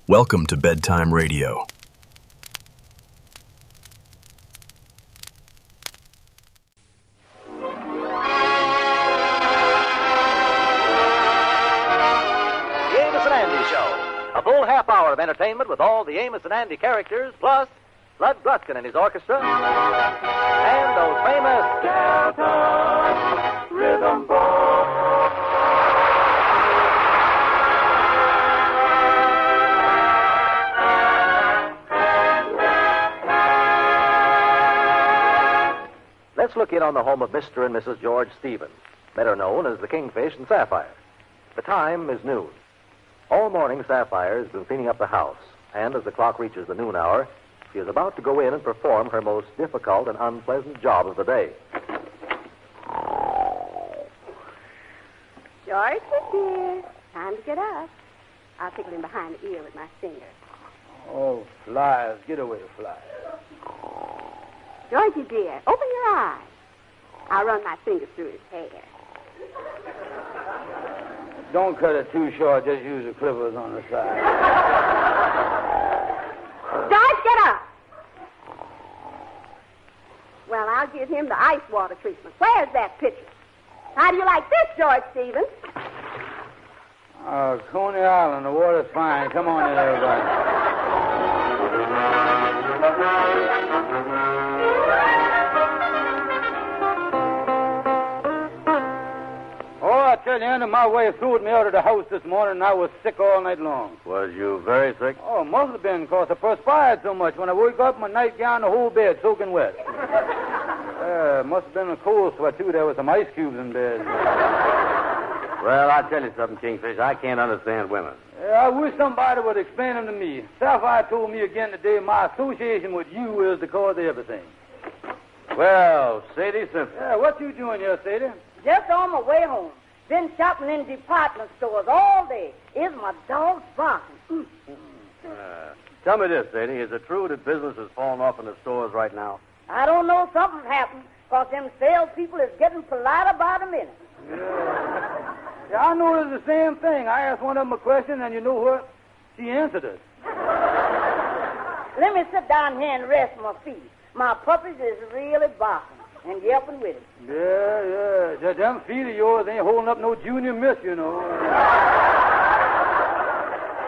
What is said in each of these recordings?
Welcome to Bedtime Radio. A full half hour of entertainment with all the Amos and Andy characters, plus Bud Gruskin and his orchestra, and those famous Delta Rhythm Boys. Let's look in on the home of Mr. and Mrs. George Stevens, better known as the Kingfish and Sapphire. The time is noon. All morning, Sapphire has been cleaning up the house, and as the clock reaches the noon hour, she is about to go in and perform her most difficult and unpleasant job of the day. George, dear, time to get up. I'll tickle him behind the ear with my finger. Oh, flies. Get away, flies. Georgie, dear, open your eyes. I'll run my fingers through his hair. Don't cut it too short. Just use the clippers on the side. George, get up. Well, I'll give him the ice water treatment. Where's that pitcher? How do you like this, George Stevens? Coney Island. The water's fine. Come on in, everybody. I tell you, Andy, my wife threw me out of the house this morning, and I was sick all night long. Was you very sick? Oh, must have been, because I perspired so much. When I woke up, my nightgown, the whole bed soaking wet. Must have been a cold sweat, too. There was some ice cubes in bed. Well, I'll tell you something, Kingfish. I can't understand women. I wish somebody would explain them to me. Sapphire told me again today my association with you is the cause of everything. Well, Sadie Simpson. Yeah, what you doing here, Sadie? Just on my way home. Been shopping in department stores all day. Is my dog barking? Tell me this, Sadie. Is it true that business has fallen off in the stores right now? I don't know. Something's happened, because them salespeople is getting polite about a minute. Yeah, I noticed the same thing. I asked one of them a question, and you know what? She answered it. Let me sit down here and rest my feet. My puppies is really barking and yelping with it. Yeah. Them feet of yours ain't holding up no junior miss, you know.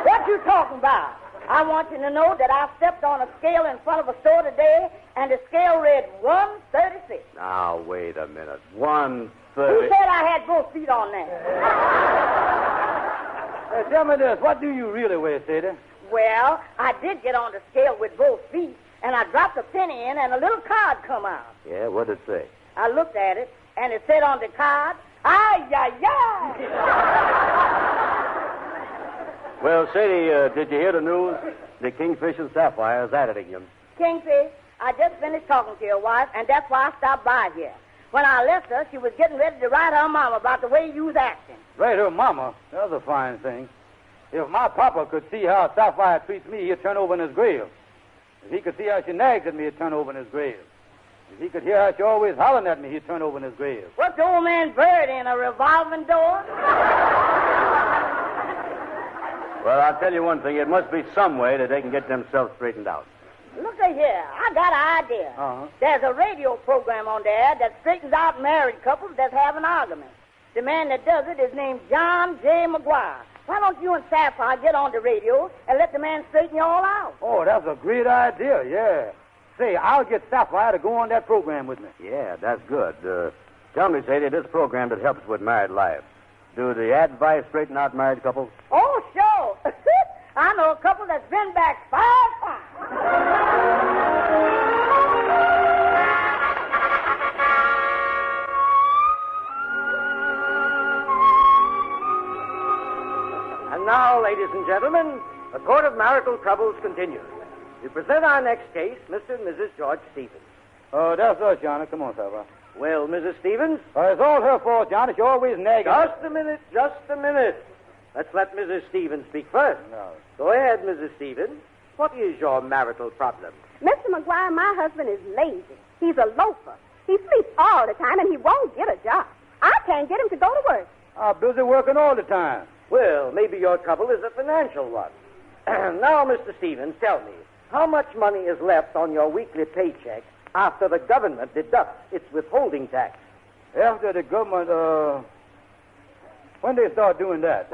What you talking about? I want you to know that I stepped on a scale in front of a store today, and the scale read 136. Now, wait a minute. 130. Who said I had both feet on there? Tell me this. What do you really weigh, Sadie? Well, I did get on the scale with both feet, and I dropped a penny in, and a little card come out. Yeah, what did it say? I looked at it, and it said on the card, "Ay, ay, ay." Well, Sadie, did you hear the news? The Kingfish and Sapphire is at it again. Kingfish, I just finished talking to your wife, and that's why I stopped by here. When I left her, she was getting ready to write her mama about the way you was acting. Write her mama? That's a fine thing. If my papa could see how Sapphire treats me, he'd turn over in his grave. If he could see how she nags at me, he'd turn over in his grave. If he could hear how she always hollering at me, he'd turn over in his grave. What's the old man bird in, a revolving door? Well, I'll tell you one thing. It must be some way that they can get themselves straightened out. Look here. I got an idea. Uh-huh. There's a radio program on there that straightens out married couples that have an argument. The man that does it is named John J. McGuire. Why don't you and Sapphire get on the radio and let the man straighten you all out? Oh, that's a great idea, yeah. Say, I'll get Sapphire to go on that program with me. Yeah, that's good. Tell me, Sadie, this program that helps with married life, do the advice straighten out married couples? Oh, sure. I know a couple that's been back 5 times. And now, ladies and gentlemen, the Court of Marital Troubles continues. We present our next case, Mr. and Mrs. George Stevens. Oh, that's us, Johnny. Come on, Sapphire. Well, Mrs. Stevens? It's all her fault, Johnny. She always nagging. Just a minute. Let's let Mrs. Stevens speak first. No. Go ahead, Mrs. Stevens. What is your marital problem? Mr. McGuire, my husband is lazy. He's a loafer. He sleeps all the time, and he won't get a job. I can't get him to go to work. I'm busy working all the time. Well, maybe your trouble is a financial one. Now, Mr. Stevens, tell me, how much money is left on your weekly paycheck after the government deducts its withholding tax? After the government, when they start doing that?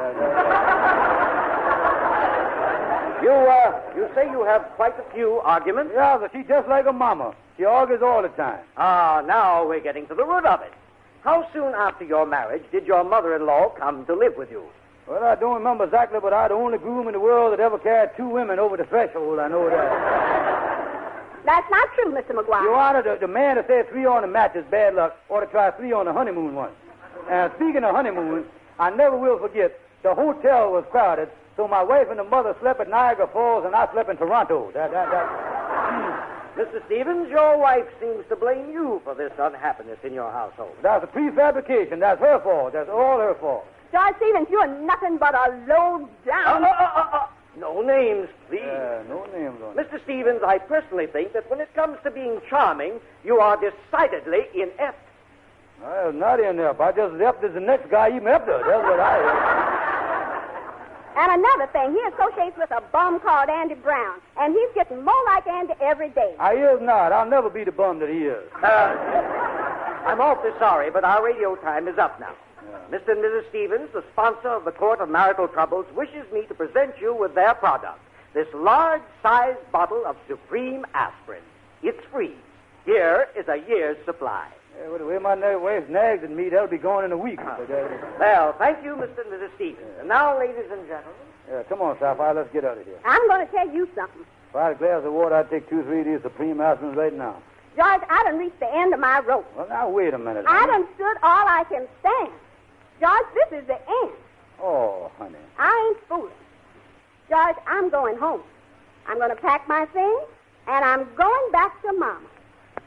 You say you have quite a few arguments? Yeah, but she's just like a mama. She argues all the time. Ah, now we're getting to the root of it. How soon after your marriage did your mother-in-law come to live with you? Well, I don't remember exactly, but I'm the only groom in the world that ever carried two women over the threshold. I know that. That's not true, Mr. McGuire. Your Honor, the man that said 3 on the match is bad luck ought to try 3 on the honeymoon once. And speaking of honeymoon, I never will forget, the hotel was crowded, so my wife and the mother slept at Niagara Falls, and I slept in Toronto. Mr. Stevens, your wife seems to blame you for this unhappiness in your household. That's a prefabrication. That's her fault. That's all her fault. George Stevens, you're nothing but a low-down... No names, please. No names on it. Mr. Stevens, I personally think that when it comes to being charming, you are decidedly inept. Well, not inept. I just left as the next guy even after. That's what I... And another thing, he associates with a bum called Andy Brown, and he's getting more like Andy every day. I is not. I'll never be the bum that he is. I'm awfully sorry, but our radio time is up now. Yeah. Mr. and Mrs. Stevens, the sponsor of the Court of Marital Troubles, wishes me to present you with their product, this large-sized bottle of Supreme Aspirin. It's free. Here is a year's supply. Yeah, well, the way my wife nags at me, that'll be gone in a week. Well, thank you, Mr. and Mrs. Stevens. And now, ladies and gentlemen... Yeah, come on, Sapphire, let's get out of here. I'm going to tell you something. If I had a glass of water, I'd take 2 or 3 of these Supreme Aspirins right now. George, I done reached the end of my rope. Well, now, wait a minute. I done stood all I can stand. George, this is the end. Oh, honey. I ain't fooling. George, I'm going home. I'm going to pack my things, and I'm going back to Mama.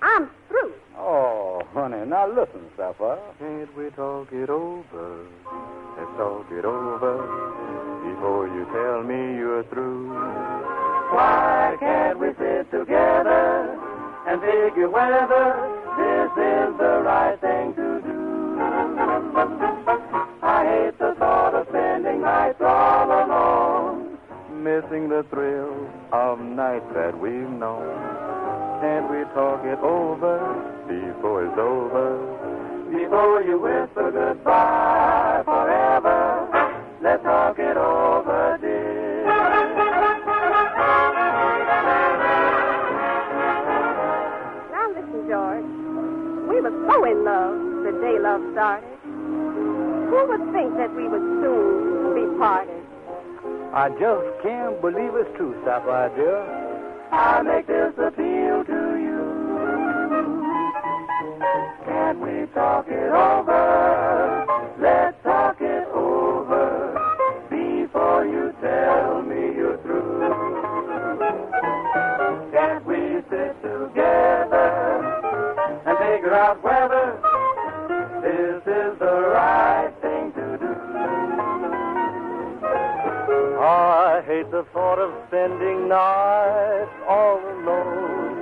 I'm through. Oh, honey. Now, listen, Sapphire. Can't we talk it over? Let's talk it over before you tell me you're through. Why can't we sit together and figure whether this is the right thing to do? I hate the thought of spending nights all alone, missing the thrill of nights that we've known. Can't we talk it over before it's over? Before you whisper goodbye forever, let's talk it over, dear. Now listen, George. We were so in love the day love started. Who would think that we would soon be parted? I just can't believe it's true, Sapphire, dear. I make this appeal to you. Can't we talk it over? Let's talk it over before you tell me you're through. Can't we sit together and figure out whether this is the right thing to do? I hate the thought of spending nights all alone,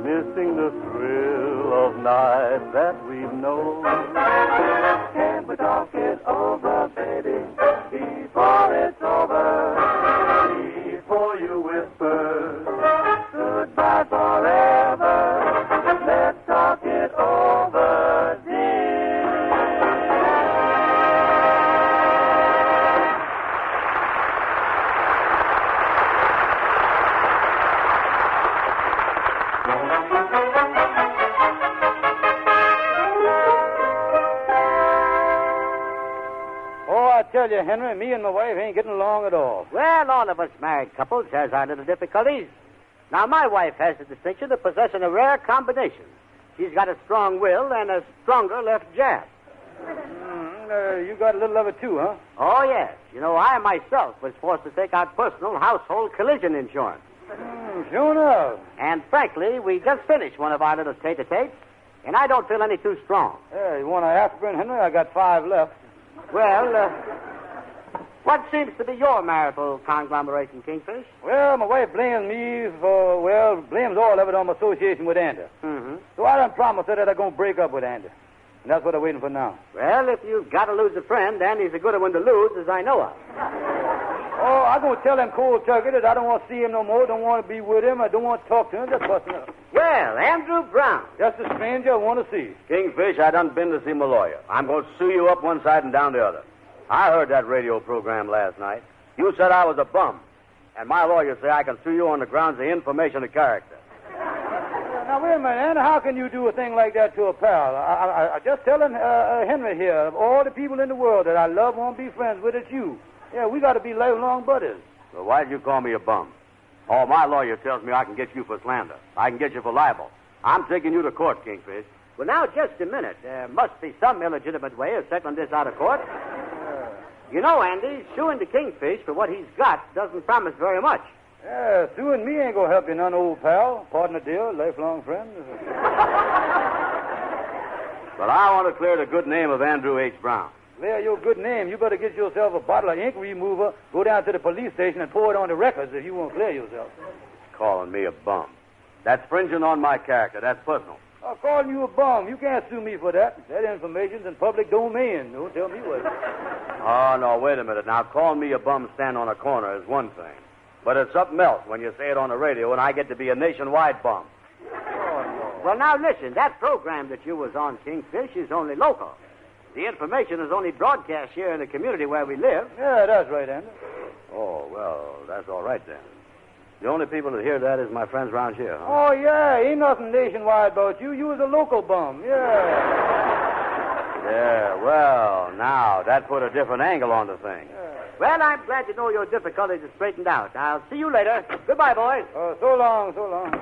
missing the thrill of nights that we've known. Can't we talk it over, baby, before it's over? Before you whisper goodbye forever, let's talk it over, dear. Oh, I tell you, Henry, me and my wife ain't getting along at all. Well, all of us married couples has our little difficulties. Now, my wife has the distinction of possessing a rare combination. She's got a strong will and a stronger left jab. You got a little of it, too, huh? Oh, yes. You know, I myself was forced to take out personal household collision insurance. Sure enough. And frankly, we just finished one of our little tete-a-tetes, and I don't feel any too strong. Yeah, you want an aspirin, Henry? I got 5 left. Well, what seems to be your marital conglomeration, Kingfish? Well, my wife blames me blames all of it on my association with Andy. Mm-hmm. So I done promised her that I'm going to break up with Andy. And that's what I'm waiting for now. Well, if you've got to lose a friend, Andy's a good one to lose, as I know of. Oh, I'm going to tell him cold turkey that I don't want to see him no more, don't want to be with him, I don't want to talk to him, just busting up. Well, Andrew Brown. Just a stranger I want to see. Kingfish, I done been to see my lawyer. I'm going to sue you up one side and down the other. I heard that radio program last night. You said I was a bum. And my lawyer say I can sue you on the grounds of information of character. Now, wait a minute, Anna. How can you do a thing like that to a pal? I just telling Henry here, of all the people in the world that I love, want to be friends with, it's you. Yeah, we got to be lifelong buddies. So why'd you call me a bum? Oh, my lawyer tells me I can get you for slander. I can get you for libel. I'm taking you to court, Kingfish. Well, now, just a minute. There must be some illegitimate way of settling this out of court. You know, Andy, suing the Kingfish for what he's got doesn't promise very much. Yeah, suing me ain't going to help you none, old pal. Partner deal, lifelong friend. But I want to clear the good name of Andrew H. Brown. Clear your good name. You better get yourself a bottle of ink remover, go down to the police station and pour it on the records if you want to clear yourself. Calling me a bum. That's fringing on my character. That's personal. I'm calling you a bum. You can't sue me for that. That information's in public domain. Don't tell me what. Oh, no, wait a minute. Now, calling me a bum stand on a corner is one thing. But it's something else when you say it on the radio and I get to be a nationwide bum. Well, now, listen. That program that you was on, Kingfish, is only local. The information is only broadcast here in the community where we live. Yeah, that's right, Andy. Oh, well, that's all right then. The only people that hear that is my friends around here, huh? Oh, yeah. Ain't nothing nationwide about you. You was a local bum. Yeah. Yeah, well, now, that put a different angle on the thing. Well, I'm glad to know your difficulties are straightened out. I'll see you later. Goodbye, boys. So long, so long.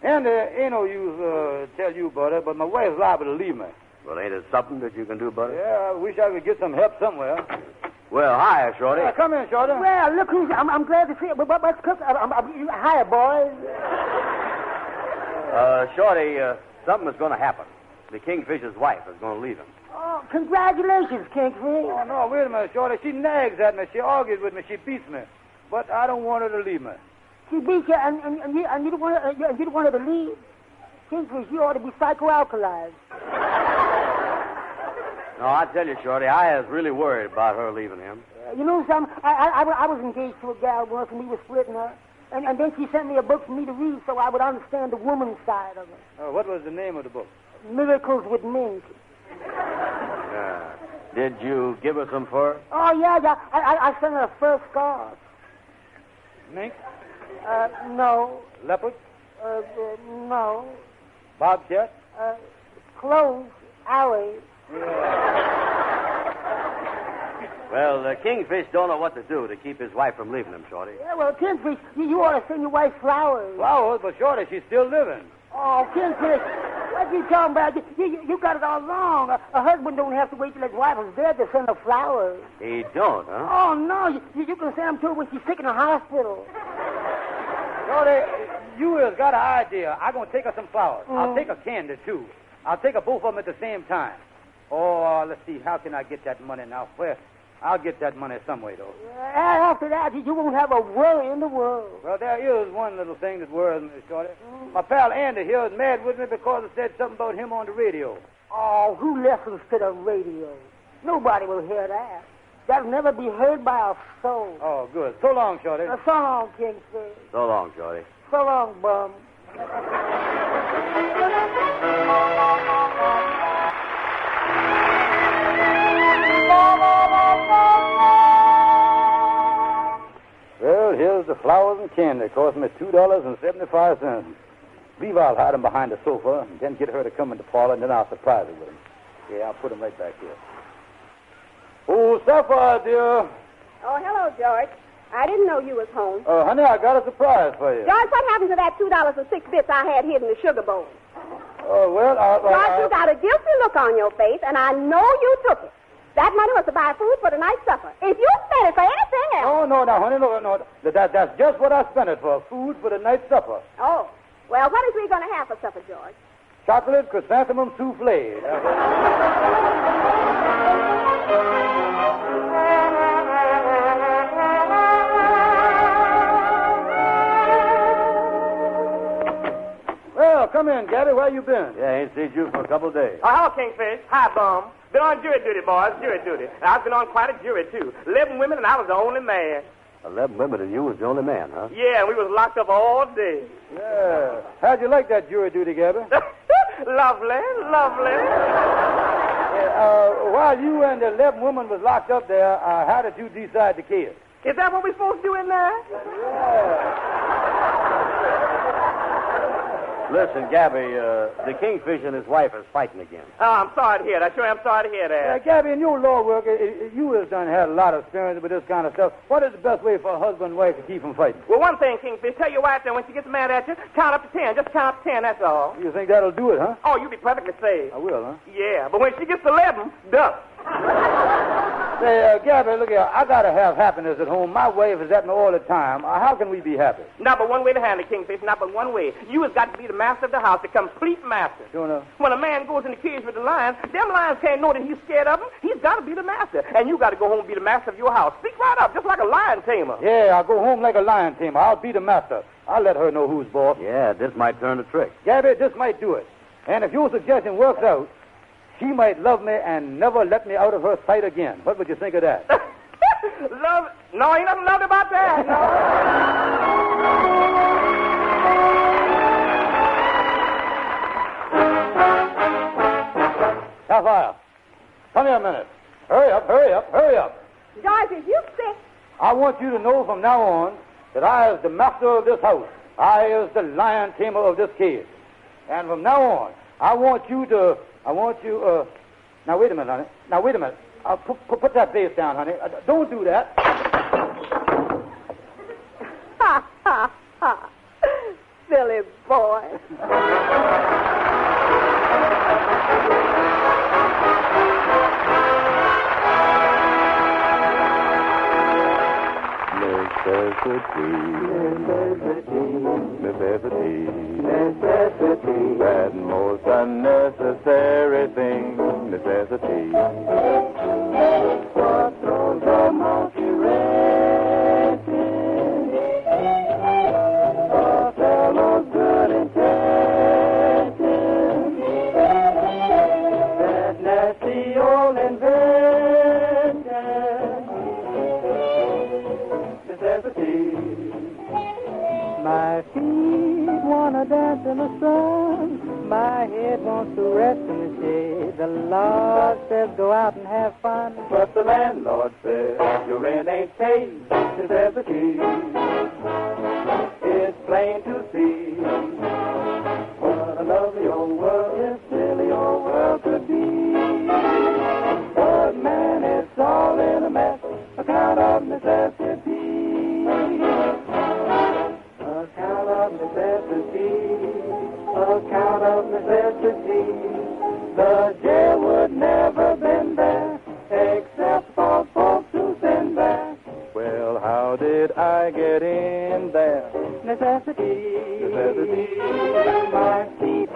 And ain't no use tell you about it, but my wife's liable to leave me. Well, ain't it something that you can do, buddy? Yeah, I wish I could get some help somewhere. Well, hi, Shorty. Come in, Shorty. Well, look who's... I'm glad to see you. But what's cooking? Hiya, boys. Shorty, something is going to happen. The Kingfish's wife is going to leave him. Oh, congratulations, Kingfish. Oh, no, wait a minute, Shorty. She nags at me. She argues with me. She beats me. But I don't want her to leave me. She beats you, and you don't want her to leave? Kingfish, you ought to be psychoalkalized. No, I tell you, Shorty, I was really worried about her leaving him. You know something? I was engaged to a gal once, and we were splitting her. And then she sent me a book for me to read so I would understand the woman's side of it. What was the name of the book? Miracles with Mink. Did you give her some fur? Oh, yeah. I sent her a fur scarf. Mink? No. Leopard? No. Bobcat? Clothes. Alley. Well, the Kingfish don't know what to do to keep his wife from leaving him, Shorty. Yeah, well, Kingfish, you ought to send your wife flowers. Flowers? But, Shorty, she's still living. Oh, Kingfish, what you talking about? You got it all wrong. A husband don't have to wait till his wife is dead to send her flowers. He don't, huh? Oh, no. You can send them to her when she's sick in the hospital. Shorty, you has got an idea. I'm going to take her some flowers. I'll take her candy, too. I'll take her both of them at the same time. Oh, let's see. How can I get that money now? Well, I'll get that money some way, though. After that, you won't have a worry in the world. Well, there is one little thing that worries me, Shorty. My pal Andy here is mad with me because I said something about him on the radio. Oh, who listens to the radio? Nobody will hear that. That'll never be heard by a soul. Oh, good. So long, Shorty. So long, Kingfish. So long, Shorty. So long, bum. Well, here's the flowers and candy. It cost me $2.75. Leave I'll hide them behind the sofa and then get her to come in the parlor, and then I'll surprise her with them. Yeah, I'll put them right back here. Oh, Sapphire, dear. Oh, hello, George. I didn't know you was home. Honey, I got a surprise for you. George, what happened to that $2.06 I had hid in the sugar bowl? Oh, well, George, you got a guilty look on your face, and I know you took it. That money was to buy food for tonight's supper. If you spent it for anything else... Oh, no, honey, no. That's just what I spent it for, food for the night's supper. Oh. Well, what is we going to have for supper, George? Chocolate chrysanthemum souffle. Well, come in, Gabby. Where you been? Yeah, ain't seen you for a couple of days. Oh, hello, Kingfish. Hi, Bum. Been on jury duty, boys, jury duty. And I've been on quite a jury, too. 11 women, and I was the only man. 11 women, and you was the only man, huh? Yeah, and we was locked up all day. Yeah. How'd you like that jury duty, Gabby? Lovely, lovely. While you and the 11 women was locked up there, how did you decide to kill? Is that what we're supposed to do in there? Listen, Gabby, the Kingfish and his wife is fighting again. Oh, I'm sorry to hear that. Sure, I'm sorry to hear that. Gabby, in your law work, you has had a lot of experience with this kind of stuff. What is the best way for a husband and wife to keep from fighting? Well, one thing, Kingfish, tell your wife that when she gets mad at you, count up to 10. Just count up to 10, that's all. You think that'll do it, huh? Oh, you'll be perfectly safe. I will, huh? Yeah, but when she gets to 11, duck. Say, Gabby, look here. I got to have happiness at home. My wife is at me all the time. How can we be happy? Not but one way to handle it, Kingfish. Not but one way. You has got to be the master of the house, the complete master. Sure enough. When a man goes in the cage with the lions, them lions can't know that he's scared of them. He's got to be the master. And you got to go home and be the master of your house. Speak right up, just like a lion tamer. Yeah, I'll go home like a lion tamer. I'll be the master. I'll let her know who's boss. Yeah, this might turn the trick. Gabby, this might do it. And if your suggestion works out, she might love me and never let me out of her sight again. What would you think of that? Love? No, ain't nothing loved about that. No. Sapphire, come here a minute. Hurry up, hurry up, hurry up. George, is you sick? I want you to know from now on that I is the master of this house. I is the lion tamer of this cage. And from now on, now wait a minute, honey. Now wait a minute. Put that face down, honey. Don't do that. Ha, ha, ha. Silly boy. Necessity, that most unnecessary thing, necessity. What throws the monkey racing? A fellow's good intention. That nasty old invention, necessity. My feet want to dance in the sun. My head wants to rest in the shade. The Lord says go out and have fun. But the landlord says your rent ain't paid. Necessity. It's plain to see what a lovely old world this silly old world could be. But man, it's all in a mess, account of necessity. Account of necessity, account of necessity. The jail would never been there, except for folks who been there. Well, how did I get in there? Necessity, necessity. My feet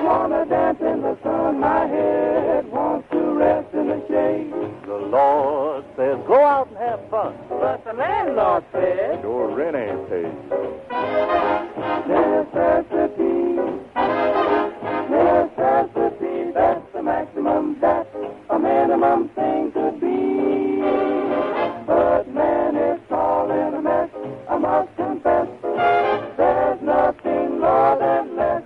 wanna dance in the sun, my head wants to rest in the shade. The Lord says, go out and have fun. But the landlord said, your rent ain't paid. Necessity, necessity, that's the maximum that a minimum thing could be. But man, it's all in a mess, I must confess. There's nothing more than less,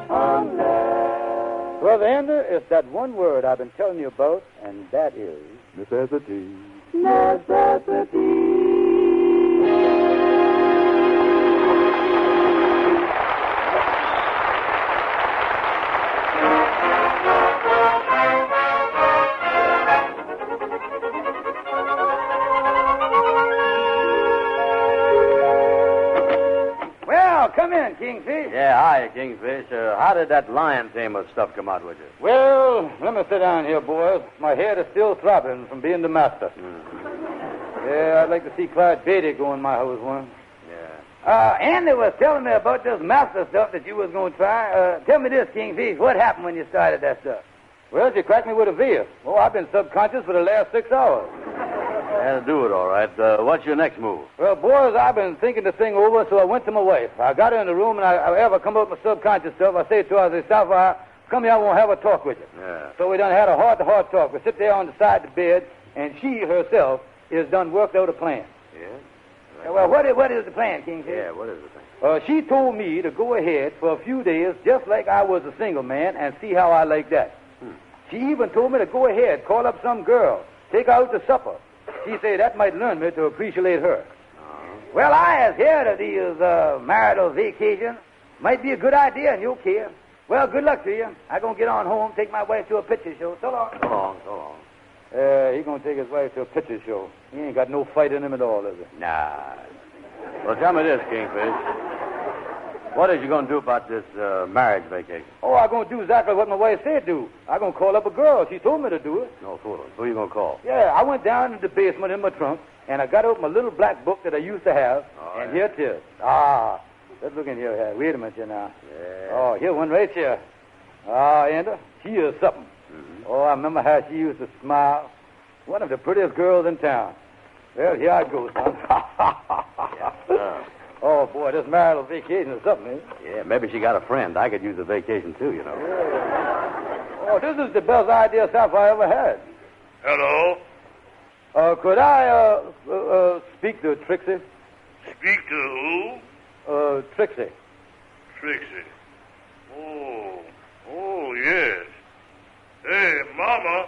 unless. Brother Ender, it's that one word I've been telling you about, and that is necessity. Necessity. Well, come in, Kingfish. Yeah, hi, Kingfish. How did that lion tamer stuff come out with you? Well, let me sit down here, boys. My head is still throbbing from being the master. Yeah, I'd like to see Clyde Beatty go in my house one. Yeah. Andy was telling me about this master stuff that you was going to try. Tell me this, Kingfish. What happened when you started that stuff? Well, you cracked me with a veer. Oh, I've been subconscious for the last 6 hours. That'll do it, all right. What's your next move? Well, boys, I've been thinking the thing over, so I went to my wife. I got her in the room, and I ever come up with my subconscious stuff. I say to her, I say, Sapphire, Come here, I want to have a talk with you. Yeah. So we done had a heart-to-heart talk. We sit there on the side of the bed, and she herself is done worked out a plan. Yeah? Well, what is the plan, Kingfish? Yeah, what is the thing? She told me to go ahead for a few days, just like I was a single man, and see how I like that. She even told me to go ahead, call up some girl, take her out to supper. She said that might learn me to appreciate her. Well, I has heard of these marital vacations. Might be a good idea, and you'll care. Well, good luck to you. I'm going to get on home, take my wife to a picture show. So long. So long, so long. He's going to take his wife to a picture show. He ain't got no fight in him at all, is he? Nah. Well, tell me this, Kingfish. What is you going to do about this marriage vacation? Oh, I'm going to do exactly what my wife said do. I'm going to call up a girl. She told me to do it. No fooling. Who you going to call? Yeah, I went down in the basement in my trunk, and I got out my little black book that I used to have, and here it is. Let's look in here. Wait a minute here now. Yeah. Oh, here, one right here. Andy, she is something. Mm-hmm. Oh, I remember how she used to smile. One of the prettiest girls in town. Well, here I go, son. Oh, boy, this marital vacation is something, ain't it? Yeah, maybe she got a friend. I could use a vacation, too, you know. Yeah. Oh, this is the best idea Sapphire ever had. Hello? Could I speak to Trixie? Speak to who? Trixie. Trixie. Oh, yes. Hey, Mama.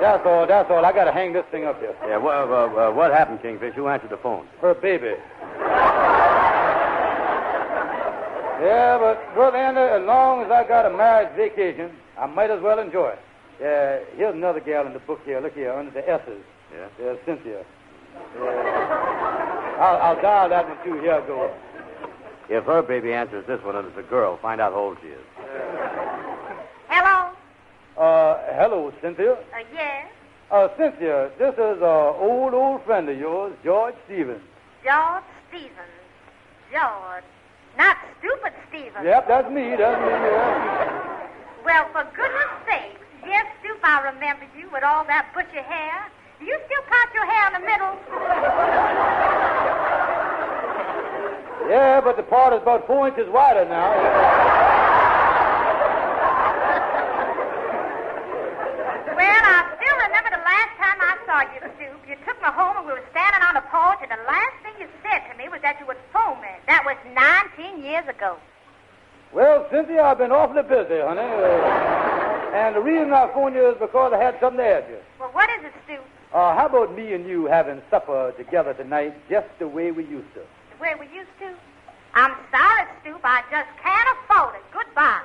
That's all. I got to hang this thing up here. Yeah, what happened, Kingfish? Who answered the phone? Her baby. Yeah, but, Brother Andy, as long as I got a marriage vacation, I might as well enjoy it. Here's another gal in the book here. Look here, under the S's. Yeah? There's Cynthia. I'll dial that one, too. Here I go. If her baby answers this one and it's a girl, find out how old she is. Hello? Hello, Cynthia. Yes? Cynthia, this is an old friend of yours, George Stevens. George Stevens. George. Not stupid Stevens. Yep, that's me, yeah. Well, for goodness sake, yes, Stoop, I remember you with all that bushy hair. Do you still part your hair in the middle? Yeah, but the part is about 4 inches wider now. Well, I still remember the last time I saw you, Stoop. You took me home and we were standing on the porch, and the last thing you said to me was that you would phone me. That was 19 years ago. Well, Cynthia, I've been awfully busy, honey. And the reason I phoned you is because I had something to add you. Well, what is it, Stoop? How about me and you having supper together tonight just the way we used to? The way we used to? I'm sorry, Stoop. I just can't afford it. Goodbye.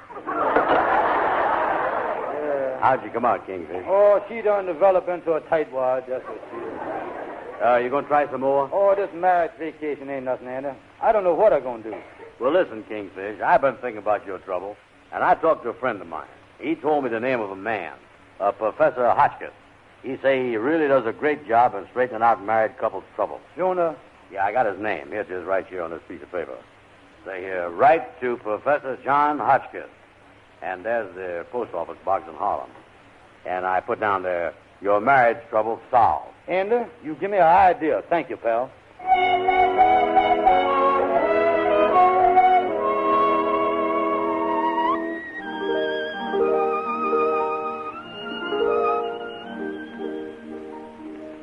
How'd you come out, Kingfish? Oh, she done develop into a tightwad, just as she is. You gonna try some more? Oh, this marriage vacation ain't nothing, Andy. I don't know what I'm gonna do. Well, listen, Kingfish, I've been thinking about your trouble, and I talked to a friend of mine. He told me the name of a man, Professor Hotchkiss. He say he really does a great job in straightening out married couples' trouble. Jonah? Yeah, I got his name. Here it is right here on this piece of paper. Say here, write to Professor John Hotchkiss. And there's the post office box in Harlem. And I put down there, your marriage trouble solved. Andy, you give me an idea. Thank you, pal.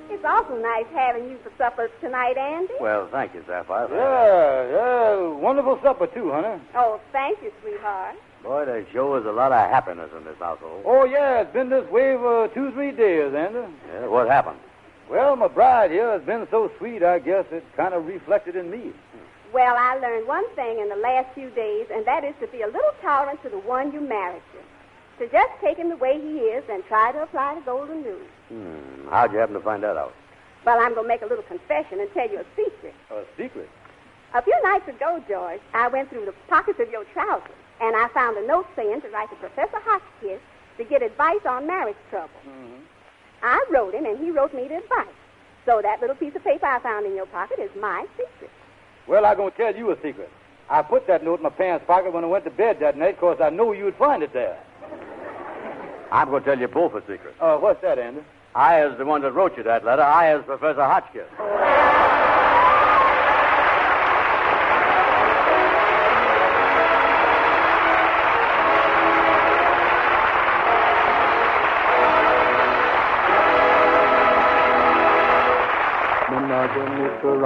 It's awful nice having you for supper tonight, Andy. Well, thank you, Sapphire. Yeah. Wonderful supper, too, honey. Oh, thank you, sweetheart. Boy, there sure is a lot of happiness in this household. Oh, yeah, it's been this way for 2-3 days, Andy. Yeah, what happened? Well, my bride here has been so sweet, I guess it kind of reflected in me. Well, I learned one thing in the last few days, and that is to be a little tolerant to the one you married to. To just take him the way he is and try to apply the golden rule. How'd you happen to find that out? Well, I'm going to make a little confession and tell you a secret. A secret? A few nights ago, George, I went through the pockets of your trousers, and I found a note saying to write to Professor Hotchkiss to get advice on marriage trouble. Mm-hmm. I wrote him, and he wrote me the advice. So that little piece of paper I found in your pocket is my secret. Well, I'm going to tell you a secret. I put that note in my pants pocket when I went to bed that night because I knew you'd find it there. I'm going to tell you both a secret. What's that, Andy? I is the one that wrote you that letter. I is Professor Hotchkiss.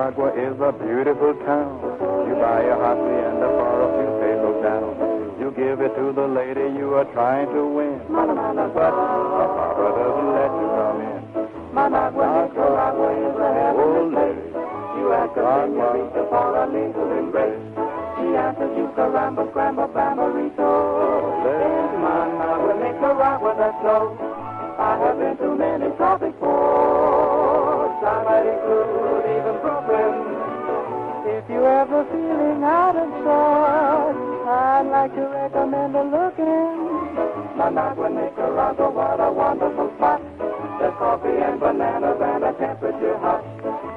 Managua is a beautiful town. You buy a hacienda for a few pesos down. You give it to the lady you are trying to win. But Papa doesn't let you come in. Managua, Nicaragua is a heavenly place. You ask a senorita for a legal embrace. She answers you, caramba, scramba, bambarito. There's Managua, Nicaragua, that's so. I have been to many tropic ports. I might include even Brooklyn. If you ever feeling out of sorts, I'd like to recommend a look in Managua, Nicaragua, what a wonderful spot. There's coffee and bananas and a temperature hot.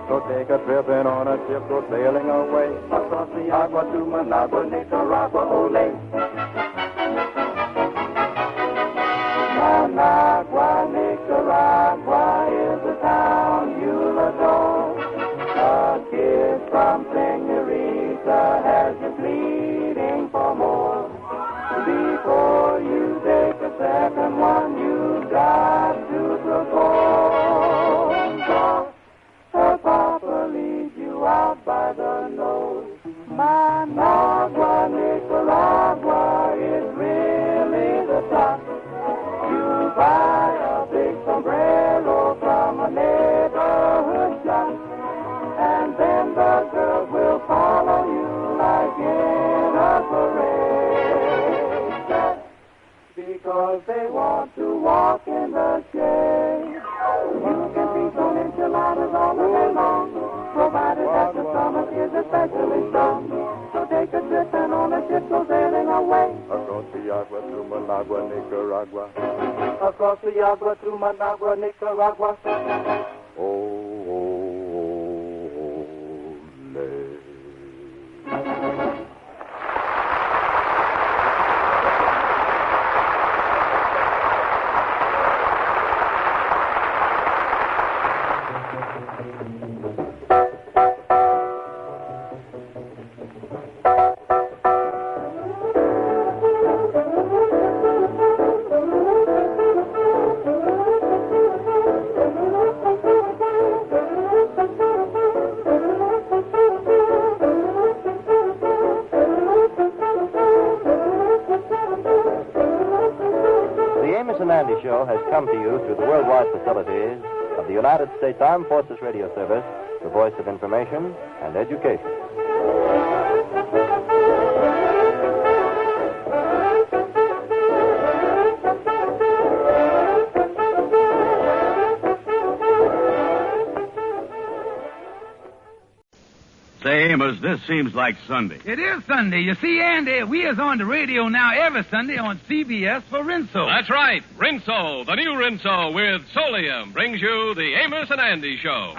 So take a trip in on a ship, go sailing away across the agua to Managua, Nicaragua, ole. Managua, Nicaragua is a town you'll adore. A kiss from Senorita has you pleading for more. Before you take a second one, you've got to propose. Her papa leads you out by the nose. Managua, Nicaragua is really the top. You buy a big sombrero from a neighborhood shop, and then the girls will follow you like in a parade. Because they want to walk in the shade. You can feast on enchiladas all the day long, provided that the stomach is especially strong. So take a trip and on a ship go sailing away. Across the agua to Managua, Nicaragua. Across the agua to Managua, Nicaragua. Oh, oh, oh, The Amos and Andy Show has come to you through the worldwide facilities of the United States Armed Forces Radio Service, the voice of information and education. Say, Amos, this seems like Sunday. It is Sunday. You see, Andy, we is on the radio now every Sunday on CBS for Rinso. That's right. Rinso, the new Rinso with Solium, brings you the Amos and Andy Show.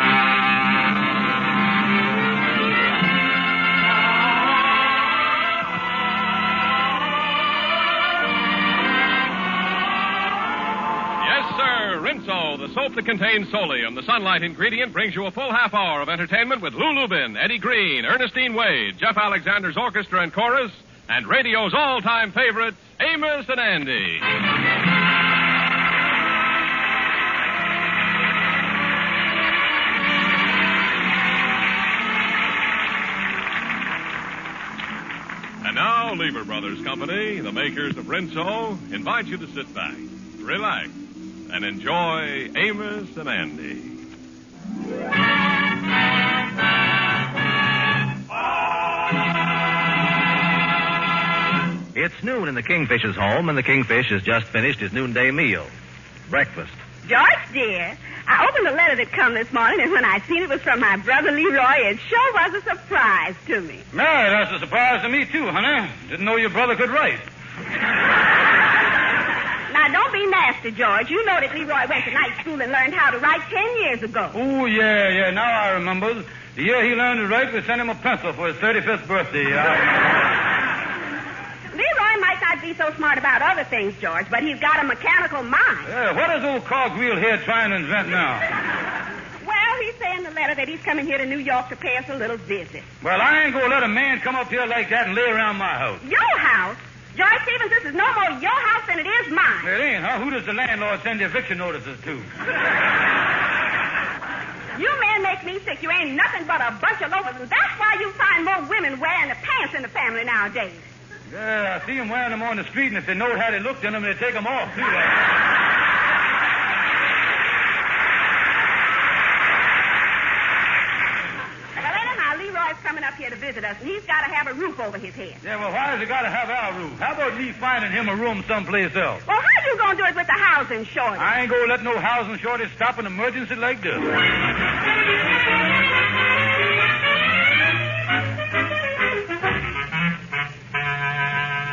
Rinso, the soap that contains Solium, the sunlight ingredient, brings you a full half hour of entertainment with Lou Lubin, Eddie Green, Ernestine Wade, Jeff Alexander's orchestra and chorus, and radio's all-time favorite, Amos and Andy. And now, Lever Brothers Company, the makers of Rinso, invite you to sit back, relax, and enjoy Amos and Andy. It's noon in the Kingfish's home, and the Kingfish has just finished his noonday meal. Breakfast. George, dear, I opened the letter that come this morning, and when I seen it was from my brother Leroy, it sure was a surprise to me. Mary, that's a surprise to me, too, honey. Didn't know your brother could write. Now, don't be nasty, George. You know that Leroy went to night school and learned how to write 10 years ago. Oh, yeah. Now I remember. The year he learned to write, we sent him a pencil for his 35th birthday. Leroy might not be so smart about other things, George, but he's got a mechanical mind. What is old Cogwheel here trying to invent now? Well, he's saying in the letter that he's coming here to New York to pay us a little visit. Well, I ain't going to let a man come up here like that and lay around my house. Your house? George Stevens, this is no more your house than it is mine. It ain't, huh? Who does the landlord send the eviction notices to? You men make me sick. You ain't nothing but a bunch of loafers, and that's why you find more women wearing the pants in the family nowadays. Yeah, I see them wearing them on the street, and if they know how they looked in them, they take them off, too. Leroy's coming up here to visit us, and he's got to have a roof over his head. Yeah, well, why has he got to have our roof? How about me finding him a room someplace else? Well, how you going to do it with the housing shortage? I ain't going to let no housing shortage stop an emergency like this.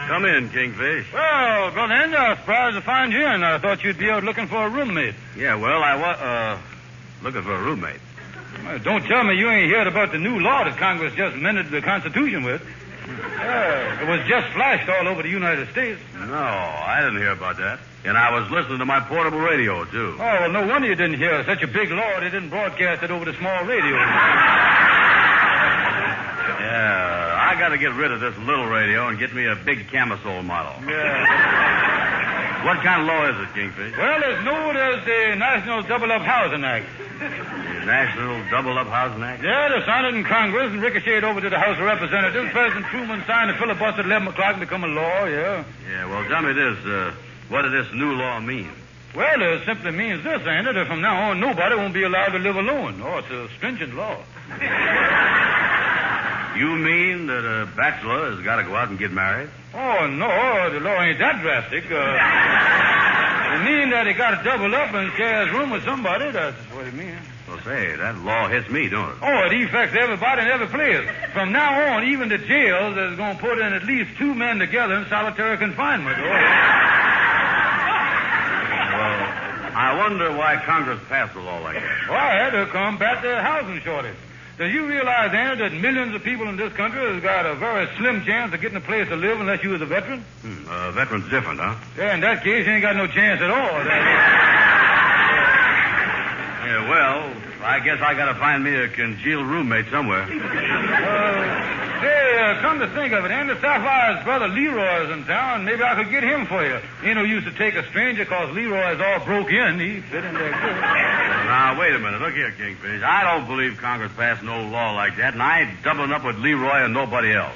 Come in, Kingfish. Well, Brother Andy, I was surprised to find you, and I thought you'd be out looking for a roommate. Yeah, well, I was, looking for a roommate. Well, don't tell me you ain't heard about the new law that Congress just amended the Constitution with. It was just flashed all over the United States. No, I didn't hear about that. And I was listening to my portable radio, too. Oh, well, no wonder you didn't hear. Such a big law, they didn't broadcast it over the small radio. Yeah, I got to get rid of this little radio and get me a big camisole model. Yeah. What kind of law is it, Kingfish? Well, it's known as the National Double-Up Housing Act. The National Double-Up Housing Act? Yeah, they signed it in Congress and ricocheted over to the House of Representatives. President Truman signed the filibuster at 11 o'clock and become a law, yeah. Yeah, well, tell me this. What does this new law mean? Well, it simply means this, ain't it? That from now on, nobody won't be allowed to live alone. Oh, it's a stringent law. You mean that a bachelor has got to go out and get married? Oh, no, the law ain't that drastic. It means that he got to double up and share his room with somebody. That's what it means. Well, say, that law hits me, don't it? Oh, it affects everybody in every place. From now on, even the jails is going to put in at least 2 men together in solitary confinement. Oh. Well, I wonder why Congress passed a law like that. Why? To combat the housing shortage. Do you realize, Anna, that millions of people in this country has got a very slim chance of getting a place to live unless you was a veteran? A veteran's different, huh? Yeah, in that case, you ain't got no chance at all. Yeah, well, I guess I got to find me a congealed roommate somewhere. Come to think of it, Andy, Sapphire's brother Leroy is in town. Maybe I could get him for you. Ain't no use to take a stranger because Leroy's all broke in. He fit in there good. Now, wait a minute. Look here, Kingfish. I don't believe Congress passed no law like that, and I ain't doubling up with Leroy and nobody else.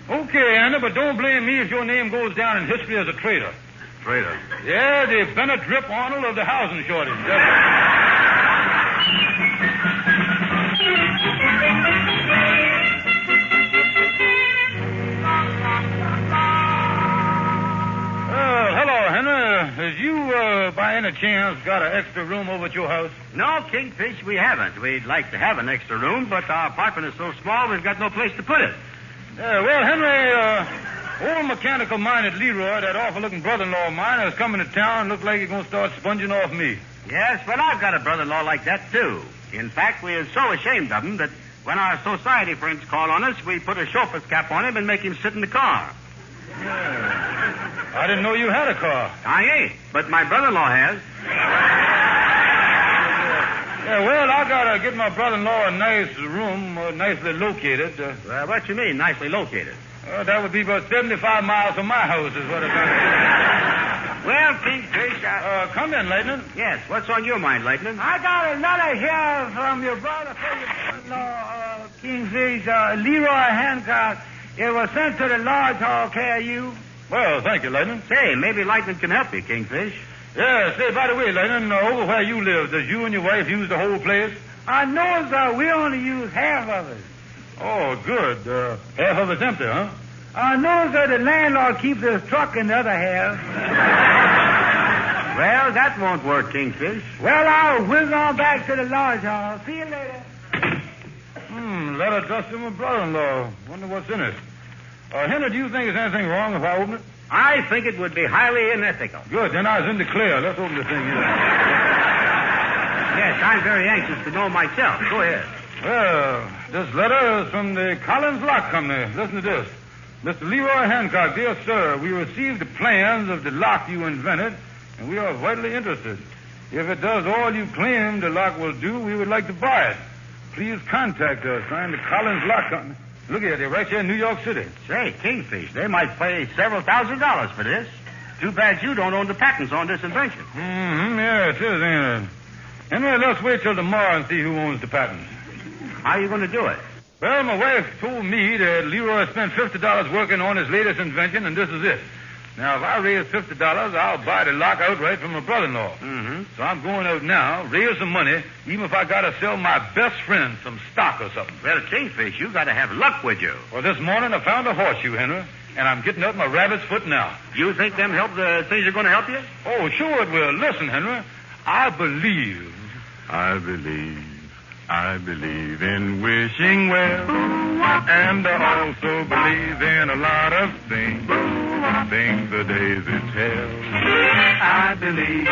Okay, Andy, but don't blame me if your name goes down in history as a traitor. Traitor? Yeah, the Bennett Drip Arnold of the housing shortage. Hello, Henry. Has you, by any chance, got an extra room over at your house? No, Kingfish, we haven't. We'd like to have an extra room, but our apartment is so small we've got no place to put it. Well, Henry, old mechanical-minded Leroy, that awful-looking brother-in-law of mine, is coming to town and looks like he's going to start sponging off me. Yes, but I've got a brother-in-law like that, too. In fact, we are so ashamed of him that when our society friends call on us, we put a chauffeur's cap on him and make him sit in the car. Yeah. I didn't know you had a car. I ain't, but my brother-in-law has. Yeah, well, I gotta get my brother-in-law a nice room, nicely located. What you mean, nicely located? That would be about 75 miles from my house, is what it's gonna be. Well, Kingfish, come in, Lightning. Yes, what's on your mind, Lightning? I got another here from your brother, Kingfish, Leroy Hancock. It was sent to the Lodge Hall, KU. Well, thank you, Lightning. Say, maybe Lightning can help you, Kingfish. Yeah, say, by the way, Lightning, over where you live, does you and your wife use the whole place? I know, we only use half of it. Oh, good. Half of it's empty, huh? I know, the landlord keeps his truck in the other half. Well, that won't work, Kingfish. Well, I'll whiz on back to the Lodge Hall. See you later. Letter addressed to my brother-in-law. Wonder what's in it. Henry, do you think there's anything wrong if I open it? I think it would be highly unethical. Good, then I was in the clear. Let's open the thing here. Yes, I'm very anxious to know myself. Go ahead. Well, this letter is from the Collins Lock Company. Listen to this. Mr. Leroy Hancock, dear sir, we received the plans of the lock you invented, and we are vitally interested. If it does all you claim the lock will do, we would like to buy it. Please contact us. Signed the Collins Lock Company. Look at it, right here in New York City. Say, Kingfish, they might pay several $1,000s for this. Too bad you don't own the patents on this invention. Yeah, it is, ain't it? Henry, let's wait till tomorrow and see who owns the patent. How are you going to do it? Well, my wife told me that Leroy spent $50 working on his latest invention, and this is it. Now, if I raise $50, I'll buy the lock outright from my brother-in-law. Mm-hmm. So I'm going out now, raise some money, even if I got to sell my best friend some stock or something. Well, Kingfish, you got to have luck with you. Well, this morning I found a horseshoe, Henry, and I'm getting out my rabbit's foot now. You think things are going to help you? Oh, sure it will. Listen, Henry, I believe in wishing well, and I also believe in a lot of things the daisy tell. I believe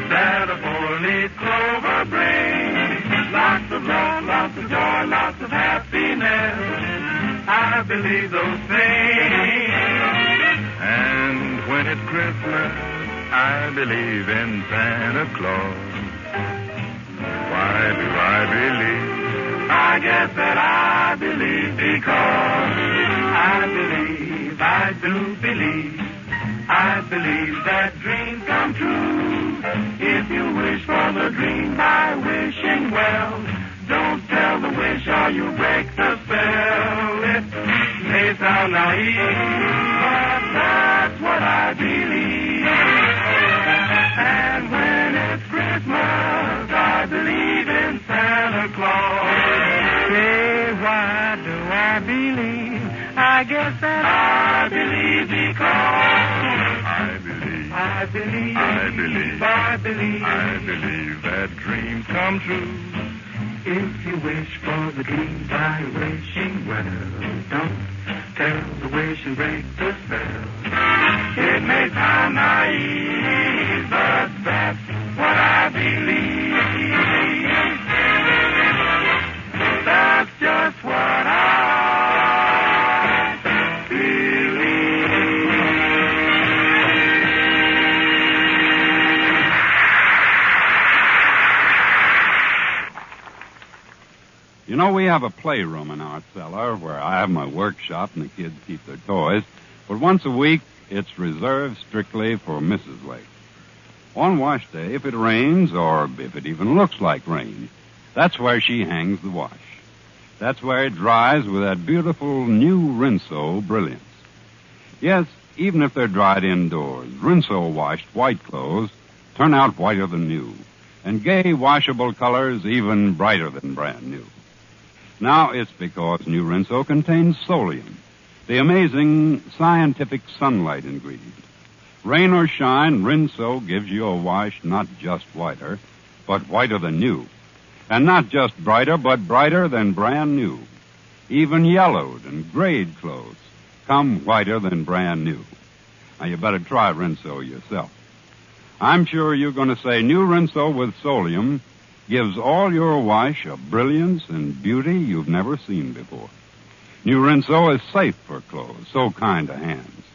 that a four-leaf clover brings lots of love, lots of joy, lots of happiness. I believe those things. And when it's Christmas, I believe in Santa Claus. Why do I believe? I guess that I believe because I do believe. I believe that dreams come true. If you wish for the dream by wishing well, don't tell the wish or you break the spell. It may sound naive, but that's what I believe. And when it's Christmas, I believe in Santa Claus. Say, why do I believe? I guess that I believe because I believe that dreams come true. If you wish for the dream by wishing well, don't tell the wish and break the spell. It may sound naive, but that's what I believe. That's just what I You know, we have a playroom in our cellar where I have my workshop and the kids keep their toys. But once a week, it's reserved strictly for Mrs. Lake. On wash day, if it rains or if it even looks like rain, that's where she hangs the wash. That's where it dries with that beautiful new Rinso brilliance. Yes, even if they're dried indoors, Rinso washed white clothes turn out whiter than new, and gay washable colors even brighter than brand new. Now, it's because new Rinso contains solium, the amazing scientific sunlight ingredient. Rain or shine, Rinso gives you a wash not just whiter, but whiter than new. And not just brighter, but brighter than brand new. Even yellowed and grayed clothes come whiter than brand new. Now, you better try Rinso yourself. I'm sure you're going to say new Rinso with solium gives all your wash a brilliance and beauty you've never seen before. New Rinso is safe for clothes, so kind to hands.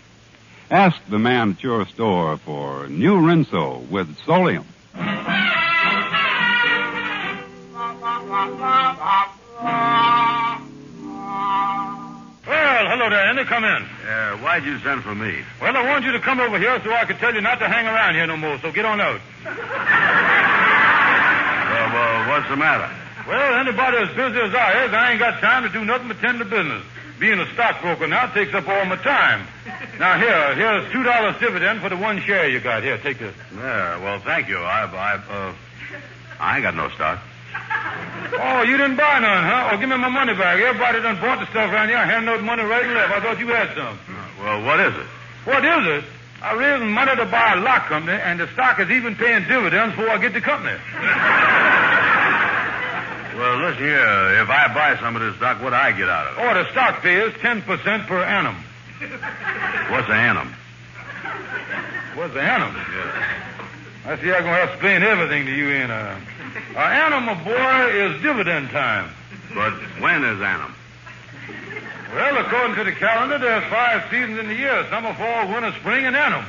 Ask the man at your store for new Rinso with solium. Well, hello there, Andy. Come in. Why'd you send for me? Well, I want you to come over here so I could tell you not to hang around here no more, so get on out. Well, what's the matter? Well, anybody as busy as I is, I ain't got time to do nothing but tend to business. Being a stockbroker now takes up all my time. Now, here's $2 dividend for the one share you got. Here, take this. Yeah, well, thank you. I ain't got no stock. Oh, you didn't buy none, huh? Oh, give me my money back. Everybody done bought the stuff around here. I hand out money right and left. I thought you had some. Well, what is it? What is it? I raised money to buy a lock company, and the stock is even paying dividends before I get the company. Well, listen here. If I buy some of this stock, what do I get out of it? Oh, the stock pays 10% per annum. What's an annum? What's an annum? Yeah. I see I'm going to have to explain everything to you in annum, my boy, is dividend time. But when is annum? Well, according to the calendar, there's 5 seasons in the year. Summer, fall, winter, spring, and annum.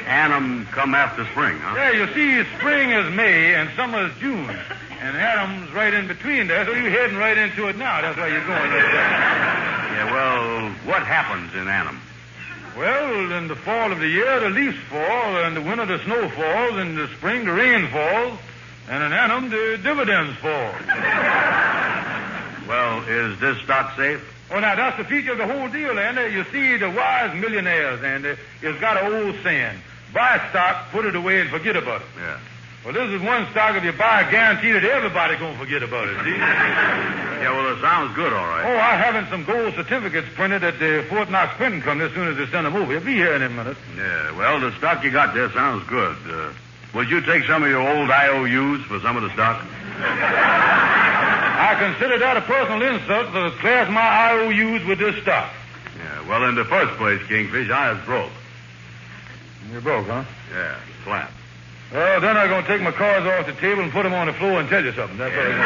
Annum come after spring, huh? Yeah, you see, spring is May and summer is June. And annum's right in between there, so you're heading right into it now. That's why you're going right there. Yeah, well, what happens in Annam? Well, in the fall of the year, the leaves fall, and in the winter, the snow falls, and in the spring, the rain falls, and in Annam, the dividends fall. Well, is this stock safe? Oh, now, that's the feature of the whole deal, Andy. You see, the wise millionaires, Andy, it's got an old saying. Buy stock, put it away, and forget about it. Yeah. Well, this is one stock, if you buy, I guarantee that everybody's going to forget about it, see? Yeah, well, it sounds good, all right. Oh, I'm having some gold certificates printed at the Fort Knox printing company as soon as they send them over. You'll be here in a minute. Yeah, well, the stock you got there sounds good. Would you take some of your old IOUs for some of the stock? I consider that a personal insult to class my IOUs with this stock. Yeah, well, in the first place, Kingfish, I was broke. You're broke, huh? Yeah, flat. Well, then I'm going to take my cards off the table and put them on the floor and tell you something. That's what I'm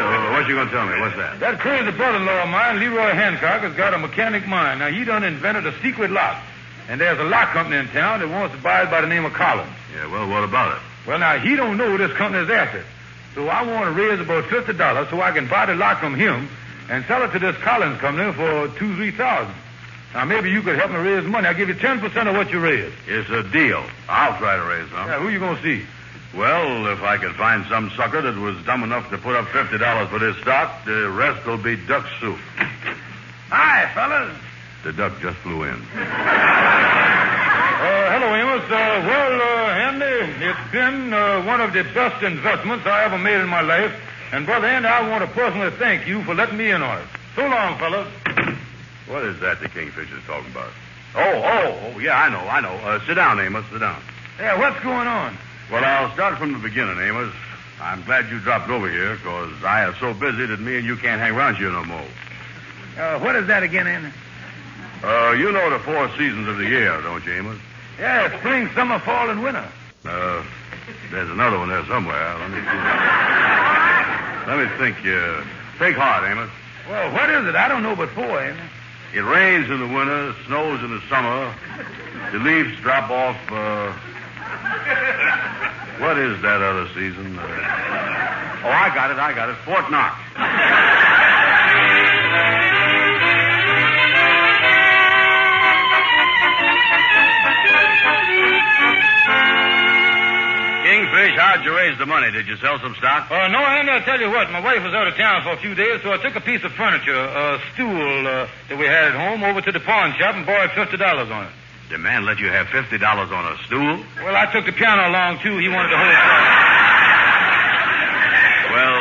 going to do. What you going to tell me? What's that? That crazy brother-in-law of mine, Leroy Hancock, has got a mechanic mind. Now, he done invented a secret lock. And there's a lock company in town that wants to buy it by the name of Collins. Yeah, well, what about it? Well, now, he don't know this company's after. So I want to raise about $50 so I can buy the lock from him and sell it to this Collins company for $2,000-3,000. Now, maybe you could help me raise money. I'll give you 10% of what you raise. It's a deal. I'll try to raise some. Yeah, who you going to see? Well, if I can find some sucker that was dumb enough to put up $50 for this stock, the rest will be duck soup. Hi, fellas. The duck just flew in. Hello, Amos. Andy, it's been one of the best investments I ever made in my life. And, Brother Andy, I want to personally thank you for letting me in on it. So long, fellas. What is that the Kingfish is talking about? Oh, yeah, I know. Sit down, Amos, sit down. Yeah, what's going on? Well, I'll start from the beginning, Amos. I'm glad you dropped over here, because I am so busy that me and you can't hang around here no more. What is that again, Andy? You know the 4 seasons of the year, don't you, Amos? Yeah, spring, summer, fall, and winter. There's another one there somewhere. Let me think. Think hard, Amos. Well, what is it? I don't know but 4, Andy. It rains in the winter, snows in the summer, the leaves drop off, what is that other season? I got it. Fort Knox. Kingfish, how'd you raise the money? Did you sell some stock? No, Andy, I'll tell you what. My wife was out of town for a few days, so I took a piece of furniture, a stool that we had at home, over to the pawn shop and borrowed $50 on it. The man let you have $50 on a stool? Well, I took the piano along, too. He wanted to hold it. Well,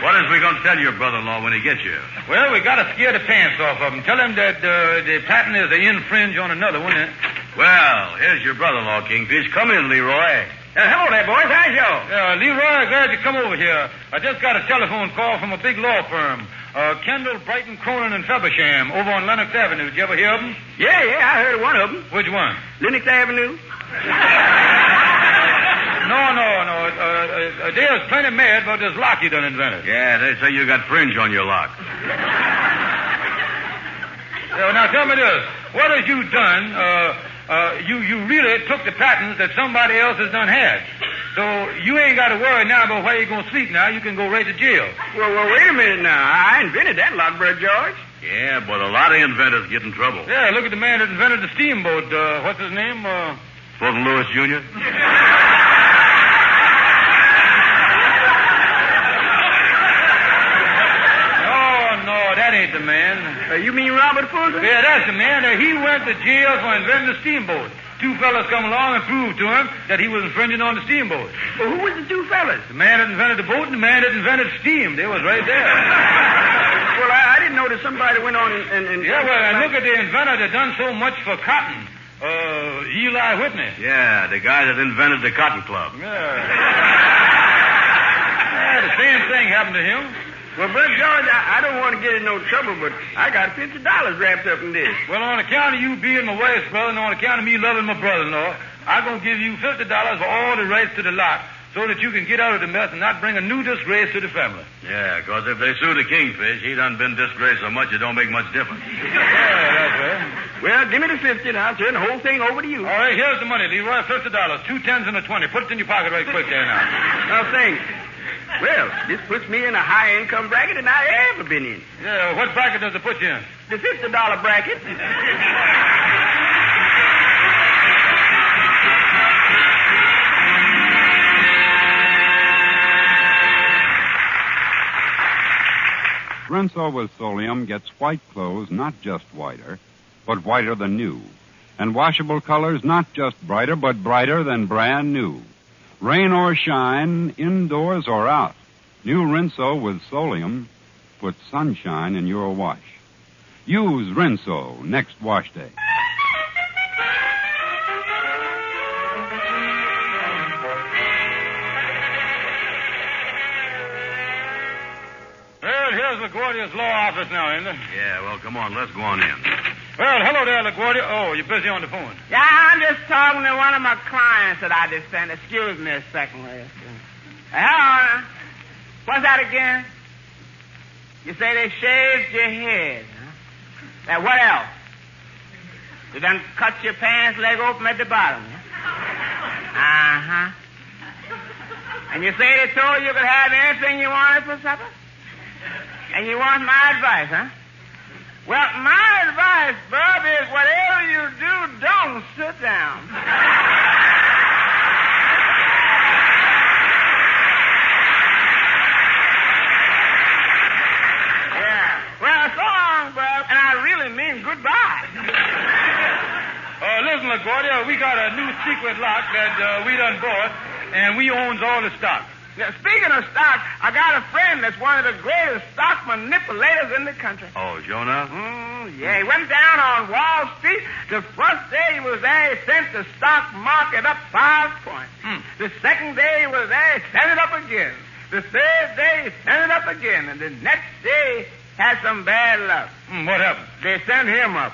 what is we going to tell your brother-in-law when he gets here? Well, we got to scare the pants off of him. Tell him that the patent is an infringe on another one. Well, here's your brother-in-law, Kingfish. Come in, Leroy. Hello there, boys. How's you? Leroy, glad you come over here. I just got a telephone call from a big law firm. Kendall, Brighton, Cronin, and Feversham over on Lenox Avenue. Did you ever hear of them? Yeah, I heard of one of them. Which one? Lenox Avenue. No. There's plenty mad about this lock you done invented. Yeah, they say you got fringe on your lock. Now, tell me this. What have you done? You really took the patents that somebody else has done had. So you ain't got to worry now about where you're going to sleep now. You can go right to jail. Well, wait a minute now. I invented that lock, Brother George. Yeah, but a lot of inventors get in trouble. Yeah, look at the man that invented the steamboat. What's his name? Fulton Lewis, Jr.? No, that ain't the man. You mean Robert Fulton? Yeah, that's the man. He went to jail for inventing the steamboat. 2 fellas come along and proved to him that he was infringing on the steamboat. Well, who was the 2 fellas? The man that invented the boat and the man that invented steam. They was right there. Well, I didn't know that somebody went on and... Yeah, well, and look at the inventor that done so much for cotton. Eli Whitney. Yeah, the guy that invented the Cotton Club. Yeah, the same thing happened to him. Well, Brother George, I don't want to get in no trouble, but I got $50 wrapped up in this. Well, on account of you being my wife's brother and on account of me loving my brother-in-law, I'm going to give you $50 for all the rights to the lot so that you can get out of the mess and not bring a new disgrace to the family. Yeah, because if they sue the Kingfish, he done been disgraced so much it don't make much difference. Yeah, that's right. Well, give me the 50 and I'll turn the whole thing over to you. All right, here's the money, Leroy. $50. 2 10s and a 20. Put it in your pocket right quick there now. Now, thanks. Well, this puts me in a higher income bracket than I ever been in. Yeah, what bracket does it put you in? The $50 bracket. Rinso with Solium gets white clothes not just whiter, but whiter than new. And washable colors not just brighter, but brighter than brand new. Rain or shine, indoors or out, new Rinso with Solium puts sunshine in your wash. Use Rinso next wash day. Well, here's LaGuardia's law office now, isn't it? Yeah, well, come on, let's go on in. Well, hello there, LaGuardia. Oh, you're busy on the phone. Yeah, I'm just talking to one of my clients that I just sent. Excuse me a second, please. Hello? What's that again? You say they shaved your head, huh? Now, what else? You done cut your pants leg open at the bottom, huh? Uh-huh. And you say they told you could have anything you wanted for supper? And you want my advice, huh? Well, my advice, Bub, is whatever you do, don't sit down. Yeah. Well, so long, Bub, and I really mean goodbye. Listen, LaGuardia, we got a new secret lock that we done bought, and we owns all the stock. Now, speaking of stock, I got a friend that's one of the greatest stock manipulators in the country. Oh, Jonah? Yeah, he went down on Wall Street. The first day he was there, he sent the stock market up 5 points. The second day he was there, he sent it up again. The third day, he sent it up again. And the next day, he had some bad luck. What happened? They sent him up.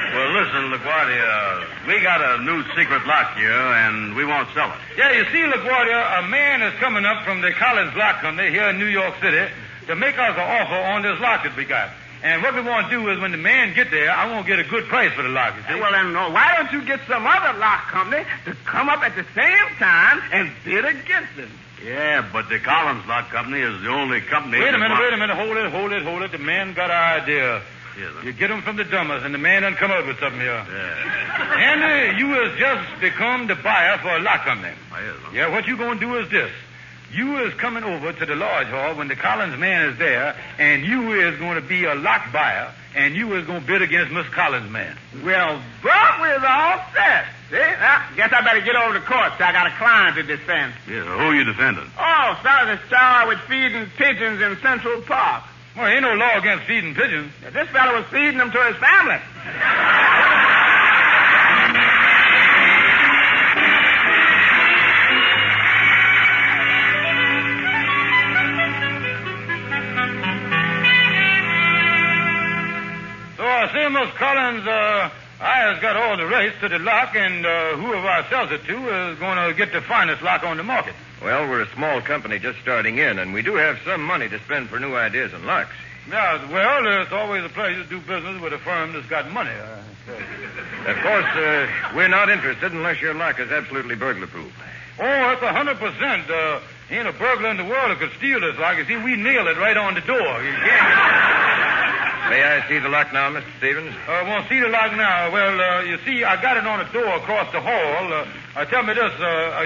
Well, listen, LaGuardia, we got a new secret lock here, and we won't sell it. Yeah, you see, LaGuardia, a man is coming up from the Collins Lock Company here in New York City to make us an offer on this lock that we got. And what we want to do is when the man get there, I want to get a good price for the lock, you see. Well, then, why don't you get some other lock company to come up at the same time and bid against him? Yeah, but the Collins Lock Company is the only company... Wait a minute. Hold it. The man got an idea. You get him from the dumbest, and the man done come out with something here. Yeah. Andy, you has just become the buyer for a lock company. Yeah, what you going to do is this. You is coming over to the lodge hall when the Collins man is there, and you is going to be a lock buyer, and you is going to bid against Miss Collins man. Well, Buck, we're all set. See? Guess I better get over to court, so I got a client to defend. Yeah, who are you defending? Oh, fellow that's charged with feeding pigeons in Central Park. Well, ain't no law against feeding pigeons. Yeah, this fellow was feeding them to his family. So I say, Miss Collins, I has got all the rights to the lock, and whoever I sells it to is going to get the finest lock on the market. Well, we're a small company just starting in, and we do have some money to spend for new ideas and locks. Yeah, well, it's always a pleasure to do business with a firm that's got money. Of course, we're not interested unless your lock is absolutely burglar-proof. Oh, that's 100%. Ain't a burglar in the world who could steal this lock. You see, we nail it right on the door. You can't... May I see the lock now, Mr. Stevens? Won't see the lock now. Well, you see, I got it on a door across the hall. Tell me this,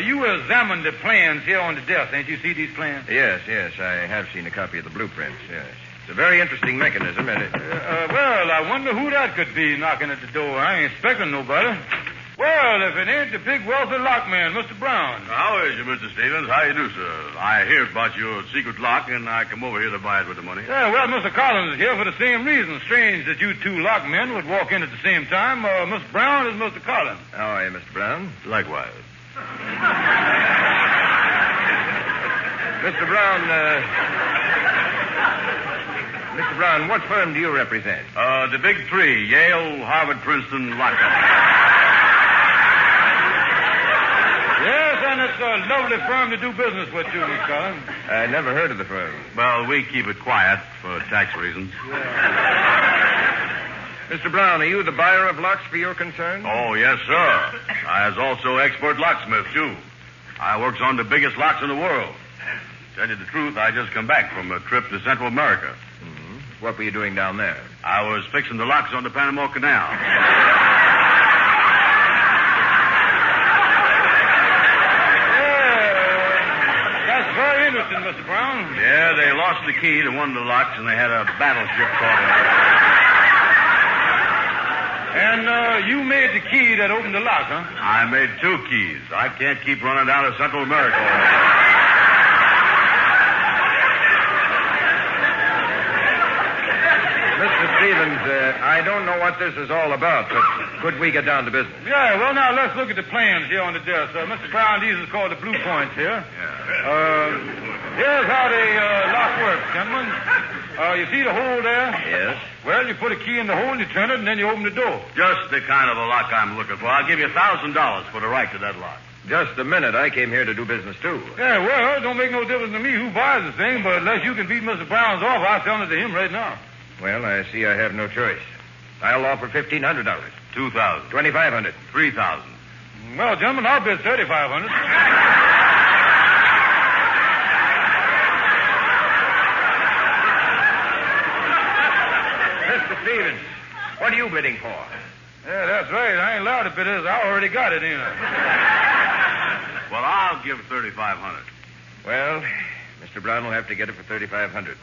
you examined the plans here on the desk. Ain't you see these plans? Yes, I have seen a copy of the blueprints, yes. It's a very interesting mechanism, and it... well, I wonder who that could be knocking at the door. I ain't expecting nobody. Well, if it ain't the big wealthy lockman, Mr. Brown. How is you, Mr. Stevens? How you do, sir? I hear about your secret lock, and I come over here to buy it with the money. Yeah, well, Mr. Collins is here for the same reason. Strange that you two lockmen would walk in at the same time. Mr. Brown is Mr. Collins. How are you, Mr. Brown? Likewise. Mr. Brown, what firm do you represent? The big three, Yale, Harvard, Princeton, Lock Company. Yes, and it's a lovely firm to do business with, too, Miss Collins. I never heard of the firm. Well, we keep it quiet for tax reasons. Mr. Brown, are you the buyer of locks for your concern? Oh, yes, sir. I was also expert locksmith, too. I works on the biggest locks in the world. Tell you the truth, I just come back from a trip to Central America. Mm-hmm. What were you doing down there? I was fixing the locks on the Panama Canal. That's very interesting, Mr. Brown. Yeah, they lost the key to one of the locks, and they had a battleship caught in it. And you made the key that opened the lock, huh? I made 2 keys. I can't keep running down to Central America all the time. Mr. Stevens, I don't know what this is all about, but could we get down to business? Yeah, well, now let's look at the plans here on the desk. Mr. Brown, these is called the blue points here. Here's how the lock works, gentlemen. You see the hole there? Yes. Well, you put a key in the hole, you turn it, and then you open the door. Just the kind of a lock I'm looking for. I'll give you $1,000 for the right to that lock. Just a minute. I came here to do business, too. Yeah, well, it don't make no difference to me who buys the thing, but unless you can beat Mr. Brown's off, I'll sell it to him right now. Well, I see I have no choice. I'll offer $1,500. $2,000. $2,500. $3,000. Well, gentlemen, I'll bid $3,500. Mr. Stevens, what are you bidding for? Yeah, that's right. I ain't allowed to bid this. I already got it, ain't I? Well, I'll give $3,500. Well, Mr. Brown will have to get it for $3,500.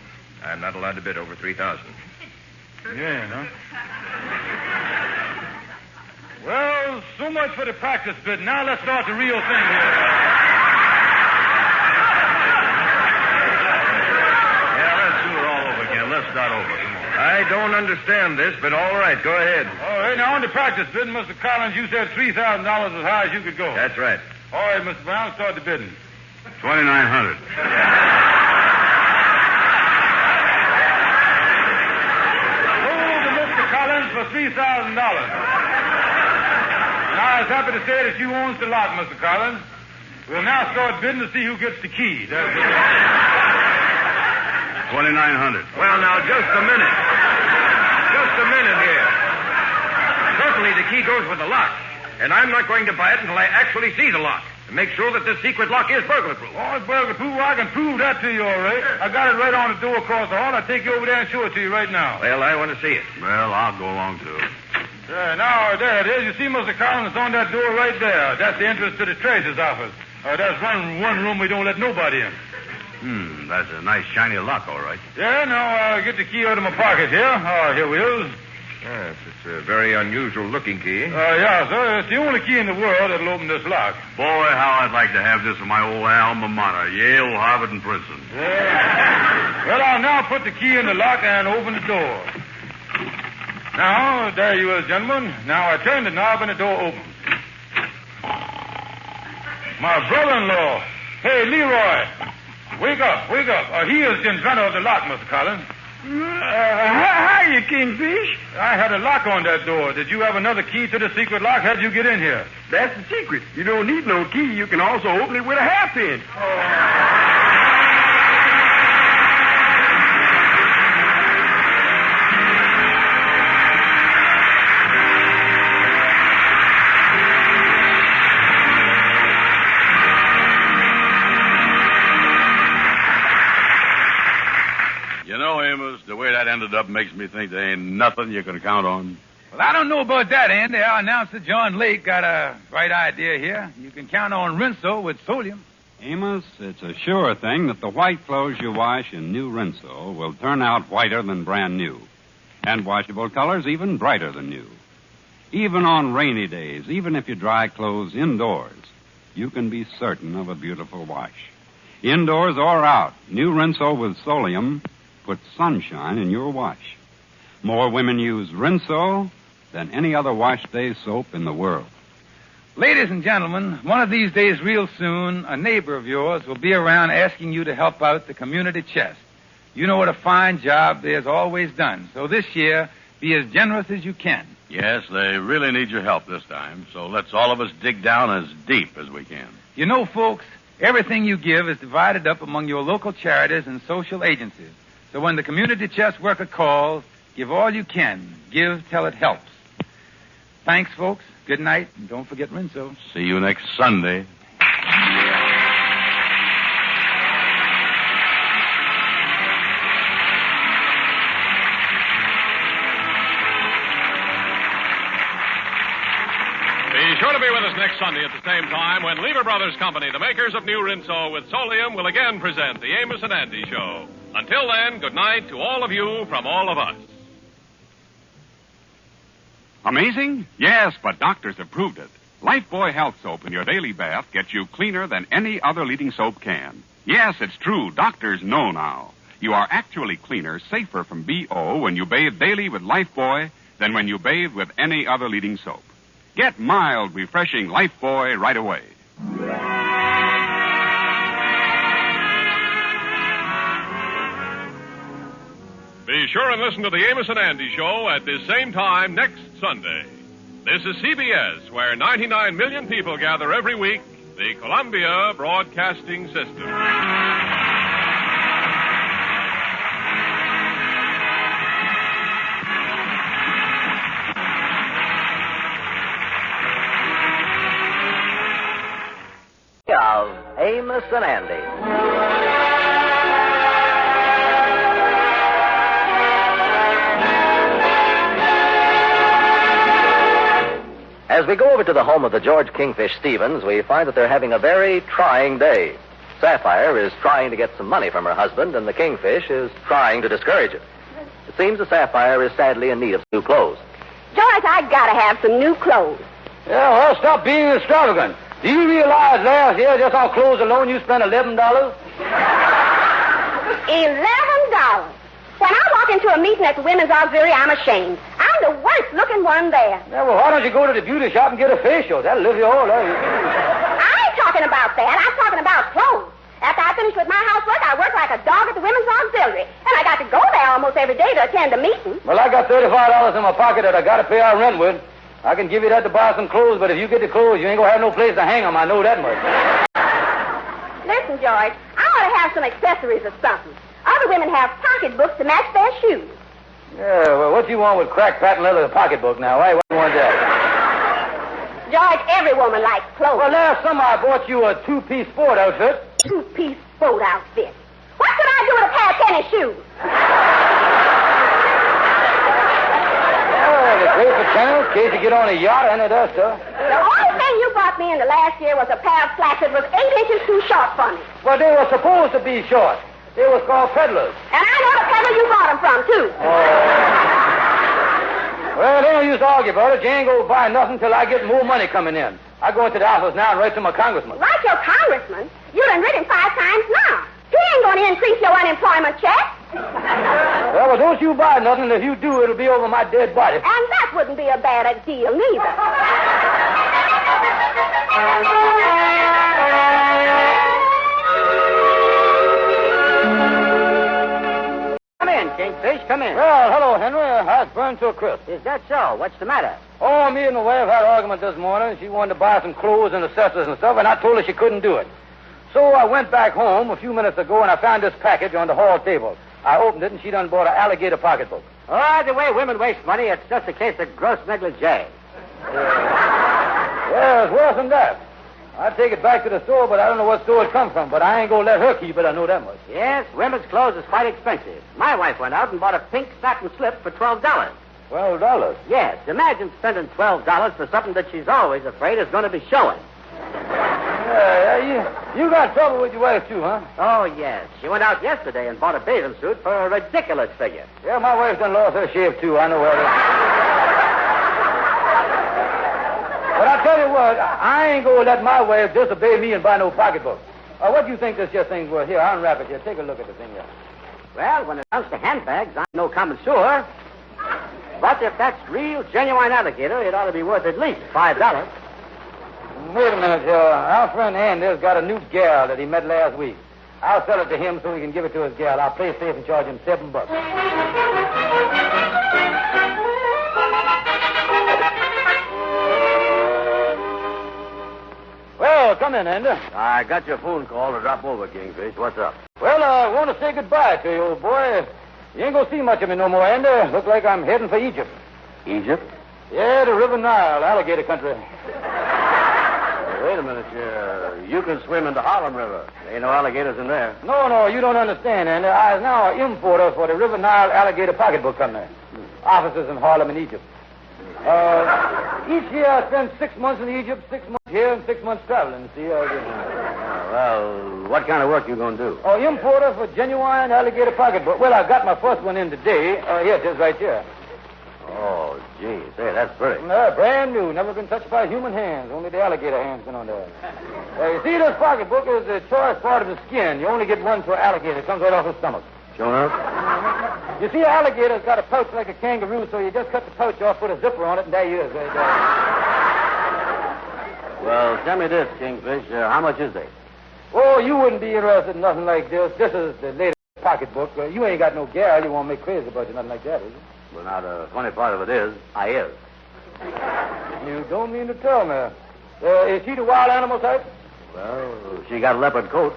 I'm not allowed to bid over $3,000. Yeah, no? Well, so much for the practice bid. Now let's start the real thing here. Yeah, let's do it all over again. Let's start over. Come on. I don't understand this, but all right, go ahead. All right, now on the practice bid, Mr. Collins, you said $3,000 as high as you could go. That's right. All right, Mr. Brown, start the bidding. $2,900. For $3,000. And I was happy to say that you owns the lot, Mr. Collins. We'll now start bidding to see who gets the key. $2,900. Well, now, just a minute. Just a minute here. Certainly the key goes with the lock. And I'm not going to buy it until I actually see the lock. To make sure that this secret lock is burglar-proof. Oh, it's burglar-proof? Well, I can prove that to you, all right. I got it right on the door across the hall. I'll take you over there and show it to you right now. Well, I want to see it. Well, I'll go along, too. Yeah, now, there it is. You see, Mr. Collins, it's on that door right there. That's the entrance to the treasurer's office. That's one room we don't let nobody in. That's a nice shiny lock, all right. Yeah, now, I'll get the key out of my pocket here. Oh, here we is. Yes, it's a very unusual-looking key. Yeah, sir. It's the only key in the world that'll open this lock. Boy, how I'd like to have this in my old alma mater, Yale, Harvard, and Princeton. Yeah. Well, I'll now put the key in the lock and open the door. Now, there you is, gentlemen. Now, I turn the knob and the door opens. My brother-in-law. Hey, Leroy. Wake up. He is in front of the lock, Mr. Collins. Hiya, Kingfish. I had a lock on that door. Did you have another key to the secret lock? How'd you get in here? That's the secret. You don't need no key. You can also open it with a half pin. You know, Amos, the way that ended up makes me think there ain't nothing you can count on. Well, I don't know about that, Andy. Our announcer, John Lake, got a bright idea here. You can count on Rinso with sodium. Amos, it's a sure thing that the white clothes you wash in new Rinso will turn out whiter than brand new. And washable colors even brighter than new. Even on rainy days, even if you dry clothes indoors, you can be certain of a beautiful wash. Indoors or out, new Rinso with Solium puts sunshine in your wash. More women use Rinso than any other wash day soap in the world. Ladies and gentlemen, one of these days real soon, a neighbor of yours will be around asking you to help out the community chest. You know what a fine job there's always done. So this year, be as generous as you can. Yes, they really need your help this time, so let's all of us dig down as deep as we can. You know, folks, everything you give is divided up among your local charities and social agencies. So when the community chest worker calls, give all you can. Give till it helps. Thanks, folks. Good night, and don't forget Rinso. See you next Sunday. Sunday at the same time when Lever Brothers Company, the makers of New Rinso with Solium, will again present the Amos and Andy Show. Until then, good night to all of you from all of us. Amazing? Yes, but doctors have proved it. Lifebuoy Health Soap in your daily bath gets you cleaner than any other leading soap can. Yes, it's true. Doctors know now. You are actually cleaner, safer from BO when you bathe daily with Lifebuoy than when you bathe with any other leading soap. Get mild, refreshing Lifebuoy right away. Be sure and listen to the Amos and Andy Show at this same time next Sunday. This is CBS, where 99 million people gather every week, the Columbia Broadcasting System. Of Amos and Andy. As we go over to the home of the George Kingfish Stevens, we find that they're having a very trying day. Sapphire is trying to get some money from her husband, and the Kingfish is trying to discourage it. It seems that Sapphire is sadly in need of new clothes. George, I gotta have some new clothes. Yeah, well, stop being extravagant. Do you realize last year, just on clothes alone, you spent $11? $11? When I walk into a meeting at the Women's Auxiliary, I'm ashamed. I'm the worst looking one there. Yeah, well, why don't you go to the beauty shop and get a facial? That'll lift you all up. I ain't talking about that. I'm talking about clothes. After I finish with my housework, I work like a dog at the Women's Auxiliary. And I got to go there almost every day to attend a meeting. Well, I got $35 in my pocket that I got to pay our rent with. I can give you that to buy some clothes, but if you get the clothes, you ain't gonna have no place to hang them. I know that much. Listen, George, I ought to have some accessories or something. Other women have pocketbooks to match their shoes. Yeah, well, what you want with crack patent leather pocketbook now? Why, what do you want that? George, every woman likes clothes. Well, last summer I bought you a two-piece sport outfit. Two-piece sport outfit? What could I do with a pair of tennis shoes? They're great for tennis, in case you get on a yacht, and it does, sir. The only thing you bought me in the last year was a pair of slacks that was 8 inches too short for me. Well, they were supposed to be short. They was called peddlers. And I know the peddler you bought them from, too. Well, they don't use to argue about it. You ain't going to buy nothing till I get more money coming in. I go into the office now and write to my congressman. Write your congressman? You done written 5 times now. He ain't going to increase your unemployment check. Well, don't you buy nothing. If you do, it'll be over my dead body. And that wouldn't be a bad deal, neither. Come in, Kingfish, come in. Well, hello, Henry. I was burned to a crisp. Is that so? What's the matter? Oh, me and my wife had an argument this morning. She wanted to buy some clothes and accessories and stuff, and I told her she couldn't do it. So I went back home a few minutes ago, and I found this package on the hall table. I opened it, and she done bought an alligator pocketbook. Oh, the way women waste money, it's just a case of gross negligee. Yeah, it's worse than that. I'd take it back to the store, but I don't know what store it come from. But I ain't going to let her keep it, I know that much. Yes, women's clothes is quite expensive. My wife went out and bought a pink satin slip for $12. $12? Yes, imagine spending $12 for something that she's always afraid is going to be showing. Yeah, you got trouble with your wife, too, huh? Oh, yes. She went out yesterday and bought a bathing suit for a ridiculous figure. Yeah, my wife's done lost her shave, too. I know where it is. But I tell you what, I ain't going to let my wife disobey me and buy no pocketbook. What do you think this here thing's worth? Here, I'll unwrap it here. Take a look at the thing here. Well, when it comes to handbags, I'm no connoisseur. But if that's real, genuine alligator, it ought to be worth at least $5. Wait a minute, our friend Andy's got a new gal that he met last week. I'll sell it to him so he can give it to his gal. I'll play safe and charge him $7. Well, come in, Andy. I got your phone call to drop over, Kingfish. What's up? Well, I want to say goodbye to you, old boy. You ain't going to see much of me no more, Andy. Look like I'm heading for Egypt. Egypt? Yeah, the River Nile, alligator country. Wait a minute, you can swim in the Harlem River. There ain't no alligators in there. No, you don't understand, Andy. I is now an importer for the River Nile alligator pocketbook company. Offices in Harlem and Egypt. Each year I spend 6 months in Egypt, 6 months here, and 6 months traveling. See, Well, what kind of work you going to do? Importer for genuine alligator pocketbook. Well, I got my first one in today. Here it is right here. Oh, gee, say, that's pretty. Brand new. Never been touched by human hands. Only the alligator hands been on there. You see, this pocketbook is the choice part of the skin. You only get one for alligator. It comes right off the stomach. Sure enough? You see, alligator's got a pouch like a kangaroo, so you just cut the pouch off, put a zipper on it, and there you is. Right there. Well, tell me this, Kingfish. How much is they? Oh, you wouldn't be interested in nothing like this. This is the latest pocketbook. You ain't got no gal. You won't make crazy about you, nothing like that, is you? Well, now, the funny part of it is, I is. You don't mean to tell me. Is she the wild animal type? Well, she got a leopard coat.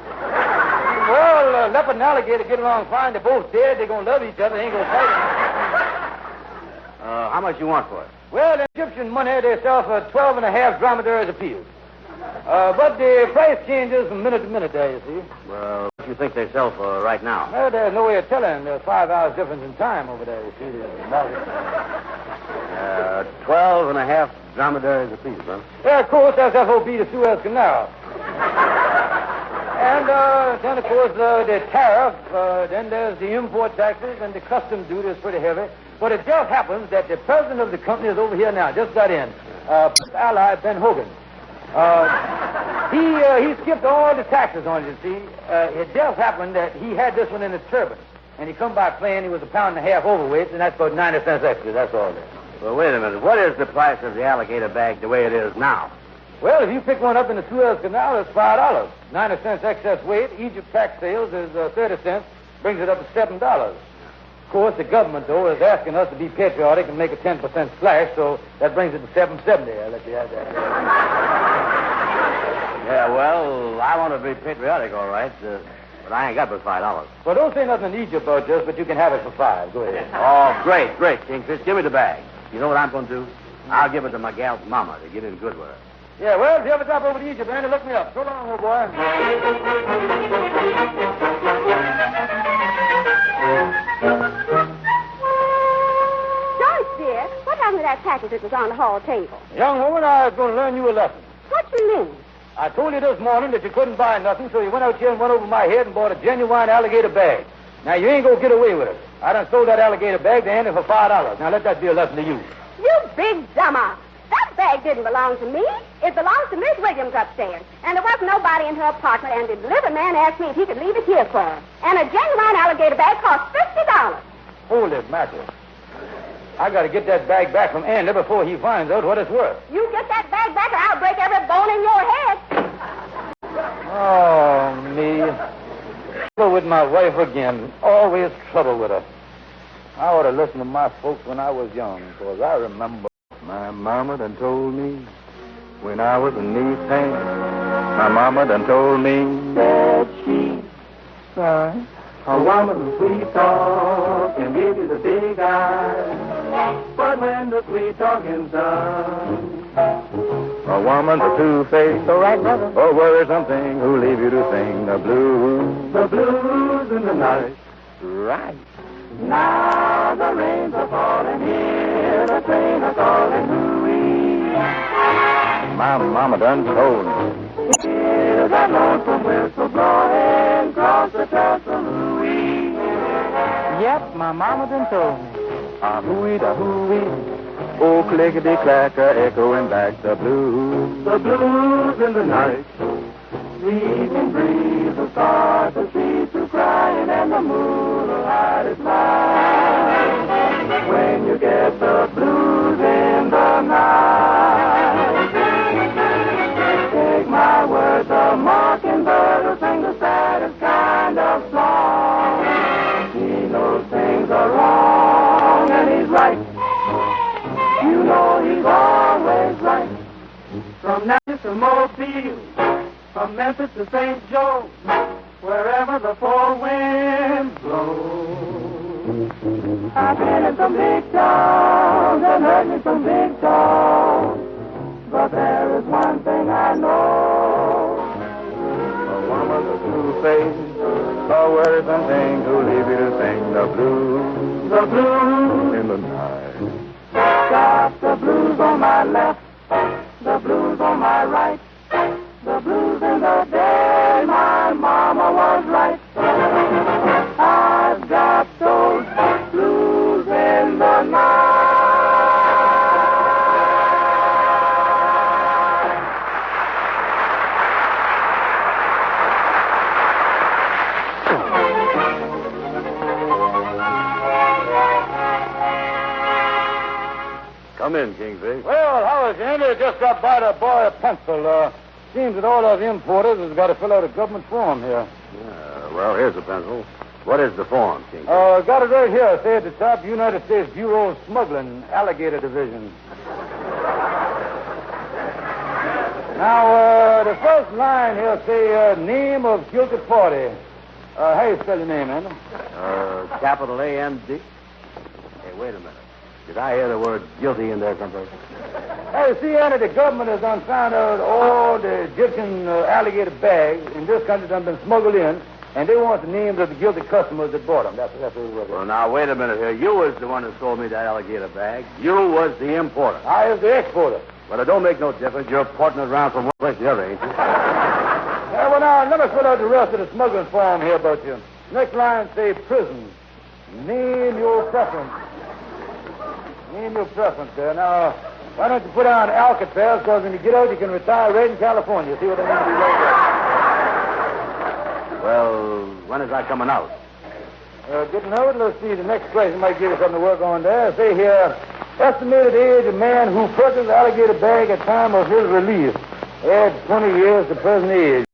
Well, leopard and alligator get along fine. They're both dead. They're going to love each other. They ain't going to fight. How much you want for it? Well, in Egyptian money, they sell for 12 and a half dromedaries apiece. But the price changes from minute to minute there, you see. Well, what do you think they sell for right now? Well, there's no way of telling. There's 5 hours difference in time over there, you see. 12 and a half dromedaries apiece, huh? Yeah, of course, that's FOB to Suez Canal. And then, of course, the tariff, then there's the import taxes, and the customs duty is pretty heavy. But it just happens that the president of the company is over here now, just got in. Ally Ben Hogan. He skipped all the taxes on it, you see. It just happened that he had this one in his turban. And he come by playing, he was 1.5 pounds overweight, and that's about 90 cents extra, that's all there. Well, wait a minute. What is the price of the alligator bag the way it is now? Well, if you pick one up in the Suez Canal, it's $5. 90 cents excess weight. Egypt tax sales is 30 cents. Brings it up to $7. Of course, the government, though, is asking us to be patriotic and make a 10% splash, so that brings it to $7.70. I'll let you have that. Yeah, well, I want to be patriotic, all right, but I ain't got but $5. Well, don't say nothing in Egypt about this, but you can have it for $5. Go ahead. Oh, great, Kingfish. Give me the bag. You know what I'm going to do? I'll give it to my gal's mama to get in good with her. Yeah, well, if you ever drop over to Egypt, Andy, look me up. So long, old boy. Joyce, dear, what happened to that package that was on the hall table? Young woman, I was going to learn you a lesson. What you mean? I told you this morning that you couldn't buy nothing, so you went out here and went over my head and bought a genuine alligator bag. Now, you ain't going to get away with it. I done sold that alligator bag to Andy for $5. Now, let that be a lesson to you. You big dumber. That bag didn't belong to me. It belongs to Miss Williams upstairs. And there wasn't nobody in her apartment, and the delivery man asked me if he could leave it here for her. And a genuine alligator bag cost $50. Holy mackerel. I got to get that bag back from Andy before he finds out what it's worth. You get that bag back or I'll break every bone in your head. Oh, me. Trouble with my wife again. Always trouble with her. I ought to listen to my folks when I was young, because I remember my mama done told me when I was a knee pain. My mama done told me that she sighed. A woman sweet talk can give you the big eye. But when the sweet talking's done, a woman's a two-faced, all right, brother, or worrisome thing who leave you to sing the blues in the night. Right. Now the rains are falling here, the train are calling hooey. My mama done told me. Hear that lonesome whistle blowing across the Tassalooey. Yep, my mama done told me. Ah, hooey da hooey. Oh, clickety-clacker, echoing back the blues in the night. The evening breeze will start the streets to crying, and the moon will hide its light. When you get the blues in the night, take my word, the mockingbird will sing the saddest kind of song. He knows things are wrong, and he's right. You know he's always right. From Nashville to Mobile, from Memphis to St. Joe, wherever the four winds blow. I've been in some big towns and heard me some big songs, but there is one thing I know. A woman's a two-faced, a worrisome thing who leave you to sing the blues in the night. got the blues on my left, the blues on my right, the blues in the day my mama was right. I've got those blues in the night. Come in, Kingfish. Well, how is Andy? Just got by to borrow a pencil. Seems that all those importers has got to fill out a government form here. Well, here's the pencil. What is the form, Kingfish? Got it right here. Say at the top, United States Bureau of Smuggling, Alligator Division. Now, the first line here say, name of guilty party. How you spell your name, Andy? Capital A-M-D. Hey, wait a minute. Did I hear the word guilty in there someplace? Hey, see, Andy, the government has done found out all the Egyptian alligator bags in this country done been smuggled in, and they want the names of the guilty customers that bought them. That's what it was. Well, now, wait a minute here. You was the one who sold me that alligator bag. You was the importer. I was the exporter. Well, it don't make no difference. You're porting it around from one place to the other, ain't you? Yeah, well, now, let me fill out the rest of the smuggling form here about you. Next line say prison. Name your preference. Name your preference there. Now, why don't you put on Alcatraz, because when you get out, you can retire right in California. See what I mean? Well, when is that coming out? Getting out? Let's see. The next question might give you something to work on there. Say here, estimated age of man who purchased alligator bag at time of his release. Add 20 years to present age.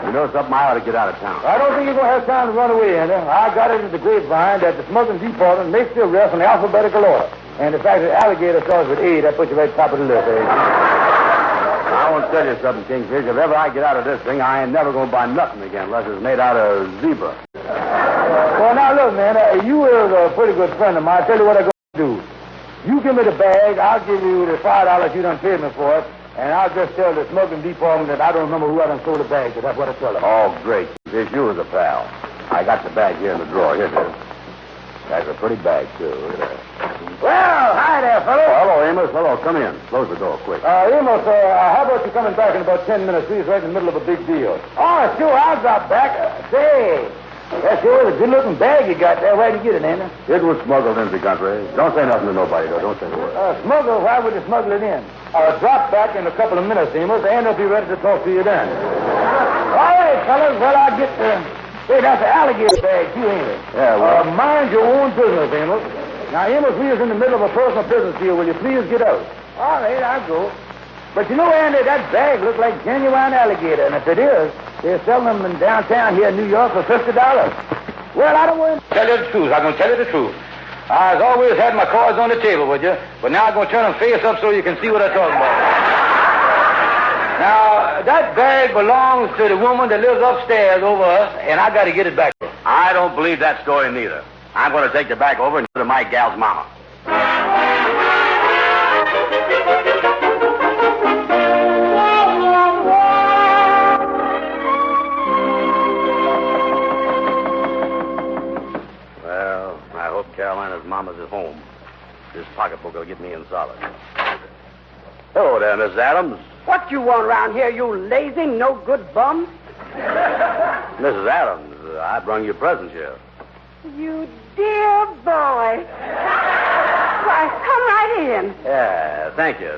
You know something? I ought to get out of town. I don't think you're going to have time to run away, Andy. I got it at the grapevine that the smuggling department makes the arrest in alphabetical order. And the fact that alligator starts with A, that puts you right top of the list, eh? I want to tell you something, Kingfish. If ever I get out of this thing, I ain't never going to buy nothing again unless it's made out of zebra. Well, now, look, man, you is a pretty good friend of mine. I'll tell you what I'm going to do. You give me the bag, I'll give you the $5 you done paid me for it, and I'll just tell the smuggling department that I don't remember who I done sold the bag to. That's what I tell them. Oh, great. Kingfish, you was a pal. I got the bag here in the drawer. Here it is. That's a pretty bag, too. Look at that. Well, hi there, fellow. Hello, Amos. Hello, come in. Close the door, quick. Amos, how about you coming back in about 10 minutes? We're right in the middle of a big deal. Oh, sure, I'll drop back. Say, that's sure a good-looking bag you got there. Where'd you get it, Andy? It was smuggled into the country. Don't say nothing to nobody, though. Don't say a word. Smuggled? Why would you smuggle it in? Drop back in a couple of minutes, Amos, and I'll be ready to talk to you then. All right, fellas. Well, I'll get Hey, that's an alligator bag, too, ain't it? Yeah, well... mind your own business, Amos. Now, Amos, we is in the middle of a personal business deal. Will you please get out? All right, I'll go. But you know, Andy, that bag looks like genuine alligator, and if it is, they're selling them in downtown here in New York for $50. Well, I don't want to tell you the truth. I'm going to tell you the truth. I've always had my cards on the table with you, but now I'm going to turn them face up so you can see what I'm talking about. Now, that bag belongs to the woman that lives upstairs over us, and I got to get it back. I don't believe that story neither. I'm going to take the bag over and give it to my gal's mama. Well, I hope Carolina's mama's at home. This pocketbook will get me in solid. Hello there, Miss Adams. What you want around here, you lazy, no-good bum? Mrs. Adams, I brung you presents here. You dear boy. Why, come right in. Yeah, thank you.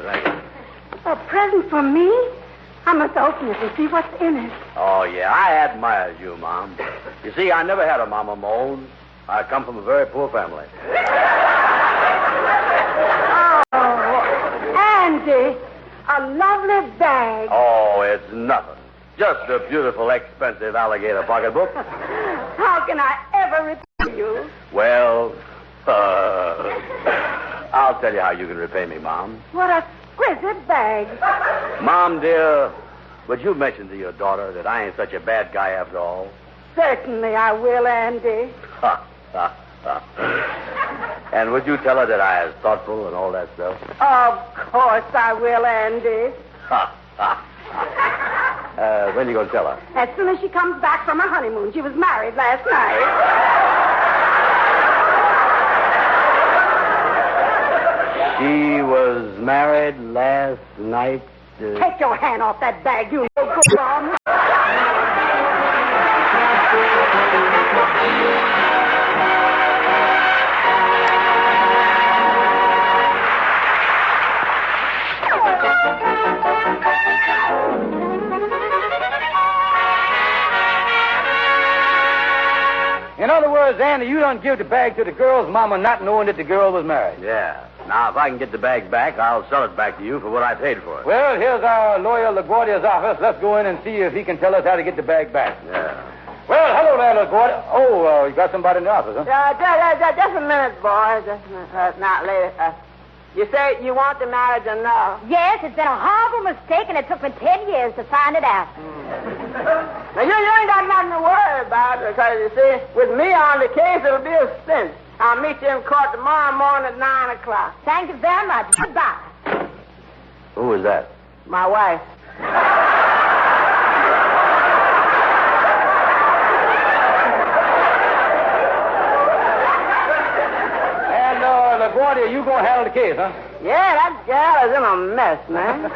A present for me? I must open it and see what's in it. Oh, yeah, I admire you, Mom. You see, I never had a mama of my own. I come from a very poor family. Oh, Andy, a lovely bag. Oh, it's nothing. Just a beautiful, expensive alligator pocketbook. How can I ever repay you? Well, I'll tell you how you can repay me, Mom. What a exquisite bag. Mom, dear, would you mention to your daughter that I ain't such a bad guy after all? Certainly I will, Andy. And would you tell her that I was thoughtful and all that stuff? Of course I will, Andy. When you going to tell her? As soon as she comes back from her honeymoon. She was married last night. She was married last night. Take your hand off that bag, you no good mom. In other words, Andy, you don't give the bag to the girl's mama not knowing that the girl was married. Yeah. Now, if I can get the bag back, I'll sell it back to you for what I paid for it. Well, here's our lawyer LaGuardia's office. Let's go in and see if he can tell us how to get the bag back. Yeah. Well, hello there, LaGuardia. Oh, you got somebody in the office, huh? Just a minute, boy. Just a minute. Not lady. You say you want the marriage or no? Yes, it's been a horrible mistake, and it took me 10 years to find it out. Now, you ain't got nothing to worry about, because, you see, with me on the case, it'll be a cinch. I'll meet you in court tomorrow morning at 9 o'clock. Thank you very much. Goodbye. Who is that? My wife. And, LaGuardia, you gonna handle the case, huh? Yeah, that gal is in a mess, man.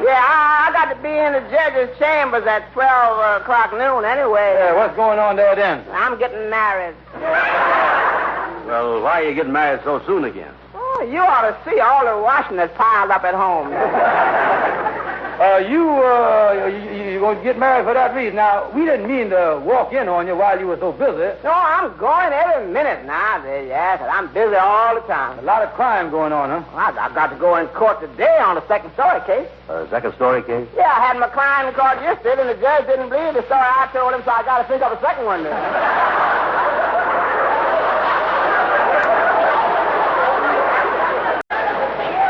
Yeah, I got to be in the judge's chambers at 12 o'clock noon anyway. Yeah, what's going on there then? I'm getting married. Well, why are you getting married so soon again? Oh, you ought to see all the washing that's piled up at home. You going to get married for that reason. Now, we didn't mean to walk in on you while you were so busy. No, I'm going every minute now. Yes, I'm busy all the time. A lot of crime going on, huh? Well, I've got to go in court today on a second story case. Second story case? Yeah, I had my client in court yesterday, and the judge didn't believe the story I told him, so I got to think of a second one now.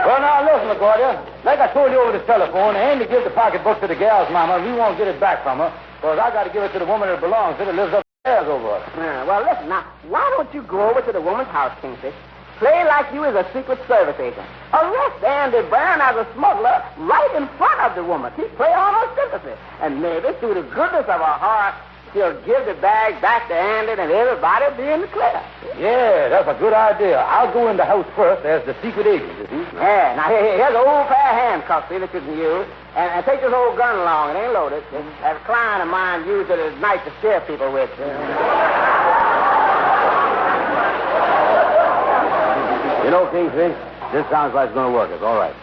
Well, now, listen, LaGuardia. Like I told you over the telephone, Andy give the pocketbook to the gal's mama, and we won't get it back from her, because I got to give it to the woman that belongs to that lives upstairs over us. Yeah, well, listen, now, why don't you go over to the woman's house, Kingfish? Play like you is a Secret Service agent. Arrest Andy Brown as a smuggler right in front of the woman. He play on her sympathy. And maybe through the goodness of her heart, she'll give the bag back to Andy and everybody will be in the clear. Yeah, that's a good idea. I'll go in the house first as the secret agent, you see. Yeah, now here's an old pair of handcuffs that you can use. And take this old gun along. It ain't loaded. That client of mine used it at night to scare people with. You know, Kingfish, this sounds like it's going to work. It's all right.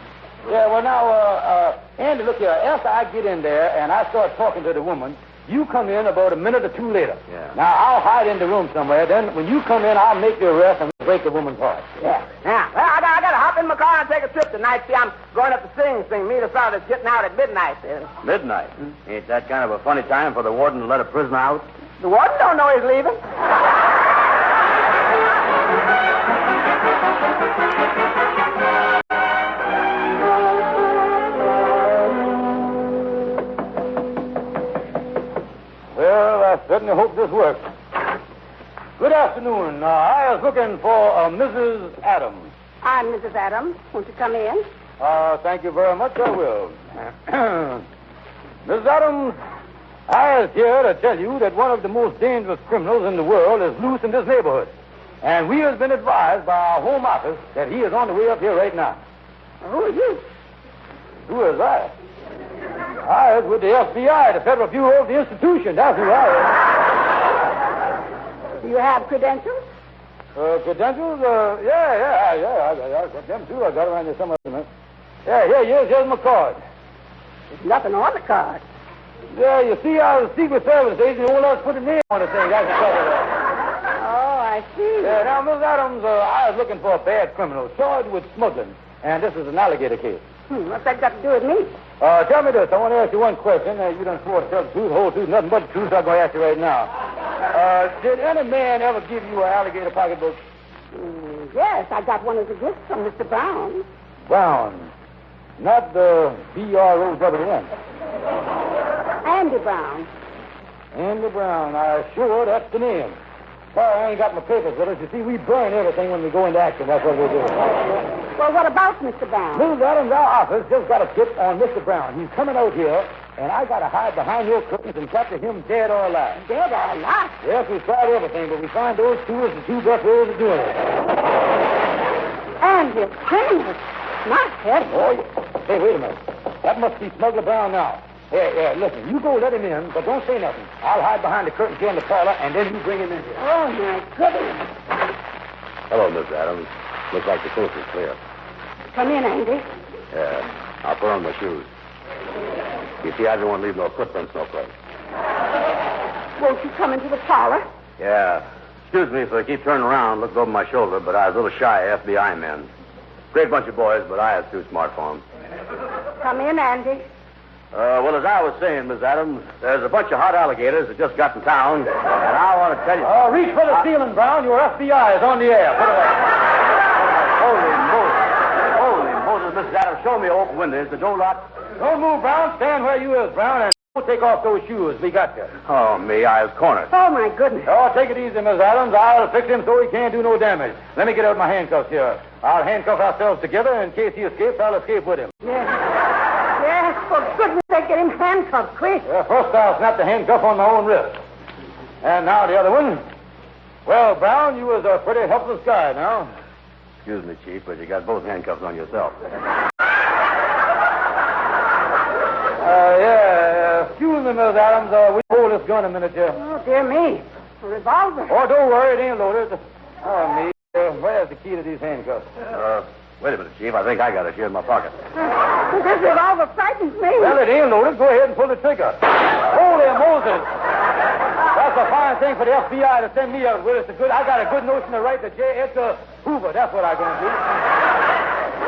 Yeah, well, now, Andy, look here. After I get in there and I start talking to the woman, you come in about a minute or two later. Yeah. Now, I'll hide in the room somewhere. Then, when you come in, I'll make the arrest and break the woman's heart. Yeah. Now, well, I got to hop in my car and take a trip tonight. See, I'm going up to Sing Sing. Meet a fellow that's getting out at midnight. Midnight? Ain't that kind of a funny time for the warden to let a prisoner out? The warden don't know he's leaving. Well, I certainly hope this works. Good afternoon. I was looking for Mrs. Adams. I'm Mrs. Adams. Won't you come in? Thank you very much. I will. Mrs. Adams, I was here to tell you that one of the most dangerous criminals in the world is loose in this neighborhood. And we have been advised by our home office that he is on the way up here right now. Who are you? Who is I? I was with the FBI, the Federal Bureau of the Institution. That's who I am. Do you have credentials? Credentials? Yeah. I got them, too. I got around there somewhere. Yeah, here he is. Here's my card. There's nothing on the card. Yeah, you see, I was a Secret Service agent. Who else put a name on the thing? That's the trouble there. Oh, I see. Yeah, now, Miss Adams, I was looking for a bad criminal charged with smuggling. And this is an alligator case. What's that got to do with me? Tell me this. I want to ask you one question. You don't swore to tell the truth, whole truth, nothing but the truth. I'm going to ask you right now. Did any man ever give you an alligator pocketbook? Yes, I got one as a gift from Mr. Brown. Brown. Not the B-R-O-W-N. Andy Brown. Andy Brown. Sure, that's the name. Sorry, I ain't got my papers with us. You see, we burn everything when we go into action. That's what we do. Well, what about Mr. Brown? Mrs. Adams, our office just got a tip on Mr. Brown. He's coming out here, and I got to hide behind your curtains and capture him dead or alive. Dead or alive? Yes, we tried everything, but we find those two as the two best ways of doing it. Andy, it's criminals. My head. Oh, yeah. Hey, wait a minute. That must be Smuggler Brown now. Hey, listen, you go let him in, but don't say nothing. I'll hide behind the curtain here in the parlor, and then you bring him in here. Oh, my goodness. Hello, Miss Adams. Looks like the coast is clear. Come in, Andy. Yeah, I'll put on my shoes. You see, I don't want to leave no footprints no place. Won't you come into the parlor? Yeah. Excuse me if I keep turning around, looking over my shoulder, but I was a little shy of FBI men. Great bunch of boys, but I was too smart for them. Come in, Andy. Well, as I was saying, Miss Adams, there's a bunch of hot alligators that just got in town, and I want to tell you... Reach for the ceiling, Brown. Your FBI is on the air. Put it away. Holy Moses, Mrs. Adams, show me an open window. Is the door locked? Don't move, Brown. Stand where you is, Brown, and don't take off those shoes. We got you. Oh, me, I was cornered. Oh, my goodness. Oh, take it easy, Miss Adams. I'll fix him so he can't do no damage. Let me get out my handcuffs here. I'll handcuff ourselves together. In case he escapes, I'll escape with him. Yes, for goodness sake, get him handcuffed, quick. First I'll snap the handcuff on my own wrist. And now the other one. Well, Brown, you was a pretty helpless guy now. Excuse me, Chief, but you got both handcuffs on yourself. Excuse me, Miss Adams. We hold this gun a minute here. Oh, dear me. A revolver. Oh, don't worry. It ain't loaded. Oh, me. Where's the key to these handcuffs? Wait a minute, Chief. I think I got it here in my pocket. This revolver frightens me. Well, it ain't loaded. Go ahead and pull the trigger. Holy Moses. That's a fine thing for the FBI to send me out with. I got a good notion to write to J. Edgar Hoover. That's what I'm going to do.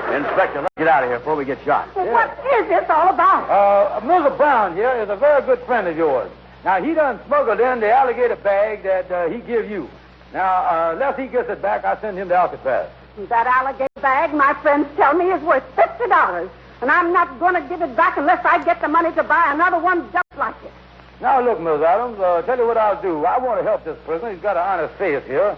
Inspector, let's get out of here before we get shot. Well, what is this all about? Mr. Brown here is a very good friend of yours. Now, he done smuggled in the alligator bag that he give you. Now, unless he gets it back, I send him to Alcatraz. That alligator bag, my friends tell me, is worth $50. And I'm not going to give it back unless I get the money to buy another one just like it. Now, look, Miss Adams, tell you what I'll do. I want to help this prisoner. He's got an honest face here.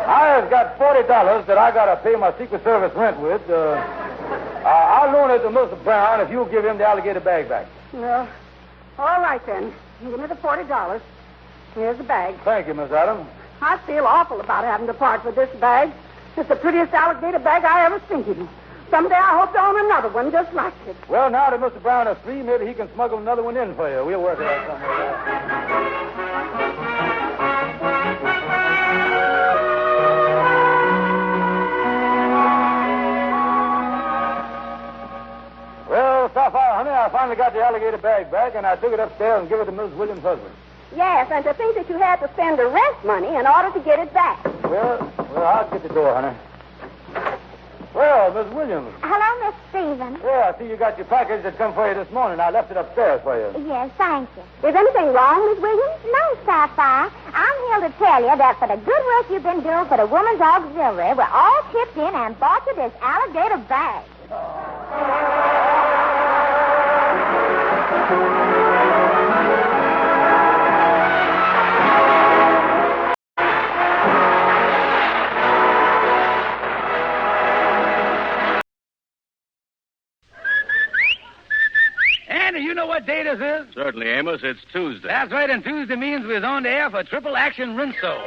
I've got $40 that I got to pay my Secret Service rent with. I'll loan it to Mr. Brown if you'll give him the alligator bag back. Well, all right, then. Give me the $40. Here's the bag. Thank you, Miss Adams. I feel awful about having to part with this bag. It's the prettiest alligator bag I ever seen. Someday I hope to own another one just like it. Well, now that Mr. Brown is free, maybe he can smuggle another one in for you. We'll work it out somewhere. Well, Sapphire, honey, I finally got the alligator bag back, and I took it upstairs and give it to Mrs. Williams' husband. Yes, and to think that you had to spend the rent money in order to get it back. Well, I'll get the door, honey. Well, Miss Williams. Hello, Miss Stevens. Yeah, I see you got your package that come for you this morning. I left it upstairs for you. Yes, thank you. Is anything wrong, Miss Williams? No, Sapphire. I'm here to tell you that for the good work you've been doing for the Women's Auxiliary, we're all chipped in and bought you this alligator bag. Andy, you know what day this is? Certainly, Amos. It's Tuesday. That's right, and Tuesday means we're on the air for Triple Action Rinso.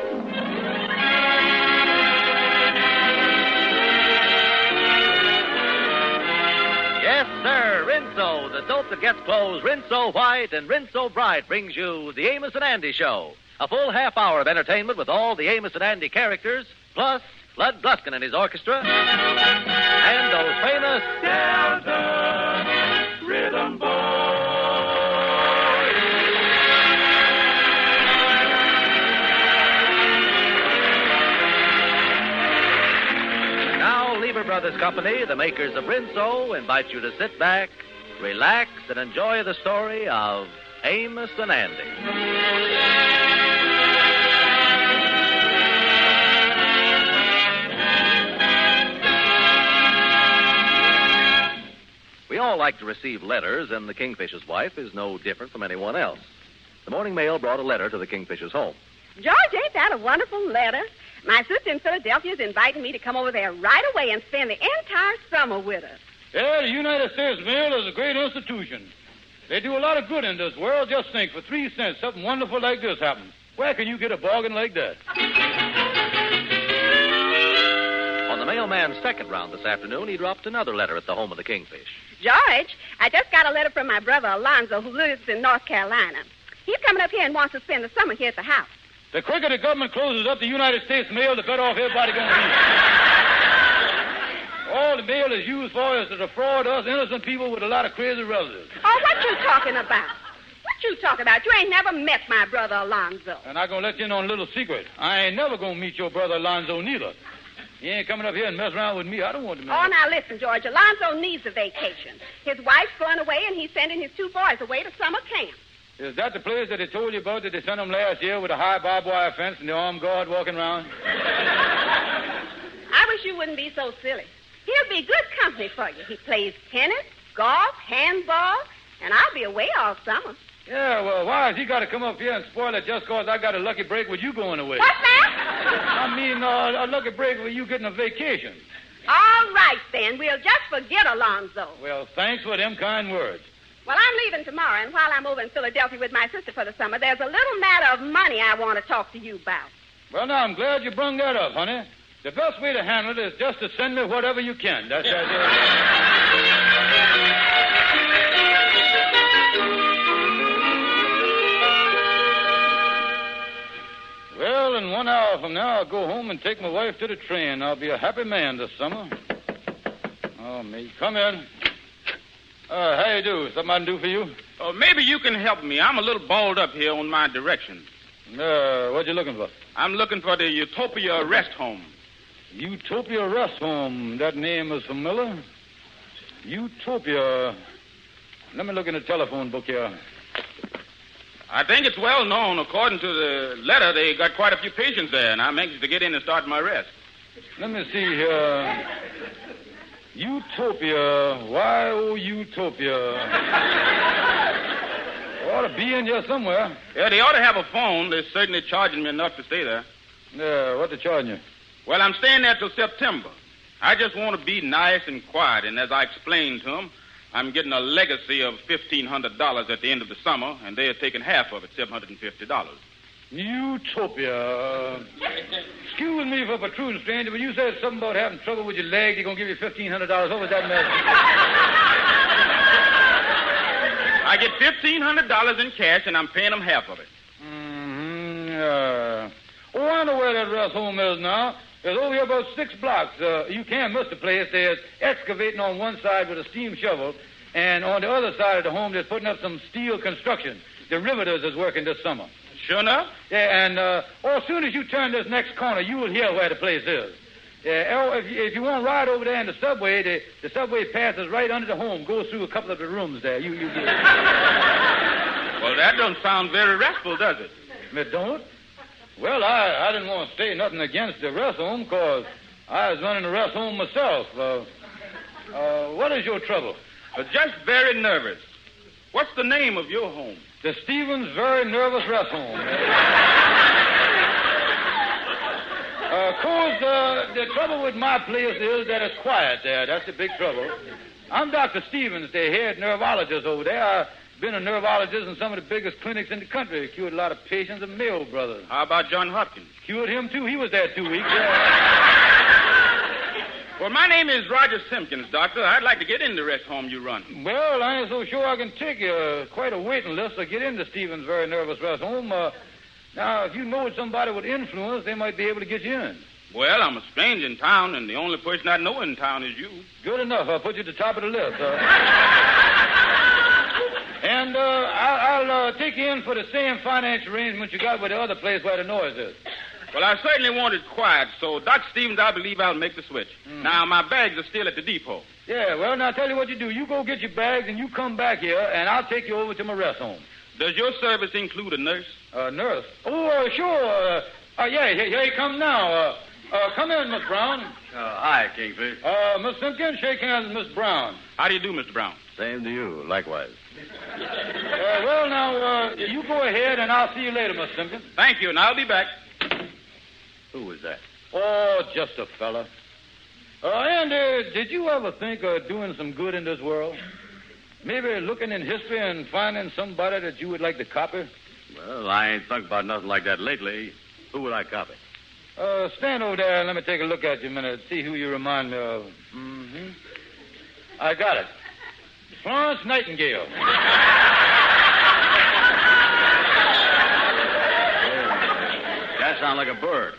Yes, sir, Rinso, the soap that gets clothes Rinso white and Rinso bright, brings you the Amos and Andy Show. A full half hour of entertainment with all the Amos and Andy characters, plus Lud Gluskin and his orchestra, and those famous Delta Rhythm Boys. Now, Lever Brothers Company, the makers of Rinso, invite you to sit back, relax, and enjoy the story of Amos and Andy. We all like to receive letters, and the Kingfish's wife is no different from anyone else. The morning mail brought a letter to the Kingfish's home. George, ain't that a wonderful letter? My sister in Philadelphia is inviting me to come over there right away and spend the entire summer with her. Yeah, the United States Mail is a great institution. They do a lot of good in this world. Just think, for 3 cents, something wonderful like this happens. Where can you get a bargain like that? On the mailman's second round this afternoon, he dropped another letter at the home of the Kingfish. George, I just got a letter from my brother Alonzo, who lives in North Carolina. He's coming up here and wants to spend the summer here at the house. The quicker the government closes up the United States mail, the better off everybody going to be. All the mail is used for is to defraud us innocent people with a lot of crazy relatives. Oh, what you talking about? What you talking about? You ain't never met my brother Alonzo. And I'm going to let you in on a little secret. I ain't never going to meet your brother Alonzo neither. He ain't coming up here and mess around with me. I don't want to meet Oh, now listen, George. Alonzo needs a vacation. His wife's going away, and he's sending his two boys away to summer camp. Is that the place that they told you about that they sent them last year with a high barbed wire fence and the armed guard walking around? I wish you wouldn't be so silly. He'll be good company for you. He plays tennis, golf, handball, and I'll be away all summer. Yeah, well, why has he got to come up here and spoil it just because I got a lucky break with you going away? What's that? I mean, a lucky break with you getting a vacation. All right, then. We'll just forget Alonzo. Well, thanks for them kind words. Well, I'm leaving tomorrow, and while I'm over in Philadelphia with my sister for the summer, there's a little matter of money I want to talk to you about. Well, now, I'm glad you brung that up, honey. The best way to handle it is just to send me whatever you can. That's it. Well, in 1 hour from now, I'll go home and take my wife to the train. I'll be a happy man this summer. Oh, me. Come in. How you do? Something I can do for you? Oh, maybe you can help me. I'm a little balled up here on my directions. What you looking for? I'm looking for the Utopia Rest Home. Utopia Rest Home. That name is familiar. Utopia. Let me look in the telephone book here. I think it's well known. According to the letter, they got quite a few patients there, and I'm anxious to get in and start my rest. Let me see here. Utopia. Y-O Utopia. Ought to be in here somewhere. Yeah, they ought to have a phone. They're certainly charging me enough to stay there. Yeah, what they charging you? Well, I'm staying there till September. I just want to be nice and quiet, and as I explained to them, I'm getting a legacy of $1,500 at the end of the summer, and they're taking half of it, $750. Utopia. Excuse me for protruding, stranger, but you said something about having trouble with your leg. They're going to give you $1,500. What was that message? I get $1,500 in cash, and I'm paying them half of it. Oh, I know where that rest home is now. It's over here about 6 blocks. You can't miss the place. They're excavating on one side with a steam shovel, and on the other side of the home, they're putting up some steel construction. The riveters is working this summer. Sure enough? Yeah, and as soon as you turn this next corner, you will hear where the place is. Yeah, if you want to ride over there in the subway, the subway passes right under the home, goes through a couple of the rooms there. You get it. Well, that don't sound very restful, does it? It don't? Well, I didn't want to say nothing against the rest home, because I was running the rest home myself. What is your trouble? Just very nervous. What's the name of your home? The Stevens Very Nervous Rest Home. The trouble with my place is that it's quiet there. That's the big trouble. I'm Dr. Stevens, the head neurologist over there. I've been a neurologist in some of the biggest clinics in the country. Cured a lot of patients of Mayo Brothers. How about John Hopkins? Cured him, too. He was there 2 weeks. Well, my name is Roger Simpkins, Doctor. I'd like to get in the rest home you run. Well, I ain't so sure I can take you. Quite a waiting list to get into Stevens' Very Nervous Rest Home. Now, if you know somebody with influence, they might be able to get you in. Well, I'm a stranger in town, and the only person I know in town is you. Good enough. I'll put you at the top of the list. And I'll take you in for the same financial arrangement you got with the other place where the noise is. Well, I certainly want it quiet, so Dr. Stevens, I believe I'll make the switch. Now, my bags are still at the depot. Yeah, well, now, I'll tell you what you do. You go get your bags, and you come back here, and I'll take you over to my rest home. Does your service include a nurse? Nurse? Oh, sure. Yeah, here you come now. Come in, Miss Brown. Hi, Kingfish. Miss Simpkins, shake hands with Miss Brown. How do you do, Mr. Brown? Same to you, likewise. Well, now, you go ahead, and I'll see you later, Miss Simpkins. Thank you, and I'll be back. Who was that? Oh, just a fella. Andy, did you ever think of doing some good in this world? Maybe looking in history and finding somebody that you would like to copy? Well, I ain't thunk about nothing like that lately. Who would I copy? Stand over there and let me take a look at you a minute. See who you remind me of. Mm-hmm. I got it. Florence Nightingale. That sounds like a bird.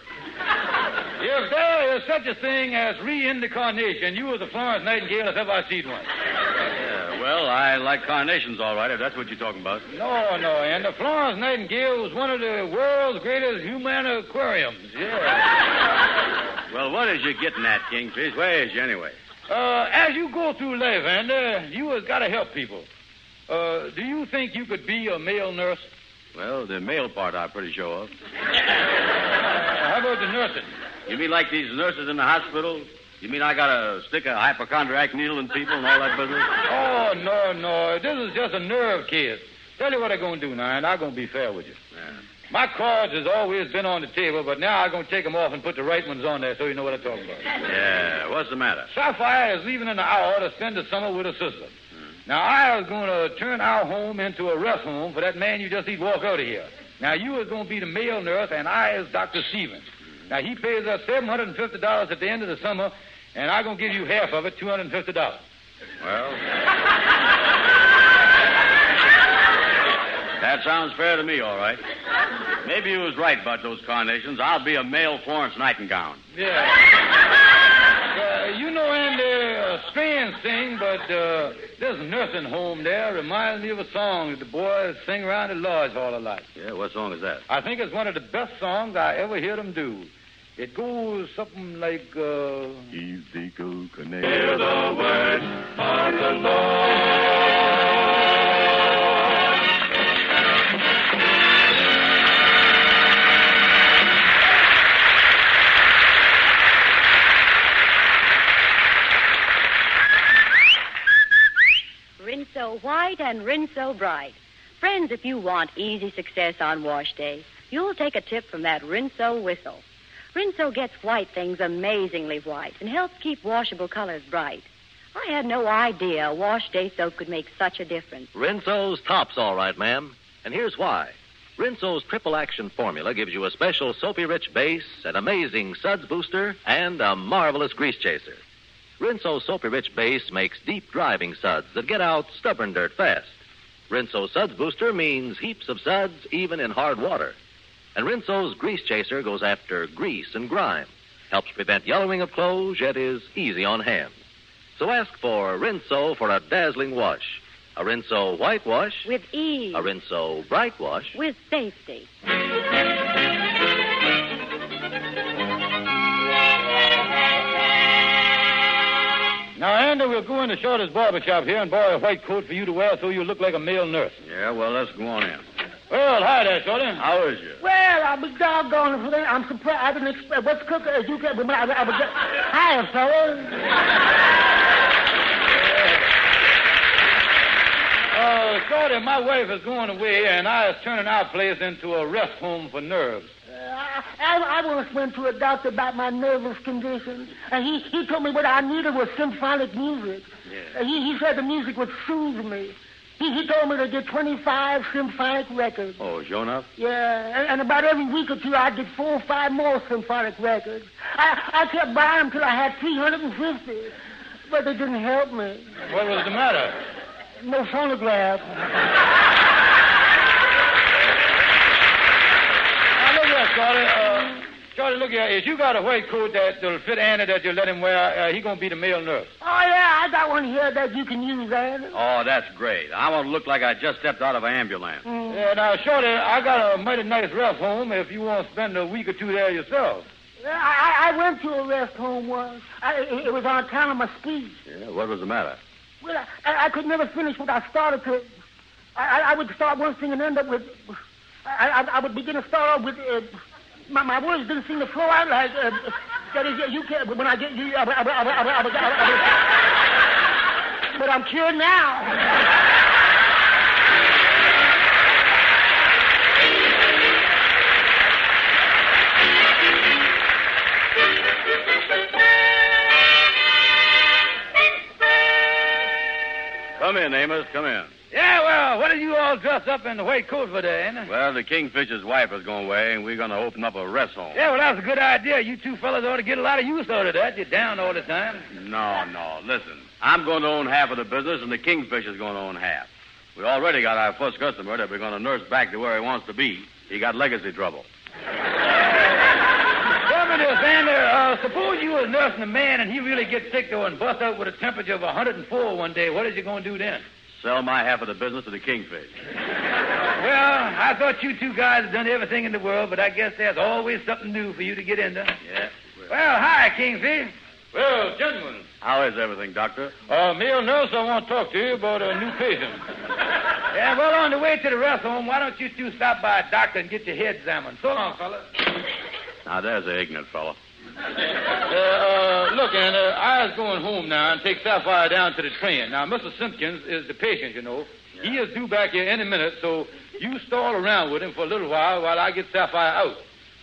If there is such a thing as reincarnation, you were the Florence Nightingale if ever I seen one. Yeah, well, I like carnations all right, if that's what you're talking about. No. And the Florence Nightingale was one of the world's greatest human aquariums. Yeah. Well, what is you getting at, Kingfish? Where is you anyway? As you go through life, Andy, you has got to help people. Do you think you could be a male nurse? Well, the male part I'm pretty sure of. How about the nursing? You mean like these nurses in the hospital? You mean I gotta stick a hypochondriac needle in people and all that business? Oh, no. This is just a nerve case. Tell you what I'm going to do now, and I'm going to be fair with you. Yeah. My cards has always been on the table, but now I'm going to take them off and put the right ones on there so you know what I'm talking about. Yeah, what's the matter? Sapphire is leaving in an hour to spend the summer with her sister. Now, I was going to turn our home into a rest home for that man you just see walk out of here. Now, you is going to be the male nurse, and I is Dr. Stevens. Now, he pays us $750 at the end of the summer, and I'm going to give you half of it, $250. Well, that sounds fair to me, all right. Maybe you was right about those carnations. I'll be a male Florence Nightingale. Yeah. You know, Andy, a strange thing, but there's a nursing home there. Reminds me of a song that the boys sing around the lodge hall a lot. Yeah, what song is that? I think it's one of the best songs I ever heard them do. It goes something like, Ezekiel Canary. Hear the word of the Lord. Rinse so white and rinse so bright. Friends, if you want easy success on wash day, you'll take a tip from that Rinso whistle. Rinso gets white things amazingly white and helps keep washable colors bright. I had no idea wash day soap could make such a difference. Rinso's tops all right, ma'am. And here's why. Rinso's triple action formula gives you a special soapy-rich base, an amazing suds booster, and a marvelous grease chaser. Rinso's soapy-rich base makes deep driving suds that get out stubborn dirt fast. Rinso suds booster means heaps of suds even in hard water. And Rinso's grease chaser goes after grease and grime, helps prevent yellowing of clothes, yet is easy on hands. So ask for Rinso for a dazzling wash. A Rinso whitewash. With ease. A Rinso bright wash. With safety. Now, Andy, we'll go into Shorty's barber shop here and borrow a white coat for you to wear so you look like a male nurse. Yeah, well, let's go on in. Well, hi there, Shorty. How is you? Well, I'm doggone it. I'm surprised. I didn't expect. What's cooking? You get. Hi, fellas. Shorty, my wife is going away, and I is turning our place into a rest home for nerves. I once went to a doctor about my nervous condition, and he told me what I needed was symphonic music. Yeah. He said the music would soothe me. He told me to get 25 symphonic records. Oh, sure enough? Yeah, and about every week or two, I'd get 4 or 5 more symphonic records. I kept buying them till I had 350, but they didn't help me. What was the matter? No phonograph. Now, look here, Shorty. Shorty, look here. If you got a white coat that'll fit Andy that you let him wear, he going to be the male nurse. Oh, yeah, I got one here that you can use, Andy. Oh, that's great. I want to look like I just stepped out of an ambulance. Yeah, now, Shorty, I got a mighty nice rest home if you want to spend a week or two there yourself. I went to a rest home once. It was on account of my speech. Yeah, what was the matter? Well, I could never finish what I started to. I would start one thing and end up with. I would begin to start off with. My words didn't seem to flow out like. That is, you can't. When I get you. But I'm cured now. Come in, Amos. Come in. Yeah, well, what did you all dress up in the white coat for that, ain't it? Well, the Kingfish's wife is going away, and we're going to open up a rest home. Yeah, well, that's a good idea. You two fellas ought to get a lot of use out of that. You're down all the time. No. Listen, I'm going to own half of the business, and the Kingfish is going to own half. We already got our first customer that we're going to nurse back to where he wants to be. He got legacy trouble. Tell me this, Andy. Suppose you was nursing a man and he really gets sick, though, and busts out with a temperature of 104 one day. What is you going to do then? Sell my half of the business to the Kingfish. Well, I thought you two guys had done everything in the world, but I guess there's always something new for you to get into. Yeah. Well, hi, Kingfish. Well, gentlemen. How is everything, Doctor? Male nurse, I want to talk to you about a new patient. Yeah, well, on the way to the rest home, why don't you two stop by a doctor and get your head examined? So long, fellas. Now, there's an ignorant fellow. Look, Andy, I was going home now and take Sapphire down to the train. Now, Mr. Simpkins is the patient, you know. Yeah. He is due back here any minute, so you stall around with him for a little while I get Sapphire out.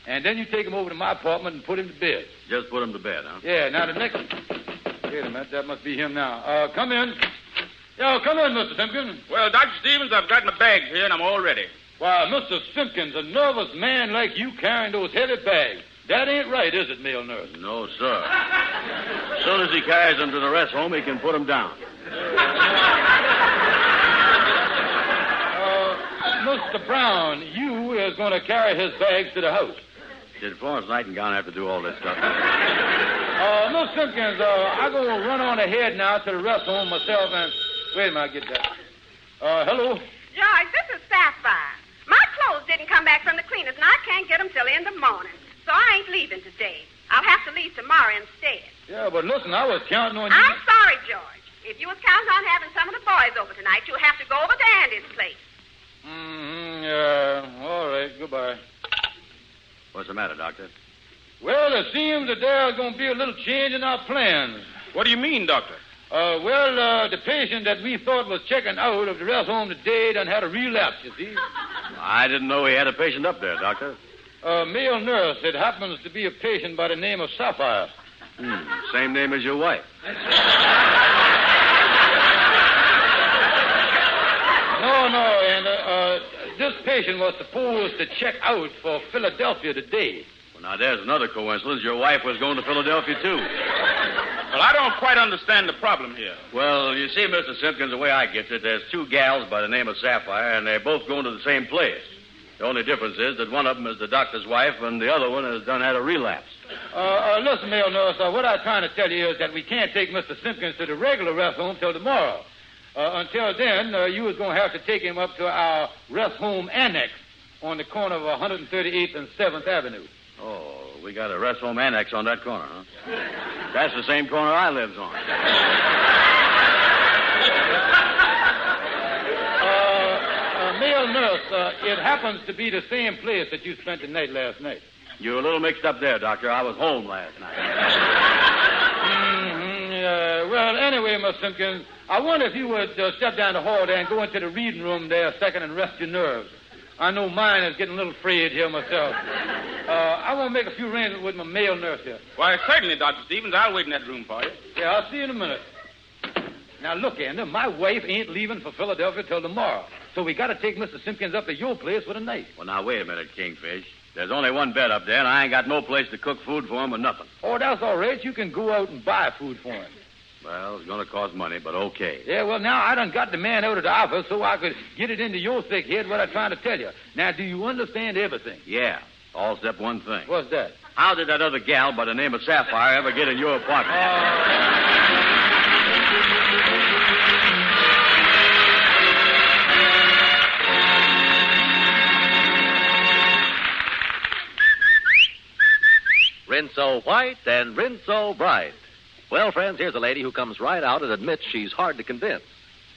And then you take him over to my apartment and put him to bed. Just put him to bed, huh? Yeah, now the next... Wait a minute, that must be him now. Come in. Yeah, come in, Mr. Simpkins. Well, Dr. Stevens, I've got my bags here, and I'm all ready. Why, Mr. Simpkins, a nervous man like you carrying those heavy bags. That ain't right, is it, male nurse? No, sir. As soon as he carries them to the rest home, he can put them down. Mr. Brown, you is going to carry his bags to the house. Did Florence Nightingale have to do all this stuff? Mr. Simpkins, I'm going to run on ahead now to the rest home myself and... Wait a minute, I'll get that. Hello? George, this is Sapphire. My clothes didn't come back from the cleaners, and I can't get them till the end of the morning. So I ain't leaving today. I'll have to leave tomorrow instead. Yeah, but listen, I was counting on you... I'm sorry, George. If you was counting on having some of the boys over tonight, you'll have to go over to Andy's place. All right, goodbye. What's the matter, Doctor? Well, it seems that there's going to be a little change in our plans. What do you mean, Doctor? The patient that we thought was checking out of the rest home today done had a relapse, you see. I didn't know he had a patient up there, Doctor. Male nurse. It happens to be a patient by the name of Sapphire. Same name as your wife. No, and this patient was supposed to check out for Philadelphia today. Well, now, there's another coincidence. Your wife was going to Philadelphia, too. Well, I don't quite understand the problem here. Well, you see, Mr. Simpkins, the way I get it, there's two gals by the name of Sapphire, and they're both going to the same place. The only difference is that one of them is the doctor's wife, and the other one has done had a relapse. Listen, male nurse, what I'm trying to tell you is that we can't take Mr. Simpkins to the regular rest home till tomorrow. Until then, you was going to have to take him up to our rest home annex on the corner of 138th and 7th Avenue. Oh, we got a rest home annex on that corner, huh? That's the same corner I lives on. Male nurse, it happens to be the same place that you spent the night last night. You're a little mixed up there, Doctor. I was home last night. Well, anyway, Miss Simpkins, I wonder if you would step down the hall there and go into the reading room there a second and rest your nerves. I know mine is getting a little frayed here myself. I want to make a few arrangements with my male nurse here. Why, certainly, Dr. Stevens. I'll wait in that room for you. Yeah, I'll see you in a minute. Now, look, Andy, my wife ain't leaving for Philadelphia till tomorrow. So we got to take Mr. Simpkins up to your place for the night. Well, now, wait a minute, Kingfish. There's only one bed up there, and I ain't got no place to cook food for him or nothing. Oh, that's all right. You can go out and buy food for him. Well, it's going to cost money, but okay. Yeah, well, now I done got the man out of the office so I could get it into your thick head what I'm trying to tell you. Now, do you understand everything? Yeah, all except one thing. What's that? How did that other gal by the name of Sapphire ever get in your apartment? Rinso White and Rinso Bright. Well, friends, here's a lady who comes right out and admits she's hard to convince.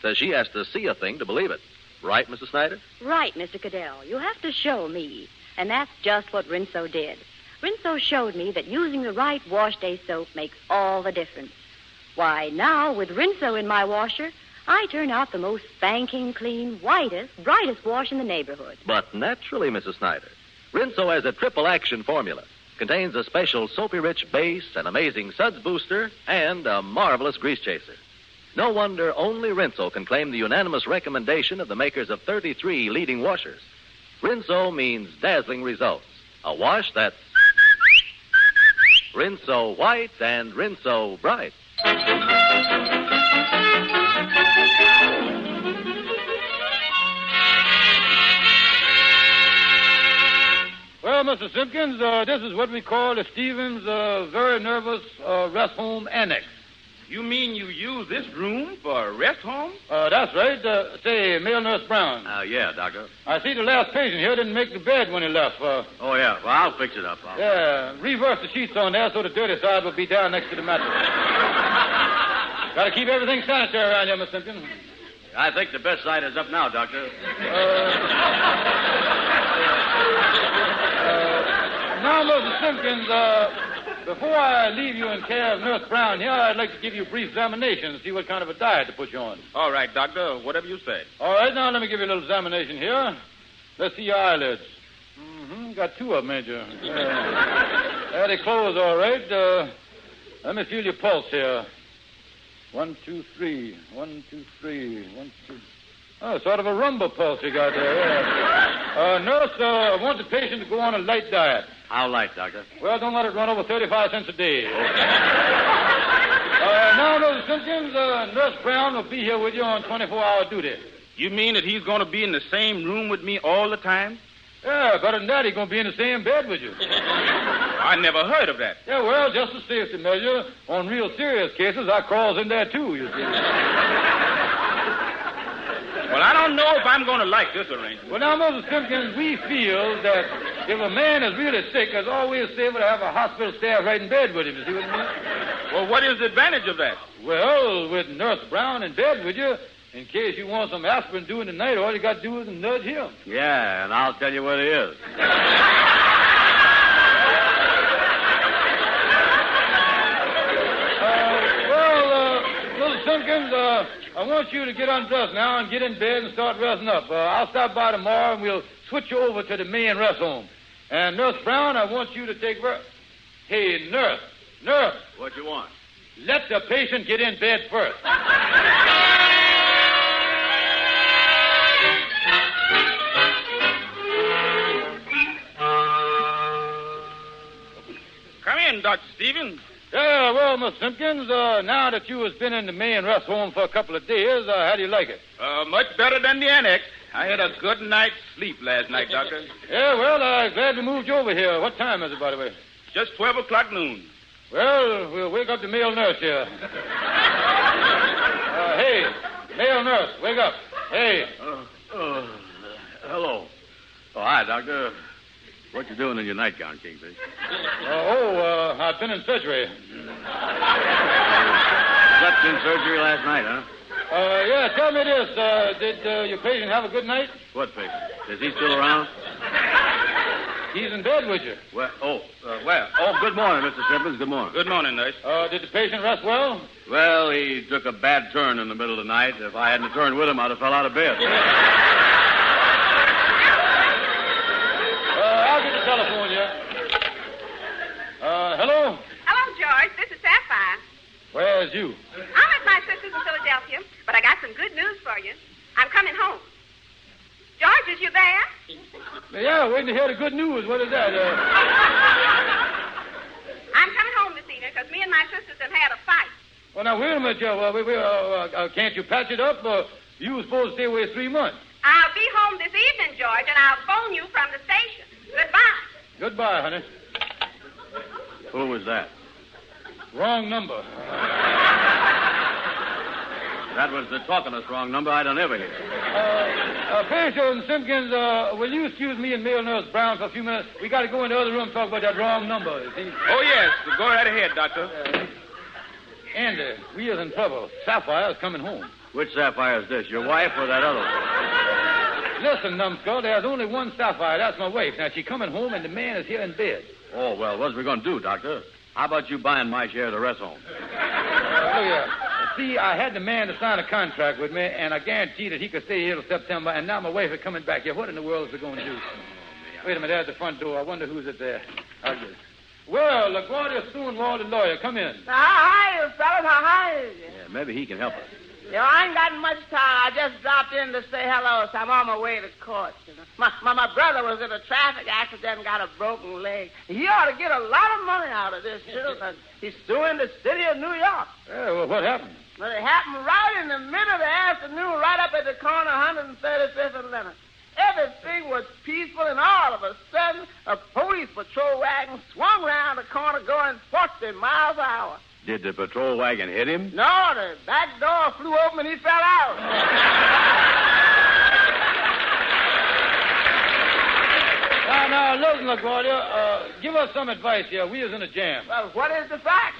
Says she has to see a thing to believe it. Right, Mrs. Snyder? Right, Mr. Cadell. You have to show me. And that's just what Rinso did. Rinso showed me that using the right wash day soap makes all the difference. Why, now, with Rinso in my washer, I turn out the most spanking clean, whitest, brightest wash in the neighborhood. But naturally, Mrs. Snyder. Rinso has a triple action formula. Contains a special soapy-rich base, an amazing suds booster, and a marvelous grease chaser. No wonder only Rinso can claim the unanimous recommendation of the makers of 33 leading washers. Rinso means dazzling results. A wash that's Rinso white and Rinso bright. Well, Mr. Simpkins, this is what we call the Stevens very nervous rest home annex. You mean you use this room for a rest home? That's right. Say, Male Nurse Brown. Yeah, Doctor. I see the last patient here didn't make the bed when he left. Oh, yeah. Well, I'll fix it up. Yeah, reverse the sheets on there so the dirty side will be down next to the mattress. Got to keep everything sanitary around here, Miss Simpkins. I think the best side is up now, Doctor. Now, Mr. Simpkins, before I leave you in care of Nurse Brown here, I'd like to give you a brief examination and see what kind of a diet to put you on. All right, Doctor. Whatever you say. All right, now let me give you a little examination here. Let's see your eyelids. Mm-hmm. Got two of them, ain't you? Yeah, they close all right. Let me feel your pulse here. 1, 2, 3. 1, 2, 3. 1, 2. Oh, sort of a rumble pulse you got there, yeah. Nurse, I want the patient to go on a light diet. How light, Doctor? Well, don't let it run over 35 cents a day. Now, Mr. Simpkins, Nurse Brown will be here with you on 24-hour duty. You mean that he's going to be in the same room with me all the time? Yeah, better than that, he's going to be in the same bed with you. I never heard of that. Yeah, well, just a safety measure. On real serious cases, I crawls in there, too, you see. Well, I don't know if I'm going to like this arrangement. Well, now, Mr. Simpkins, we feel that if a man is really sick, it's always safer to have a hospital staff right in bed with him. You see what I mean? Well, what is the advantage of that? Well, with Nurse Brown in bed with you, in case you want some aspirin during the night, all you got to do is nudge him. Yeah, and I'll tell you what he is. Mr. Simpkins, I want you to get undressed now and get in bed and start resting up. I'll stop by tomorrow and we'll switch you over to the main rest home. And Nurse Brown, I want you to take... Hey, Nurse. What you want? Let the patient get in bed first. Come in, Dr. Stevens. Yeah, well, Miss Simpkins, now that you has been in the main rest home for a couple of days, how do you like it? Much better than the annex. I had a good night's sleep last night, Doctor. Yeah, well, I'm glad we moved you over here. What time is it, by the way? Just 12 o'clock noon. Well, we'll wake up the male nurse here. Hey, male nurse, wake up. Hey. Hello. Oh, hi, Doctor. What you doing in your nightgown, Kingfish? I've been in surgery. Slept in surgery last night, huh? Yeah, tell me this. Did your patient have a good night? What patient? Is he still around? He's in bed with you. Well, good morning, Mr. Simpkins. Good morning. Good morning, nurse. Did the patient rest well? Well, he took a bad turn in the middle of the night. If I hadn't turned with him, I'd have fell out of bed. I'll get the telephone here. Hello? Hello, George. This is Sapphire. Where's you? I'm at my sister's in Philadelphia, but I got some good news for you. I'm coming home. George, is you there? Yeah, waiting to hear the good news. What is that? I'm coming home this evening because me and my sisters have had a fight. Well, now, wait a minute, Joe. Can't you patch it up? You were supposed to stay away 3 months. I'll be home this evening, George, and I'll phone you from the station. Goodbye. Goodbye, honey. Who was that? Wrong number. That was the talkingest wrong number I don't ever hear. Patient Simpkins, will you excuse me and male nurse Brown for a few minutes? We got to go in the other room and talk about that wrong number, you see? Oh, yes. Go right ahead, Doctor. Andy, we is in trouble. Sapphire's coming home. Which Sapphire is this, your wife or that other one? Listen, numbskull, there's only one Sapphire. That's my wife. Now, she's coming home, and the man is here in bed. Oh, well, what's we going to do, Doctor? How about you buying my share of the rest home? See, I had the man to sign a contract with me, and I guaranteed that he could stay here till September, and now my wife is coming back here. What in the world is we going to do? Wait a minute, there's the front door. I wonder who's it there. Well, LaGuardia Stewart, the lawyer. Come in. How are you, fellas? How are you? Yeah, maybe he can help us. I ain't got much time. I just dropped in to say hello, so I'm on my way to court. My brother was in a traffic accident and got a broken leg. He ought to get a lot of money out of this, too. He's suing the city of New York. Well, what happened? Well, it happened right in the middle of the afternoon, right up at the corner of 135th and Leonard. Everything was peaceful, and all of a sudden, a police patrol wagon swung around the corner going 40 miles an hour. Did the patrol wagon hit him? No, the back door flew open and he fell out. Now, listen, LaGuardia, give us some advice here. We is in a jam. Well, what is the fact?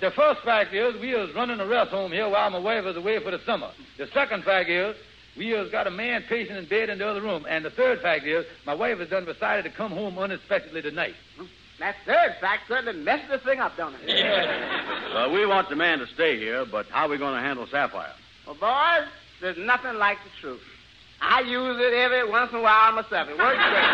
The first fact is we is running a rest home here while my wife is away for the summer. The second fact is we has got a man patient in bed in the other room. And the third fact is my wife has done decided to come home unexpectedly tonight. That third fact certainly messes the thing up, don't it? Yeah. Well, we want the man to stay here, but how are we going to handle Sapphire? Well, boys, there's nothing like the truth. I use it every once in a while myself. It works great.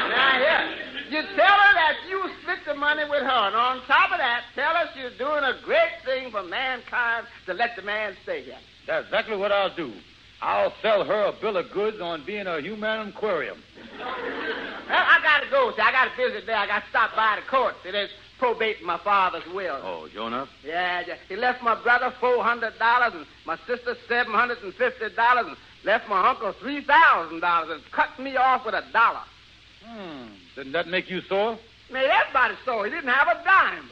Now, here, you tell her that you split the money with her, and on top of that, tell her she's doing a great thing for mankind to let the man stay here. That's exactly what I'll do. I'll sell her a bill of goods on being a human aquarium. Well, I gotta go. See, I got a visit there. I got to stop by the court. See, there's probating my father's will. Oh, Jonah? Yeah. He left my brother $400 and my sister $750 and left my uncle $3,000 and cut me off with $1. Didn't that make you sore? Made everybody sore. He didn't have a dime.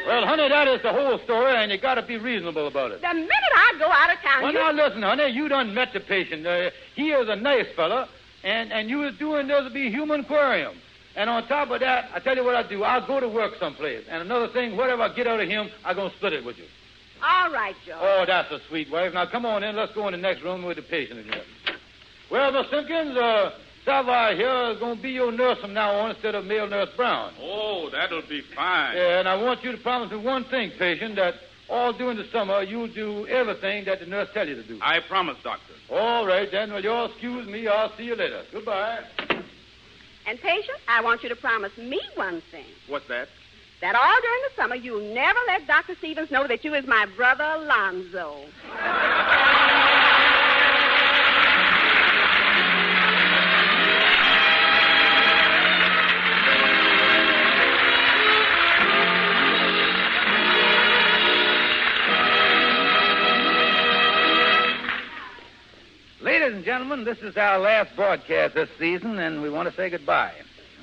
Well, honey, that is the whole story, and you got to be reasonable about it. The minute I go out of town, Well, now, listen, honey, you done met the patient. He is a nice fella, and you was doing this to be human aquarium. And on top of that, I tell you what I'll do. I'll go to work someplace. And another thing, whatever I get out of him, I'm going to split it with you. All right, Joe. Oh, that's a sweet wife. Now, come on in. Let's go in the next room with the patient again. Well, Miss Simpkins, Sapphire here is going to be your nurse from now on instead of male nurse Brown. Oh, that'll be fine. Yeah, and I want you to promise me one thing, patient, that all during the summer you'll do everything that the nurse tells you to do. I promise, Doctor. All right, then. Well, you'll excuse me. I'll see you later. Goodbye. And, patient, I want you to promise me one thing. What's that? That all during the summer you'll never let Dr. Stevens know that you is my brother Alonzo. Ladies and gentlemen, this is our last broadcast this season, and we want to say goodbye.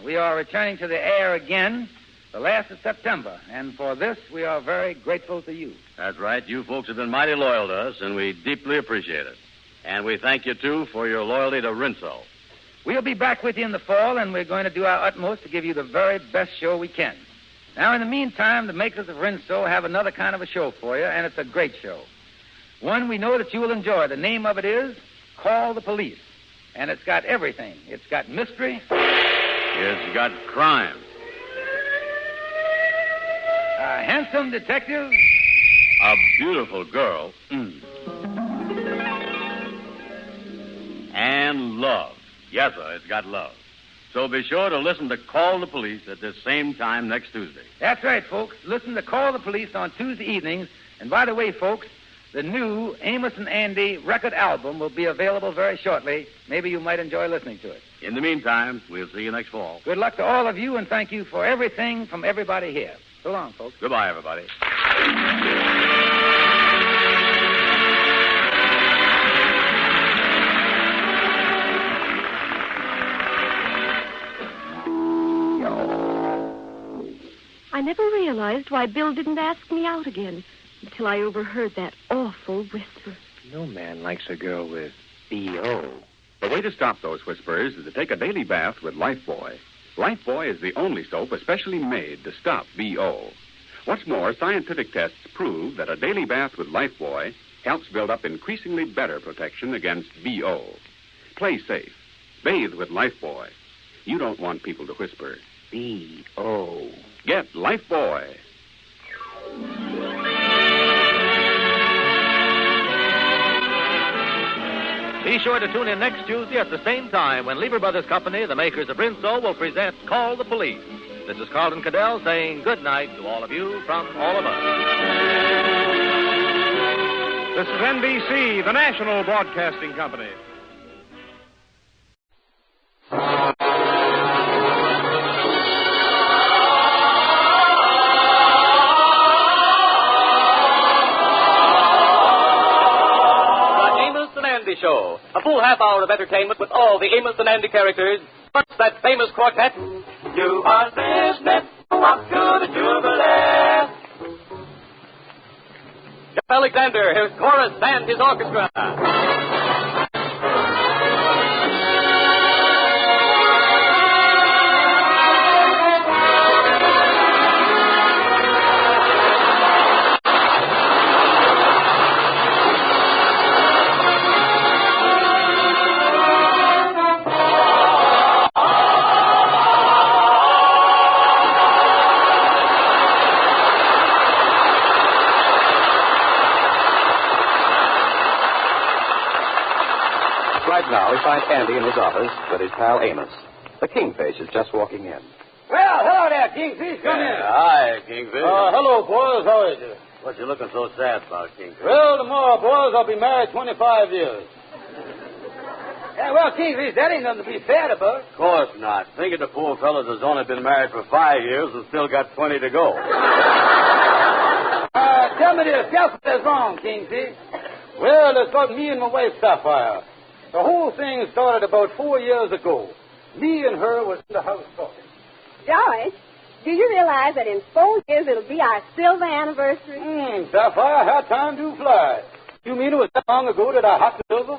We are returning to the air again the last of September, and for this, we are very grateful to you. That's right. You folks have been mighty loyal to us, and we deeply appreciate it. And we thank you, too, for your loyalty to Rinso. We'll be back with you in the fall, and we're going to do our utmost to give you the very best show we can. Now, in the meantime, the makers of Rinso have another kind of a show for you, and it's a great show. One we know that you will enjoy. The name of it is Call the Police. And it's got everything. It's got mystery. It's got crime. A handsome detective. A beautiful girl. And love. Yes, sir, it's got love. So be sure to listen to Call the Police at this same time next Tuesday. That's right, folks. Listen to Call the Police on Tuesday evenings. And by the way, folks, the new Amos and Andy record album will be available very shortly. Maybe you might enjoy listening to it. In the meantime, we'll see you next fall. Good luck to all of you, and thank you for everything from everybody here. So long, folks. Goodbye, everybody. I never realized why Bill didn't ask me out again until I overheard that awful whisper. No man likes a girl with B.O. The way to stop those whispers is to take a daily bath with Lifebuoy. Lifebuoy is the only soap especially made to stop B.O. What's more, scientific tests prove that a daily bath with Lifebuoy helps build up increasingly better protection against B.O. Play safe. Bathe with Lifebuoy. You don't want people to whisper, B.O. Get Lifebuoy. Be sure to tune in next Tuesday at the same time when Lever Brothers Company, the makers of Rinso, will present Call the Police. This is Carlton Cadell saying good night to all of you from all of us. This is NBC, the national broadcasting company. Show. A full half hour of entertainment with all the Amos and Andy characters, plus that famous quartet. You are listening up to the Jubilee. Jeff Alexander, his chorus and his orchestra. Right now, we find Andy in his office with his pal Amos. The Kingfish is just walking in. Well, hello there, Kingfish. Come in. Hi, Kingfish. Hello, boys. How are you? What you looking so sad about, Kingfish? Well, tomorrow, boys, I'll be married 25 years. Yeah, well, Kingfish, that ain't nothing to be sad about. Of course not. Think of the poor fellas that's only been married for 5 years and still got 20 to go. Tell me this. Guess what's wrong, Kingfish? Well, it's about me and my wife, Sapphire. The whole thing started about 4 years ago. Me and her was in the house talking. George, do you realize that in 4 years it'll be our silver anniversary? Sapphire, how time do fly. You mean it was that long ago that I hopped the silver?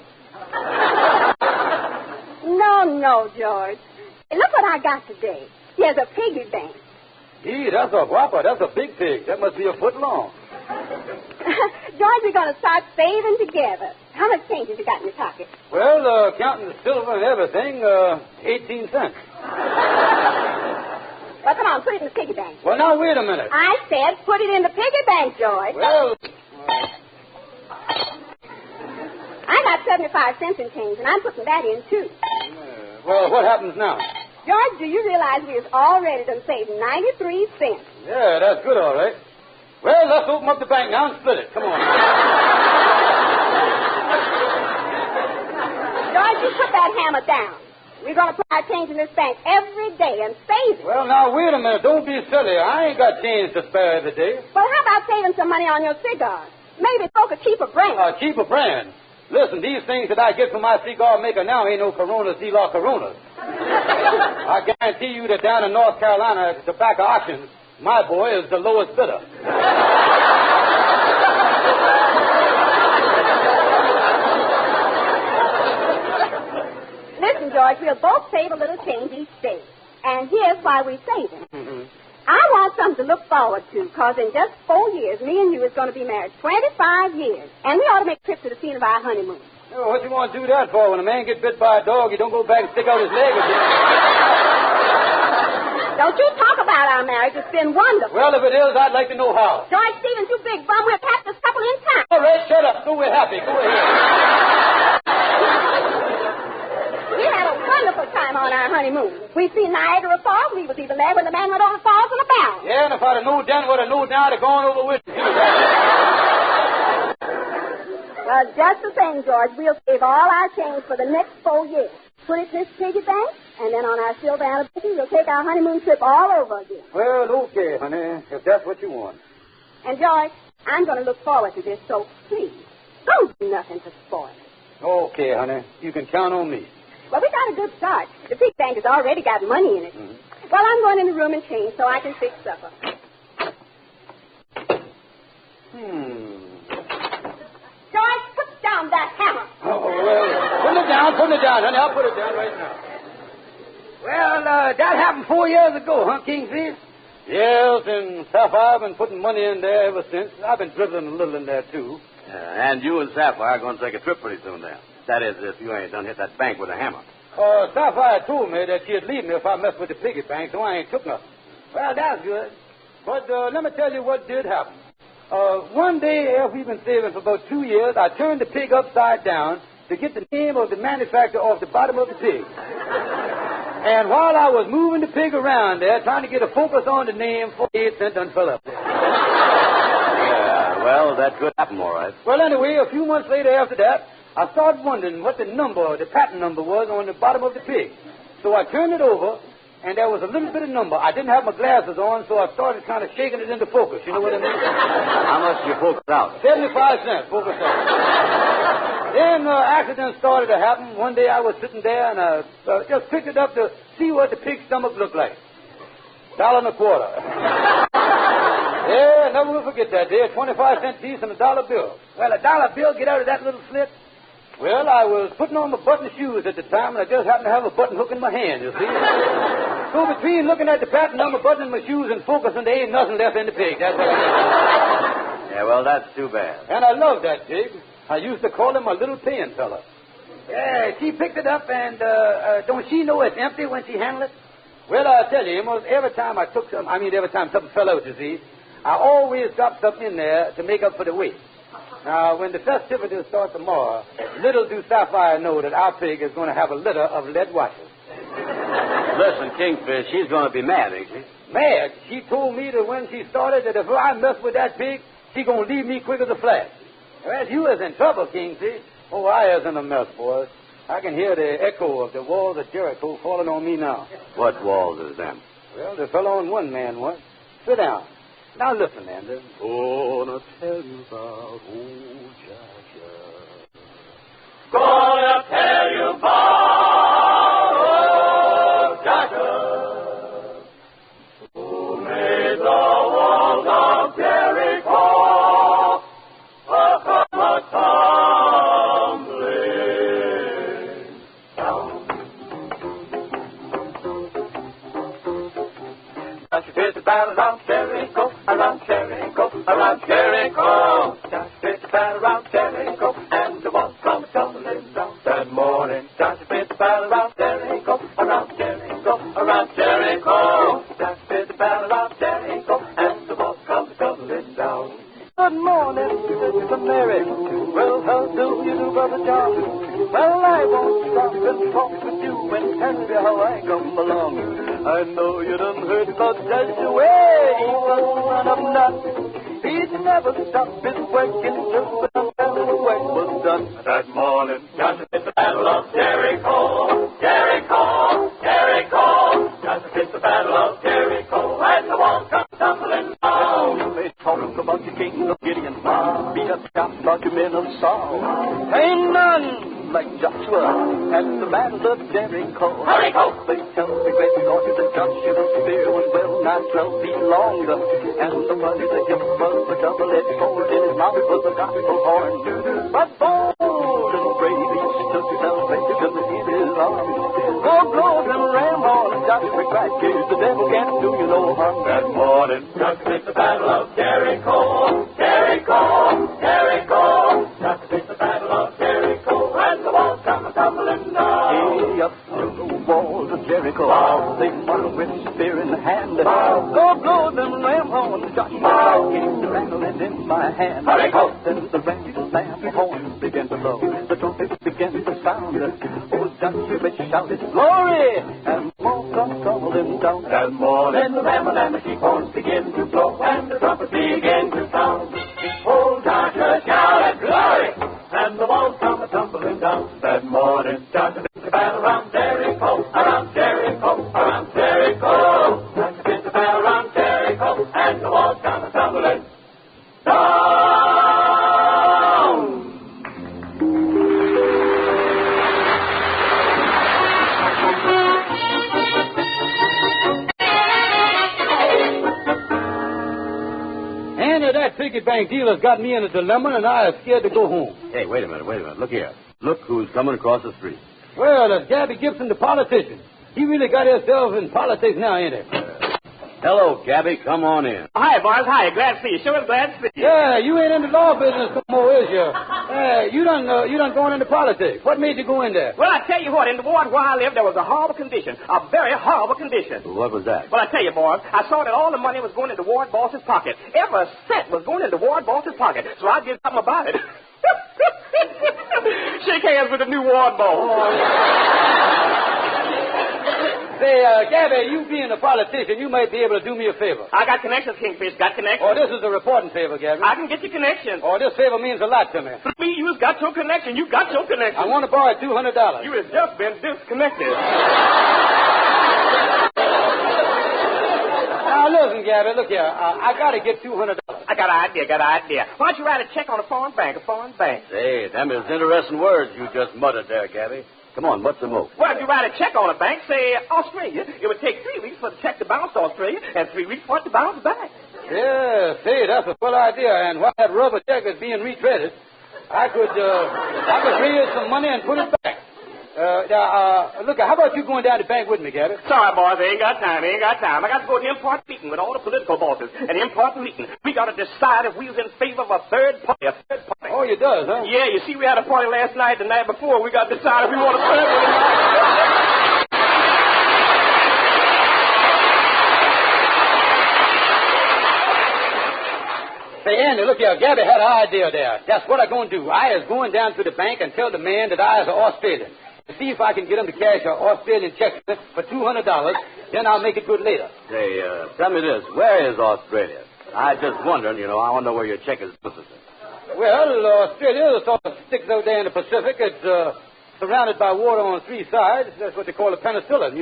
No, George. Hey, look what I got today. Here's a piggy bank. Gee, that's a whopper. That's a big pig. That must be a foot long. George, we're going to start saving together. How much change have you got in your pocket? Well, counting the silver and everything, 18 cents. Well, come on, put it in the piggy bank. Well, now, wait a minute. I said put it in the piggy bank, George. Well... I got 75 cents in change, and I'm putting that in, too. Well, what happens now? George, do you realize we have already done saved 93 cents? Yeah, that's good, all right. Well, let's open up the bank now and split it. Come on. George, you put that hammer down. We're going to put our change in this bank every day and save it. Well, now, wait a minute. Don't be silly. I ain't got change to spare every day. Well, how about saving some money on your cigars? Maybe poke a cheaper brand. A cheaper brand? Listen, these things that I get from my cigar maker now ain't no Coronas de la Coronas. I guarantee you that down in North Carolina at the tobacco auctions, my boy is the lowest bidder. Listen, George, we'll both save a little change each day. And here's why we save it. I want something to look forward to, because in just 4 years, me and you is going to be married 25 years. And we ought to make a trip to the scene of our honeymoon. Oh, what you want to do that for? When a man gets bit by a dog, he don't go back and stick out his leg again. Don't you talk about our marriage. It's been wonderful. Well, if it is, I'd like to know how. George Stevens, you big bum, we'll pack this couple in time. All right, shut up. So we're happy. Go ahead. We had a wonderful time on our honeymoon. We seen Niagara Falls. We was even there when the man went over the falls in a barrel. Yeah, and if I'd have known then what I know now, I'd have gone over with you. Well, just the same, George. We'll save all our change for the next 4 years. Put it in this piggy bank, and then on our silver anniversary, we'll take our honeymoon trip all over again. Well, okay, honey, if that's what you want. And, George, I'm going to look forward to this, so please, don't do nothing to spoil it. Okay, honey. You can count on me. Well, we got a good start. The pig bank has already got money in it. Well, I'm going in the room and change so I can fix supper. George, put down that hammer. Oh, well, put it down, honey. I'll put it down right now. Well, that happened 4 years ago, huh, Kingfish? Yes, and Sapphire, I've been putting money in there ever since. I've been dribbling a little in there, too. And you and Sapphire are going to take a trip pretty soon, then. That is, if you ain't done hit that bank with a hammer. Sapphire told me that she'd leave me if I messed with the piggy bank, so I ain't took nothing. Well, that's good. But let me tell you what did happen. One day, after we've been saving for about 2 years, I turned the pig upside down, to get the name of the manufacturer off the bottom of the pig. And while I was moving the pig around there, trying to get a focus on the name, 48 cents done fell up there. Yeah, well, that could happen, all right. Well, anyway, a few months later after that, I started wondering what the patent number was on the bottom of the pig. So I turned it over, and there was a little bit of number. I didn't have my glasses on, so I started kind of shaking it into focus. You know what I mean? How much did you focus out? 75 cents, focus out. Then accident started to happen. One day I was sitting there, and I just picked it up to see what the pig's stomach looked like. $1.25. Yeah, never will forget that day. A 25-cent piece and a $1 bill. Well, a $1 bill get out of that little slit. Well, I was putting on my button shoes at the time, and I just happened to have a button hook in my hand, you see. So between looking at the patent number, buttoning my shoes, and focusing, there ain't nothing left in the pig. That's what I mean. Yeah, well, that's too bad. And I love that pig. I used to call him a little paying fella. Yeah, she picked it up, and don't she know it's empty when she handled it? Well, I tell you, Amos, every time something fell out, you see, I always dropped something in there to make up for the weight. Now, when the festivities start tomorrow, little do Sapphire know that our pig is going to have a litter of lead watches. Listen, Kingfish, she's going to be mad, ain't she? Mad? She told me that when she started that if I mess with that pig, she's going to leave me quick as a flash. Well, you is in trouble, Kingfish. Oh, I is in a mess, boys. I can hear the echo of the walls of Jericho falling on me now. What walls is them? Well, they fell on one man once. Sit down. Now listen, Andy. Gonna tell you about old Joshua. Gonna tell you about old Joshua, who made the walls of Jericho come a-tumbling down. Joshua did the battle around Jericho, around Jericho, around Jericho. Joshua did the battle around Jericho, and the walls come tumbling down. That morning, Joshua did the battle around Jericho, around Jericho, around Jericho. Joshua did the battle around Jericho, and the walls come tumbling down. Good morning, Sister Mary. Well, how do you do, Brother John? Well, I won't stop and talk with you and tell you how I come along. I know you done heard about Joshua. He was one of nuts. He'd never stop his working just until the work was done. That morning, Joshua hit the battle of Jericho, Jericho, Jericho. Joshua hit the battle of Jericho, and the walls come tumbling down. They talk about the king of Gideon, be a shot about your men of Saul. Ain't none like Joshua at the battle of Jericho. Jericho! They tell the great story that Joshua's spear was well nigh 12 feet long, and the money that him was a double-edged sword in his mouth was a gospel horn. But bold and brave he stood salvation in his arms. Go blows and ram horns, Joshua cried, the devil can't do you no harm. That morning, Joshua hit the battle of Jericho, Jericho, Jericho. Joshua hit the battle of Jericho, and the walls come tumbling down. Hey, up to the walls of Jericho, they march with spear in hand. Go blow them ram horns, Joshua came to rattling in my hand. Then the ram horns began to blow, the trumpets began to sound. Oh, Joshua shouted, glory, and the walls come tumbling down. That morning the ram and the sheep horns began to blow, and the trumpets began to sound. Oh, Joshua shouted, glory, and the walls come tumbling down. That morning, Joshua hit the battle around Jericho, around Jericho, around Jericho. Joshua hit the battle around Jericho, and the walls come tumbling down. Andy, that piggy bank dealer's got me in a dilemma, and I am scared to go home. Hey, wait a minute. Look here. Look who's coming across the street. Well, it's Gabby Gibson, the politician. He really got himself in politics now, ain't he? Hello, Gabby. Come on in. Hi, boss. Hi. Glad to see you. Sure glad to see you. Yeah, you ain't in the law business no more, is you? You done going into politics. What made you go in there? Well, I tell you what. In the ward where I live, there was a horrible condition. A very horrible condition. What was that? Well, I tell you, boss, I saw that all the money was going into ward boss's pocket. Every cent was going into ward boss's pocket. So I did something about it. Shake hands with the new ward boss. Say, Gabby, you being a politician, you might be able to do me a favor. I got connections, Kingfish. Got connections. Oh, this is a reporting favor, Gabby. I can get you connections. Oh, this favor means a lot to me. For me, you got your connection. You got your connection. I want to borrow $200. You has just been disconnected. Now, listen, Gabby, look here. I got to get $200. I got an idea. Why don't you write a check on a foreign bank? Hey, them is interesting words you just muttered there, Gabby. Come on, what's the move? Well, if you write a check on a bank, say Australia, it would take 3 weeks for the check to bounce to Australia and 3 weeks for it to bounce back. Yeah, say, that's a full idea. And while that rubber check is being retreaded, I could raise some money and put it back. Look, how about you going down to the bank with me, Gabby? Sorry, boys, I ain't got time. I got to go to the important meeting with all the political bosses. And the important meeting, we got to decide if we was in favor of a third party. Oh, you does, huh? Yeah, you see, we had a party last night, the night before. We got to decide if we want a third one or not. Say, Andy, look here. Gabby had an idea there. That's what I'm going to do. I is going down to the bank and tell the man that I is an Australian. And see if I can get him to cash an Australian check for $200. Then I'll make it good later. Say, tell me this. Where is Australia? I just wondering, I want to know where your check is posted. Well, Australia sort of sticks out there in the Pacific. It's surrounded by water on 3 sides. That's what they call a penicillin,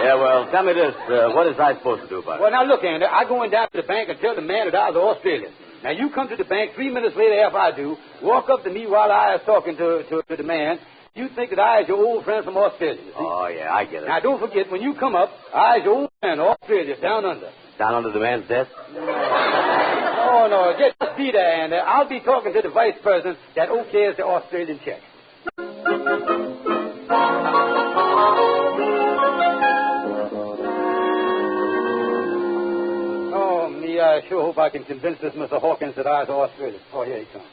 Yeah, well, tell me this. What is I supposed to do about it? Well, now, look, Andy, I'm going down to the bank and tell the man that I was Australian. Now, you come to the bank 3 minutes later after I do, walk up to me while I is talking to the man. You think that I is your old friend from Australia, you see? Oh, yeah, I get it. Now, don't forget, when you come up, I is your old friend, Australia, down under. Down under the man's desk? Oh, no, just be there, Andy. I'll be talking to the vice president that okays the Australian check. I sure hope I can convince this Mr. Hawkins that I was Australian. Oh, here he comes.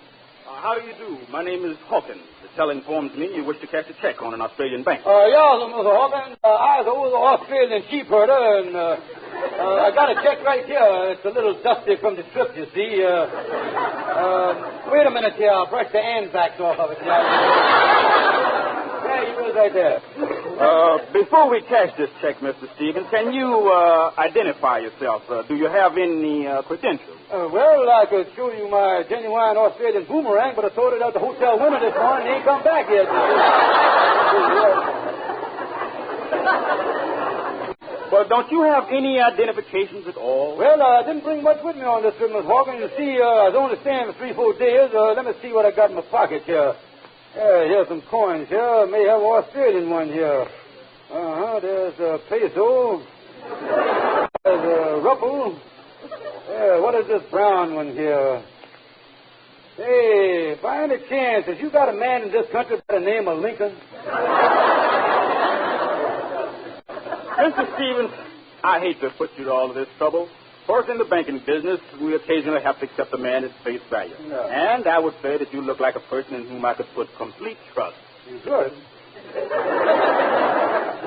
How do you do? My name is Hawkins. The teller informs me you wish to cash a check on an Australian bank. Yeah, Mr. Hawkins. I was an old Australian sheep herder, and I got a check right here. It's a little dusty from the trip, you see. Wait a minute here. I'll brush the Anzacs off of it. There you is right there. Before we cash this check, Mr. Stevens, can you identify yourself? Do you have any credentials? Well, I could show you my genuine Australian boomerang, but I throwed it out the hotel window this morning and ain't come back yet. Well, don't you have any identifications at all? Well, I didn't bring much with me on this trip, Miss Hawkins. You see, I was only staying for 3-4 days. Let me see what I got in my pocket here. Here's some coins here. May have an Australian one here. There's a peso. There's a ruble. What is this brown one here? Hey, by any chance, have you got a man in this country by the name of Lincoln? Mr. Stevens, I hate to put you to all of this trouble. Of course, in the banking business, we occasionally have to accept a man at face value. No. And I would say that you look like a person in whom I could put complete trust. You could?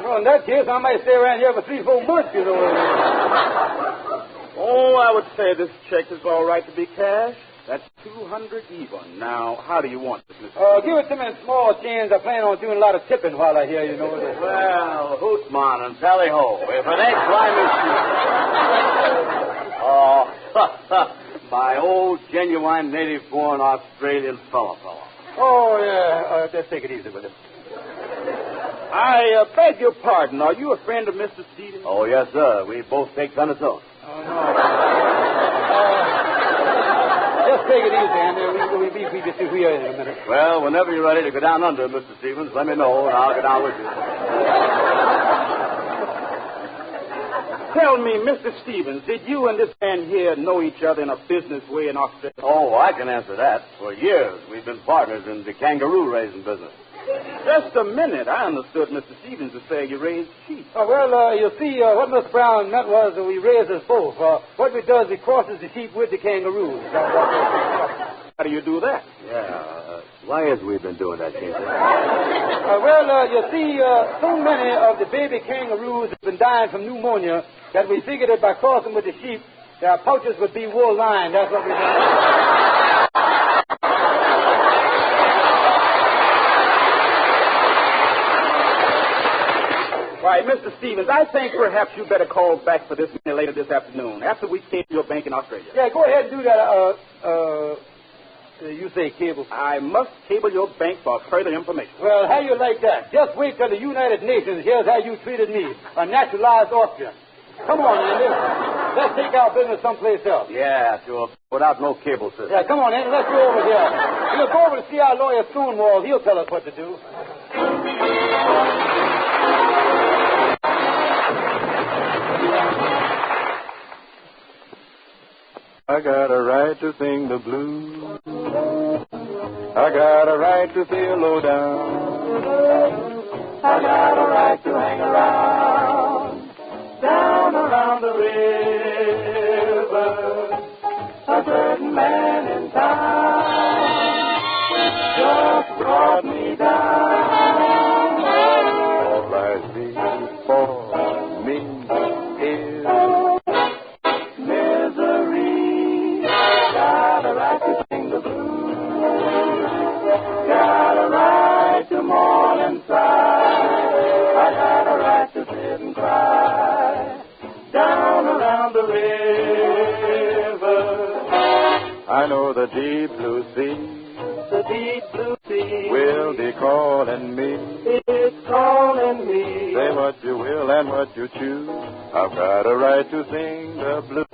Well, in that case, I might stay around here for 3-4 months, Oh, I would say this check is all right to be cash. That's 200 even. Now, how do you want this, Mr. Give it to me in small change. I plan on doing a lot of tipping while I hear, Well, hootman and tally ho. If it ain't my old genuine native-born Australian fellow. Oh, yeah. Just take it easy with him. I beg your pardon. Are you a friend of Mr. Stevens? Oh, yes, sir. We both take penicillin. Oh, no. Just take it easy, Andy. We'll be here in a minute. Well, whenever you're ready to go down under, Mr. Stevens, let me know, and I'll go down with you. Tell me, Mr. Stevens, did you and this man here know each other in a business way in Australia? Oh, I can answer that. For years, we've been partners in the kangaroo-raising business. Just a minute. I understood Mr. Stevens to say you raised sheep. Well, you see, what Miss Brown meant was that we raise us both. What we does, we crosses the sheep with the kangaroos. How do you do that? Yeah. Why has we been doing that, Kingfish? You see, so many of the baby kangaroos have been dying from pneumonia that we figured that by crossing with the sheep, their pouches would be wool lined. That's what we did. right, Mr. Stevens, I think perhaps you better call back for this money later this afternoon, after we came to your bank in Australia. Yeah, go ahead and do that. You say cable. I must cable your bank for further information. Well, how you like that? Just wait till the United Nations hears how you treated me, a naturalized Austrian. Come on, Andy. Let's take our business someplace else. Yeah, sure. Without no cable system. Yeah, come on, Andy. Let's go over here. We'll go over to see our lawyer Stonewall. He'll tell us what to do. I got a right to sing the blues. I got a right to feel low down. I got a right to hang around, down around the river. A certain man in town just brought me down. All I see for me is misery. Got a right to sing the blues. Got a right to mourn and sigh. I got a right to sit and cry down around the river. I know the deep blue sea. The deep blue sea will be calling me. It's calling me. Say what you will and what you choose. I've got a right to sing the blues.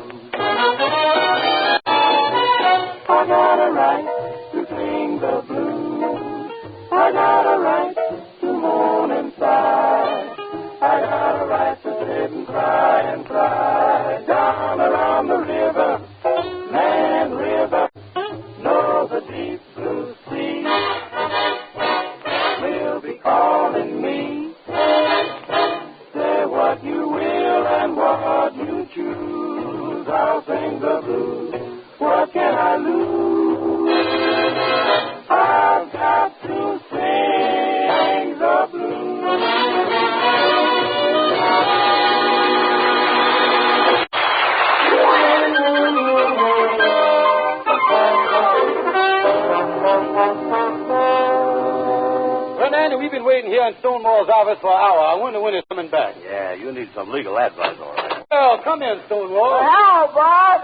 I got a right to sing the blues. I got a right to moan and sigh. I got a right to sit and cry down around the river. Man, river, know the deep blue sea will be calling me. Say what you will and what you choose. I'll sing the blues. What can I lose? I've got to sing the blues. Well, Andy, we've been waiting here in Stonewall's office for an hour. I wonder when he's coming back. Yeah, you need some legal advice, all right. Well, come in, Stonewall. Well, hello, boss.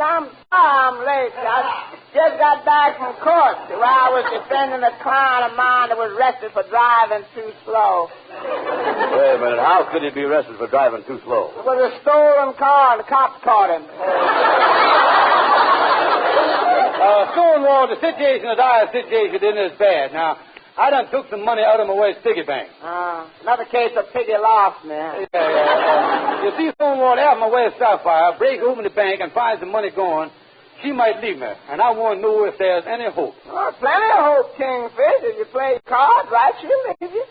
I'm late. I just got back from court where I was defending a client of mine that was arrested for driving too slow. Wait a minute. How could he be arrested for driving too slow? It was a stolen car, and the cops caught him. Stonewall, the situation that I situation isn't as bad. Now, I done took some money out of my wife's piggy bank. Another case of piggy lost, man. You see, Stonewall, after my wife's Sapphire, break open the bank and find the money gone, she might leave me. And I want to know if there's any hope. Oh, plenty of hope, Kingfish. If you play cards right, she'll leave you.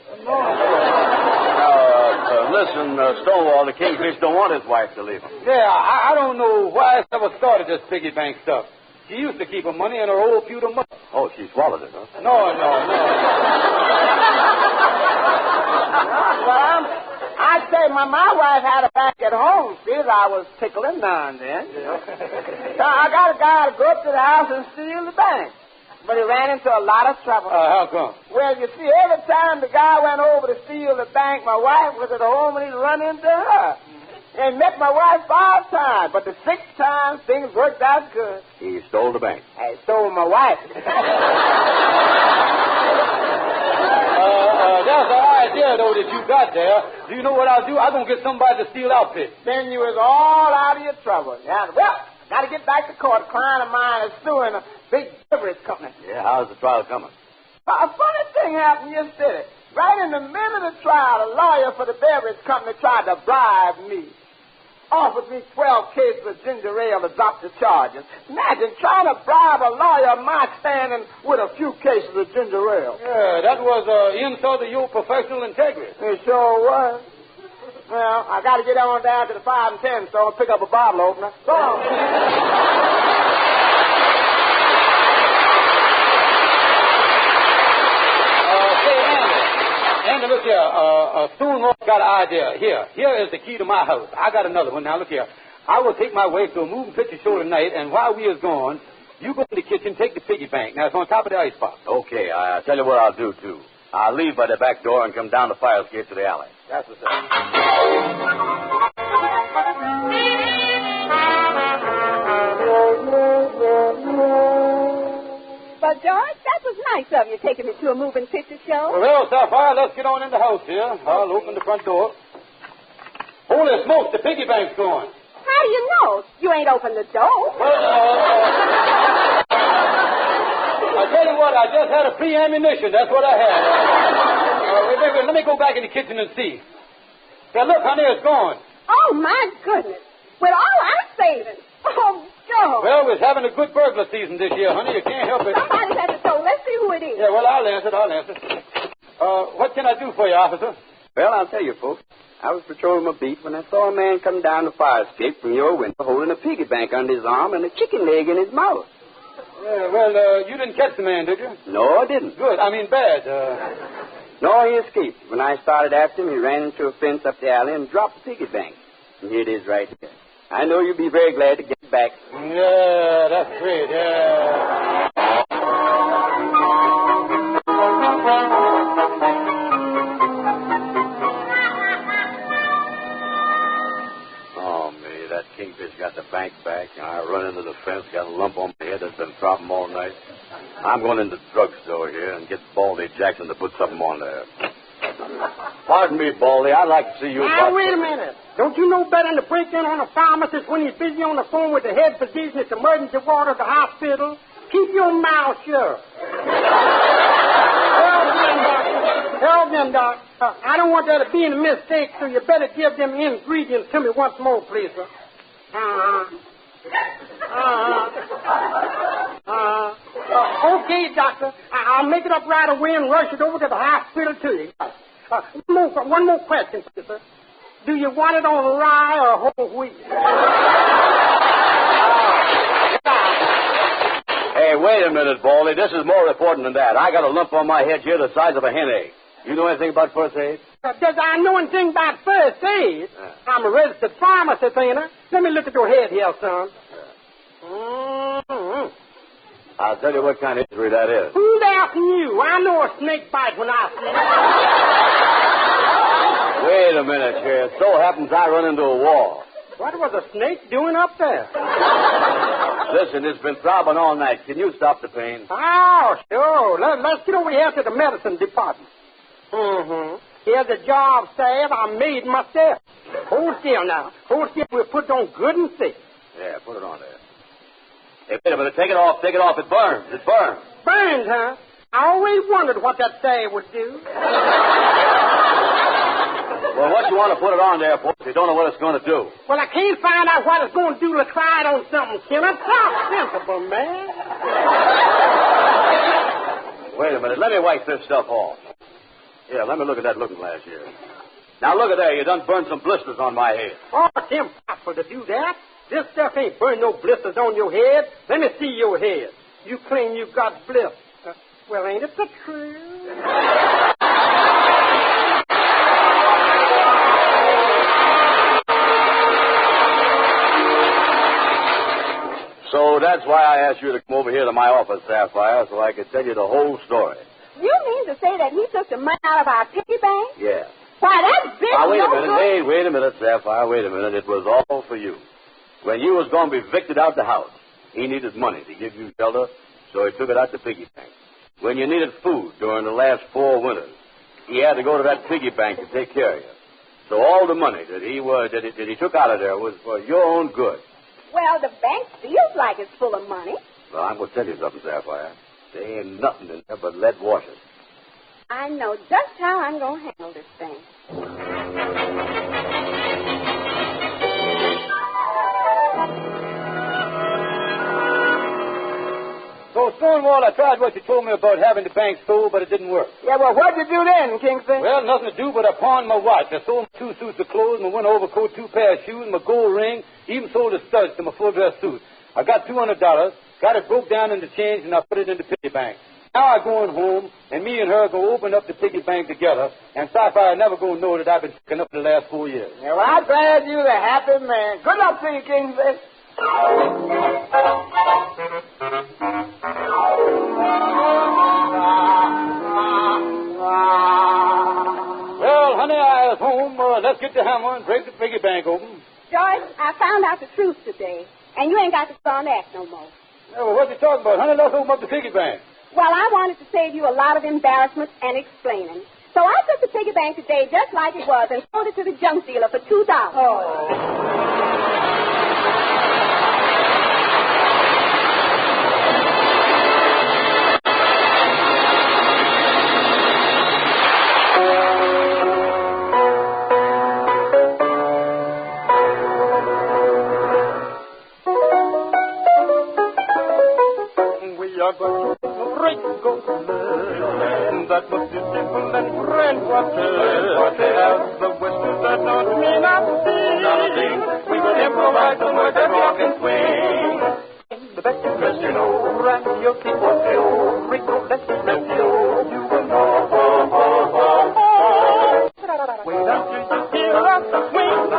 Listen, Stonewall, the Kingfish don't want his wife to leave him. Yeah, I don't know why I ever started this piggy bank stuff. She used to keep her money in her old pewter mug. Oh, she swallowed it, huh? No. Well, I'd say my wife had it back at home. See, I was tickling now and then. So I got a guy to go up to the house and steal the bank. But he ran into a lot of trouble. How come? Well, you see, every time the guy went over to steal the bank, my wife was at home and he'd run into her. And met my wife 5 times, but the 6th time, things worked out good. He stole the bank. I stole my wife. That's the idea, though, that you got there. Do you know what I'll do? I'm going to get somebody to steal outfit. Then you was all out of your trouble. Yeah, well, got to get back to court. A client of mine is suing a big beverage company. Yeah, how's the trial coming? A funny thing happened yesterday. Right in the middle of the trial, a lawyer for the beverage company tried to bribe me. Offered me 12 cases of ginger ale to drop the charges. Imagine trying to bribe a lawyer of my standing with a few cases of ginger ale. Yeah, that was an insult to your professional integrity. It sure was. Well, I got to get on down to the 5 and 10 store and pick up a bottle opener. Go on. Andy, look here. Stonewall got an idea. Here is the key to my house. I got another one. Now, look here. I will take my wife to a moving picture show tonight, and while we is gone, you go in the kitchen, take the piggy bank. Now, it's on top of the icebox. Okay, I'll tell you what I'll do, too. I'll leave by the back door and come down the fire escape to the alley. That's the same. But, George, that was nice of you taking me to a moving picture show. Well, Sapphire, let's get on in the house here. I'll open the front door. Holy smokes, the piggy bank's going. How do you know? You ain't opened the door. I tell you what, I just had a free ammunition. That's what I had. Wait, let me go back in the kitchen and see. Now, look, honey, it's gone. Oh, my goodness. With all our savings. Oh, George. Well, we're having a good burglar season this year, honey. You can't help it. Somebody's at the door. Let's see who it is. Yeah, well, I'll answer. What can I do for you, officer? Well, I'll tell you, folks. I was patrolling my beat when I saw a man come down the fire escape from your window holding a piggy bank under his arm and a chicken leg in his mouth. Yeah, well, you didn't catch the man, did you? No, I didn't. Good. I mean, bad. No, he escaped. When I started after him, he ran into a fence up the alley and dropped the piggy bank. And here it is right here. I know you'll be very glad to get it back. Yeah, that's great, yeah. Oh, me, that Kingfish got the bank back, and I run into the fence, got a lump on my head that's been throbbing all night. I'm going into the drugstore here and get Baldy Jackson to put something on there. Pardon me, Baldy, I'd like to see you Now, wait a minute. Don't you know better than to break in on a pharmacist when he's busy on the phone with the head physician at the emergency ward of the hospital? Keep your mouth shut. Tell them, Doc. I don't want there to be any mistake, so you better give them ingredients to me once more, please, sir. Okay, Doctor. I'll make it up right away and rush it over to the hospital to you. One more question, sir. Do you want it on rye or whole wheat? Hey, wait a minute, Baldy. This is more important than that. I got a lump on my head here the size of a hen egg. You know anything about first aid? Does I know anything about first aid? I'm a registered pharmacist, ain't I? Let me look at your head here, son. I'll tell you what kind of injury that is. Who's asking you? I know a snake bite when I see it. Wait a minute here. It so happens I run into a wall. What was a snake doing up there? Listen, it's been throbbing all night. Can you stop the pain? Oh, sure. Let's get over here to the medicine department. Here's a jar of salve I made myself. Hold still now. Hold still. We'll put it on good and safe. Yeah, put it on there. Hey, wait a minute. Take it off. Take it off. It burns. It burns. Burns, huh? I always wondered what that salve would do. Well, what you want to put it on there for if you don't know what it's going to do? Well, I can't find out what it's going to do to try it on something, Skinner. Talk sensible, man. Wait a minute. Let me wipe this stuff off. Yeah, let me look at that looking glass here. Now, look at there. You done burned some blisters on my head. Oh, it's impossible to do that. This stuff ain't burned no blisters on your head. Let me see your head. You claim you got blisters. Well, ain't it the truth? So that's why I asked you to come over here to my office, Sapphire, so I could tell you the whole story. You mean to say that he took the money out of our piggy bank? Yeah. Why, that's big. Now, wait a minute. Wait a minute, Sapphire. Wait a minute. It was all for you. When you was going to be evicted out the house, he needed money to give you shelter, so he took it out the piggy bank. When you needed food during the last 4 winters, he had to go to that piggy bank to take care of you. So all the money that he took out of there was for your own good. Well, the bank feels like it's full of money. Well, I'm going to tell you something, Sapphire. There ain't nothing in there but lead washers. I know just how I'm going to handle this thing. So, Stonewall, I tried what you told me about having the bank sold, but it didn't work. Yeah, well, what'd you do then, Kingfish? Well, nothing to do but I pawned my watch. I sold 2 suits of clothes, my winter overcoat, 2 pairs of shoes, my gold ring, even sold the studs to my full-dress suit. I got $200, got it broke down into change, and I put it in the piggy bank. Now I'm going home, and me and her are going to open up the piggy bank together, and Sapphire never going to know that I've been picking up the last 4 years. Yeah, well, I'm glad you're a happy man. Good luck to you, Kingfish. Well, honey, I was home, let's get the hammer and break the piggy bank open. George, I found out the truth today, and you ain't got to go on that no more. Yeah, well, what's he talking about? Honey, let's open up the piggy bank. Well, I wanted to save you a lot of embarrassment and explaining. So I took the piggy bank today just like it was and sold it to the junk dealer for $2. We are going to break land that was beautiful and grand water. As the whistles that don't mean nothing, we will improvise the words that walk and swing. The best dress you know, right your feet will feel. Rico, let's you will know. Wait until you hear us swing.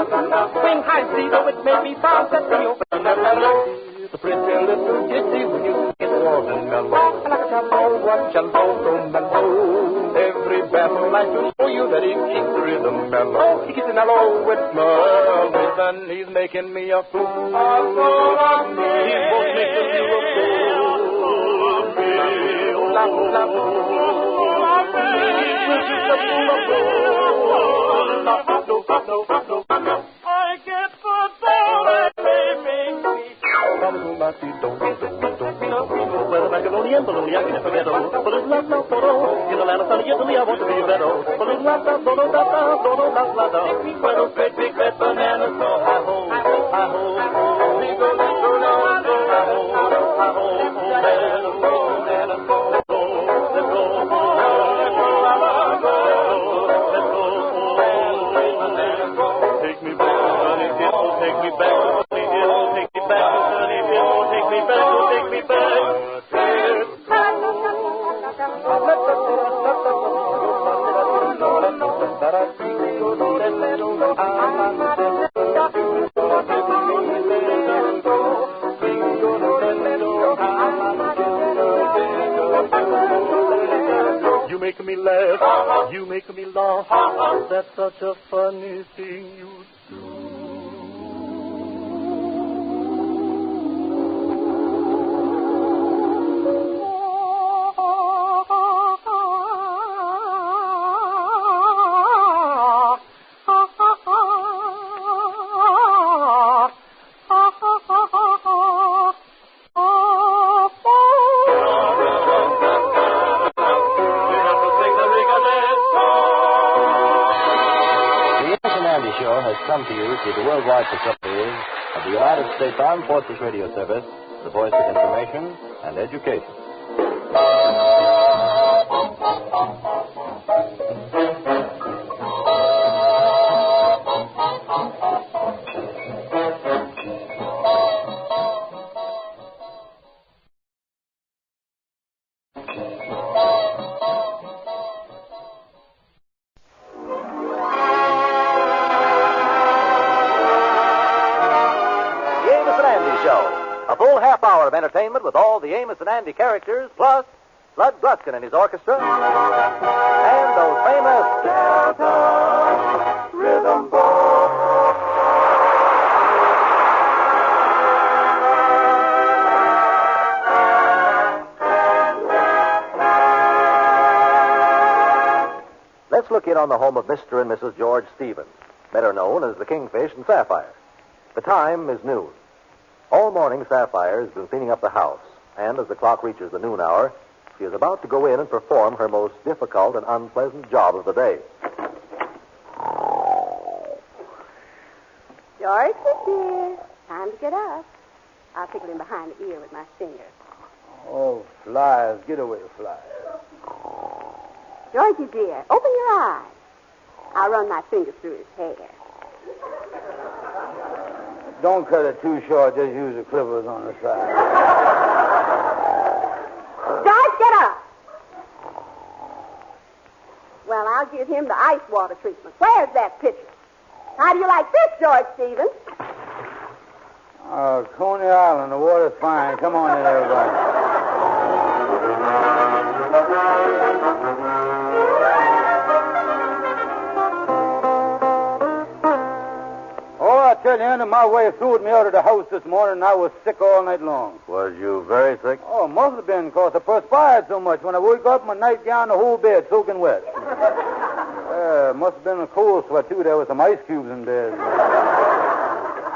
Swing high, see though it may be bound that we open the pretty little ditty when you get warm and mellow. Like a tableau, watch and roll, mellow. Every battle like to show you that he keeps the rhythm mellow. He keeps it mellow with Merle, and he's making me a fool. He's both making you a fool. La, la, I get the dollar, baby. Bologna, I can forget in the land of sunny Italy, I want to be better. Where those great big red bananas go, hi-ho, hi-ho. We go, take me back, honey, take me back, take me back, honey, take me back, take me back. You make me laugh, you make me laugh. That's such a funny thing you do. Come to you through the worldwide facilities of the United States Armed Forces Radio Service, the voice of information and education. Of entertainment with all the Amos and Andy characters, plus Bud Gluskin and his orchestra, and those famous Delta Rhythm Boys. Let's look in on the home of Mr. and Mrs. George Stevens, better known as the Kingfish and Sapphire. The time is noon. All morning, Sapphire has been cleaning up the house, and as the clock reaches the noon hour, she is about to go in and perform her most difficult and unpleasant job of the day. George, dear, time to get up. I'll tickle him behind the ear with my finger. Oh, flies. Get away, flies. Georgie, dear, open your eyes. I'll run my fingers through his hair. Don't cut it too short. Just use the clippers on the side. George, get up. Well, I'll give him the ice water treatment. Where's that pitcher? How do you like this, George Stevens? Coney Island. The water's fine. Come on in, everybody. tell you, Andy, my wife threw me out of the house this morning, and I was sick all night long. Was you very sick? Oh, must have been, because I perspired so much. When I woke up, my nightgown, the whole bed soaking wet. Must have been a cold sweat, too. There was some ice cubes in bed.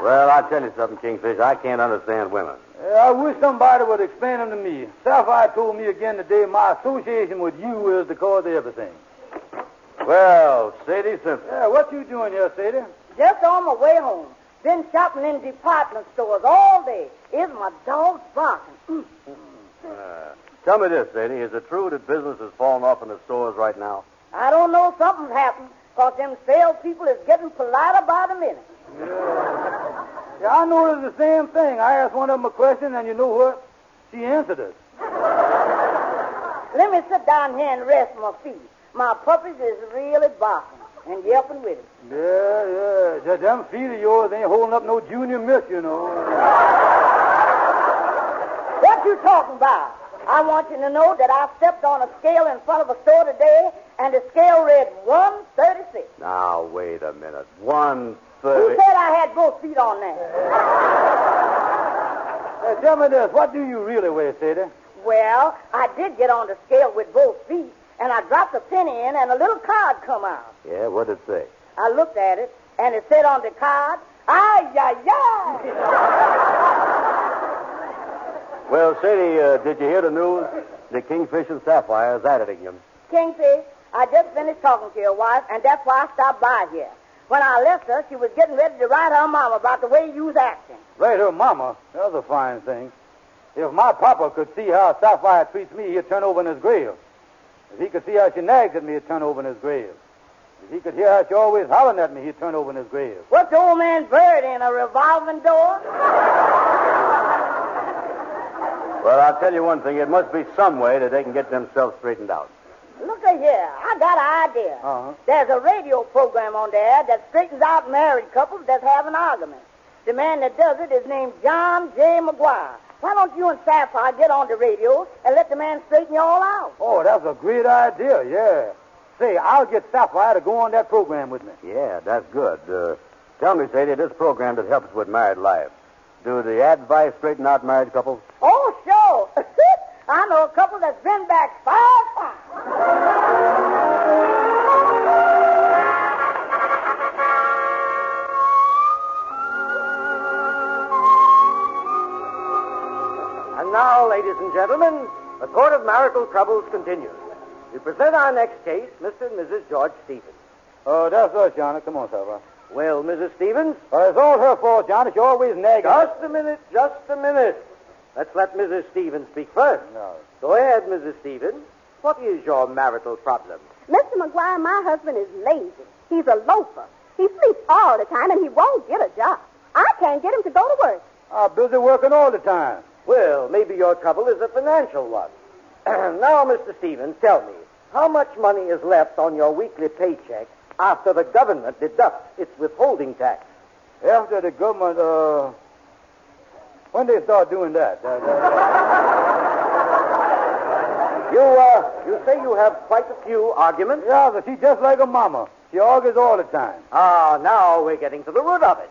Well, I'll tell you something, Kingfish. I can't understand women. I wish somebody would explain them to me. Sapphire told me again today my association with you is the cause of everything. Well, Sadie Simpson. Yeah, what you doing here, Sadie? Just on my way home. Been shopping in department stores all day. Is my dog barking? Tell me this, Sadie. Is it true that business has fallen off in the stores right now? I don't know. Something's happened, because them salespeople is getting politer by the minute. Yeah, I noticed the same thing. I asked one of them a question, and you know what? She answered it. Let me sit down here and rest my feet. My puppies is really barking and yelping with it. Yeah. Just them feet of yours ain't holding up no junior miss, you know. What you talking about? I want you to know that I stepped on a scale in front of a store today, and the scale read 136. Now, wait a minute. 130. Who said I had both feet on there? Tell me this. What do you really weigh, Sadie? Well, I did get on the scale with both feet, and I dropped a penny in, and a little card come out. Yeah, what did it say? I looked at it, and it said on the card, "Ay, ay, ay." Well, Sadie, did you hear the news? The Kingfish and Sapphire is at it again. Kingfish, I just finished talking to your wife, and that's why I stopped by here. When I left her, she was getting ready to write her mama about the way you was acting. Write her mama? That's a fine thing. If my papa could see how Sapphire treats me, he'd turn over in his grave. If he could see how she nags at me, he'd turn over in his grave. If he could hear how she always hollering at me, he'd turn over in his grave. What's the old man bird in, a revolving door? Well, I'll tell you one thing. It must be some way that they can get themselves straightened out. Look at here. I got an idea. Uh-huh. There's a radio program on there that straightens out married couples that have an argument. The man that does it is named John J. McGuire. Why don't you and Sapphire get on the radio and let the man straighten you all out? Oh, that's a great idea, yeah. Say, I'll get Sapphire to go on that program with me. Yeah, that's good. Tell me, Sadie, this program that helps with married life, do the advice straighten out married couples? Oh, sure. I know a couple that's been back 5 times. And now, ladies and gentlemen, the Court of Marital Troubles continues. We present our next case, Mr. and Mrs. George Stevens. Oh, that's us, Johnny. Come on, Sapphire. Well, Mrs. Stevens? It's all her fault, Johnny. She always nagging. Just a minute. Let's let Mrs. Stevens speak first. No. Go ahead, Mrs. Stevens. What is your marital problem? Mr. McGuire, my husband is lazy. He's a loafer. He sleeps all the time, and he won't get a job. I can't get him to go to work. I'm busy working all the time. Well, maybe your trouble is a financial one. Now, Mr. Stevens, tell me, how much money is left on your weekly paycheck after the government deducts its withholding tax? After the government, when they start doing that? You say you have quite a few arguments? Yeah, but she's just like a mama. She argues all the time. Ah, now we're getting to the root of it.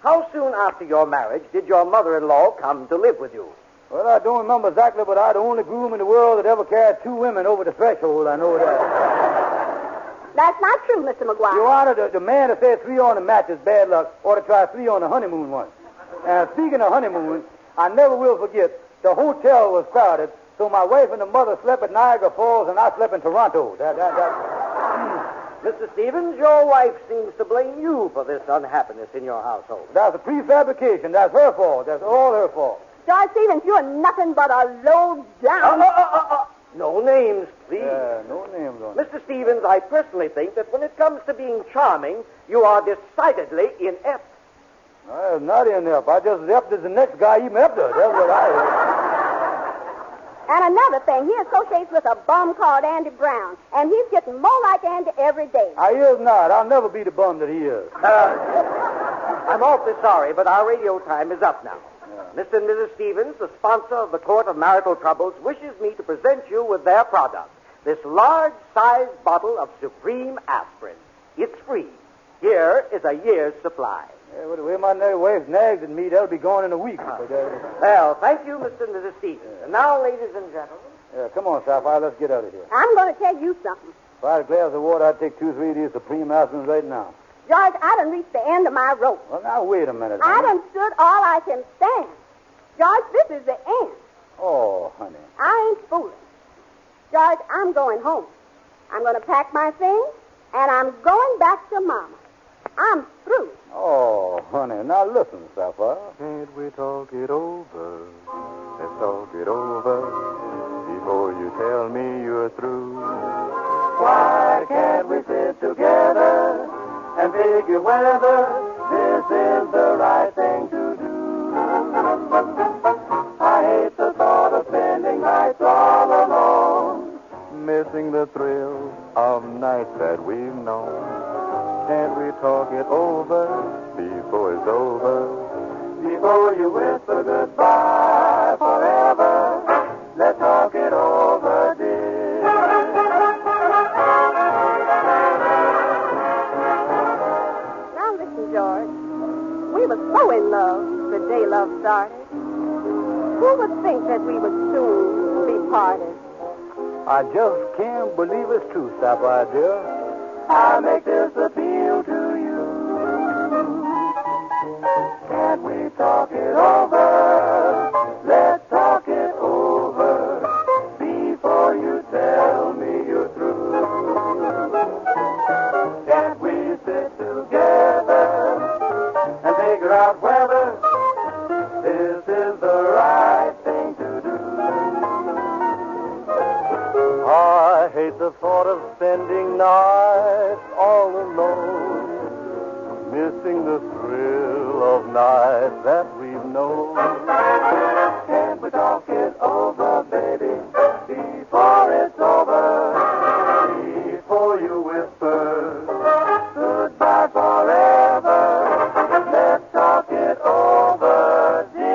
How soon after your marriage did your mother-in-law come to live with you? Well, I don't remember exactly, but I'm the only groom in the world that ever carried 2 women over the threshold. I know that. That's not true, Mr. McGuire. Your Honor, the man that said 3 on the match is bad luck ought to try 3 on the honeymoon once. And speaking of honeymoon, I never will forget, the hotel was crowded, so my wife and the mother slept at Niagara Falls, and I slept in Toronto. Mr. Stevens, your wife seems to blame you for this unhappiness in your household. That's a prefabrication. That's her fault. That's all her fault. George Stevens, you're nothing but a low-down... No names, please. No names on it. Mr. Stevens, I personally think that when it comes to being charming, you are decidedly inept. I'm not inept. I just inept as the next guy even inept her. That's what I am. And another thing, he associates with a bum called Andy Brown, and he's getting more like Andy every day. I is not. I'll never be the bum that he is. I'm awfully sorry, but our radio time is up now. Mr. and Mrs. Stevens, the sponsor of the Court of Marital Troubles, wishes me to present you with their product, this large-sized bottle of Supreme Aspirin. It's free. Here is a year's supply. Yeah, well, the way my wife nags at me, that'll be gone in a week. Well, thank you, Mr. and Mrs. Stevens. And now, ladies and gentlemen. Come on, Sapphire, let's get out of here. I'm going to tell you something. If I had a glass of water, I'd take 2 or 3 of these Supreme aspirins right now. George, I done reached the end of my rope. Well, now, wait a minute. I honey. done stood all I can stand. George, this is the end. Oh, honey. I ain't fooling. George, I'm going home. I'm going to pack my things, and I'm going back to Mama. I'm through. Oh, honey. Now, listen, Sapphire. Can't we talk it over? Let's talk it over before you tell me you're through. Why can't we sit together and figure whether this is the right thing to do? I hate the thought of spending nights all alone, missing the thrill of nights that we've known. Can't we talk it over before it's over? Before you whisper goodbye forever, let's talk it over, dear. Now listen, George. We were so in love the day love started. Who would think that we would soon be parted? I just can't believe it's true, Sapphire, dear. I make this appeal to you. Can't we talk it over? Let's talk it over before you tell me you're through. Can't we sit together and figure out whether this is the right thing to do? I hate the thought of spending nights all alone, missing the thrill of nights that we've known. Can't we talk it over, baby, before it's over? Before you whisper goodbye forever, let's talk it over, dear.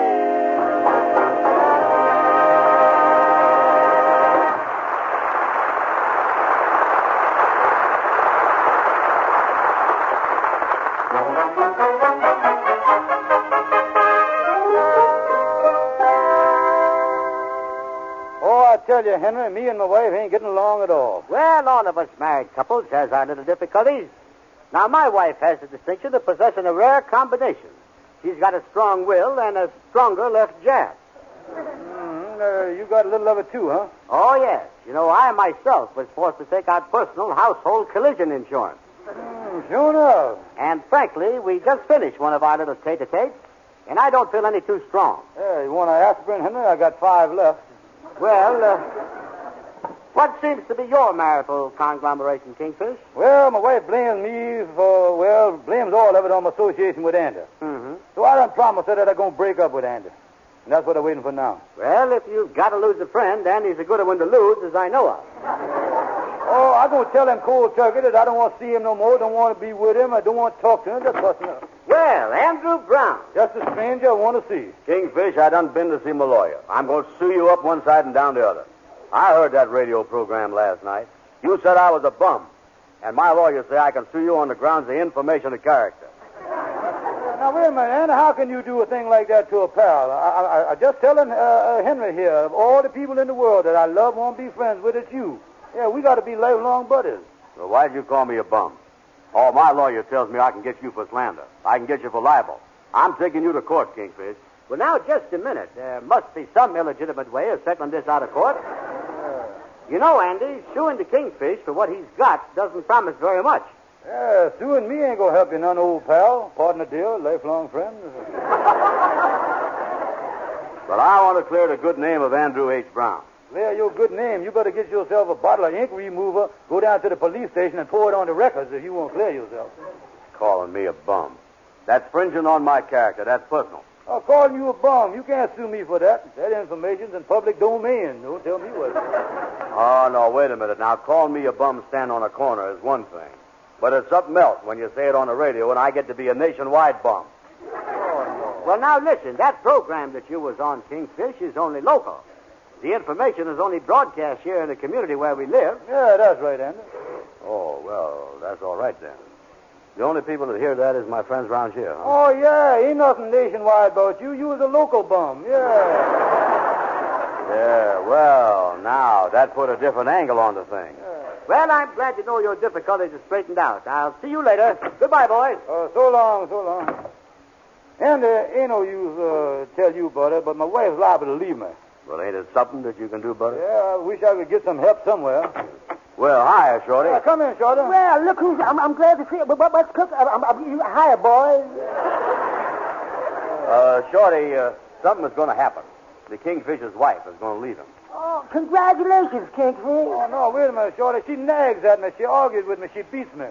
Oh, I tell you, Henry, me and my wife ain't getting along at all. Well, all of us married couples has our little difficulties. Now, my wife has the distinction of possessing a rare combination. She's got a strong will and a stronger left jab. You got a little of it, too, huh? Oh, yes. You know, I myself was forced to take out personal household collision insurance. Sure enough. And frankly, we just finished one of our little tete-a-tetes, and I don't feel any too strong. Yeah, you want an aspirin, Henry? I got 5 left. Well, what seems to be your marital conglomeration, Kingfish? Well, my wife blames me blames all of it on my association with Andy. Mm-hmm. So I done promised her that I'm going to break up with Andy. And that's what I'm waiting for now. Well, if you've got to lose a friend, Andy's a good one to lose, as I know of. Oh, I'm going to tell him cold turkey that I don't want to see him no more, don't want to be with him, I don't want to talk to him, just busting up. Well, Andrew Brown. Just a stranger I want to see. Kingfish, I done been to see my lawyer. I'm going to sue you up one side and down the other. I heard that radio program last night. You said I was a bum. And my lawyer say I can sue you on the grounds of information of character. Now, wait a minute, Andy. How can you do a thing like that to a pal? I just telling Henry here, of all the people in the world that I love, want to be friends with, it's you. Yeah, we got to be lifelong buddies. So why'd you call me a bum? Oh, my lawyer tells me I can get you for slander. I can get you for libel. I'm taking you to court, Kingfish. Well, now, just a minute. There must be some illegitimate way of settling this out of court. You know, Andy, suing the Kingfish for what he's got doesn't promise very much. Yeah, suing me ain't going to help you none, old pal. Partner deal, lifelong friend. But I want to clear the good name of Andrew H. Brown. Clear your good name. You better get yourself a bottle of ink remover, go down to the police station and pour it on the records if you want to clear yourself. Calling me a bum. That's fringing on my character. That's personal. Oh, calling you a bum. You can't sue me for that. That information's in public domain. Don't tell me what. Oh, no, wait a minute. Now, calling me a bum standing on a corner is one thing. But it's something else when you say it on the radio and I get to be a nationwide bum. Well, now, listen. That program that you was on, Kingfish, is only local. The information is only broadcast here in the community where we live. Yeah, that's right, Andy. Oh, well, that's all right then. The only people that hear that is my friends around here, huh? Oh, yeah. Ain't nothing nationwide about you. You was a local bum. Yeah. Yeah, well, now, that put a different angle on the thing. Well, I'm glad to know your difficulties are straightened out. I'll see you later. Goodbye, boys. So long. And ain't no use tell you about it, but my wife's liable to leave me. Well, ain't it something that you can do, buddy? Yeah, I wish I could get some help somewhere. Well, hiya, Shorty. Yeah, come in, Shorty. Well, look who's... I'm glad to see you. But what's cooking? Hiya, boys. Shorty, something is going to happen. The Kingfisher's wife is going to leave him. Oh, congratulations, Kingfish. Oh, no, wait a minute, Shorty. She nags at me. She argues with me. She beats me.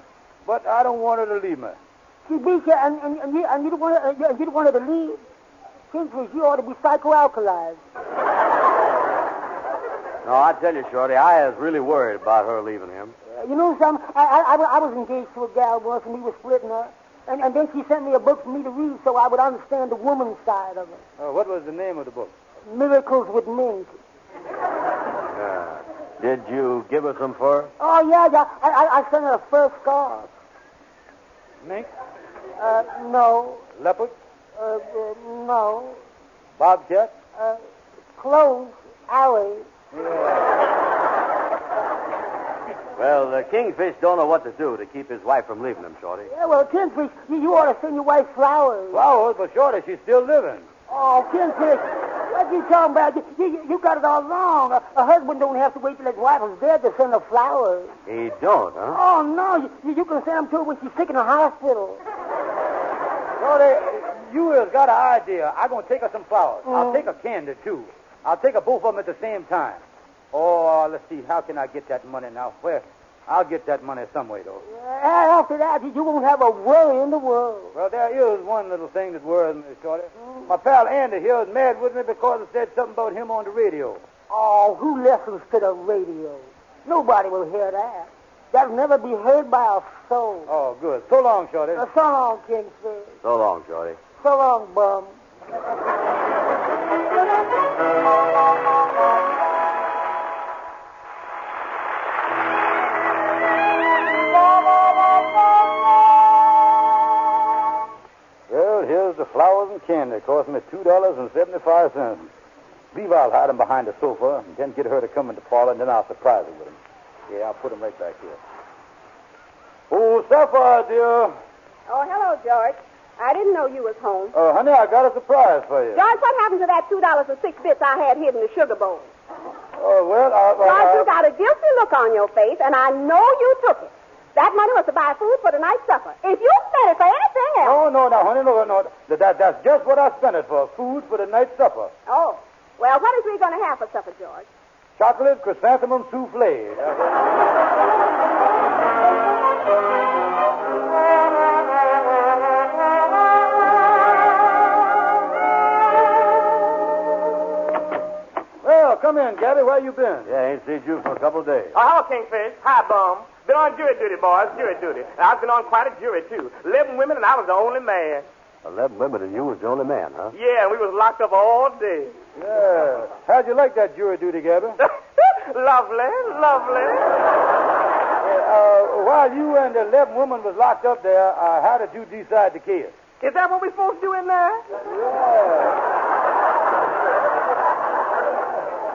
But I don't want her to leave me. She beats you, and you don't want her, you don't want her to leave? Kingfish, you ought to be psychoalkalized. No, I tell you, Shorty, I was really worried about her leaving him. You know something? I was engaged to a gal once, and we were splitting her. And then she sent me a book for me to read so I would understand the woman's side of it. What was the name of the book? Miracles with Mink. Did you give her some fur? Oh, yeah. I sent her a fur scarf. Mink? No. Leopard? No. Bobcat? Clothes. Alley. Well, the Kingfish don't know what to do to keep his wife from leaving him, Shorty. Yeah, well, Kingfish, you ought to send your wife flowers. Flowers? But, Shorty, she's still living. Oh, Kingfish, what you talking about? You got it all wrong. A husband don't have to wait till his wife is dead to send her flowers. He don't, huh? Oh, no. You can send them to her when she's sick in the hospital. Shorty, you has got an idea. I'm going to take her some flowers. I'll take her candy, too. I'll take her both of them at the same time. Oh, let's see. How can I get that money now? Where? I'll get that money some way, though. After that, you won't have a worry in the world. Well, there is one little thing that worries me, Shorty. My pal Andy here is mad with me because I said something about him on the radio. Oh, who listens to the radio? Nobody will hear that. That'll never be heard by a soul. Oh, good. So long, Shorty. So long, Kingfish. So long, Shorty. So long, bum. Well, here's the flowers and candy. Cost me $2.75. I'll hide them behind the sofa and then get her to come in the parlor, and then I'll surprise her with them. Yeah, I'll put them right back here. Oh, Sapphire, dear. Oh, hello, George. I didn't know you was home. Honey, I got a surprise for you. George, what happened to that $2.06 I had hid in the sugar bowl? Oh, well, George, you got a guilty look on your face, and I know you took it. That money was to buy food for tonight's supper. If you spent it for anything else... No, honey, no. That's just what I spent it for, food for the night's supper. Oh. Well, what is we going to have for supper, George? Chocolate chrysanthemum souffle. Well, come in, Gabby. Where you been? Yeah, ain't seen you for a couple of days. Oh, hello, Kingfish. Hi, bum. Been on jury duty, boys. Jury duty. And I've been on quite a jury, too. 11 women, and I was the only man. 11 women, and you was the only man, huh? Yeah, and we was locked up all day. Yeah. How'd you like that jury duty, Gabby? Lovely. While you and the 11 women was locked up there, how did you decide the case? Is that what we're supposed to do in there? Yeah.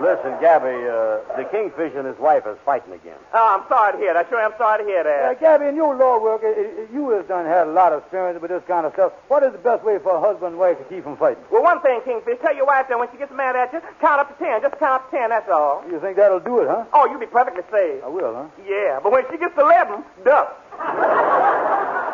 Listen, Gabby, the Kingfish and his wife is fighting again. Oh, I'm sorry to hear that. Sure, I'm sorry to hear that. Gabby, in your law work, you has had a lot of experience with this kind of stuff. What is the best way for a husband and wife to keep from fighting? Well, one thing, Kingfish, tell your wife that when she gets mad at you, count up to 10. Just count up to 10, that's all. You think that'll do it, huh? Oh, you'll be perfectly safe. I will, huh? Yeah, but when she gets to 11, duck.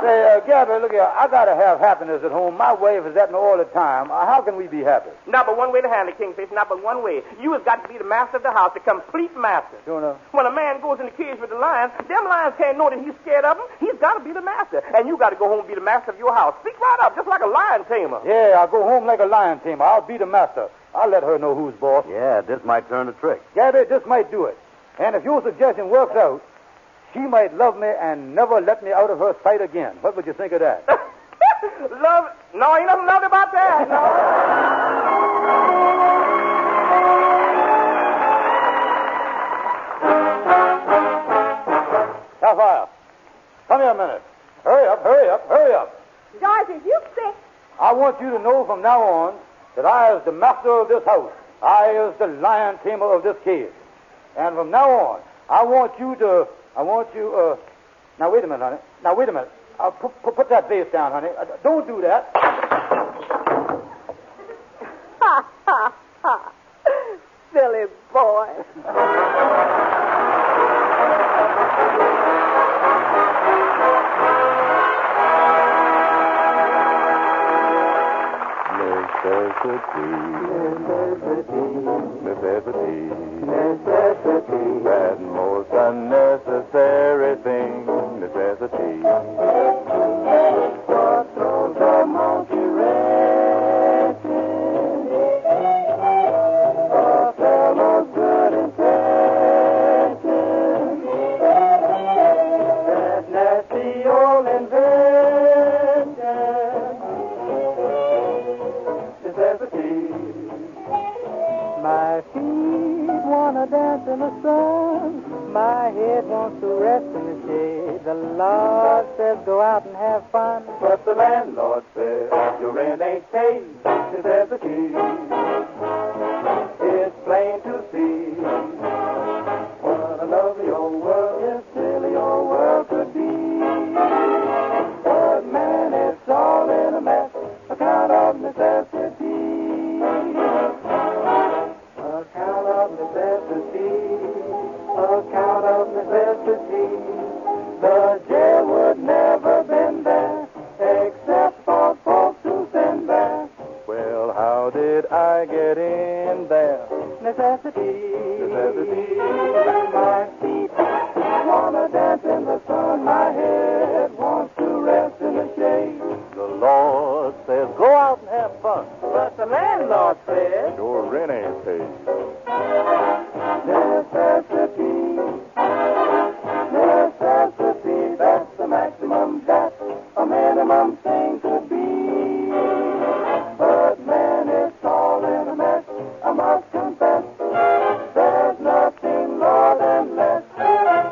Say, Gabby, look here. I gotta have happiness at home. My wife is at me all the time. How can we be happy? Not but one way to handle it, Kingfish. Not but one way. You has got to be the master of the house, the complete master. Sure enough. When a man goes in the cage with the lions, them lions can't know that he's scared of them. He's got to be the master. And you got to go home and be the master of your house. Speak right up, just like a lion tamer. Yeah, I'll go home like a lion tamer. I'll be the master. I'll let her know who's boss. Yeah, this might turn the trick. Gabby, this might do it. And if your suggestion works out, she might love me and never let me out of her sight again. What would you think of that? Love? No, ain't nothing lovely about that. No. Sapphire, come here a minute. Hurry up, hurry up, hurry up. George, is you sick? I want you to know from now on that I is the master of this house. I is the lion tamer of this cage. And from now on, now wait a minute, honey. Now wait a minute. Put that vase down, honey. Don't do that. Ha, ha, ha. Silly boy. Necessity, that most unnecessary thing, necessity. What throws the monkey racing? A fellow's good intention. That nasty old invention. Necessity. My feet want to dance in the sun. My head wants to rest in the shade. The Lord says go out and have fun. But the landlord says your rent ain't paid. Necessity. It's plain to see what a lovely old world, yes, silly old world could be. But man, it's all in a mess, account of necessity. Account of necessity. Account of necessity. The jail would never been there, except for folks who been there. Well, how did I get in there? Necessity. Necessity. My feet wanna dance in the sun. My head wants to rest in the shade. The Lord says go out and have fun. But the landlord says your rent ain't paid. Necessity. Necessity, that's the maximum that a minimum thing could be. But man, it's all in a mess. I must confess, there's nothing more than less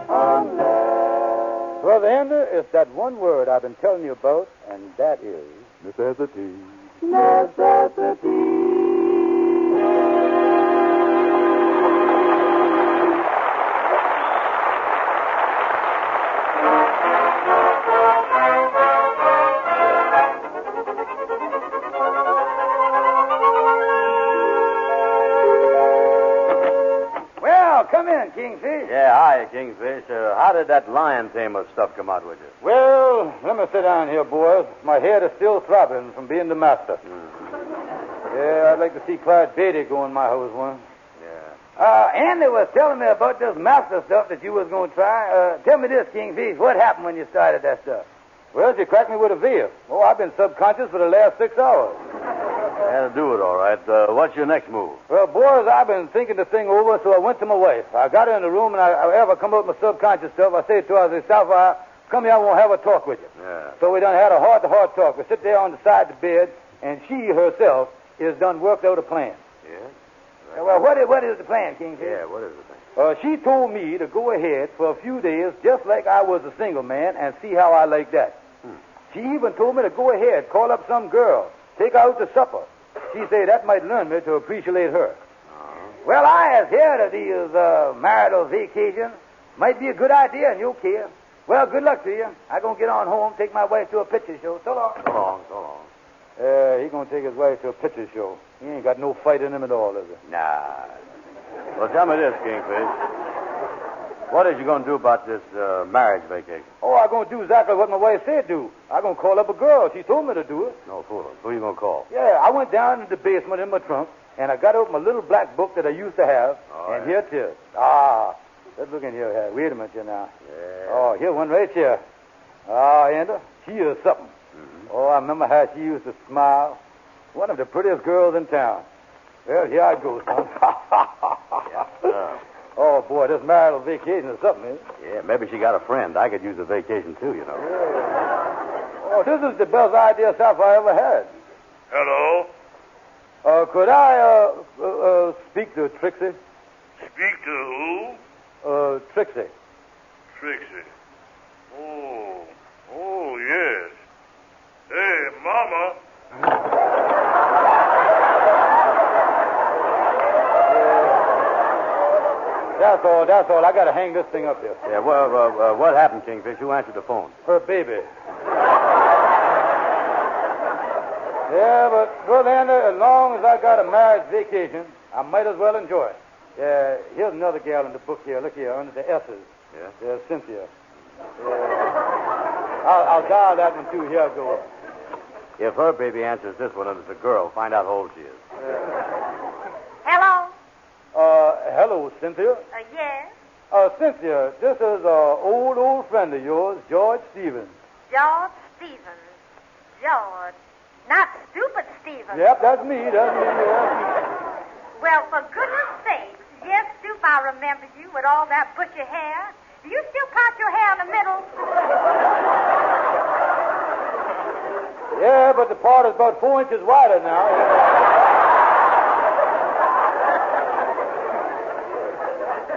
unless. Well, the answer is that one word I've been telling you about, and that is necessity. Necessity. Well, come in, Kingfish. Yeah, hi, Kingfish. How did that lion tamer stuff come out with you? Well, let me sit down here, boys. My head is still throbbing from being the master. Yeah, I'd like to see Clyde Beatty go in my house one. Andy was telling me about this master stuff that you was going to try. Tell me this, Kingfish. What happened when you started that stuff? Well, you cracked me with a veer. Oh, I've been subconscious for the last 6 hours. Had to do it, all right. What's your next move? Well, boys, I've been thinking the thing over, so I went to my wife. I got her in the room, and I come up with my subconscious stuff. I say to her, I say, Sapphire, come here, I want to have a talk with you. Yeah. So we done had a heart-to-heart talk. We sit there on the side of the bed, and she herself is done worked out a plan. Yeah? Well, what is the plan, Kingfish? Yeah, what is the thing? She told me to go ahead for a few days, just like I was a single man, and see how I like that. She even told me to go ahead, call up some girl, take her out to supper. She said that might learn me to appreciate her. Well, I has heard of these marital vacations. Might be a good idea, and you'll care. Well, good luck to you. I'm going to get on home, take my wife to a picture show. So long. So long, so long. He's going to take his wife to a picture show. He ain't got no fight in him at all, is he? Nah. Well, tell me this, Kingfish. What is you going to do about this marriage vacation? Oh, I'm going to do exactly what my wife said do. I'm going to call up a girl. She told me to do it. No, fool. Who are you going to call? Yeah, I went down in the basement in my trunk, and I got out my little black book that I used to have, and here it is. Let's look in here. Wait a minute here now. Yeah. Oh, here one right here. Andy, she is something. Oh, I remember how she used to smile. One of the prettiest girls in town. Well, here I go, son. Oh, boy, this marital vacation is something, isn't it? Yeah, maybe she got a friend. I could use a vacation, too, you know. Yeah. Oh, this is the best idea Sapphire ever had. Hello? Could I speak to Trixie? Speak to who? Trixie. Trixie. Oh, Oh, yes. Hey, Mama. That's all. I gotta hang this thing up here. Yeah, well, what happened, Kingfish? Who answered the phone? Her baby. Yeah, but, Brother Andy, as long as I got a marriage vacation, I might as well enjoy it. Yeah, here's another gal in the book here. Look here, under the S's. Yeah? There's Cynthia. I'll dial that one, too. Here I go. If her baby answers this one and it's a girl, find out how old she is. Hello? Hello, Cynthia. Yes? Cynthia, this is an old friend of yours, George Stevens. George Stevens. George. Not stupid Stevens. Yep, that's me. Yeah. Well, for goodness sake. Yes, Stoop, I remember you with all that bushy hair. Do you still part your hair in the middle? Yeah, but the part is about 4 inches wider now.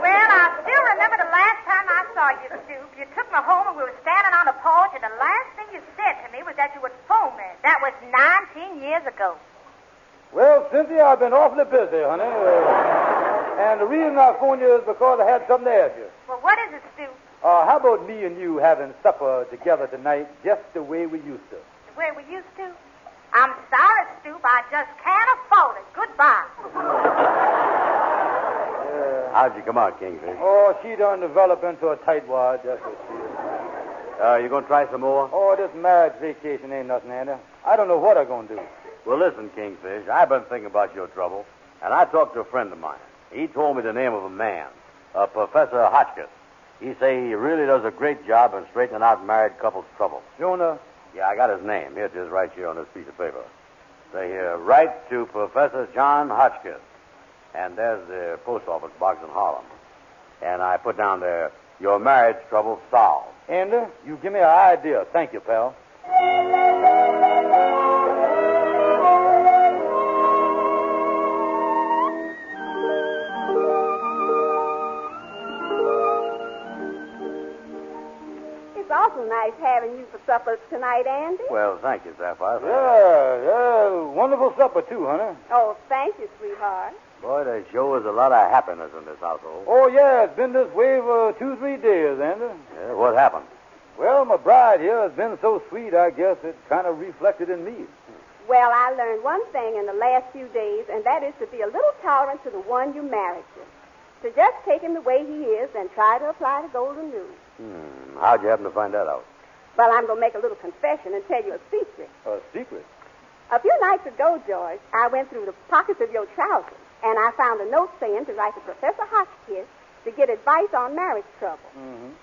Well, I still remember the last time I saw you, Stoop. You took me home and we were standing on the porch, and the last thing you said to me was that you would phone me. That was 19 years ago. Well, Cynthia, I've been awfully busy, honey. And the reason I phoned you is because I had something to ask you. Well, what is it, Stoop? How about me and you having supper together tonight just the way we used to? The way we used to? I'm sorry, Stoop. I just can't afford it. Goodbye. How'd you come out, Kingfish? Oh, she done develop into a tightwad. That's what she is. You gonna try some more? Oh, this marriage vacation ain't nothing, Andy. I don't know what I'm gonna do. Well, listen, Kingfish, I've been thinking about your trouble, and I talked to a friend of mine. He told me the name of a man, Professor Hotchkiss. He say he really does a great job in straightening out married couples' trouble. Jonah? Yeah, I got his name. Here it is right here on this piece of paper. Say here, write to Professor John Hotchkiss. And there's the post office box in Harlem. And I put down there, your marriage trouble solved. Andy, you give me an idea. Thank you, pal. It's awful nice having you for supper tonight, Andy. Well, thank you, Sapphire. Yeah. Wonderful supper, too, honey. Oh, thank you, sweetheart. Boy, there sure is a lot of happiness in this household. Oh, yeah, it's been this way for 2-3 days, Andy. Yeah, what happened? Well, my bride here has been so sweet, I guess it kind of reflected in me. Well, I learned one thing in the last few days, and that is to be a little tolerant to the one you married to. To just take him the way he is and try to apply the golden rule. How'd you happen to find that out? Well, I'm going to make a little confession and tell you a secret. A secret? A few nights ago, George, I went through the pockets of your trousers, and I found a note saying to write to Professor Hotchkiss to get advice on marriage trouble. Mm-hmm.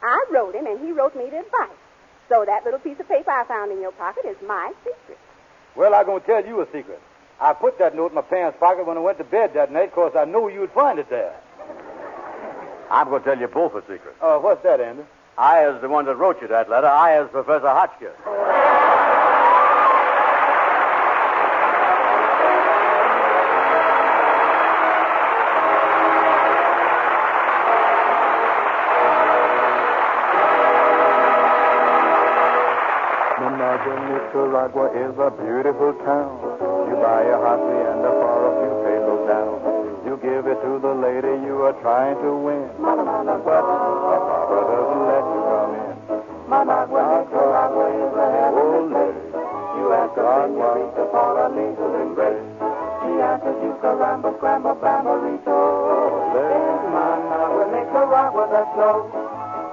I wrote him, and he wrote me the advice. So that little piece of paper I found in your pocket is my secret. Well, I'm going to tell you a secret. I put that note in my pants pocket when I went to bed that night because I knew you'd find it there. I'm going to tell you both a secret. What's that, Andy? I is the one that wrote you that letter. I is Professor Hotchkiss. Nicaragua is a beautiful town. You buy a hacienda for a few pesos down. You give it to the lady you are trying to win. But Papa doesn't let you come in. Managua, Nicaragua is a heavenly place. You ask a senorita for a legal embrace. She answers you caramba, scramba, bambarito. There's Managua, Nicaragua, that's low.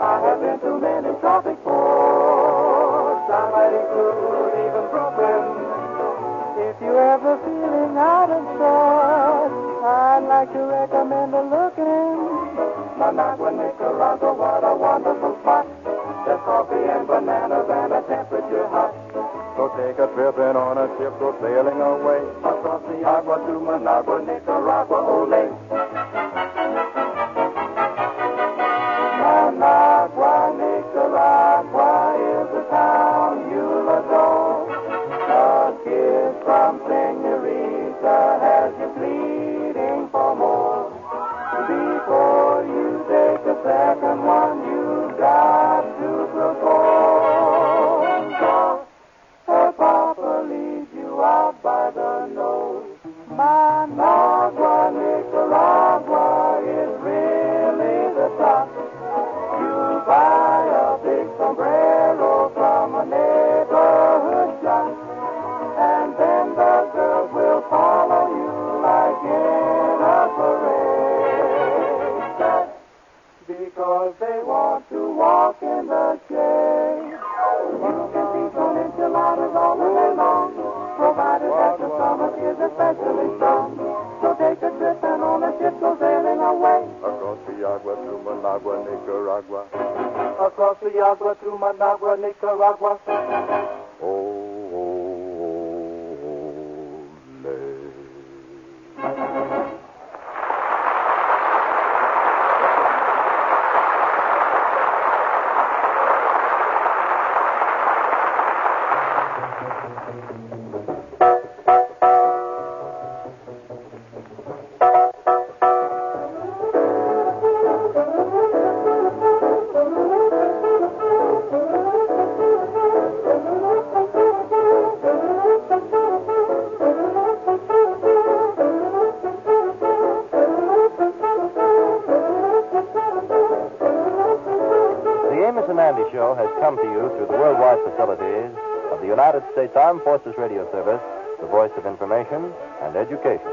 I have been to many tropic ports. I might include even Brooklyn. If you're ever feeling out of sorts, I'd like to recommend a look in Managua, Nicaragua, what a wonderful spot. There's coffee and bananas and a temperature hot. So take a trip in on a ship, go sailing away across the agua to Managua, Nicaragua, ole. Managua, Nicaragua is a town you'll adore. A kiss from senorita has you pleading for more. Before you take a second one, you've got to propose. out by the nose. Managua, Nicaragua is really the top. You buy a big sombrero from a neighborhood shop, and then the girls will follow you like in a parade, because they want to walk in the shade. You can feast on enchiladas all the day long, provided that the stomach is especially strong. So take a trip and on a ship go sailing away. Across the Agua to Managua, Nicaragua. Across the Agua to Managua, Nicaragua. Show has come to you through the worldwide facilities of the United States Armed Forces Radio Service, the voice of information and education.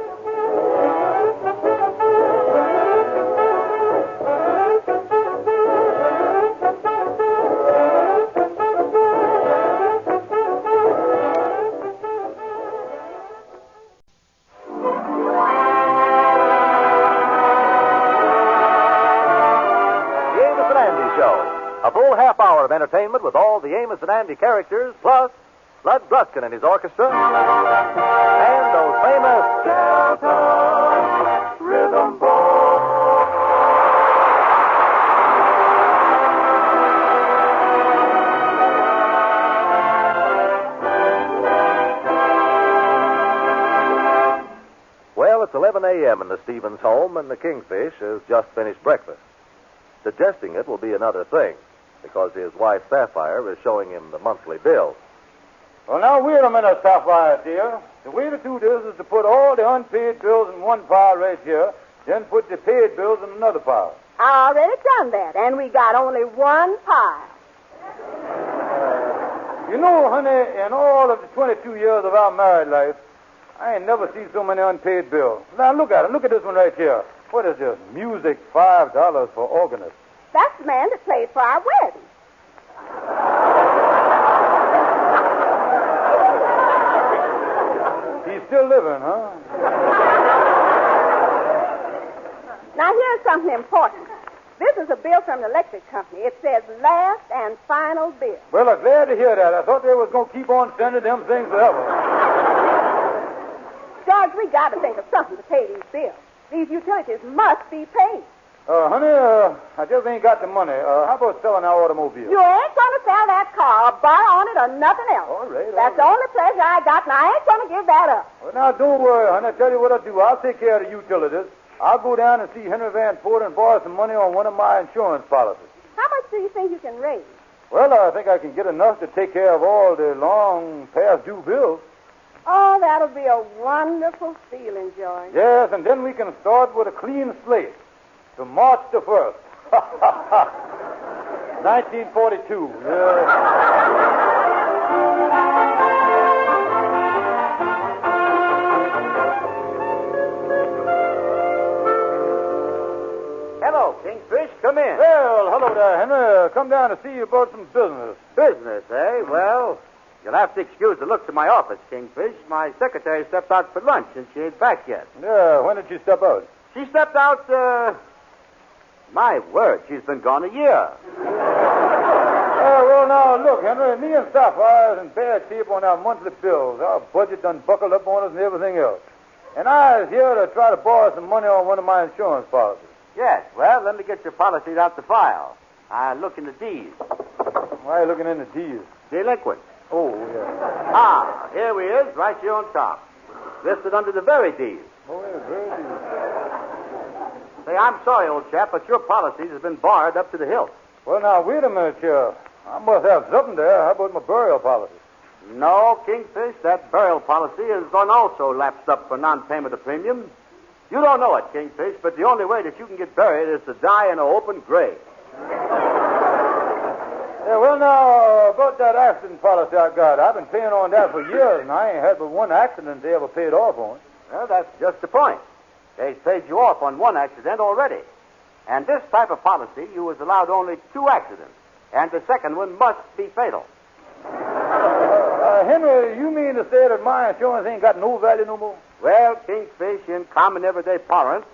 A full half hour of entertainment with all the Amos and Andy characters, plus Bud Gruskin and his orchestra, and those famous Delta Rhythm Boys. Well, it's 11 a.m. in the Stevens home, and the Kingfish has just finished breakfast. Suggesting it will be another thing, because his wife, Sapphire, is showing him the monthly bill. Well, now, wait a minute, Sapphire, dear. The way to do this is to put all the unpaid bills in one pile right here, then put the paid bills in another pile. I already done that, and we got only one pile. You know, honey, in all of the 22 years of our married life, I ain't never seen so many unpaid bills. Now, look at it. Look at this one right here. What is this? Music, $5 for organist. That's the man that played for our wedding. He's still living, huh? Now, here's something important. This is a bill from the electric company. It says last and final bill. Well, I'm glad to hear that. I thought they was going to keep on sending them things forever. George, we got to think of something to pay these bills. These utilities must be paid. Honey, I just ain't got the money. How about selling our automobile? You ain't going to sell that car or buy on it or nothing else. All right. That's the only pleasure I got, and I ain't going to give that up. Well, now, don't worry, honey. I'll tell you what I'll do. I'll take care of the utilities. I'll go down and see Henry Van Ford and borrow some money on one of my insurance policies. How much do you think you can raise? Well, I think I can get enough to take care of all the long past due bills. Oh, that'll be a wonderful feeling, George. Yes, and then we can start with a clean slate to March the 1st. 1942. Hello, Kingfish. Come in. Well, hello there, Henry. Come down to see you about some business. Business, eh? Well, you'll have to excuse the looks of my office, Kingfish. My secretary stepped out for lunch, and she ain't back yet. Yeah, when did she step out? She stepped out, my word, she's been gone a year. Well, now, look, Henry, me and Sapphire is in bad shape on our monthly bills. Our budget done buckled up on us and everything else. And I was here to try to borrow some money on one of my insurance policies. Yes, well, let me get your policies out the file. I look in the D's. Why are you looking in the D's? Delinquent. Oh, yeah. Ah, here we is, right here on top. Listed under the very D's. Oh, yeah, very D's. Say, I'm sorry, old chap, but your policies have been barred up to the hilt. Well, now, wait a minute here. I must have something there. How about my burial policy? No, Kingfish, that burial policy is also lapsed up for non-payment of premium. You don't know it, Kingfish, but the only way that you can get buried is to die in an open grave. Yeah, well, now, about that accident policy I got, I've been paying on that for years, and I ain't had but one accident they ever paid off on. Well, that's just the point. They paid you off on one accident already. And this type of policy, you was allowed only 2 accidents, and the second one must be fatal. Henry, you mean to say that my insurance ain't got no value no more? Well, Kingfish, in common everyday parlance,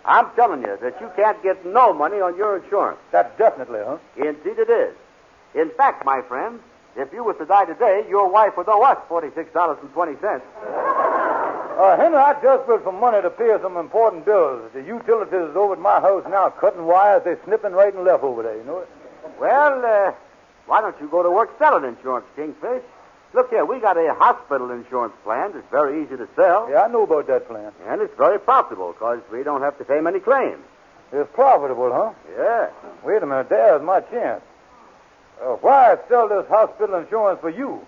I'm telling you that you can't get no money on your insurance. That's definitely, huh? Indeed it is. In fact, my friend, if you was to die today, your wife would owe us $46.20. Henry, I just built some money to pay some important bills. The utilities is over at my house now cutting wires. They're snipping right and left over there, you know it? Well, why don't you go to work selling insurance, Kingfish? Look here, we got a hospital insurance plan that's very easy to sell. Yeah, I know about that plan. And it's very profitable because we don't have to pay many claims. It's profitable, huh? Yeah. Wait a minute, there's my chance. Why sell this hospital insurance for you?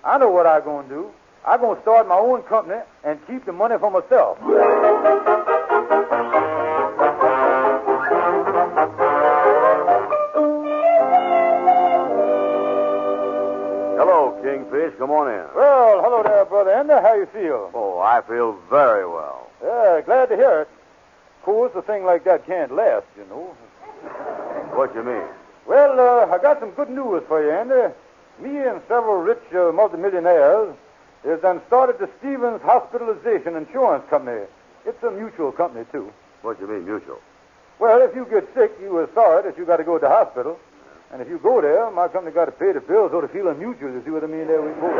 I know what I'm going to do. I'm going to start my own company and keep the money for myself. Hello, Kingfish. Come on in. Well, hello there, Brother Andy. How you feel? Oh, I feel very well. Yeah, glad to hear it. Of course, a thing like that can't last, you know. What do you mean? Well, I got some good news for you, Andy. Me and several rich multimillionaires has done started the Stevens Hospitalization Insurance Company. It's a mutual company, too. What do you mean, mutual? Well, if you get sick, you are sorry that you got to go to the hospital. And if you go there, my company got to pay the bills, so the feeling mutual, you see what I mean there? We both.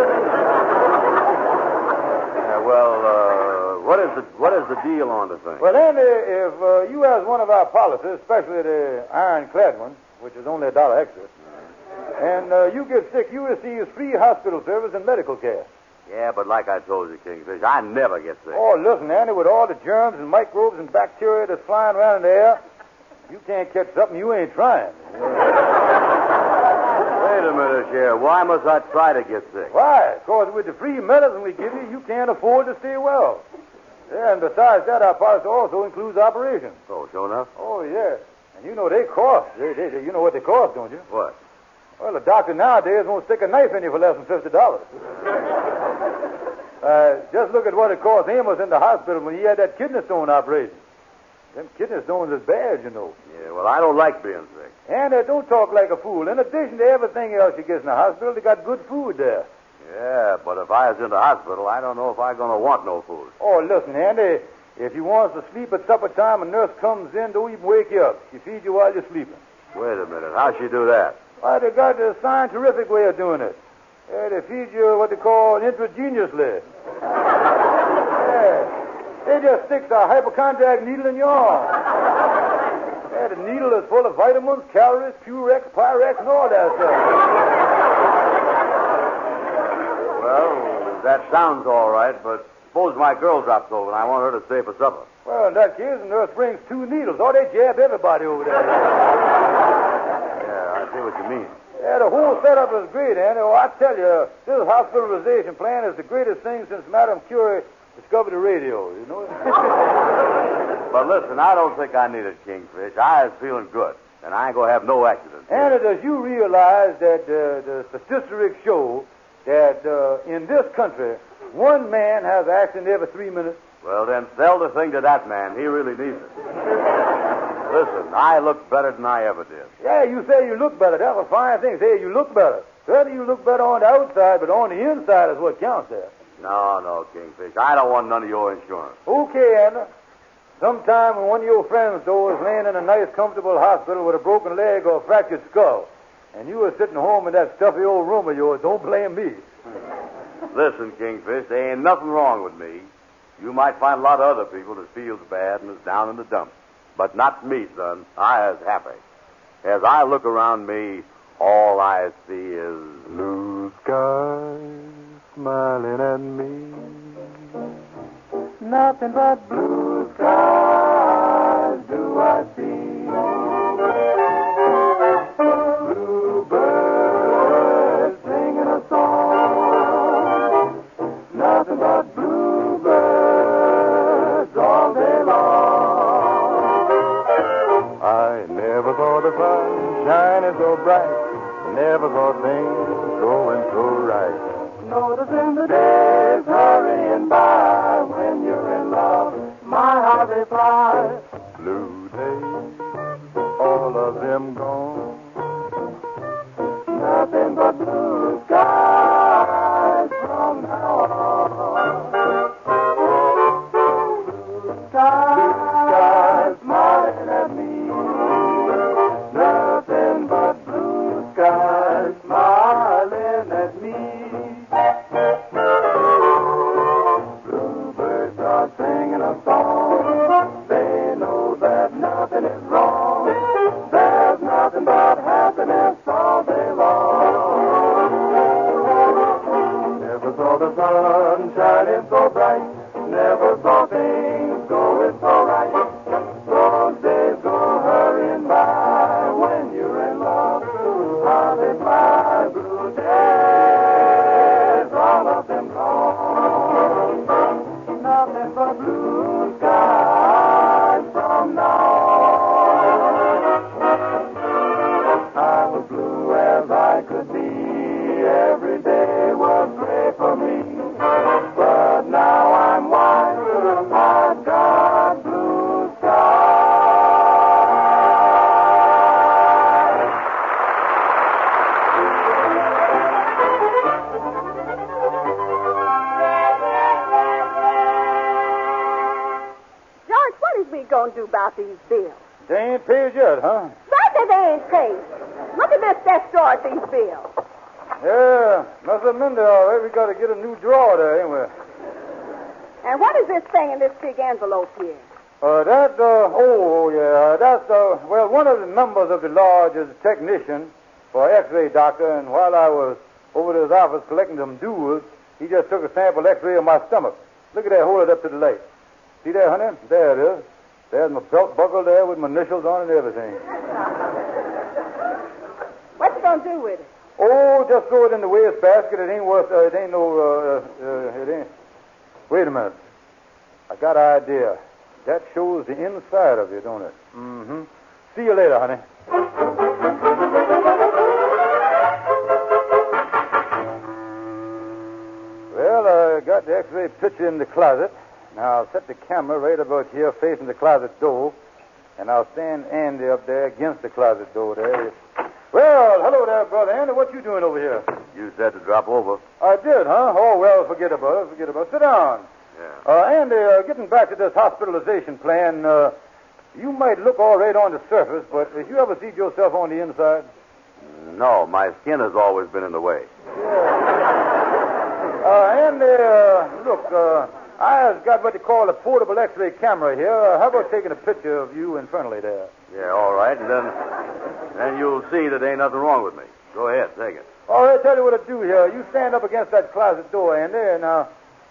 What is the deal on the thing? Well, Andy, if you has one of our policies, especially the ironclad one, which is only $1 extra, and you get sick, you receive free hospital service and medical care. Yeah, but like I told you, Kingfish, I never get sick. Oh, listen, Andy, with all the germs and microbes and bacteria that's flying around in the air, you can't catch something you ain't trying. Wait a minute here. Why must I try to get sick? Why? Because with the free medicine we give you, you can't afford to stay well. Yeah, and besides that, our policy also includes operations. Oh, sure enough? Oh, yeah. And you know they cost. You know what they cost, don't you? What? Well, a doctor nowadays won't stick a knife in you for less than $50. Just look at what it cost Amos in the hospital when he had that kidney stone operation. Them kidney stones is bad, you know. Yeah, well, I don't like being sick. And don't talk like a fool. In addition to everything else you get in the hospital, they got good food there. Yeah, but if I was in the hospital, I don't know if I'm going to want no food. Oh, listen, Andy, if you want to sleep at supper time, a nurse comes in, don't even wake you up. She feeds you while you're sleeping. Wait a minute. How'd she do that? Why, they got a scientific way of doing it. They feed you what they call intravenously. Yeah. They just stick a hypochondriac needle in your arm. Yeah, the needle is full of vitamins, calories, Purex, Pyrex, and all that stuff. Well, that sounds all right, but suppose my girl drops over and I want her to stay for supper. Well, in that case, the nurse brings 2 needles. Oh, they jab everybody over there. Yeah, I see what you mean. Yeah, the whole setup is great, Andy. Oh, I tell you, this hospitalization plan is the greatest thing since Madame Curie discovered the radio, you know? But listen, I don't think I need it, Kingfish. I was feeling good, and I ain't going to have no accidents. Andy, does you realize that the statistics show that in this country, one man has an accident every 3 minutes? Well, then sell the thing to that man. He really needs it. Listen, I look better than I ever did. Yeah, you say you look better. That's a fine thing. Say you look better. Certainly you look better on the outside, but on the inside is what counts there. No, Kingfish. I don't want none of your insurance. Okay, Andy. Sometime when one of your friends, though, is laying in a nice, comfortable hospital with a broken leg or a fractured skull, and you are sitting home in that stuffy old room of yours, don't blame me. Listen, Kingfish, there ain't nothing wrong with me. You might find a lot of other people that feels bad and is down in the dumps. But not me, son. I is happy. As I look around me, all I see is blue skies smiling at me. Nothing but blue skies do I see. Bluebirds singing a song. shining so bright. Never saw things going so right. Noticing the days hurrying by when you're in love, my heart they fly. Blue days, all of them gone. Nothing but blue skies from now on. Blue skies smiling at me. Nothing but blue skies smiling at me. Bluebirds are singing a song. They know that nothing is wrong. There's nothing but happiness all day long. Never saw the sun shining so bright. Never saw things going so right. Those days go hurrying by when you're in love. How they fly, blue days, all of them gone. Nothing but blue skies from now on. I was blue as I could be. Every day was gray for me. But now I'm white. I've got blue skies. George, what is we going to do about these bills? They ain't paid yet, huh? Right, they ain't paid. Look at this desk drawer at these bills. Yeah, must have been there all right. We got to get a new drawer there, ain't we? And what is this thing in this big envelope here? That's one of the members of the lodge is a technician for X-ray doctor, and while I was over to his office collecting some dues, he just took a sample X-ray of my stomach. Look at that, hold it up to the light. See there, honey? There it is. There's my belt buckle there with my initials on and everything. What you going to do with it? Oh, just throw it in the waste basket. It ain't worth, it ain't. Wait a minute. I got an idea. That shows the inside of you, don't it? Mm-hmm. See you later, honey. Well, I got the X-ray picture in the closet. Now, I'll set the camera right about here facing the closet door, and I'll stand Andy up there against the closet door there. Well, hello there, Brother Andy. What you doing over here? You said to drop over. I did, huh? Oh, well, forget about it. Sit down. Yeah. Andy, getting back to this hospitalization plan, you might look all right on the surface, but have you ever seen yourself on the inside? No, my skin has always been in the way. Andy, look, I have got what they call a portable X-ray camera here. How about taking a picture of you infernally there? Yeah, all right, and then you'll see that ain't nothing wrong with me. Go ahead, take it. All right, tell you what to do here. You stand up against that closet door, Andy, and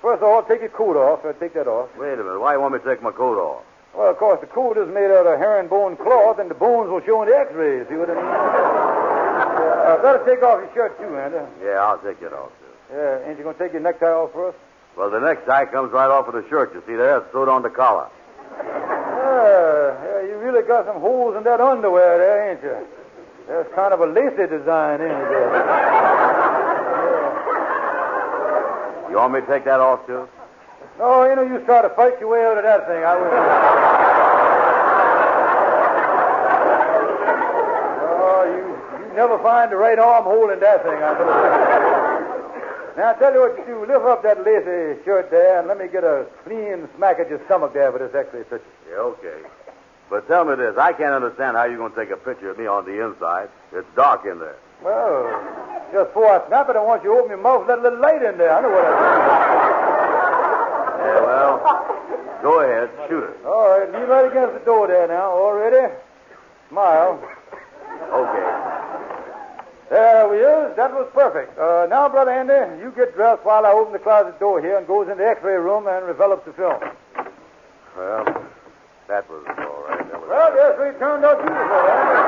first of all, take your coat off. Take that off. Wait a minute. Why you want me to take my coat off? Well, of course, the coat is made out of herringbone cloth, and the bones will show in the X-rays. See what I mean? Better take off your shirt, too, Andy. Yeah, I'll take it off, too. Yeah, ain't you going to take your necktie off first? Well, the necktie comes right off of the shirt. You see there? It's sewed on the collar. Yeah, you really got some holes in that underwear there, ain't you? There's kind of a lacy design in it there. Yeah. You want me to take that off, too? No, you try to fight your way out of that thing. I wouldn't. You never find the right armhole in that thing, I know. Now, I'll tell you what you do. Lift up that lacy shirt there and let me get a clean smack at your stomach there for this X-ray picture. Yeah, okay. But tell me this. I can't understand how you're going to take a picture of me on the inside. It's dark in there. Well, just before I snap it, I want you to open your mouth and let a little light in there. I know what I mean. Yeah, well, go ahead. Shoot it. All right, lean right against the door there now. All ready? Smile. Okay. There we is. That was perfect. Now, Brother Andy, you get dressed while I open the closet door here and goes in the X-ray room and develops the film. Well, that was all right. Well, the X-ray turned out beautiful, Andy.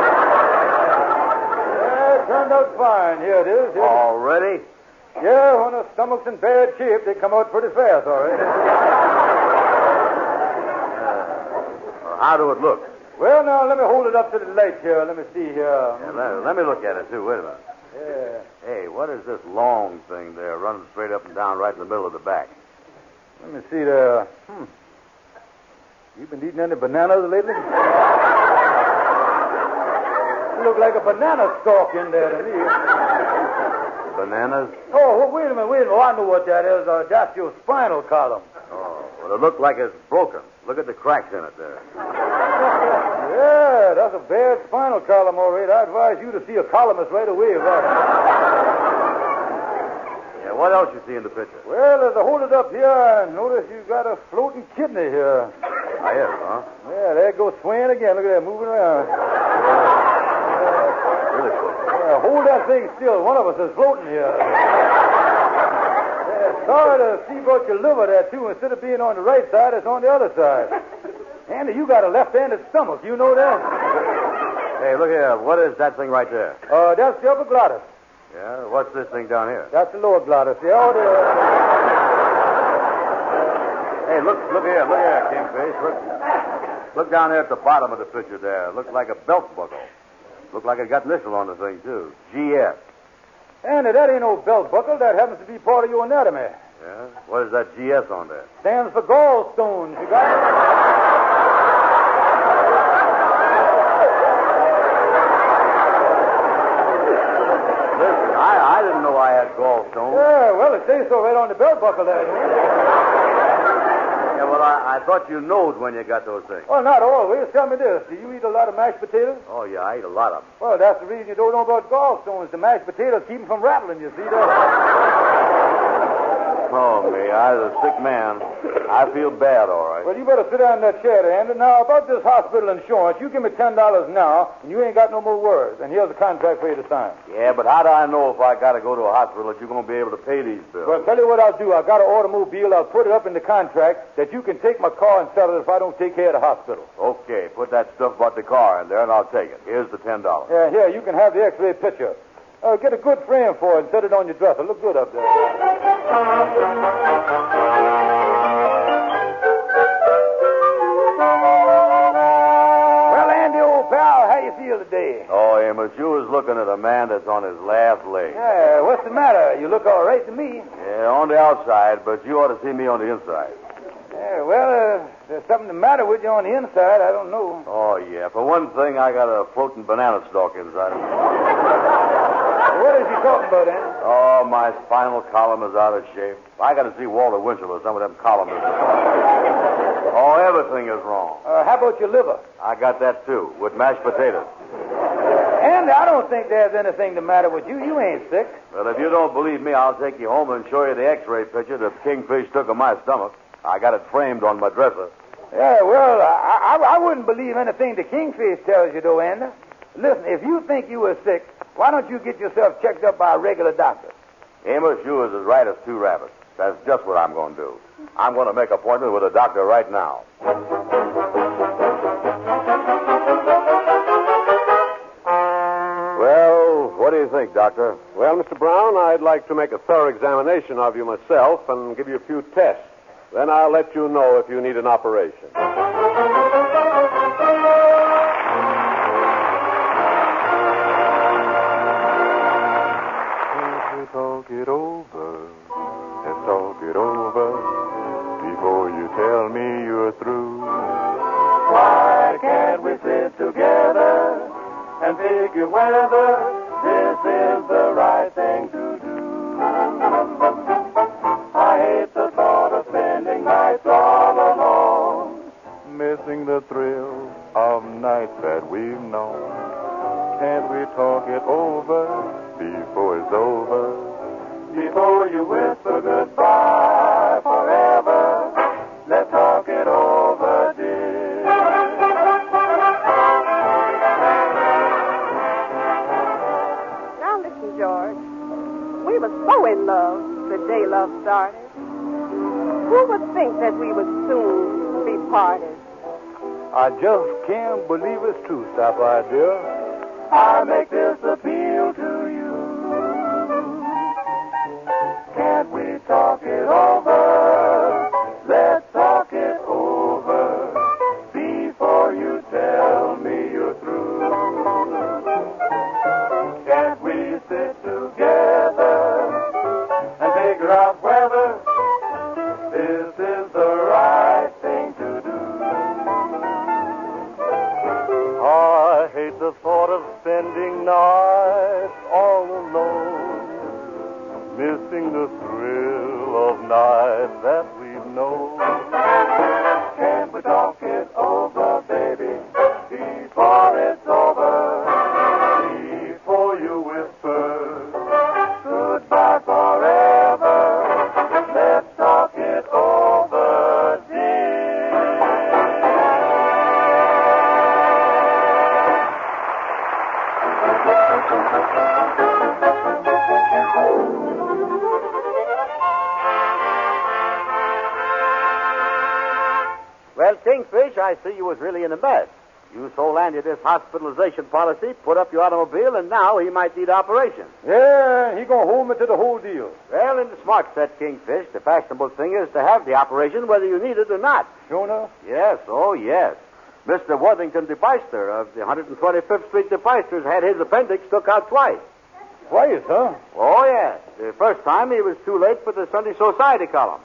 Yeah, it turned out fine. Here it is. Already? Yeah, when a stomach's in bad shape, they come out pretty fast, all right. How do it look? Well, now, let me hold it up to the light here. Let me see here. Yeah, let me look at it, too. Wait a minute. Yeah. Hey, what is this long thing there running straight up and down right in the middle of the back? Let me see there. You been eating any bananas lately? You look like a banana stalk in there to me. Bananas? Oh, wait a minute. Oh, I know what that is. That's your spinal column. Oh, well, it looks like it's broken. Look at the cracks in it there. Yeah, that's a bad spinal column, all right. I advise you to see a columnist right away about it. Yeah, what else you see in the picture? Well, as I hold it up here, I notice you got a floating kidney here. I is, huh? Yeah, there it goes swaying again. Look at that, moving around. Really floating. Yeah, hold that thing still. One of us is floating here. Yeah, sorry to see about your liver there, too. Instead of being on the right side, it's on the other side. Andy, you got a left-handed stomach. You know that? Hey, look here. What is that thing right there? That's the upper glottis. Yeah? What's this thing down here? That's the lower glottis. Yeah, Hey, look here, Kingfish. Look down there at the bottom of the picture there. Looks like a belt buckle. Looks like it got initial on the thing, too. GS. Andy, that ain't no belt buckle. That happens to be part of your anatomy. Yeah? What is that GS on there? Stands for gallstones. You got it? Listen, I didn't know I had gallstones. Yeah, well, it says so right on the belt buckle there. Yeah, well, I thought you knowed when you got those things. Well, not always. Tell me this. Do you eat a lot of mashed potatoes? Oh, yeah, I eat a lot of them. Well, that's the reason you don't know about gallstones. The mashed potatoes keep them from rattling, you see that? Oh, me, I was a sick man. I feel bad, all right. Well, you better sit down in that chair, Andy. Now, about this hospital insurance, you give me $10 now, and you ain't got no more words. And here's a contract for you to sign. Yeah, but how do I know if I got to go to a hospital that you're going to be able to pay these bills? Well, tell you what I'll do. I've got an automobile. I'll put it up in the contract that you can take my car and sell it if I don't take care of the hospital. Okay, put that stuff about the car in there, and I'll take it. Here's the $10. Yeah, here, you can have the X-ray picture. Get a good frame for it and set it on your dresser. Look good up there. Well, Andy, old pal, how you feel today? Oh, Amos, you was looking at a man that's on his last leg. Yeah, what's the matter? You look all right to me. Yeah, on the outside, but you ought to see me on the inside. Yeah, well, there's something the matter with you on the inside. I don't know. Oh, yeah. For one thing, I got a floating banana stalk inside of me. What is he talking about, Andy? Oh, my spinal column is out of shape. I got to see Walter Winchell or some of them columnists. Oh, everything is wrong. How about your liver? I got that, too, with mashed potatoes. Andy, I don't think there's anything the matter with you. You ain't sick. Well, if you don't believe me, I'll take you home and show you the X-ray picture that Kingfish took of my stomach. I got it framed on my dresser. Yeah, well, I wouldn't believe anything the Kingfish tells you, though, Andy. Listen, if you think you were sick, why don't you get yourself checked up by a regular doctor? Amos, you is as right as two rabbits. That's just what I'm going to do. I'm going to make an appointment with a doctor right now. Well, what do you think, Doctor? Well, Mr. Brown, I'd like to make a thorough examination of you myself and give you a few tests. Then I'll let you know if you need an operation. Talk it over. Let's talk it over before you tell me you're through. Why can't we sit together and figure whether this is the right thing to do? I hate the thought of spending nights all alone, missing the thrill of nights that we've known. Can't we talk it over before it's over? Before you whisper goodbye forever, let's talk it over, dear. Now listen, George. We were so in love the day love started. Who would think that we would soon be parted? I just can't believe it's true, Sapphire, dear. I make this appeal to you. Can't we talk it over? Let's talk it over before you tell thrill of night that we've known. Can we talk it over, baby, before it's over? Before you whisper goodbye forever, let's talk it over, dear. Well, Kingfish, I see you was really in a mess. You sold Andy this hospitalization policy, put up your automobile, and now he might need operation. Yeah, he gonna hold me to the whole deal. Well, in the smart set, Kingfish, the fashionable thing is to have the operation whether you need it or not. Sure enough? Yes, oh yes. Mr. Worthington DePeister of the 125th Street DePeisters had his appendix took out twice. Twice, huh? Oh, yes. The first time he was too late for the Sunday Society column.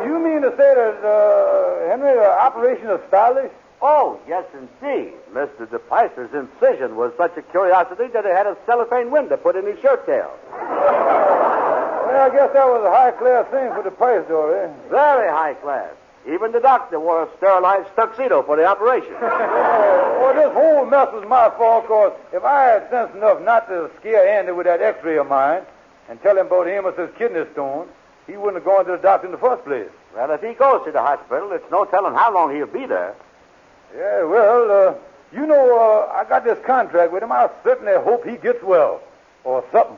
You mean to say that, Henry, the operation is stylish? Oh, yes, indeed. Mr. DePeister's incision was such a curiosity that he had a cellophane window put in his shirt tail. Well, I guess that was a high-class thing for DePeister, eh? Very high class. Even the doctor wore a sterilized tuxedo for the operation. Well, this whole mess was my fault, because if I had sense enough not to scare Andy with that x-ray of mine and tell him about Amos's kidney stone, he wouldn't have gone to the doctor in the first place. Well, if he goes to the hospital, it's no telling how long he'll be there. Yeah, well, you know, I got this contract with him. I certainly hope he gets well. Or something.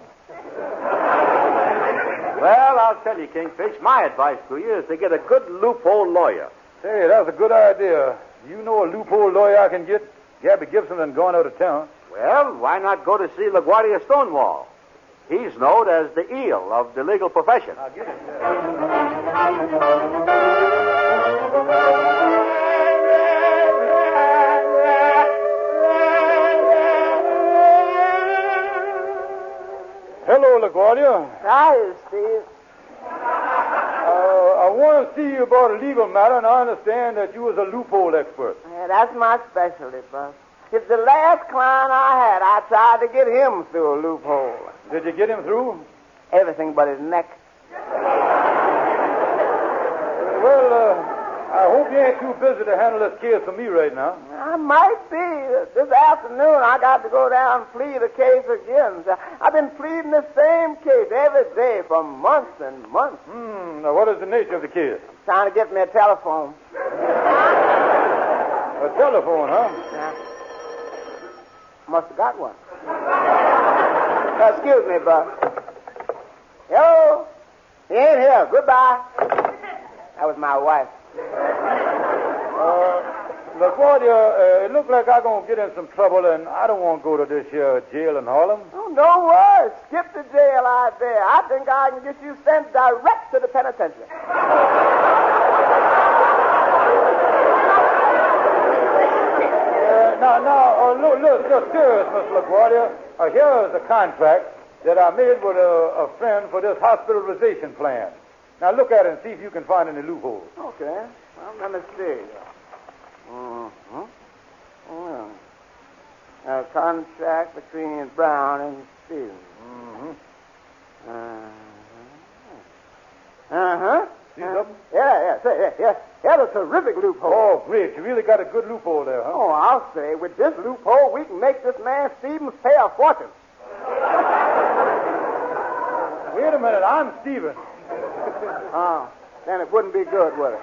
Well, I'll tell you, Kingfish, my advice to you is to get a good loophole lawyer. Hey, that's a good idea. You know a loophole lawyer I can get? Gabby Gibson done gone out of town. Well, why not go to see LaGuardia Stonewall? He's known as the eel of the legal profession. I'll get it. Hello, LaGuardia. Hi, Steve. I want to see you about a legal matter, and I understand that you was a loophole expert. Yeah, that's my specialty, Buck. It's the last client I had. I tried to get him through a loophole. Did you get him through? Everything but his neck. Well, I hope you ain't too busy to handle this case for me right now. I might be. This afternoon, I got to go down and plead a case again. I've been pleading the same case every day for months and months. Now, what is the nature of the case? Trying to get me a telephone. A telephone, huh? Yeah. Must have got one. Excuse me, Buck. Hello? He ain't here. Goodbye. That was my wife. LaGuardia, it looks like I'm going to get in some trouble, and I don't want to go to this here jail in Harlem. Oh, don't worry. Skip the jail out there. I think I can get you sent direct to the penitentiary. Look, serious, Miss LaGuardia. Here is a contract that I made with a friend for this hospitalization plan. Now, look at it and see if you can find any loopholes. Okay. Well, let me see. Mm-hmm. Well, a contract between Brown and Stevens. Mm-hmm. See something? Yeah. That's a terrific loophole. Oh, great. You really got a good loophole there, huh? Oh, I'll say, with this loophole, we can make this man Stevens pay a fortune. Wait a minute. I'm Stevens. Oh, then it wouldn't be good, would it?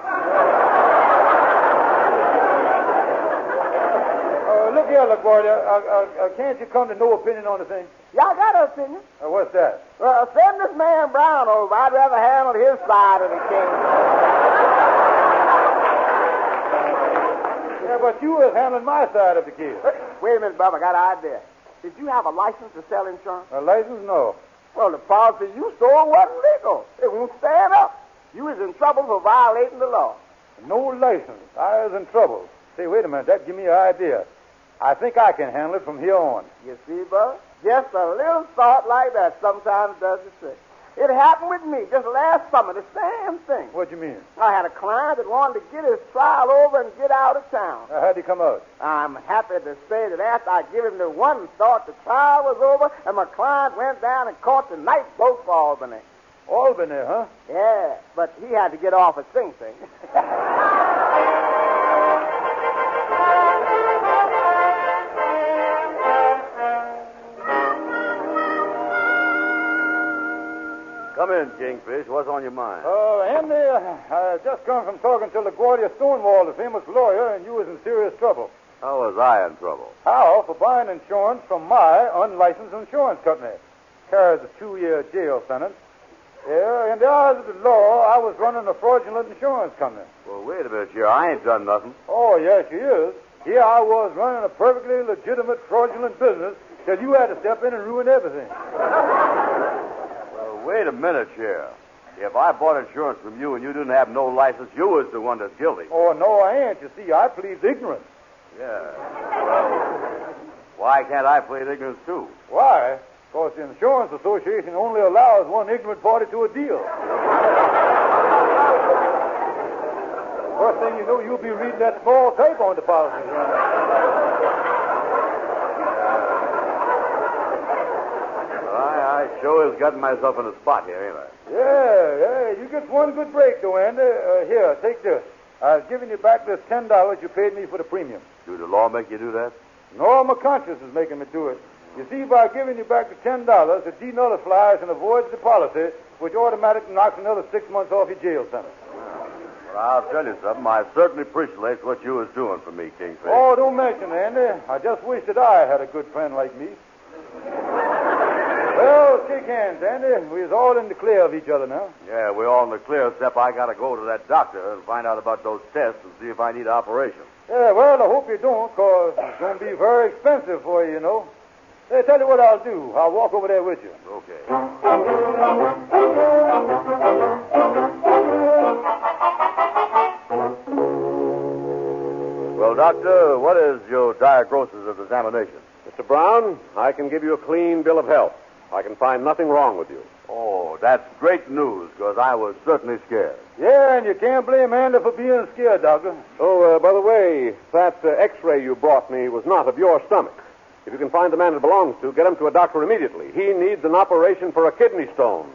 Look here, LaGuardia. Can't you come to no opinion on the thing? Yeah, I got an opinion. What's that? Well, send this man Brown over. I'd rather handle his side of the case. Yeah, but you was handling my side of the case. Wait a minute, Bob. I got an idea. Did you have a license to sell insurance? A license? No. Well, the policy you sold wasn't legal. It won't stand up. You was in trouble for violating the law. No license. I was in trouble. Say, wait a minute. That give me an idea. I think I can handle it from here on. You see, Bud? Just a little thought like that sometimes does the trick. It happened with me just last summer, the same thing. What do you mean? I had a client that wanted to get his trial over and get out of town. How'd he come out? I'm happy to say that after I give him the one thought, the trial was over, and my client went down and caught the night boat for Albany. Albany, huh? Yeah, but he had to get off at Sing Sing. Come in, Kingfish. What's on your mind? Andy, I just come from talking to LaGuardia Stonewall, the famous lawyer, and you was in serious trouble. How was I in trouble? How? For buying insurance from my unlicensed insurance company. Carries a 2-year jail sentence. Yeah, in the eyes of the law, I was running a fraudulent insurance company. Well, wait a minute, here. I ain't done nothing. Oh, yes, you is. Here I was running a perfectly legitimate fraudulent business till you had to step in and ruin everything. Well, wait a minute, Sheriff. If I bought insurance from you and you didn't have no license, you was the one that's guilty. Oh, no, I ain't. You see, I plead ignorance. Yeah. Well, why can't I plead ignorance, too? Why? Because the Insurance Association only allows one ignorant party to a deal. First thing you know, you'll be reading that small type on the policy. I sure is getting myself in a spot here, ain't I? Yeah. You get one good break, though, Andy. Here, take this. I was giving you back this $10 you paid me for the premium. Do the law make you do that? No, my conscience is making me do it. You see, by giving you back the $10, it denullifies and avoids the policy, which automatically knocks another 6 months off your jail sentence. Well, I'll tell you something. I certainly appreciate what you was doing for me, Kingfish. Oh, don't mention it, Andy. I just wish that I had a good friend like me. Well, shake hands, Andy. We're all in the clear of each other now. Yeah, we're all in the clear, except I got to go to that doctor and find out about those tests and see if I need an operation. Yeah, well, I hope you don't, because it's going to be very expensive for you, you know. Hey, tell you what I'll do. I'll walk over there with you. Okay. Well, Doctor, what is your diagnosis of examination? Mr. Brown, I can give you a clean bill of health. I can find nothing wrong with you. Oh, that's great news, because I was certainly scared. Yeah, and you can't blame Andy for being scared, Doctor. Oh, by the way, that X-ray you brought me was not of your stomach. If you can find the man it belongs to, get him to a doctor immediately. He needs an operation for a kidney stone.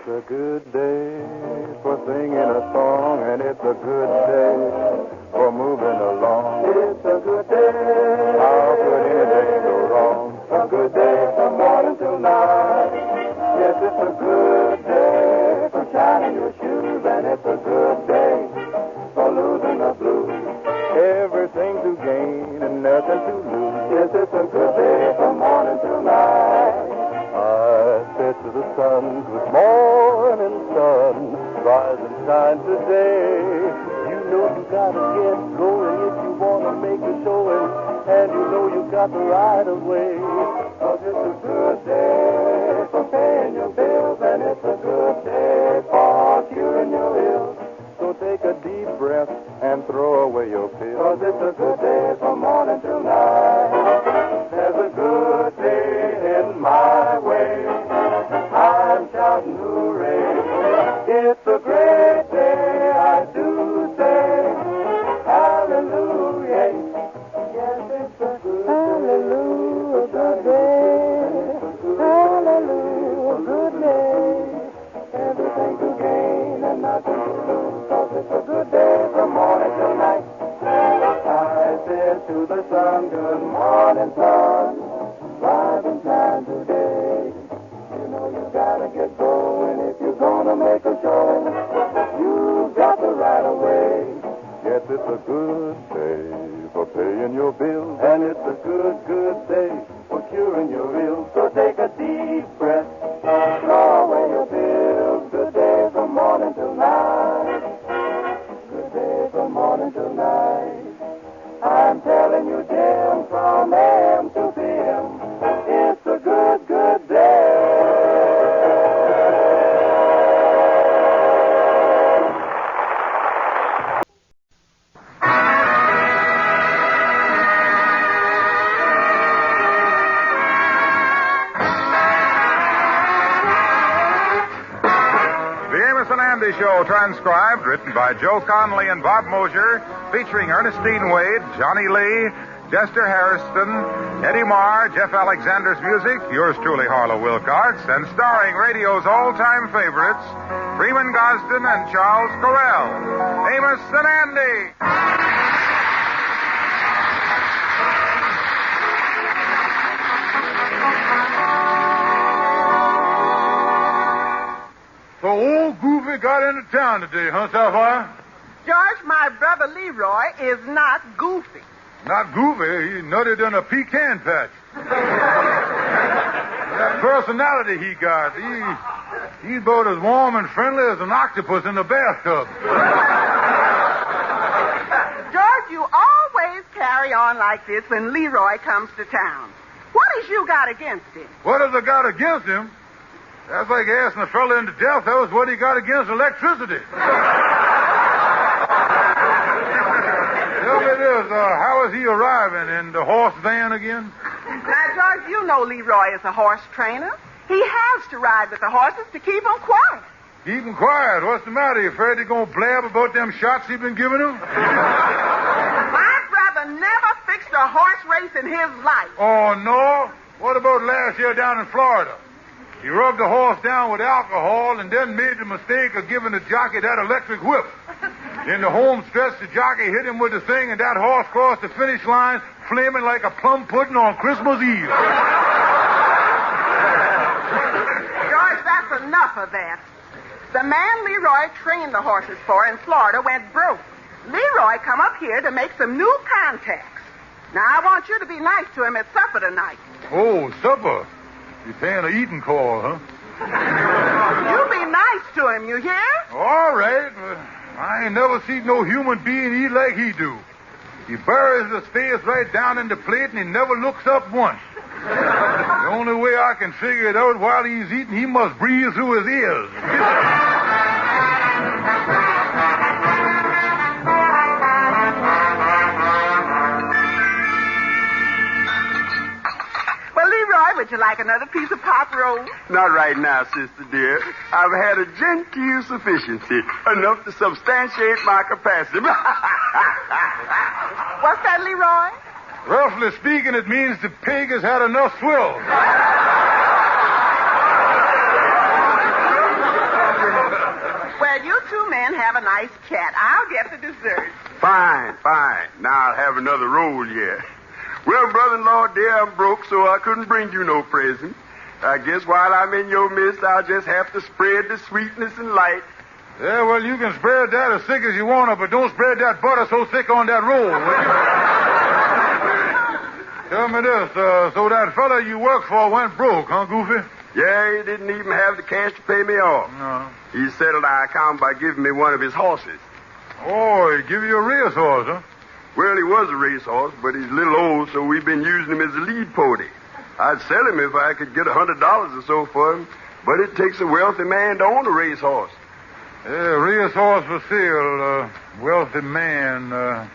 It's a good day for singing a song, and it's a good day for moving along. It's a good day. How could any day go wrong? A good day from morning till night. Yes, it's a good day for shining your shoes, and it's a good day for losing the blues. Everything to gain and nothing to lose. Yes, it's a good day from morning till night. I said to the sun, good morning, sun, rise and shine today. You know you gotta get going if you wanna make a showing, and you know you got the right of way. 'Cause it's a good day for paying your bills, and it's a good day for curing your ills. So take a deep breath and throw away your pills. 'Cause it's a good day from morning till night. There's a good day heading my way. I'm shouting hooray. It's a great day, I do say. Hallelujah. Yes, it's a good hallelujah, good day. Hallelujah, good day. Everything to gain and nothing to lose. 'Cause it's a good day from morning till night. I said to the sun, good morning, sun. Rise and shine today. You know you gotta get going if you're gonna make a show. You've got the right of way. Yes, it's a good day for paying your bills, and it's a good, good day for curing your ills. So take a deep breath, throw away your bills. Good day from morning till night. Good day from morning till night. I'm telling you, Jim, from AM to PM, it's a good, good day. Amos and Andy Show, transcribed, written by Joe Conley and Bob Mosier, featuring Ernestine Wade, Johnny Lee, Jester Harrison, Eddie Marr, Jeff Alexander's music, yours truly, Harlow Wilcox, and starring radio's all-time favorites, Freeman Gosden and Charles Correll. Amos and Andy. So old Goofy got into town today, huh, Sapphire? George, my brother Leroy is not goofy. Not Goofy. He nutted in a pecan patch. That personality he got, he's about as warm and friendly as an octopus in the bathtub. George, you always carry on like this when Leroy comes to town. What has you got against him? What has I got against him? That's like asking a fella in the death house what he got against electricity. Tell me this, how is he arriving? In the horse van again? Now, George, you know Leroy is a horse trainer. He has to ride with the horses to keep them quiet. Keep him quiet. What's the matter? You afraid he's going to blab about them shots he's been giving him? My brother never fixed a horse race in his life. Oh, no? What about last year down in Florida? He rubbed the horse down with alcohol and then made the mistake of giving the jockey that electric whip. In the home stretch, the jockey hit him with the thing, and that horse crossed the finish line flaming like a plum pudding on Christmas Eve. George, that's enough of that. The man Leroy trained the horses for in Florida went broke. Leroy come up here to make some new contacts. Now, I want you to be nice to him at supper tonight. Oh, supper? You're paying an eating call, huh? You be nice to him, you hear? All right, but I ain't never seen no human being eat like he do. He buries his face right down in the plate and he never looks up once. The only way I can figure it out while he's eating, he must breathe through his ears. Would you like another piece of pop roll? Not right now, sister dear. I've had a genteel sufficiency, enough to substantiate my capacity. What's that, Leroy? Roughly speaking, it means the pig has had enough swill. Well, you two men have a nice chat. I'll get the dessert. Fine. Now I'll have another roll yet. Well, brother-in-law, dear, I'm broke, so I couldn't bring you no present. I guess while I'm in your midst, I'll just have to spread the sweetness and light. Yeah, well, you can spread that as thick as you want to, but don't spread that butter so thick on that roll, will you? Tell me this, so that fella you work for went broke, huh, Goofy? Yeah, he didn't even have the cash to pay me off. No. He settled our account by giving me one of his horses. Oh, he give you a racehorse, huh? Well, he was a racehorse, but he's a little old, so we've been using him as a lead pony. I'd sell him if I could get $100 or so for him, but it takes a wealthy man to own a racehorse. Yeah, racehorse for sale, wealthy man. I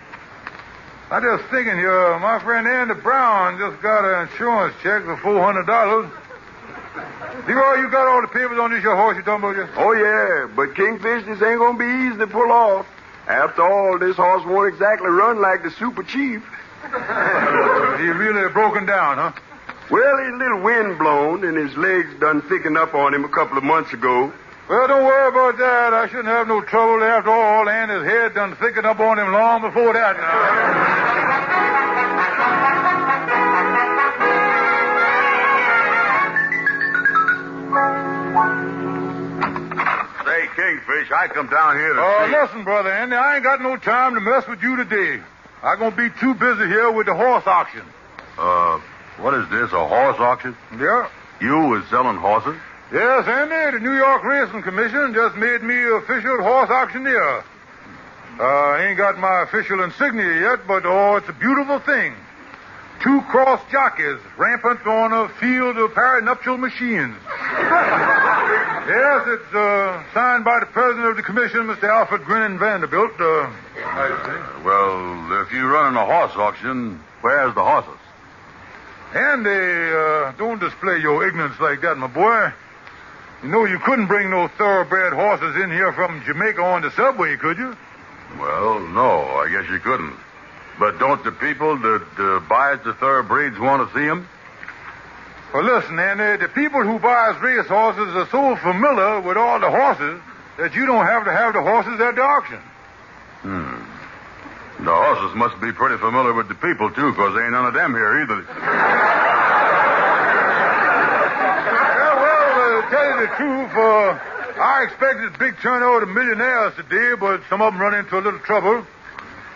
just thinking here, my friend Andy Brown just got an insurance check for $400. Leroy, you got all the papers on this your horse you talking about just? Oh, yeah, but Kingfish, this ain't gonna be easy to pull off. After all, this horse won't exactly run like the super chief. He really broken down, huh? Well, he's a little wind-blown, and his legs done thickened up on him a couple of months ago. Well, don't worry about that. I shouldn't have no trouble after all, and his head done thickened up on him long before that. Say, Kingfish, I come down here to see... Listen, Brother Andy, I ain't got no time to mess with you today. I'm going to be too busy here with the horse auction. What is this, a horse auction? Yeah. You is selling horses? Yes, Andy, the New York Racing Commission just made me official horse auctioneer. Ain't got my official insignia yet, but, it's a beautiful thing. 2 cross jockeys rampant on a field of pari-nuptial machines. Yes, it's signed by the president of the commission, Mr. Alfred Grinning Vanderbilt. Well, if you run a horse auction, where's the horses? Andy, don't display your ignorance like that, my boy. You know, you couldn't bring no thoroughbred horses in here from Jamaica on the subway, could you? Well, no, I guess you couldn't. But don't the people that buys the thoroughbreds want to see them? Well, listen, Andy, the people who buys race horses are so familiar with all the horses that you don't have to have the horses at the auction. The horses must be pretty familiar with the people, too, because there ain't none of them here either. To tell you the truth, I expected a big turnout of millionaires today, but some of them run into a little trouble.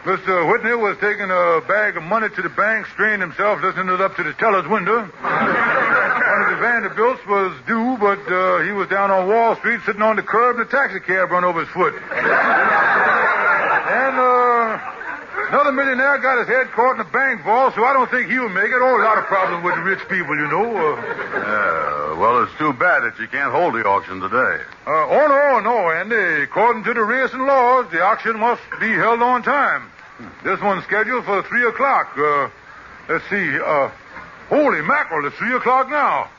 Mr. Whitney was taking a bag of money to the bank, straining himself, listening it up to the teller's window. One of the Vanderbilts was due, but he was down on Wall Street sitting on the curb, and a taxi cab run over his foot. And another millionaire got his head caught in a bank vault, so I don't think he'll make it. Oh, a lot of problems with the rich people, you know. Well, it's too bad that you can't hold the auction today. No, Andy. According to the racing laws, the auction must be held on time. This one's scheduled for 3 o'clock. Let's see. Holy mackerel, it's 3 o'clock now.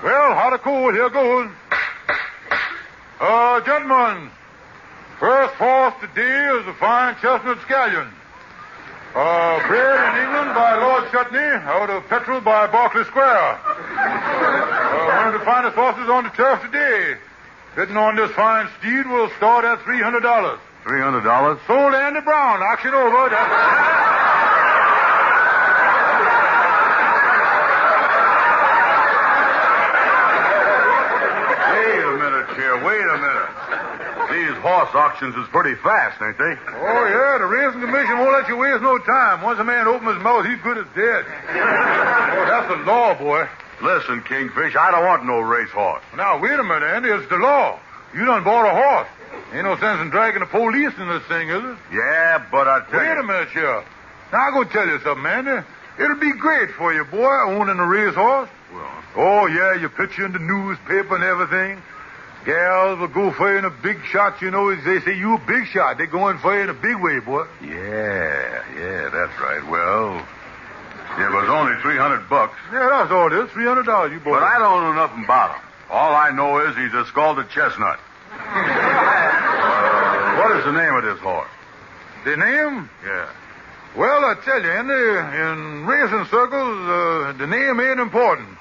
Well, hot or cold, here goes. Gentlemen, first horse today is a fine chestnut scallion. Bred in England by Lord Chutney, out of Petrel by Berkeley Square. One of the finest horses on the turf today. Bidding on this fine steed will start at $300. $300? Sold to Andy Brown. Auction over. Wait a minute. These horse auctions is pretty fast, ain't they? Oh, yeah. The racing commission won't let you waste no time. Once a man opens his mouth, he's good as dead. Oh, that's the law, boy. Listen, Kingfish, I don't want no race horse. Now, wait a minute, Andy. It's the law. You done bought a horse. Ain't no sense in dragging the police in this thing, is it? Yeah, but I tell you... Wait a minute, here. Now, I'm going to tell you something, Andy. It'll be great for you, boy, owning a race horse. Well... Oh, yeah, you picture in the newspaper and everything. Gals will go for you in a big shot, you know. They say you a big shot. They're going for you in a big way, boy. Yeah, that's right. Well, it was only $300. Yeah, that's all it is. $300 you bought. But I don't know nothing about him. All I know is he's a scalded chestnut. What is the name of this horse? The name? Yeah. Well, I tell you, Andy, in racing circles, the name ain't important.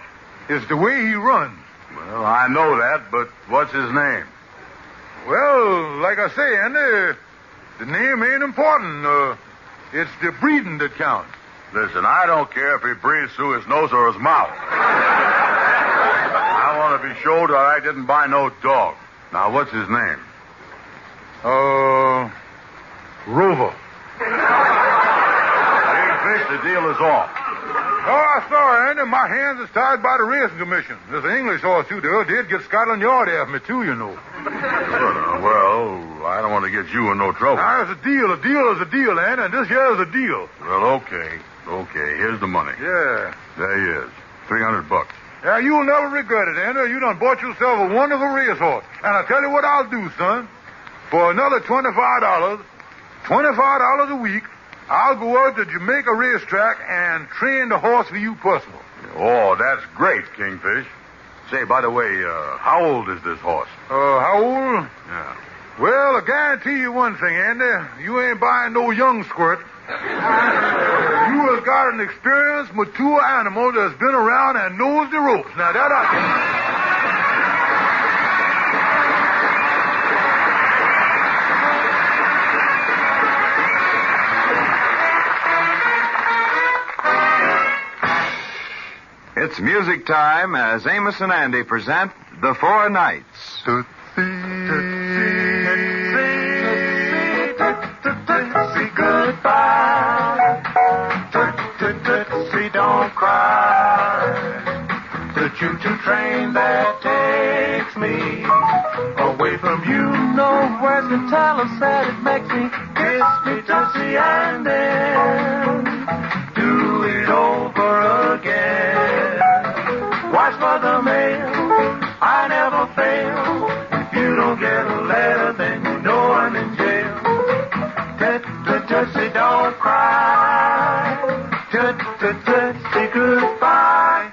It's the way he runs. Well, I know that, but what's his name? Well, like I say, Andy, the name ain't important. It's the breeding that counts. Listen, I don't care if he breathes through his nose or his mouth. I want to be sure that I didn't buy no dog. Now, what's his name? Rover. Kingfish, the deal is off. Oh, sorry, Andy. My hands is tied by the racing commission. There's an English horse, too. They did get Scotland Yard after me, too, you know. Well, I don't want to get you in no trouble. Now, it's a deal. A deal is a deal, Andy, and this here is a deal. Well, okay. Here's the money. Yeah. There he is. $300. Yeah, you'll never regret it, Andy. You done bought yourself a wonderful racehorse. And I'll tell you what I'll do, son. For another $25 a week, I'll go out to Jamaica racetrack and train the horse for you personal. Oh, that's great, Kingfish. Say, by the way, how old is this horse? How old? Yeah. Well, I guarantee you one thing, Andy. You ain't buying no young squirt. You have got an experienced, mature animal that's been around and knows the ropes. Now, that I can... It's music time as Amos and Andy present The Four Nights. Tootsie, goodbye. Tootsie, don't cry. The choo-choo train that takes me away from you. No words can tell us that it makes me kiss me, Tootsie, and then do it over again. Watch for the mail, I never fail. If you don't get a letter, then you know I'm in jail. Tootsie, don't cry. Tootsie, goodbye.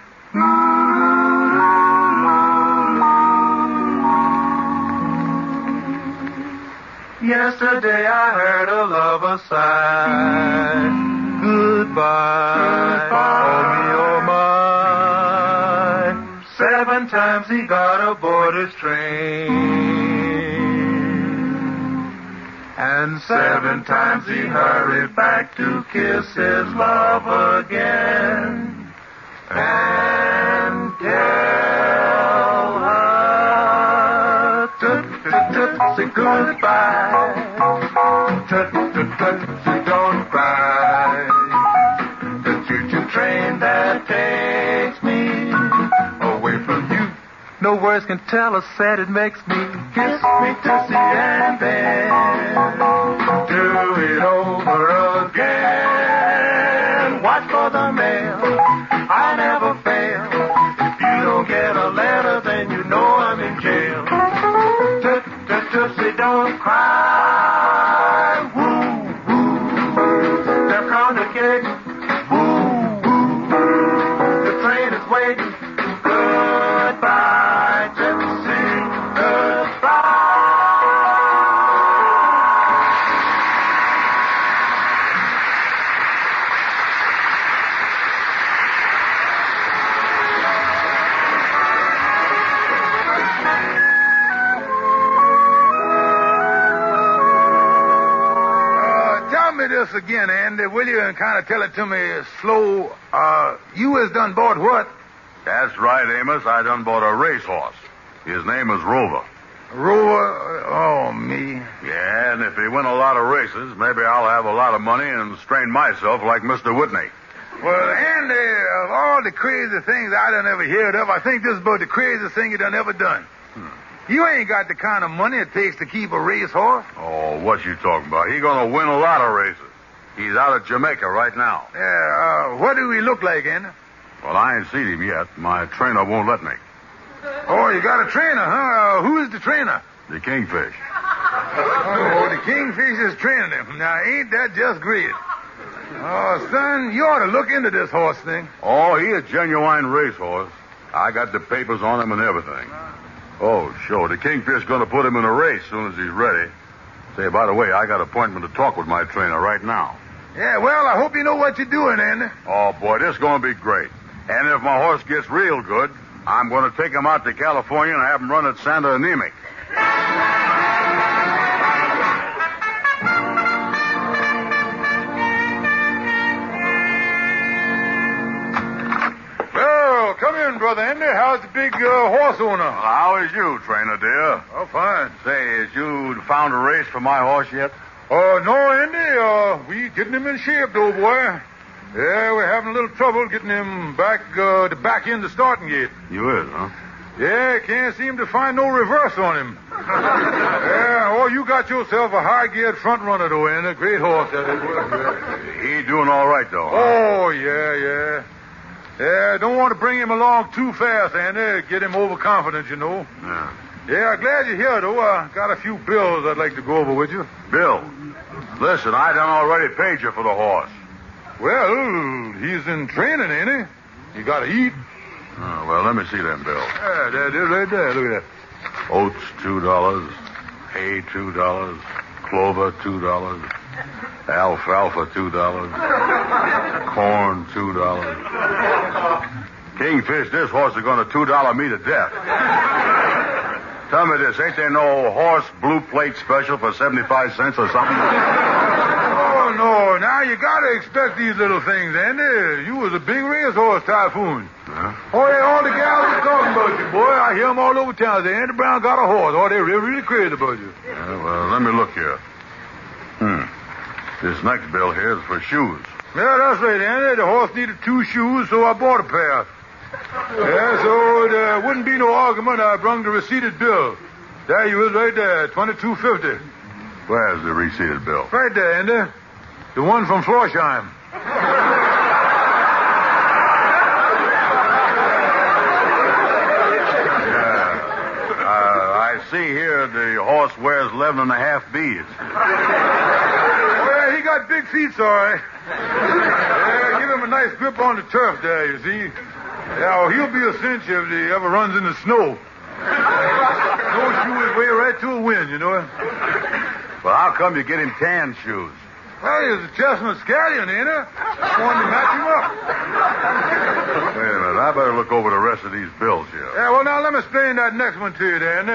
Yesterday I heard a lover sigh. Goodbye. Oh me, oh my. 7 times he got aboard his train. And 7 times he hurried back to kiss his love again. And tell her, Tootsie, goodbye. Tootsie, don't cry. The choo-choo train that takes me away from you. No words can tell how sad it makes me. Kiss me, Tootsie, and then do it over again. Watch for the mail. I never fail. If you don't get a letter, then you know I'm in jail. Tootsie, don't cry. Woo, woo. They're congregating. Woo, woo. The train is waiting. Goodbye, Tootsie. Goodbye. This again, Andy, will you, and kind of tell it to me slow. You has done bought what? That's right, Amos. I done bought a racehorse. His name is Rover. Rover? Oh, me. Yeah, and if he win a lot of races, maybe I'll have a lot of money and strain myself like Mr. Whitney. Well, Andy, of all the crazy things I done ever heard of, I think this is about the craziest thing you done ever done. You ain't got the kind of money it takes to keep a racehorse. Oh, what you talking about? He gonna win a lot of races. He's out of Jamaica right now. Yeah, what do he look like, Andy? Well, I ain't seen him yet. My trainer won't let me. Oh, you got a trainer, huh? Who is the trainer? The Kingfish. Oh, the Kingfish is training him. Now, ain't that just great? Oh, son, you ought to look into this horse thing. Oh, he a genuine racehorse. I got the papers on him and everything. Oh, sure. The Kingfish gonna put him in a race as soon as he's ready. Say, by the way, I got an appointment to talk with my trainer right now. Yeah, well, I hope you know what you're doing, Andy. Oh, boy, this is gonna be great. And if my horse gets real good, I'm gonna take him out to California and have him run at Santa Anemic. Well, come in, Brother Andy. How's the big horse owner? How is you, trainer, dear? Oh, fine. Say, has you found a race for my horse yet? Oh, no, Andy. We getting him in shape, though, boy. Yeah, we're having a little trouble getting him back to back in the starting gate. You is, huh? Yeah, can't seem to find no reverse on him. Yeah, oh, you got yourself a high-geared front runner, though, Andy. Great horse, that is. He doing all right, though, huh? Oh, yeah. Yeah, don't want to bring him along too fast, Andy. Get him overconfident, you know. Yeah. Yeah, glad you're here, though. I got a few bills I'd like to go over with you. Bill, listen, I done already paid you for the horse. Well, he's in training, ain't he? You got to eat. Oh, well, let me see them bills. Yeah, there it is right there. Look at that. Oats, $2. Hay, $2. Clover, $2. Alfalfa, $2. Corn, $2. Kingfish, this horse is going to $2 me to death. Tell me this, ain't there no horse blue plate special for 75 cents or something? Oh, no. Now you got to expect these little things, Andy. You was a big racehorse typhoon. Huh? Oh, yeah, all the gals are talking about you, boy. I hear them all over town. Say, Andy Brown got a horse. Oh, they're really crazy about you. Yeah, well, let me look here. This next bill here is for shoes. Yeah, that's right, Andy. The horse needed 2 shoes, so I bought a pair. Yeah, so there wouldn't be no argument. I brung the receipted bill. There you is right there, $22.50. Where's the receipted bill? Right there, Andy. The one from Florsheim. I see here the horse wears 11 and a half beads. Well, he got big feet, sorry. Yeah, give him a nice grip on the turf there, you see. Yeah, well, he'll be a cinch if he ever runs in the snow. Snowshoe his way right to a win, you know. Well, how come you get him tan shoes? Well, he's a chestnut scallion, ain't he? I wanted to match him up. Wait a minute. I better look over the rest of these bills here. Yeah, well, now let me explain that next one to you, Dandy.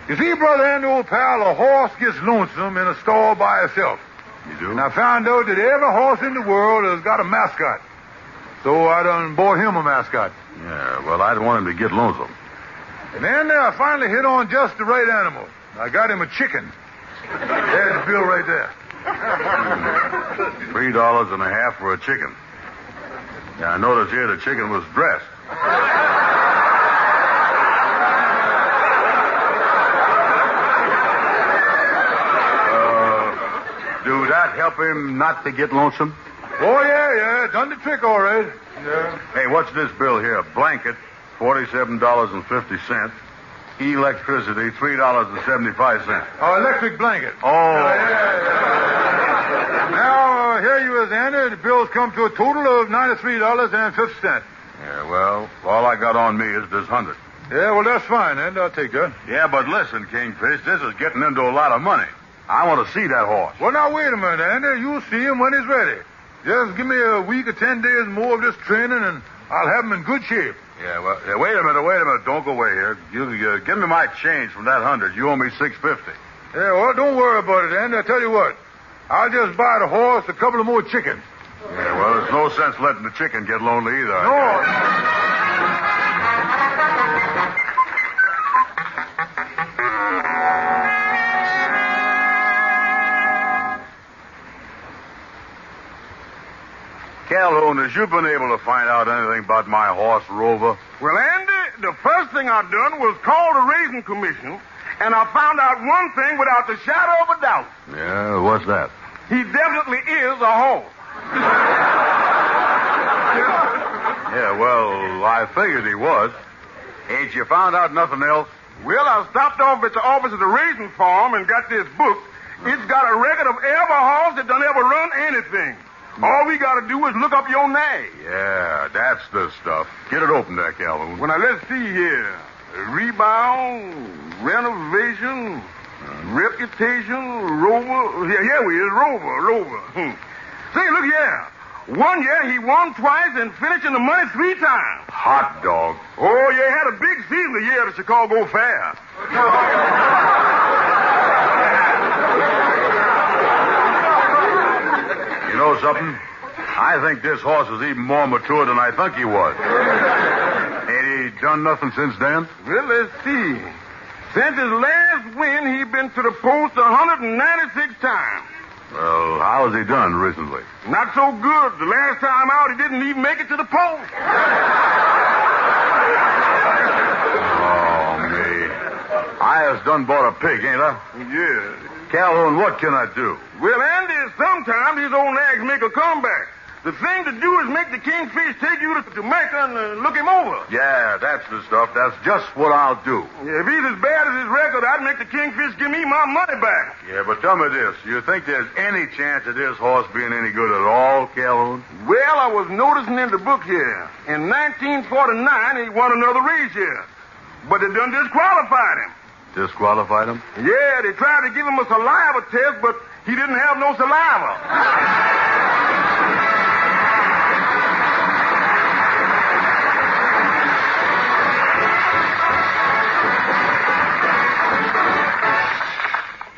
You see, Brother Andy, old pal, a horse gets lonesome in a stall by itself. You do? And I found out that every horse in the world has got a mascot. So I done bought him a mascot. Yeah, well, I'd want him to get lonesome. And then I finally hit on just the right animal. I got him a chicken. There's the bill right there. $3.50 for a chicken. Yeah, I noticed here the chicken was dressed. Do that help him not to get lonesome? Oh, yeah. Done the trick all right. Yeah. Hey, what's this bill here? Blanket, $47.50. Electricity, $3.75. Oh, electric blanket. Oh. Now, here you is, Andy. The bills come to a total of $93.50. Yeah, well, all I got on me is this 100. Yeah, well, that's fine, Andy. I'll take that. Yeah, but listen, Kingfish, this is getting into a lot of money. I want to see that horse. Well, now, wait a minute, Andy. You'll see him when he's ready. Just give me a week or 10 days more of this training, and I'll have him in good shape. Yeah, well, wait a minute. Don't go away here. You give me my change from that 100. You owe me $6.50. Yeah, well, don't worry about it, Andy. I tell you what. I'll just buy the horse a couple of more chickens. Yeah, well, there's no sense letting the chicken get lonely either. No. Calhoun, has you been able to find out anything about my horse, Rover? Well, Andy, the first thing I done was call the raising commission, and I found out one thing without the shadow of a doubt. Yeah, what's that? He definitely is a horse. Yeah, well, I figured he was. Ain't you found out nothing else? Well, I stopped off at the office of the raising farm and got this book. It's got a record of every horse that done ever run anything. All we got to do is look up your name. Yeah, that's the stuff. Get it open there, Calhoun. Well, now, let's see here. Rebound, renovation, reputation, Rover. Here we is, Rover. Say, look here. 1 year he won twice and finished in the money 3 times. Hot dog. Oh, yeah, had a big season the year at the Chicago Fair. You know something? I think this horse is even more mature than I think he was. Ain't he done nothing since then? Well, let's see. Since his last win, he been to the post 196 times. Well, how has he done recently? Not so good. The last time out, he didn't even make it to the post. Oh, me. I has done bought a pig, ain't I? Yeah. Calhoun, what can I do? Well, Andy, sometimes these old nags make a comeback. The thing to do is make the Kingfish take you to Jamaica and look him over. Yeah, that's the stuff. That's just what I'll do. Yeah, if he's as bad as his record, I'd make the Kingfish give me my money back. Yeah, but tell me this. You think there's any chance of this horse being any good at all, Calhoun? Well, I was noticing in the book here. In 1949, he won another race here. But they done disqualified him. Disqualified him? Yeah, they tried to give him a saliva test, but he didn't have no saliva.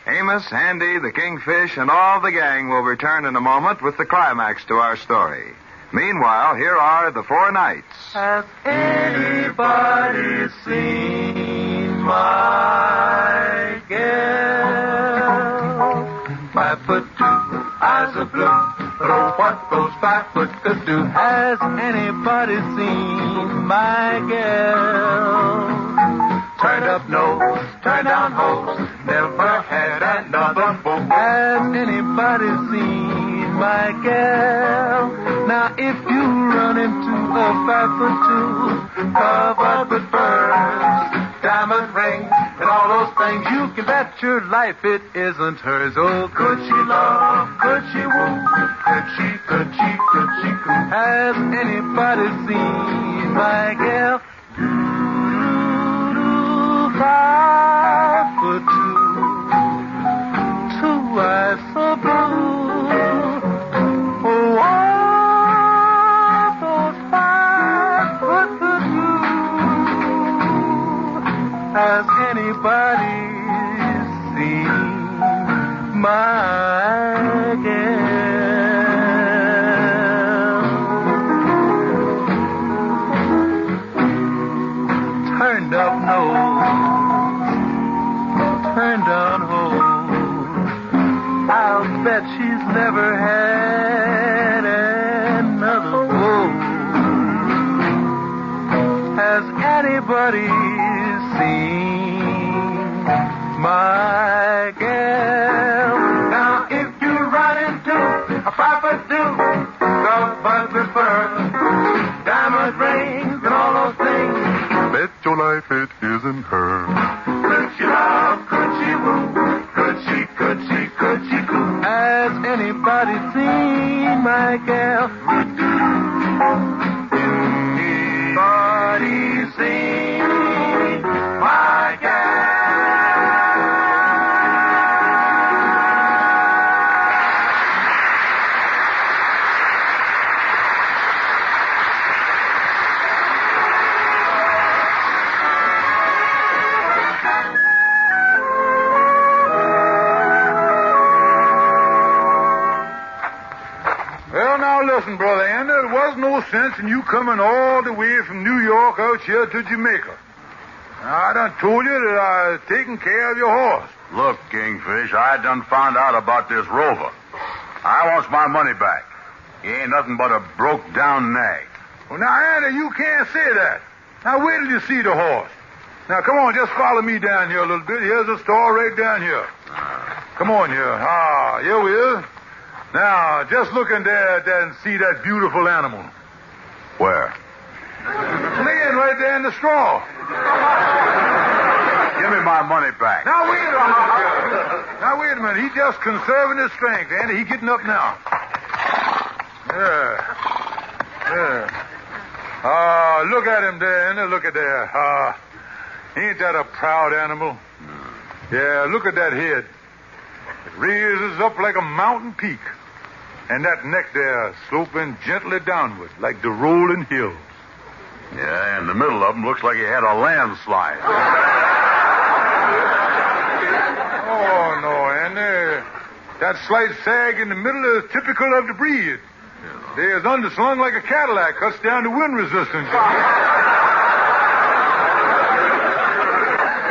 Amos, Andy, the Kingfish, and all the gang will return in a moment with the climax to our story. Meanwhile, here are the 4 knights. Has anybody seen my gal? 5'2", eyes are blue, throw what goes 5 foot could do. Has anybody seen my gal? Turn up nose, turn down hose, never had another beau. Has anybody seen my gal? Now if you run into a 5'2", covered with furs, diamond rings, and all those things, you can bet your life it isn't hers. Oh, could she love? Could she woo? Could she coo? Has anybody seen my gal? 5'2", my gal. Turned up nose, turned down hole. I'll bet she's never had another beau. Has anybody seen my gal? Now, if you run into a Papa do, the buzz with pearls, diamond rings, and all those things, bet your life it isn't her. could she love, could she woo, could she coo? Has anybody seen my gal? Anybody seen my gal? Well, now listen, Brother Andy, there was no sense in you coming all the way from New York out here to Jamaica. Now, I done told you that I was taking care of your horse. Look, Kingfish, I done found out about this rover. I wants my money back. He ain't nothing but a broke-down nag. Well, now, Andy, you can't say that. Now, wait till you see the horse. Now, come on, just follow me down here a little bit. Here's the store right down here. Come on here. Ah, here we is. Now, just look in there and see that beautiful animal. Where? Laying right there in the straw. Give me my money back. Now, wait a minute. Now, wait a minute. He's just conserving his strength, Andy. He's getting up now. Yeah. Look at him there, Andy. Look at there. Ain't that a proud animal? Yeah, look at that head. It raises up like a mountain peak. And that neck there sloping gently downward like the rolling hills. Yeah, in the middle of him looks like he had a landslide. Oh, no, Andy. That slight sag in the middle is typical of the breed. They is underslung like a Cadillac, cuts down the wind resistance.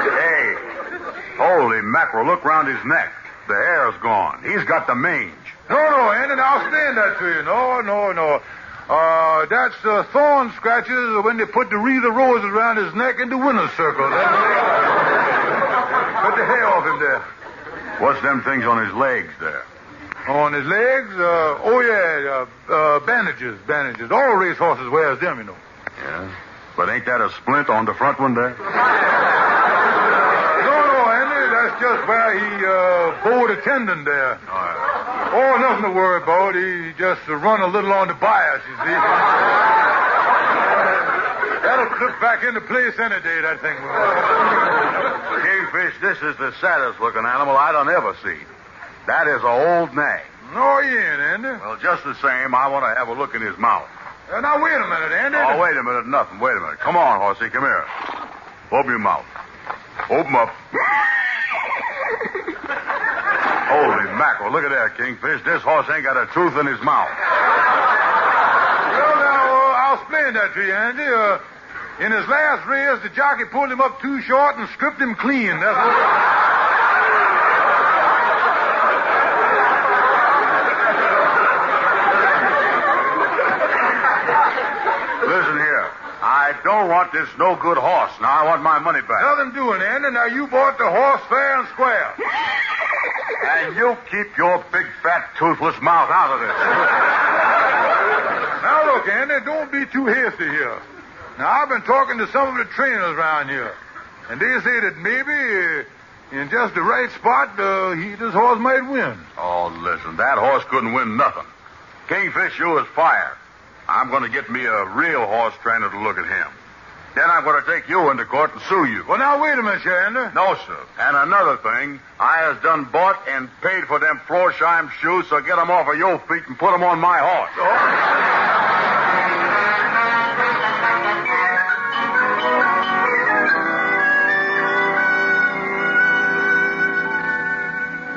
Hey, holy mackerel, look round his neck. The hair's gone. He's got the mange. No, Andy, I'll stand that to you. No. That's thorn scratches when they put the wreath of roses around his neck in the winner's circle. Cut the hair off him there. What's them things on his legs there? On his legs? Bandages. All racehorses wears them, you know. Yeah? But ain't that a splint on the front one there? No, Andy, that's just where he bowed a tendon there. Oh, nothing to worry about. He just run a little on the bias, you see. That'll clip back into place any day, that thing will. Kingfish, this is the saddest looking animal I done ever seen. That is an old nag. No, he ain't, Andy. Well, just the same, I want to have a look in his mouth. Now, wait a minute, Andy. Oh, wait a minute, nothing. Wait a minute. Come on, horsey, come here. Open your mouth. Open up. Holy mackerel, look at that, Kingfish. This horse ain't got a tooth in his mouth. Well, now, I'll explain that to you, Andy. In his last race, the jockey pulled him up too short and stripped him clean. That's what... Listen here. I don't want this no-good horse. Now, I want my money back. Nothing doing, Andy. Now, you bought the horse fair and square. And you keep your big, fat, toothless mouth out of this. Now, look, Andy, don't be too hasty here. Now, I've been talking to some of the trainers around here, and they say that maybe in just the right spot, this horse might win. Oh, listen, that horse couldn't win nothing. Kingfish, you is fired. I'm going to get me a real horse trainer to look at him. Then I'm going to take you into court and sue you. Well, now, wait a minute, Andy. No, sir. And another thing, I has done bought and paid for them Florsheim shoes, so get them off of your feet and put them on my horse.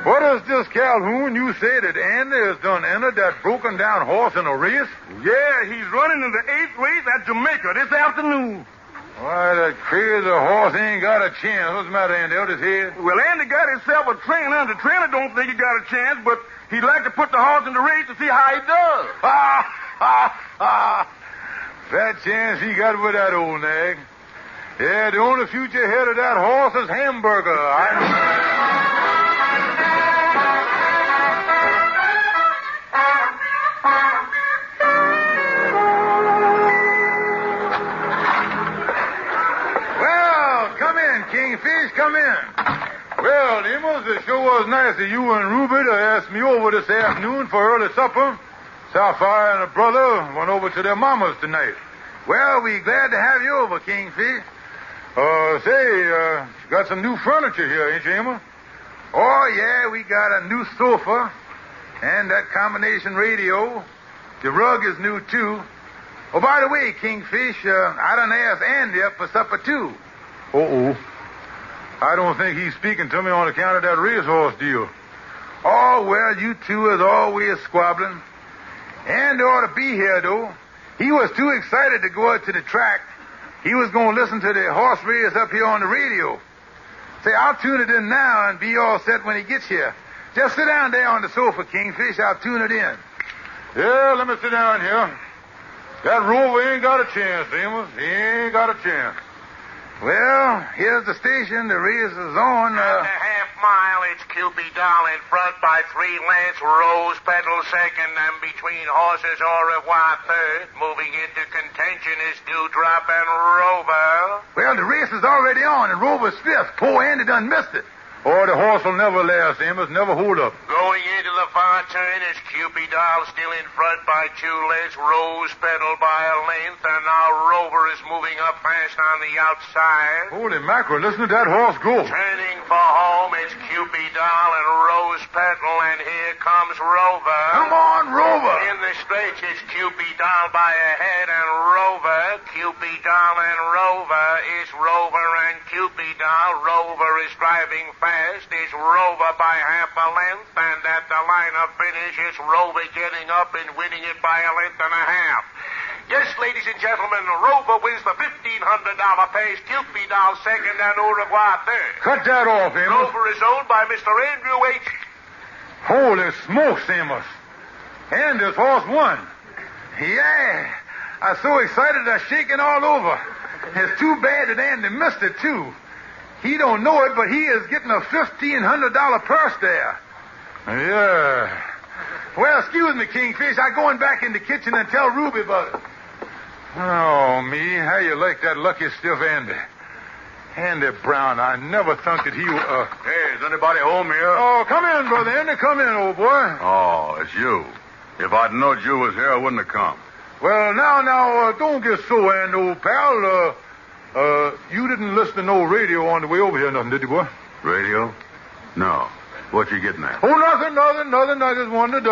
What is this, Calhoun? You say that Andy has done entered that broken-down horse in a race? Yeah, he's running in the 8th race at Jamaica this afternoon. Why, that crazy horse ain't got a chance. What's the matter, Andy? Out his head? Well, Andy got himself a trainer, and the trainer don't think he got a chance, but he'd like to put the horse in the race to see how he does. That chance he got with that old nag. Yeah, the only future ahead of that horse is hamburger. Well, come in, Kingfish, come in. Well, Amos, it sure was nice of you and Ruby to ask me over this afternoon for early supper. Sapphire and her brother went over to their mama's tonight. Well, we glad to have you over, Kingfish. You got some new furniture here, ain't you, Amos? Oh, yeah, we got a new sofa and that combination radio. The rug is new, too. Oh, by the way, Kingfish, I done asked Andy up for supper, too. Uh-oh. I don't think he's speaking to me on account of that racehorse deal. Oh, well, you two is always squabbling. Andy ought to be here, though. He was too excited to go out to the track. He was going to listen to the horse race up here on the radio. Say, I'll tune it in now and be all set when he gets here. Just sit down there on the sofa, Kingfish. I'll tune it in. Yeah, let me sit down here. That rover ain't got a chance, Amos. He ain't got a chance. Well, here's the station. The race is on. At the half-mile, it's Cupid Doll in front by 3 lengths, Rose Petal second, and between horses Au Revoir third. Moving into contention is Dewdrop and Rover. Well, the race is already on, and Rover's fifth. Poor Andy done missed it. Oh, the horse will never last, Amos. Never hold up. Going into the far turn is Cupid Doll still in front by 2 lengths, Rose Petal by a length, and now Rover is moving up fast on the outside. Holy mackerel, listen to that horse go. Turning for home is Cupid Doll and Rose Petal, and here comes Rover. Come on, Rover. In the stretch is Cupid Doll by a head and Rover. Cupid Doll and Rover is Rover and Cupid Doll. Rover is driving fast. Is Rover by half a length, and at the line of finish is Rover getting up and winning it by a length and a half. Yes, ladies and gentlemen, Rover wins the $1,500 pace, Cupid Doll second, and Au Revoir third. Cut that off, Amos. Rover is owned by Mr. Andrew H. Holy smokes, Amos. And this horse won. Yeah. I'm so excited I'm shaking all over. It's too bad that Andy missed it, too. He don't know it, but he is getting a $1,500 purse there. Yeah. Well, excuse me, Kingfish. I'm going back in the kitchen and tell Ruby about it. Oh, me. How you like that lucky stiff Andy? Andy Brown, I never thought that he would... Hey, is anybody home here? Oh, come in, brother Andy. Come in, old boy. Oh, it's you. If I'd known you was here, I wouldn't have come. Well, now, don't get so, Andy, old pal. You didn't listen to no radio on the way over here, nothing, did you, boy? Radio? No. What you getting at? Oh, nothing. I just wondered.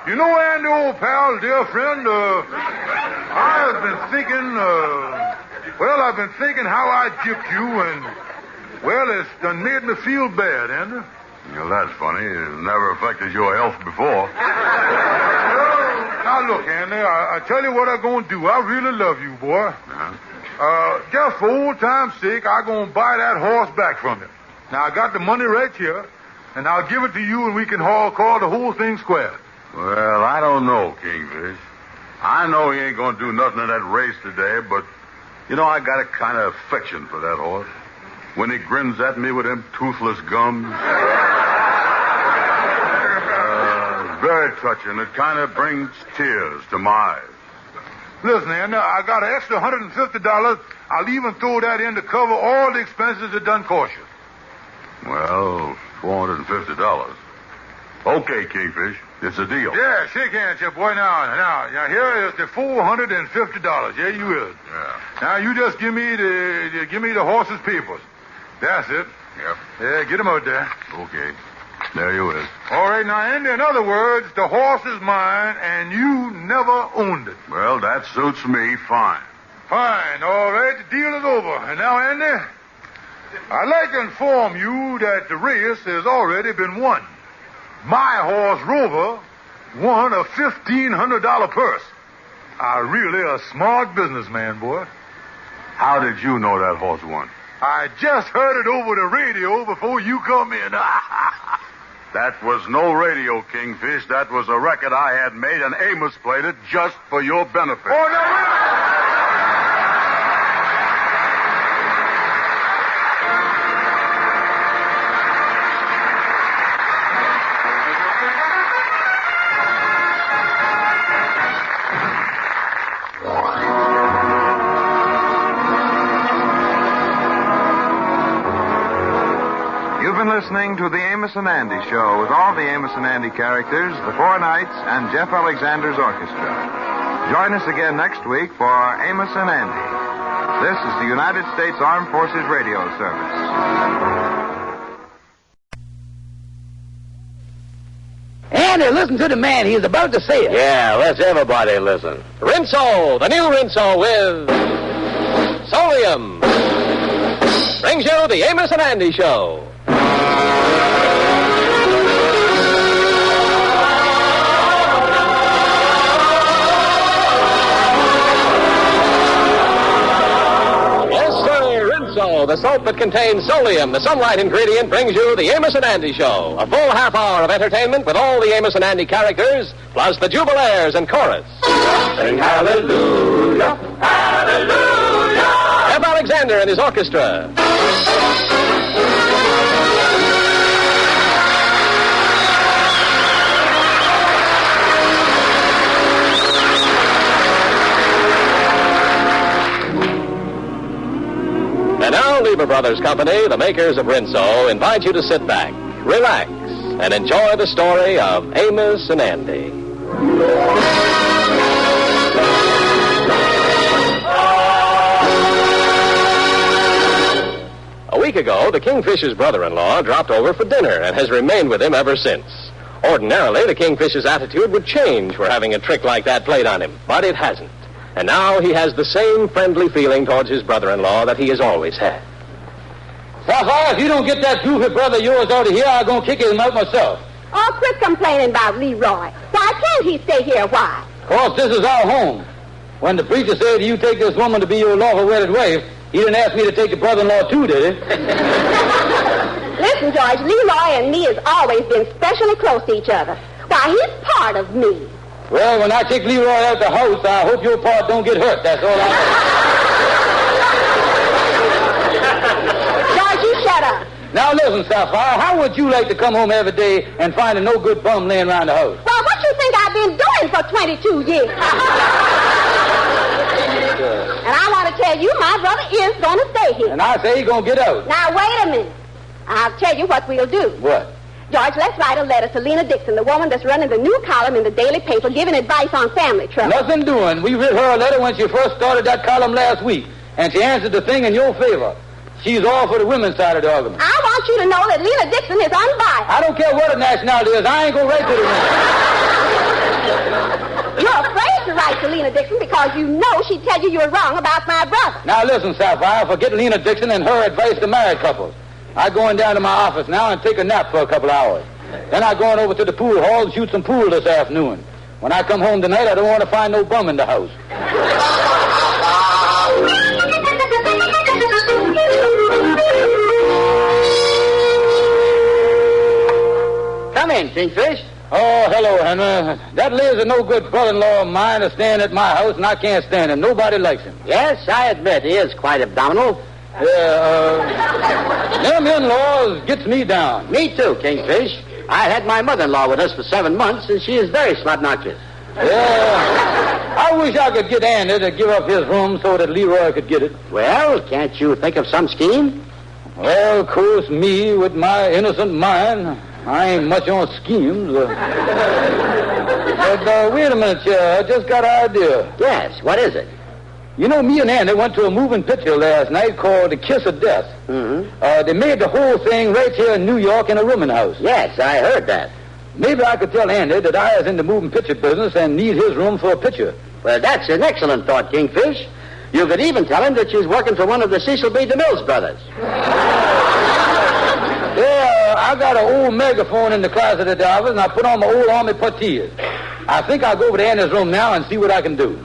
You know, Andy, old pal, dear friend, I've been thinking how I gypped you, and, well, it's done made me feel bad, Andy. Well, that's funny. It never affected your health before. Now, look, Andy, I tell you what I'm going to do. I really love you, boy. Just for old time's sake, I'm going to buy that horse back from you. Now, I got the money right here, and I'll give it to you, and we can call the whole thing square. Well, I don't know, Kingfish. I know he ain't going to do nothing in that race today, but, you know, I got a kind of affection for that horse. When he grins at me with them toothless gums. Very touching. It kind of brings tears to my eyes. Listen, Andy, I got an extra $150. I'll even throw that in to cover all the expenses that done cost you. Well, $450. Okay, Kingfish. It's a deal. Yeah, shake hands here, boy. Now, here is the $450. Yeah, you is. Yeah. Now, you just give me the horse's papers. That's it. Yep. Yeah, get him out there. Okay. There you is. All right, now, Andy, in other words, the horse is mine, and you never owned it. Well, that suits me fine. Fine. All right, the deal is over. And now, Andy, I'd like to inform you that the race has already been won. my horse, Rover, won a $1,500 purse. Really a smart businessman, boy. How did you know that horse won? I just heard it over the radio before you come in. That was no radio, Kingfish. That was a record I had made, and Amos played it just for your benefit. Oh, no. Listening to the Amos and Andy Show with all the Amos and Andy characters, the Four Knights, and Jeff Alexander's orchestra. Join us again next week for Amos and Andy. This is the United States Armed Forces Radio Service. Andy, listen to the man. He's about to say it. Yeah, let's everybody listen. Rinso, the new Rinso with Solium, brings you the Amos and Andy Show. The soap that contains Solium, the sunlight ingredient, brings you the Amos and Andy Show. A full half hour of entertainment with all the Amos and Andy characters, plus the Jubilaires and chorus. Sing hallelujah, hallelujah. Jeff Alexander and his orchestra. And now, Lieber Brothers Company, the makers of Rinso, invite you to sit back, relax, and enjoy the story of Amos and Andy. A week ago, the Kingfish's brother-in-law dropped over for dinner and has remained with him ever since. Ordinarily, the Kingfish's attitude would change for having a trick like that played on him, but it hasn't. And now he has the same friendly feeling towards his brother-in-law that he has always had. Sapphire, if you don't get that goofy brother of yours out of here, I'm going to kick him out myself. Oh, quit complaining about Leroy. Why can't he stay here a while? Of course, this is our home. When the preacher said you take this woman to be your lawful wedded wife, he didn't ask me to take your brother-in-law too, did he? Listen, George, Leroy and me has always been specially close to each other. Why, he's part of me. Well, when I take Leroy out the house, I hope your part don't get hurt. That's all I George, you shut up. Now, listen, Sapphire, how would you like to come home every day and find a no-good bum laying around the house? Well, what you think I've been doing for 22 years? And I want to tell you, my brother is going to stay here. And I say he's going to get out. Now, wait a minute. I'll tell you what we'll do. What? George, let's write a letter to Lena Dixon, the woman that's running the new column in the daily paper, giving advice on family trouble. Nothing doing. We wrote her a letter when she first started that column last week, and she answered the thing in your favor. She's all for the women's side of the argument. I want you to know that Lena Dixon is unbiased. I don't care what her nationality is. I ain't going to write to the women. You're afraid to write to Lena Dixon because you know she'd tell you you're wrong about my brother. Now, listen, Sapphire, forget Lena Dixon and her advice to married couples. I'm going down to my office now and take a nap for a couple hours. Then I'm going over to the pool hall and shoot some pool this afternoon. When I come home tonight, I don't want to find no bum in the house. Come in, Kingfish. Oh, hello, Henry. That lazy no-good brother-in-law of mine is staying at my house, and I can't stand him. Nobody likes him. Yes, I admit he is quite abdominal. Them in-laws gets me down. Me too, Kingfish. I had my mother-in-law with us for 7 months, and she is very snot-noxious. Yeah. I wish I could get Andy to give up his room so that Leroy could get it. Well, can't you think of some scheme? Well, of course, me with my innocent mind, I ain't much on schemes. But wait a minute, I just got an idea. Yes, what is it? You know, me and Andy went to a moving picture last night called The Kiss of Death. Mm-hmm. They made the whole thing right here in New York in a rooming house. Yes, I heard that. Maybe I could tell Andy that I is in the moving picture business and need his room for a picture. Well, that's an excellent thought, Kingfish. You could even tell him that she's working for one of the Cecil B. DeMille's brothers. Yeah, I got an old megaphone in the closet at the office, and I put on my old army puttees. I think I'll go over to Andy's room now and see what I can do.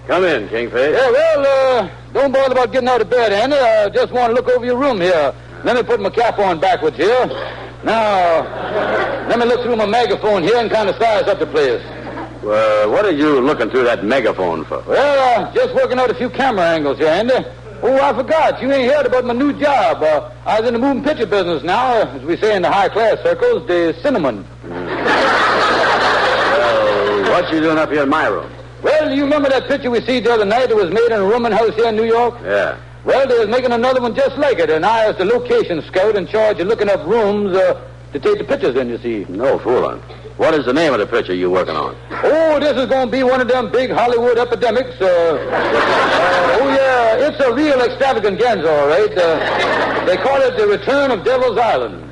Come in, Kingfish. Yeah, well, don't bother about getting out of bed, Andy. I just want to look over your room here. Let me put my cap on backwards here. Now, let me look through my megaphone here and kind of size up the place. What are you looking through that megaphone for? Well, just working out a few camera angles here, Andy. Oh, I forgot. You ain't heard about my new job. I was in the moving picture business now, as we say in the high-class circles, the cinnamon. Well, what you doing up here in my room? Well, you remember that picture we see the other night that was made in a rooming house here in New York? Yeah. Well, they was making another one just like it, and I was the location scout in charge of looking up rooms to take the pictures in, you see. No fooling. What is the name of the picture you're working on? Oh, this is going to be one of them big Hollywood epidemics. Oh, yeah, it's a real extravaganza, all right. They call it The Return of Devil's Island.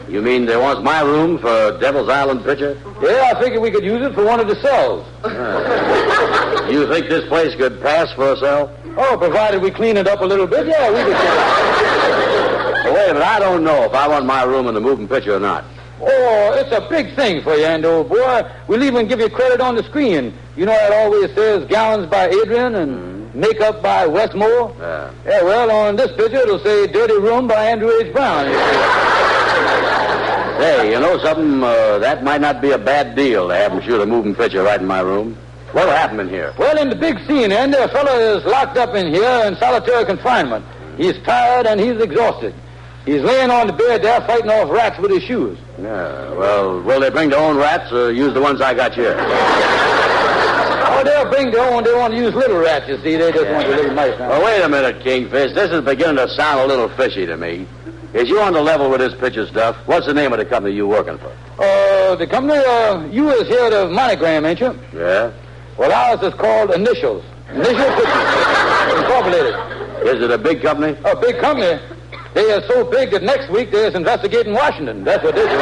You mean they want my room for Devil's Island picture? Yeah, I figured we could use it for one of the cells. You think this place could pass for a cell? Oh, provided we clean it up a little bit, yeah, we could. Well, wait a minute, I don't know if I want my room in the moving picture or not. Oh, it's a big thing for you, Andy, old boy. We'll even give you credit on the screen. You know how it always says gowns by Adrian and makeup by Westmore? Yeah. Yeah, well, on this picture it'll say dirty room by Andrew H. Brown. Hey, you know something? That might not be a bad deal to have them shoot a moving picture right in my room. What'll happen in here? Well, in the big scene, Andy, a fellow is locked up in here in solitary confinement. He's tired and he's exhausted. He's laying on the bed there fighting off rats with his shoes. Yeah, well, will they bring their own rats or use the ones I got here? Oh, they'll bring their own. They want to use little rats, you see. They just want the little mice. Well, wait a minute, Kingfish. This is beginning to sound a little fishy to me. Is you on the level with this picture stuff? What's the name of the company you working for? The company, you is here to Monogram, ain't you? Yeah. Well, ours is called Initials. Initial Pictures. Incorporated. Is it a big company? A big company. They are so big that next week they is investigating Washington. That's what they do.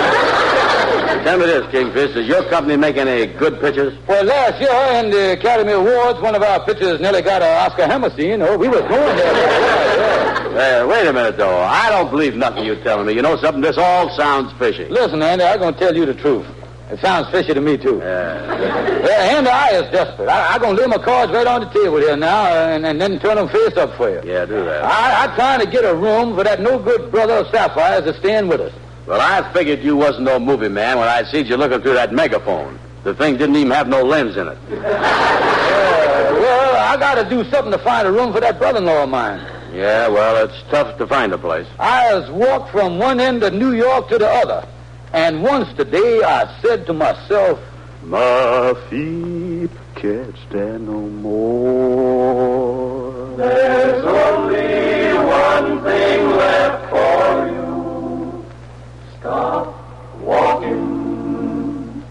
Tell me this, Kingfish. Does your company make any good pictures? Well, last year in the Academy Awards, one of our pictures nearly got an Oscar Hammerstein. Oh, we was going there. Yeah. Wait a minute, though. I don't believe nothing you're telling me. You know something? This all sounds fishy. Listen, Andy, I'm going to tell you the truth. It sounds fishy to me, too. Yeah, Andy, I is desperate. I'm going to lay my cards right on the table here now and then turn them face up for you. Yeah, do that. I'm trying to get a room for that no-good brother of Sapphire to staying with us. Well, I figured you wasn't no movie man when I seen you looking through that megaphone. The thing didn't even have no lens in it. Well, I got to do something to find a room for that brother-in-law of mine. Yeah, well, it's tough to find a place. I has walked from one end of New York to the other. And once today I said to myself, my feet can't stand no more. There's only one thing left for you. Stop walking.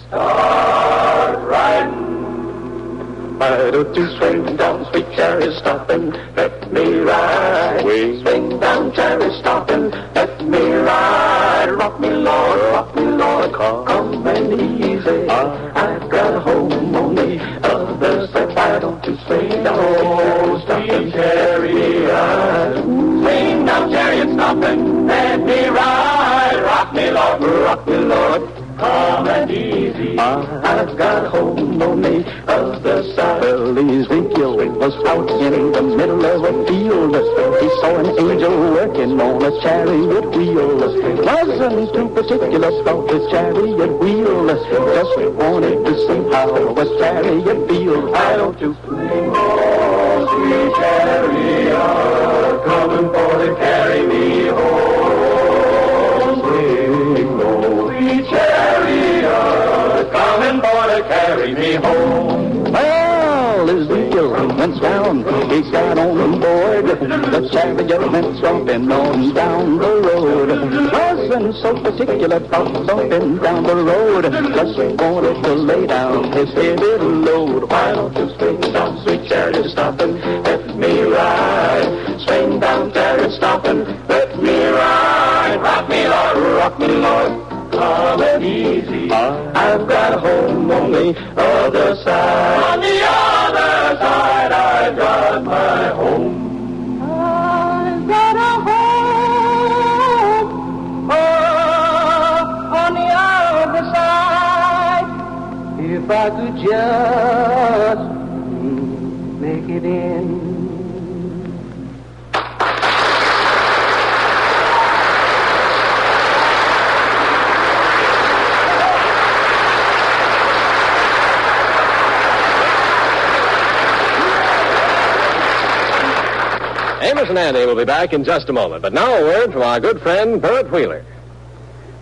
Start riding. Why don't you swing down, sweet chariot, stop and let me ride. Swing down, chariot, stop and let me ride. Rock me, Lord, come and easy. I've got a home on the other side. Why don't you swing down, stop and chariot. Swing down, chariot, stop and let me ride. Rock me, Lord, come and easy. I've got a home on the other side. Well, Ezekiel was out in the middle of a field. He saw an angel working on a chariot wheel. Wasn't too particular about the chariot wheel. Just wanted to see how a chariot feels. Why don't you swing, oh, sweet chariot, coming for to carry me home. Swing, oh, sweet chariot, coming for to carry me home. Well, Ezekiel went down, he got on board. The chariot went stomping on down the road. Wasn't so particular about stomping down the road. Just wanted to lay down his heavy load. Why don't you swing down, sweet chariot, stop and let me ride. Swing down, chariot, stop and let me ride. Rock me, Lord, come and easy. I've got at home on the other side. On the other side, I got my home. I've got a home on the other side. If I could just make it in. Amos and Andy will be back in just a moment. But now a word from our good friend, Bert Wheeler.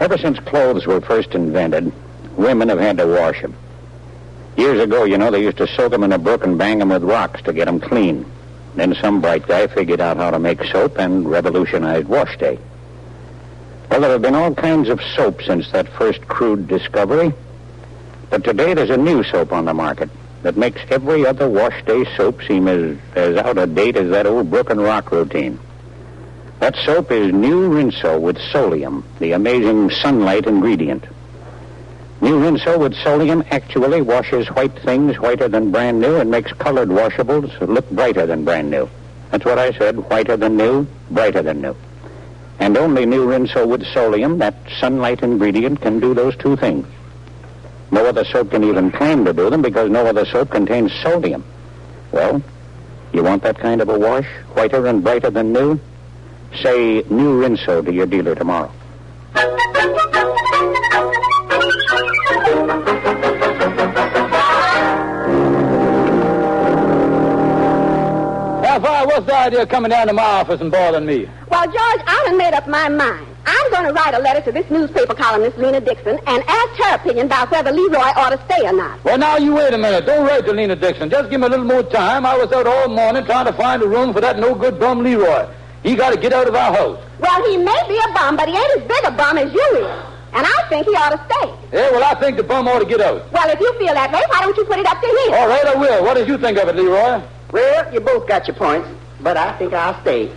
Ever since clothes were first invented, women have had to wash them. Years ago, you know, they used to soak them in a brook and bang them with rocks to get them clean. Then some bright guy figured out how to make soap and revolutionized wash day. Well, there have been all kinds of soap since that first crude discovery. But today there's a new soap on the market that makes every other wash day soap seem as out of date as that old brook and rock routine. That soap is New Rinso with Solium, the amazing sunlight ingredient. New Rinso with Solium actually washes white things whiter than brand new and makes colored washables look brighter than brand new. That's what I said, whiter than new, brighter than new. And only New Rinso with Solium, that sunlight ingredient, can do those two things. No other soap can even claim to do them because no other soap contains sodium. Well, you want that kind of a wash, whiter and brighter than new? Say New Rinso to your dealer tomorrow. Sapphire, what's the idea of coming down to my office and bothering me? Well, George, I done made up my mind. I'm going to write a letter to this newspaper columnist, Lena Dixon, and ask her opinion about whether Leroy ought to stay or not. Well, now, you wait a minute. Don't write to Lena Dixon. Just give me a little more time. I was out all morning trying to find a room for that no-good bum Leroy. He got to get out of our house. Well, he may be a bum, but he ain't as big a bum as you is. And I think he ought to stay. Yeah, well, I think the bum ought to get out. Well, if you feel that way, why don't you put it up to him? All right, I will. What did you think of it, Leroy? Well, you both got your points, but I think I'll stay.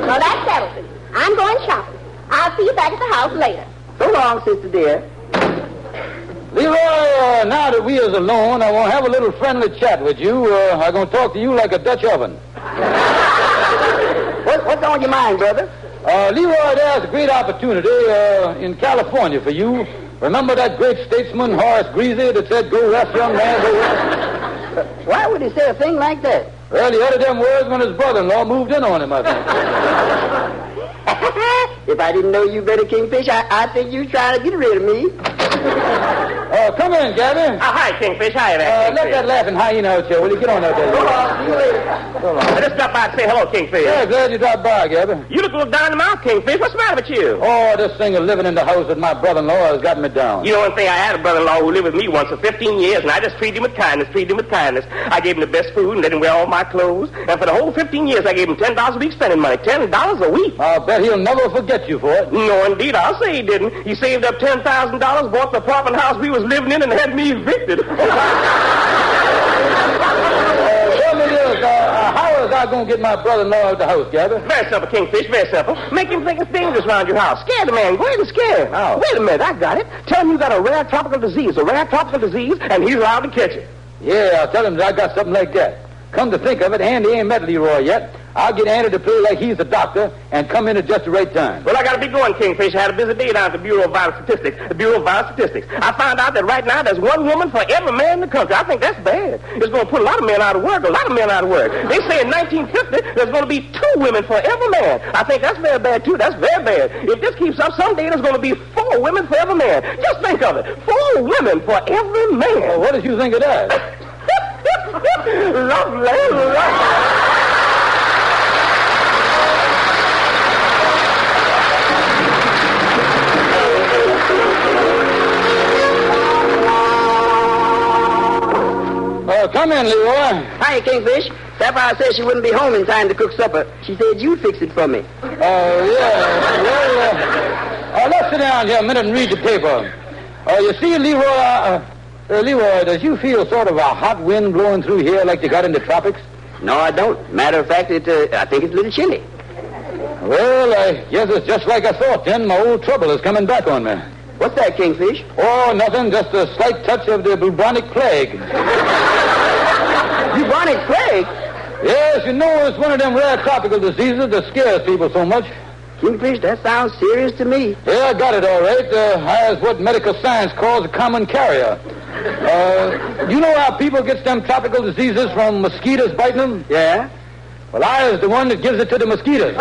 Well, that settles it. I'm going shopping. I'll see you back at the house later. So long, sister dear. Leroy, now that we is alone, I want to have a little friendly chat with you. I'm going to talk to you like a Dutch oven. What's on your mind, brother? Leroy, there's a great opportunity in California for you. Remember that great statesman, Horace Greeley, that said, go west, young man, go west? Why would he say a thing like that? Well, he uttered them words when his brother-in-law moved in on him, I think. If I didn't know you better, Kingfish, I think you trying to get rid of me. Come in, Gabby. Hi, Kingfish. Hi there, Let that laughing hyena out here. Will you get on out there? Go on. See you later. So long. I just stopped by to say hello, Kingfish. Yeah, glad you dropped by, Gabby. You look a little down in the mouth, Kingfish. What's the matter with you? Oh, this thing of living in the house with my brother-in-law has got me down. You know one thing, I had a brother-in-law who lived with me once for 15 years, and I just treated him with kindness, I gave him the best food and let him wear all my clothes. And for the whole 15 years, I gave him $10 a week spending money. $10 a week. I'll bet he'll never forget you for it. No, indeed. I'll say he didn't. He saved up $10,000, bought the apartment house we was living in, and had me evicted. Tell me this, how is I going to get my brother-in-law out of the house, Gabby? Very simple, Kingfish, very simple. Make him think it's dangerous around your house. Scare the man. Go ahead and scare him. How? Wait a minute, I got it. Tell him you got a rare tropical disease, and he's allowed to catch it. Yeah, I'll tell him that I got something like that. Come to think of it, Andy ain't met Leroy yet. I'll get Andy to play like he's the doctor and come in at just the right time. Well, I got to be going, Kingfish. I had a busy day down at the Bureau of Vital Statistics. I found out that right now there's one woman for every man in the country. I think that's bad. It's going to put a lot of men out of work. They say in 1950 there's going to be 2 women for every man. I think that's very bad, too. That's very bad. If this keeps up, someday there's going to be 4 women for every man. Just think of it. 4 women for every man. Well, what did you think of that? Lovely. Come in, Leroy. Hi, Kingfish. Sapphire said she wouldn't be home in time to cook supper. She said you'd fix it for me. Yeah. Well, let's sit down here a minute and read the paper. You see, Leroy, does you feel sort of a hot wind blowing through here like you got in the tropics? No, I don't. Matter of fact, I think it's a little chilly. Well, I guess it's just like I thought, then. My old trouble is coming back on me. What's that, Kingfish? Oh, nothing. Just a slight touch of the bubonic plague. Bubonic plague? Yes, you know, it's one of them rare tropical diseases that scares people so much. Kingfish, that sounds serious to me. Yeah, I got it all right. I is what medical science calls a common carrier. You know how people get them tropical diseases from mosquitoes biting them? Yeah. Well, I is the one that gives it to the mosquitoes.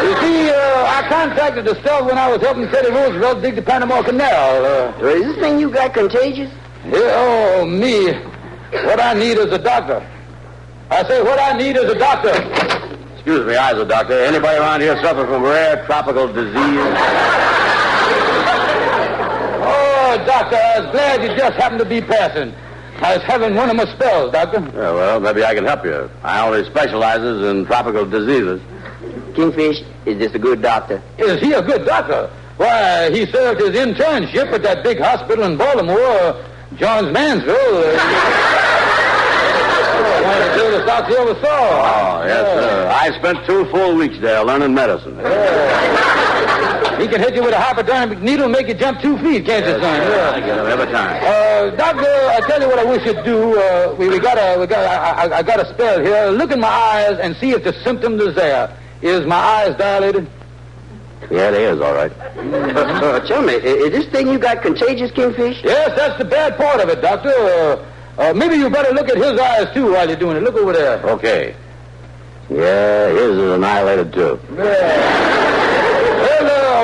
You see, I contracted the stuff when I was helping Teddy Roosevelt dig the Panama Canal. Is this thing you got contagious? Yeah, oh, me. What I need is a doctor. I say what I need is a doctor. Excuse me, I was a doctor. Anybody around here suffer from rare tropical disease? Oh, doctor, I was glad you just happened to be passing. I was having one of my spells, doctor. Yeah, well, maybe I can help you. I only specializes in tropical diseases. Kingfish, is this a good doctor? Is he a good doctor? Why, he served his internship at that big hospital in Baltimore, Johns Mansville. One of the greatest doctors you ever saw. Oh, yes, sir. I spent 2 full weeks there learning medicine. He can hit you with a hypodermic needle and make you jump 2 feet, can't you, son? Yeah. I get him every time. Doctor, I tell you what I wish you'd do. I got a spell here. Look in my eyes and see if the symptom is there. Is my eyes dilated? Yeah, it is, all right. Tell me, is this thing you got contagious, Kingfish? Yes, that's the bad part of it, doctor. Maybe you better look at his eyes, too, while you're doing it. Look over there. Okay. Yeah, his is annihilated, too. Well,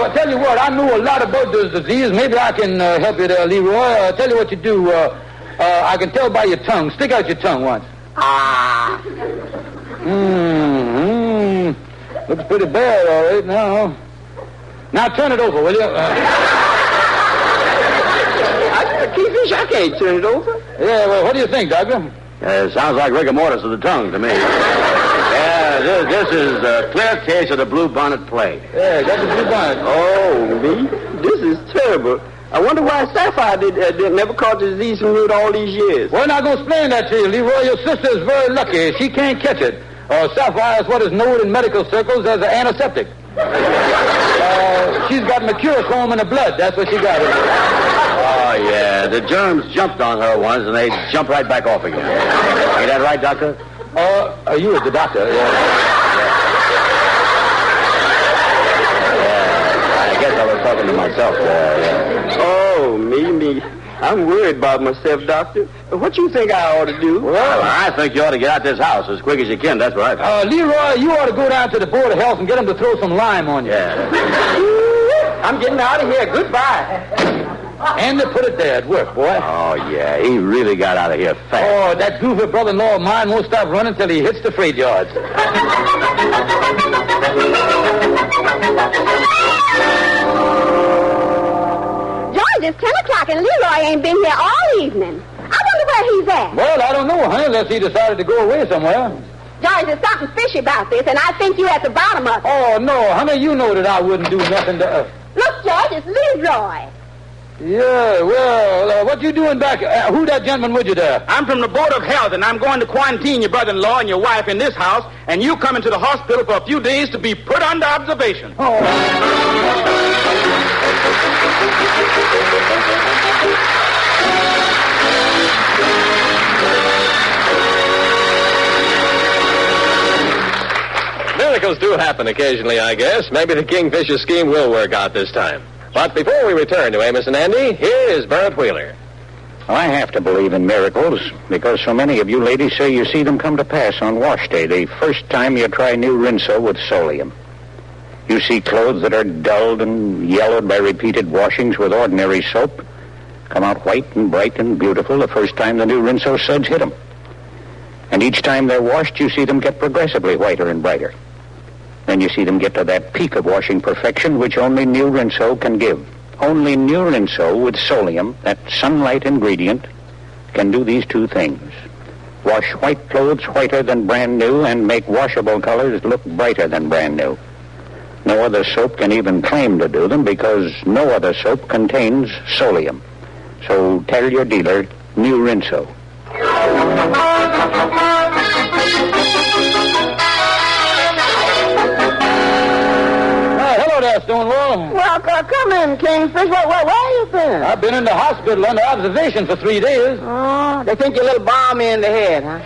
I tell you what, I know a lot about this disease. Maybe I can help you there, Leroy. I'll tell you what you do. I can tell by your tongue. Stick out your tongue once. Ah. Looks pretty bad, all right, now. Now turn it over, will you? Kingfish, I can't turn it over. Yeah, well, what do you think, doctor? It sounds like rigor mortis of the tongue to me. Yeah, this is a clear case of the bluebonnet plague. Yeah, that's the bluebonnet. Oh, me? This is terrible. I wonder why Sapphire never caught the disease from you all these years. Well, now, I'm going to explain that to you, Leroy. Your sister is very lucky. She can't catch it. Sapphire is what is known in medical circles as an antiseptic. She's got mercurochrome in the blood. That's what she got. Oh, yeah. The germs jumped on her once, and they jumped right back off again. Ain't that right, doctor? You as the doctor, yeah. I guess I was talking to myself there, yeah. Oh, me. I'm worried about myself, doctor. What you think I ought to do? Well, I think you ought to get out this house as quick as you can. That's right. Leroy, you ought to go down to the Board of Health and get them to throw some lime on you. Yeah. I'm getting out of here. Goodbye. And they put it there at work, boy. Oh, yeah. He really got out of here fast. Oh, that goofy brother-in-law of mine won't stop running till he hits the freight yards. George, it's 10 o'clock and Leroy ain't been here all evening. I wonder where he's at. Well, I don't know, honey, unless he decided to go away somewhere. George, there's something fishy about this, and I think you're at the bottom of it. Oh, no, honey, you know that I wouldn't do nothing to... Look, George, it's Leroy. Yeah, well, what you doing back? Who that gentleman with you there? I'm from the Board of Health, and I'm going to quarantine your brother-in-law and your wife in this house, and you come into the hospital for a few days to be put under observation. Oh. Miracles do happen occasionally, I guess. Maybe the Kingfisher scheme will work out this time. But before we return to Amos and Andy, here is Bert Wheeler. I have to believe in miracles because so many of you ladies say you see them come to pass on wash day, the first time you try new Rinso with Solium. You see clothes that are dulled and yellowed by repeated washings with ordinary soap come out white and bright and beautiful the first time the new Rinso suds hit them. And each time they're washed, you see them get progressively whiter and brighter. Then you see them get to that peak of washing perfection which only new Rinso can give. Only new Rinso with Solium, that sunlight ingredient, can do these two things. Wash white clothes whiter than brand new and make washable colors look brighter than brand new. No other soap can even claim to do them because no other soap contains Solium. So tell your dealer, new Rinso. Stonewall. Well, come in, Kingfish. Where you been? I've been in the hospital under observation for 3 days. Oh, they think you're a little balmy in the head, huh?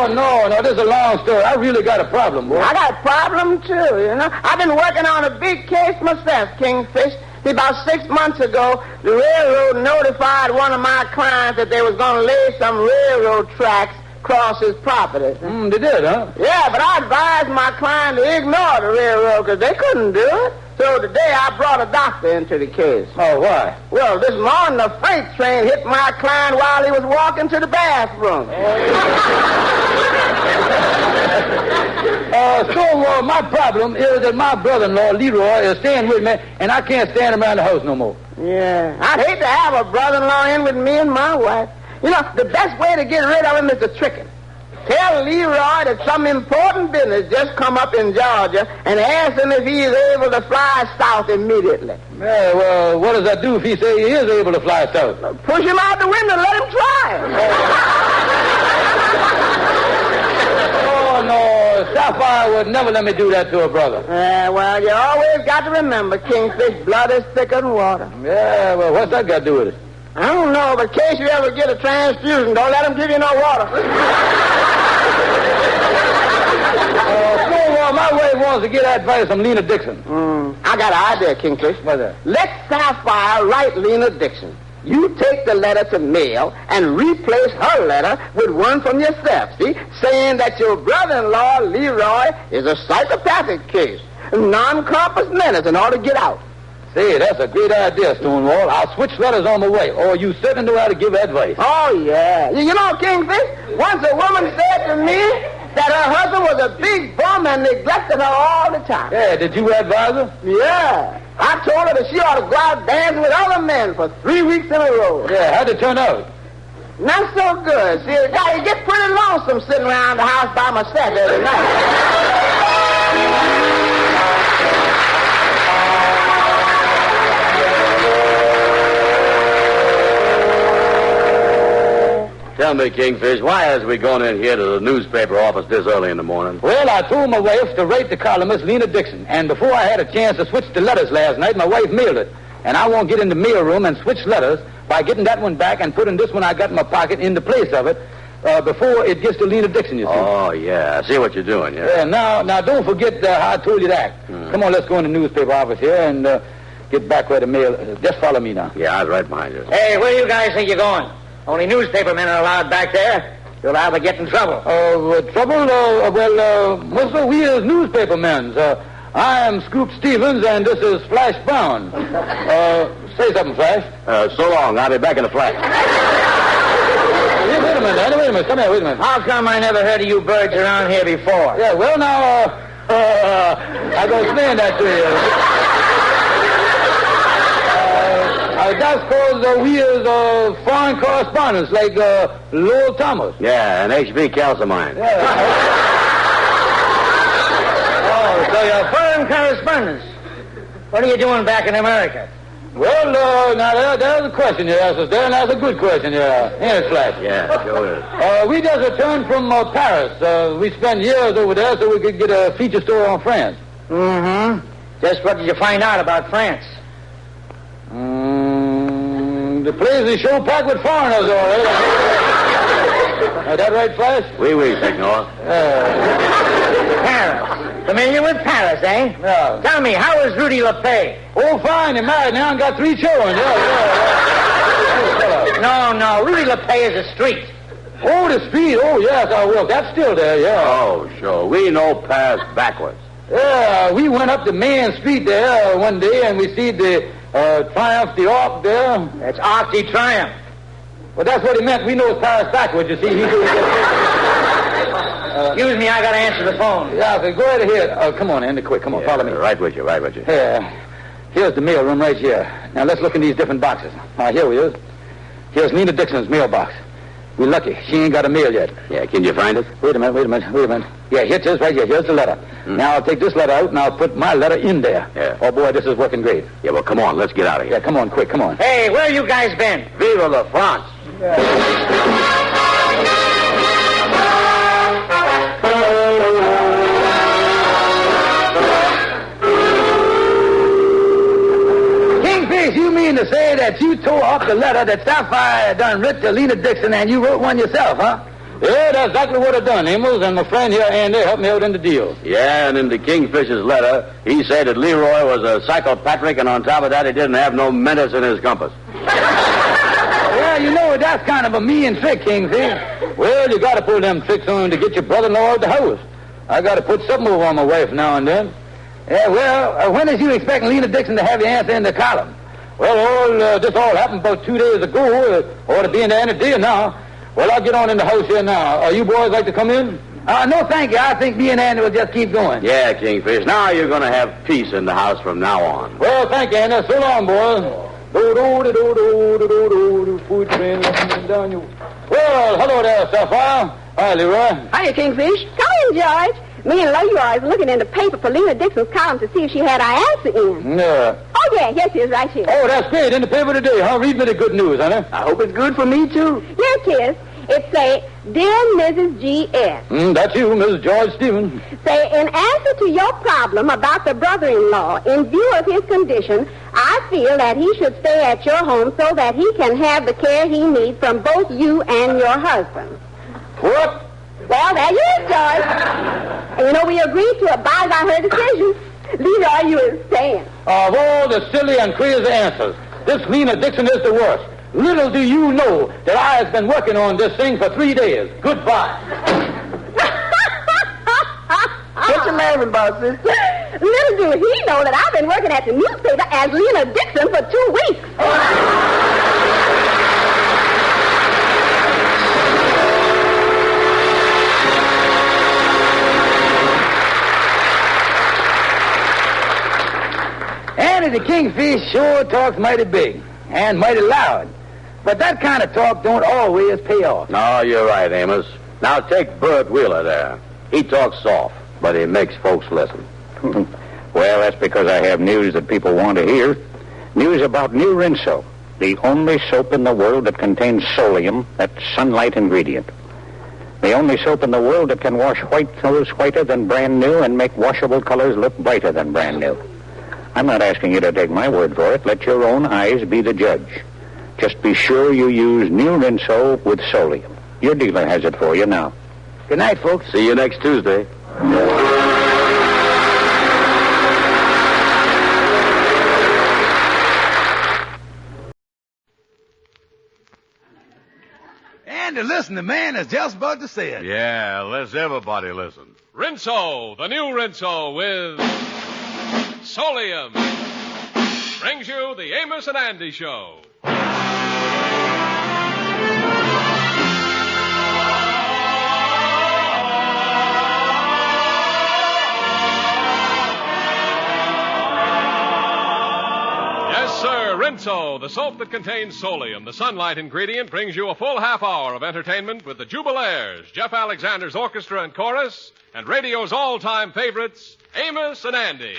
No, this is a long story. I really got a problem, boy. I got a problem, too, you know. I've been working on a big case myself, Kingfish. See, about 6 months ago, the railroad notified one of my clients that they was going to lay some railroad tracks across his property. They did, huh? Yeah, but I advised my client to ignore the railroad because they couldn't do it. So today I brought a doctor into the case. Oh, why? Well, this morning the freight train hit my client while he was walking to the bathroom. Stonewall, my problem is that my brother-in-law, Leroy, is staying with me, and I can't stand him around the house no more. Yeah, I'd hate to have a brother-in-law in with me and my wife. You know, the best way to get rid of him is to trick him. Tell Leroy that some important business just come up in Georgia and ask him if he is able to fly south immediately. Yeah, well, what does that do if he say he is able to fly south? Push him out the window and let him try it. Oh, no, Sapphire would never let me do that to a brother. Well, you always got to remember, Kingfish, blood is thicker than water. Yeah, well, what's that got to do with it? I don't know, but in case you ever get a transfusion, don't let them give you no water. Stonewall, my wife wants to get advice from Lena Dixon. I got an idea, Kingfish. What's that? Let Sapphire write Lena Dixon. You take the letter to mail and replace her letter with one from yourself, see? Saying that your brother-in-law, Leroy, is a psychopathic case. Non-compos menace in order to get out. Say, that's a great idea, Stonewall. I'll switch letters on the way. Oh, you certainly know how to give advice. Oh, yeah. You know, Kingfish, once a woman said to me that her husband was a big bum and neglected her all the time. Yeah, did you advise her? Yeah. I told her that she ought to go out dancing with other men for 3 weeks in a row. Yeah, how'd it turn out? Not so good. See, it gets pretty lonesome sitting around the house by myself every night. Tell me, Kingfish, why is we going in here to the newspaper office this early in the morning? Well, I told my wife to write the columnist Lena Dixon, and before I had a chance to switch the letters last night, my wife mailed it. And I won't get in the mail room and switch letters by getting that one back and putting this one I got in my pocket in the place of it before it gets to Lena Dixon, you see. Oh, yeah. I see what you're doing, yeah. Yeah, now don't forget how I told you to act. Come on, let's go in the newspaper office here and get back where the mail... just follow me now. Yeah, I was right behind you. Hey, where do you guys think you're going? Only newspaper men are allowed back there. You'll either get in trouble. Trouble? Mister, we is newspaper men. I am Scoop Stevens, and this is Flash Brown. Say something, Flash. So long. I'll be back in a flash. Wait a minute, Andy. Wait a minute. Come here, wait a minute. How come I never heard of you birds around here before? Yeah, well, now, I can explain that to you. That's because we is foreign correspondents, like Lowell Thomas. Yeah, and H.B. Calcimine. Oh, so you're foreign correspondents. What are you doing back in America? Well, now, there's a question you asked us there, and that's a good question, yeah. Ain't it, Flash? Yeah, sure is. We just returned from Paris. We spent years over there so we could get a feature story on France. Mm-hmm. Just what did you find out about France? The place is show packed with foreigners, all right. Is that right, Flash? Oui, Signor. Paris. Familiar with Paris, eh? Yeah. Tell me, how is Rudy LePay? Oh, fine. He's married now and got 3 children. Yeah. No. Rudy LePay is a street. Oh, the street. Oh, yes, well, that's still there, yeah. Oh, sure. We know Paris backwards. Yeah, we went up to Main Street there one day, and we see the Triumph d'Arc there. That's Arc de Triomphe. Well, that's what he meant. We know Paris backwards, you see. Excuse me, I got to answer the phone. Yeah, okay, go right ahead. Come on, Andy, quick. Come on, follow me. Right with you. Here's the mail room right here. Now, let's look in these different boxes. Here we is. Here's Lena Dixon's mailbox. We're lucky. She ain't got a mail yet. Yeah, can you find it? Wait a minute. Yeah, here it is right here. Here's the letter. Now, I'll take this letter out, and I'll put my letter in there. Yeah. Oh, boy, this is working great. Yeah, well, come on. Let's get out of here. Yeah, come on, quick, come on. Hey, where you guys been? Viva la France. Kingfish, you mean to say that you tore up the letter that Sapphire done writ to Lena Dixon and you wrote one yourself, huh? Yeah, that's exactly what I done, Amos, and my friend here, Andy, helped me out in the deal. Yeah, and in the Kingfish's letter, he said that Leroy was a psychopathic, and on top of that, he didn't have no menace in his compass. Well, you know, that's kind of a mean trick, Kingfish. Well, you got to pull them tricks on to get your brother-in-law out the house. I got to put something over on my wife now and then. Yeah, well, when is you expecting Lena Dixon to have your answer in the column? Well, this all happened about 2 days ago. Ought to be in the end of the day now. Well, I'll get on in the house here now. You boys like to come in? No, thank you. I think me and Andy will just keep going. Yeah, Kingfish. Now you're going to have peace in the house from now on. Well, thank you, Andy. So long, boys. Food train down you. Well, hello there, Sapphire. Hi, Leroy. Hiya, Kingfish. Come in, George. Me and Leroy was looking in the paper for Lena Dixon's column to see if she had our answer in. Yeah. Oh, yeah. Here she is, right here. Oh, that's great. In the paper today, huh? Read me the good news, honey. I hope it's good for me, too. Here it is. It say, Dear Mrs. G.S. That's you, Mrs. George Stevens. Say, in answer to your problem about the brother-in-law, in view of his condition, I feel that he should stay at your home so that he can have the care he needs from both you and your husband. What? Well, there you is, George. And you know, we agreed to abide by her decision. Leroy, you is staying. Of all the silly and crazy answers, this Lena Dixon is the worst. Little do you know that I has been working on this thing for 3 days. Goodbye. What you laughing about, sister? Little do he know that I've been working at the newspaper as Lena Dixon for 2 weeks. Andy the Kingfish sure talks mighty big and mighty loud. But that kind of talk don't always pay off. No, you're right, Amos. Now take Bert Wheeler there. He talks soft, but he makes folks listen. Well, that's because I have news that people want to hear. News about New Rinso, the only soap in the world that contains solium, that sunlight ingredient. The only soap in the world that can wash white clothes whiter than brand new and make washable colors look brighter than brand new. I'm not asking you to take my word for it. Let your own eyes be the judge. Just be sure you use New Rinso with solium. Your dealer has it for you now. Good night, folks. See you next Tuesday. Andy, listen, the man is just about to say it. Yeah, let's everybody listen. Rinso, the new Rinso with Solium, brings you the Amos and Andy Show. Yes, sir, Rinso, the soap that contains solium, the sunlight ingredient, brings you a full half hour of entertainment with the Jubilaires, Jeff Alexander's orchestra and chorus, and radio's all-time favorites, Amos and Andy.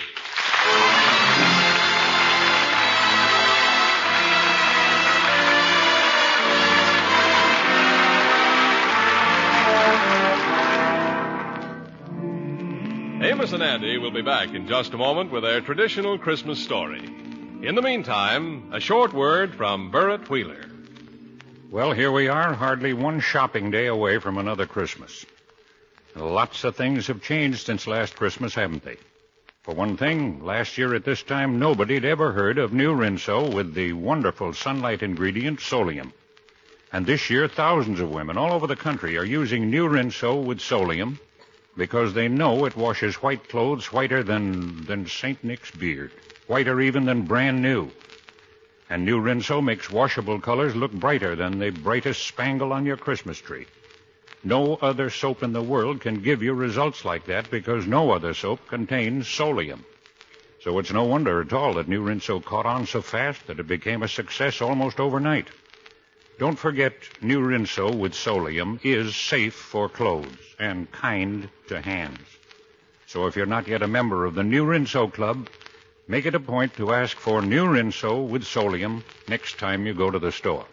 Amos and Andy will be back in just a moment with their traditional Christmas story. In the meantime, a short word from Bert Wheeler. Well, here we are, hardly one shopping day away from another Christmas. Lots of things have changed since last Christmas, haven't they? For one thing, last year at this time, nobody had ever heard of New Rinso with the wonderful sunlight ingredient solium. And this year, thousands of women all over the country are using New Rinso with solium because they know it washes white clothes whiter than St. Nick's beard, whiter even than brand new. And New Rinso makes washable colors look brighter than the brightest spangle on your Christmas tree. No other soap in the world can give you results like that because no other soap contains solium. So it's no wonder at all that New Rinso caught on so fast that it became a success almost overnight. Don't forget, New Rinso with solium is safe for clothes and kind to hands. So if you're not yet a member of the New Rinso Club, make it a point to ask for New Rinso with solium next time you go to the store.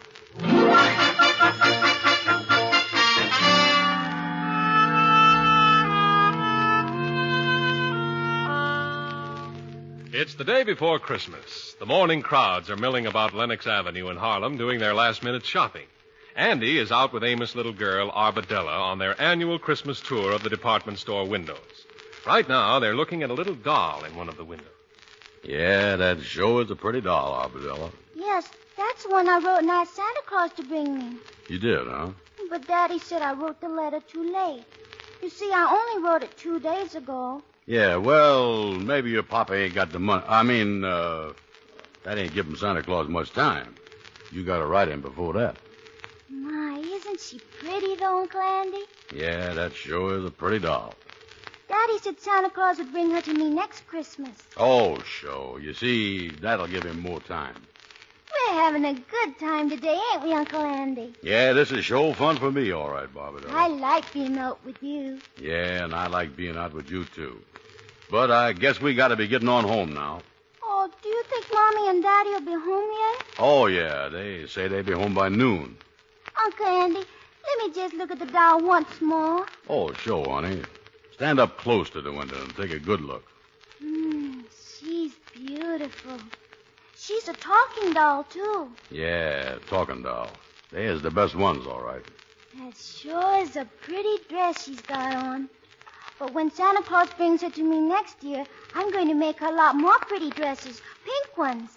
It's the day before Christmas. The morning crowds are milling about Lenox Avenue in Harlem doing their last-minute shopping. Andy is out with Amos' little girl, Arbadella, on their annual Christmas tour of the department store windows. Right now, they're looking at a little doll in one of the windows. Yeah, that sure is a pretty doll, Arbadella. Yes, that's the one I wrote and asked Santa Claus to bring me. You did, huh? But Daddy said I wrote the letter too late. You see, I only wrote it 2 days ago. Yeah, well, maybe your papa ain't got the money. That ain't giving Santa Claus much time. You got to write him before that. My, isn't she pretty, though, Uncle Andy? Yeah, that sure is a pretty doll. Daddy said Santa Claus would bring her to me next Christmas. Oh, sure. You see, that'll give him more time. We're having a good time today, ain't we, Uncle Andy? Yeah, this is sure fun for me, all right, Barbara. I like being out with you. Yeah, and I like being out with you, too. But I guess we got to be getting on home now. Oh, do you think Mommy and Daddy will be home yet? Oh, yeah. They say they'll be home by noon. Uncle Andy, let me just look at the doll once more. Oh, sure, honey. Stand up close to the window and take a good look. She's beautiful. She's a talking doll, too. Yeah, talking doll. There's the best ones, all right. That sure is a pretty dress she's got on. But when Santa Claus brings her to me next year, I'm going to make her a lot more pretty dresses, pink ones.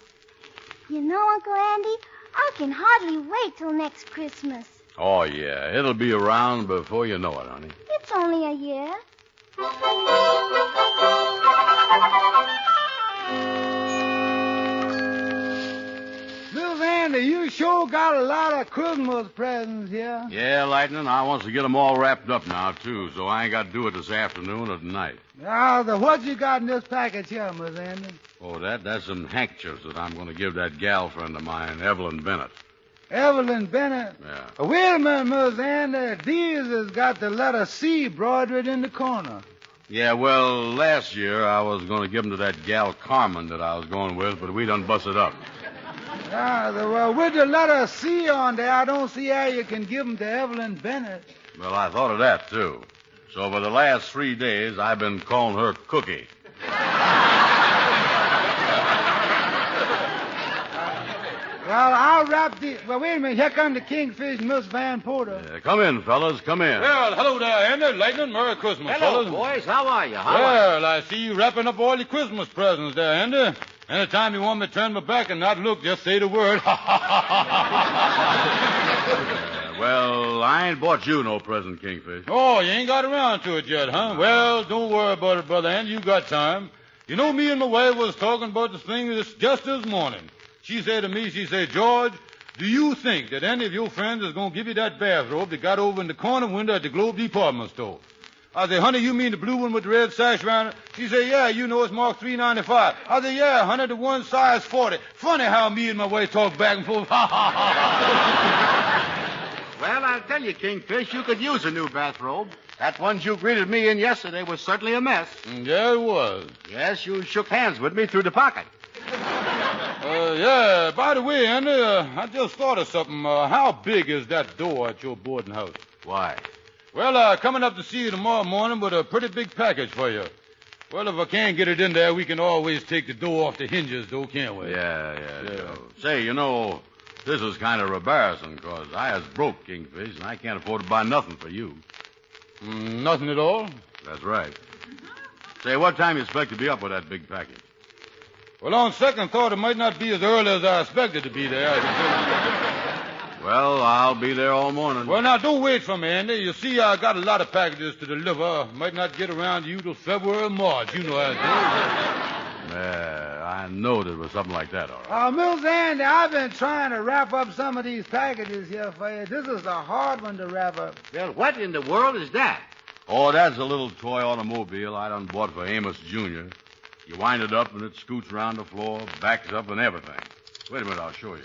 You know, Uncle Andy, I can hardly wait till next Christmas. Oh, yeah. It'll be around before you know it, honey. It's only a year. Miss Andy, you sure got a lot of Christmas presents here. Yeah, Lightning, I wants to get them all wrapped up now, too, so I ain't got to do it this afternoon or tonight. Now, what you got in this package here, Miss Andy? Oh, that's some handkerchiefs that I'm going to give that gal friend of mine, Evelyn Bennett. Evelyn Bennett? Yeah. Wait a minute, Miss Andy. These has got the letter C broidered in the corner. Yeah, well, last year I was going to give them to that gal Carmen that I was going with, but we done busted up. Well, with the letter C on there, I don't see how you can give them to Evelyn Bennett. Well, I thought of that, too. So for the last 3 days, I've been calling her Cookie. Well, I'll wrap the... Well, wait a minute. Here come the Kingfish and Miss Van Porter. Yeah, come in, fellas. Come in. Well, hello there, Andy. Lightning. Merry Christmas, Hello, fellas. boys. How are you? Well, I see you wrapping up all your Christmas presents there, Andy. Anytime you want me to turn my back and not look, just say the word. Well, I ain't bought you no present, Kingfish. Oh, you ain't got around to it yet, huh? Well, don't worry about it, Brother Andy. You got time. You know, me and my wife was talking about this thing just this morning. She said to me, George, do you think that any of your friends is going to give you that bathrobe that got over in the corner window at the Globe Department store? I said, honey, you mean the blue one with the red sash around it? She said, yeah, you know it's marked $3.95. I said, yeah, honey, the one size 40. Funny how me and my wife talk back and forth. Well, I'll tell you, Kingfish, you could use a new bathrobe. That one you greeted me in yesterday was certainly a mess. Yeah, it was. Yes, you shook hands with me through the pocket. Yeah, by the way, Andy, I just thought of something. How big is that door at your boarding house? Why? Well, coming up to see you tomorrow morning with a pretty big package for you. Well, if I can't get it in there, we can always take the door off the hinges, though, can't we? Yeah. Sure. Say, you know, this is kind of embarrassing, because I was broke, Kingfish, and I can't afford to buy nothing for you. Nothing at all? That's right. Say, what time you expect to be up with that big package? Well, on second thought, it might not be as early as I expected to be there. Well, I'll be there all morning. Well, now, don't wait for me, Andy. You see, I got a lot of packages to deliver. Might not get around to you till February or March. You know how it is. Yeah, I know there was something like that, all right. Miss Andy, I've been trying to wrap up some of these packages here for you. This is a hard one to wrap up. Well, what in the world is that? Oh, that's a little toy automobile I done bought for Amos Jr. You wind it up and it scoots around the floor, backs up and everything. Wait a minute, I'll show you.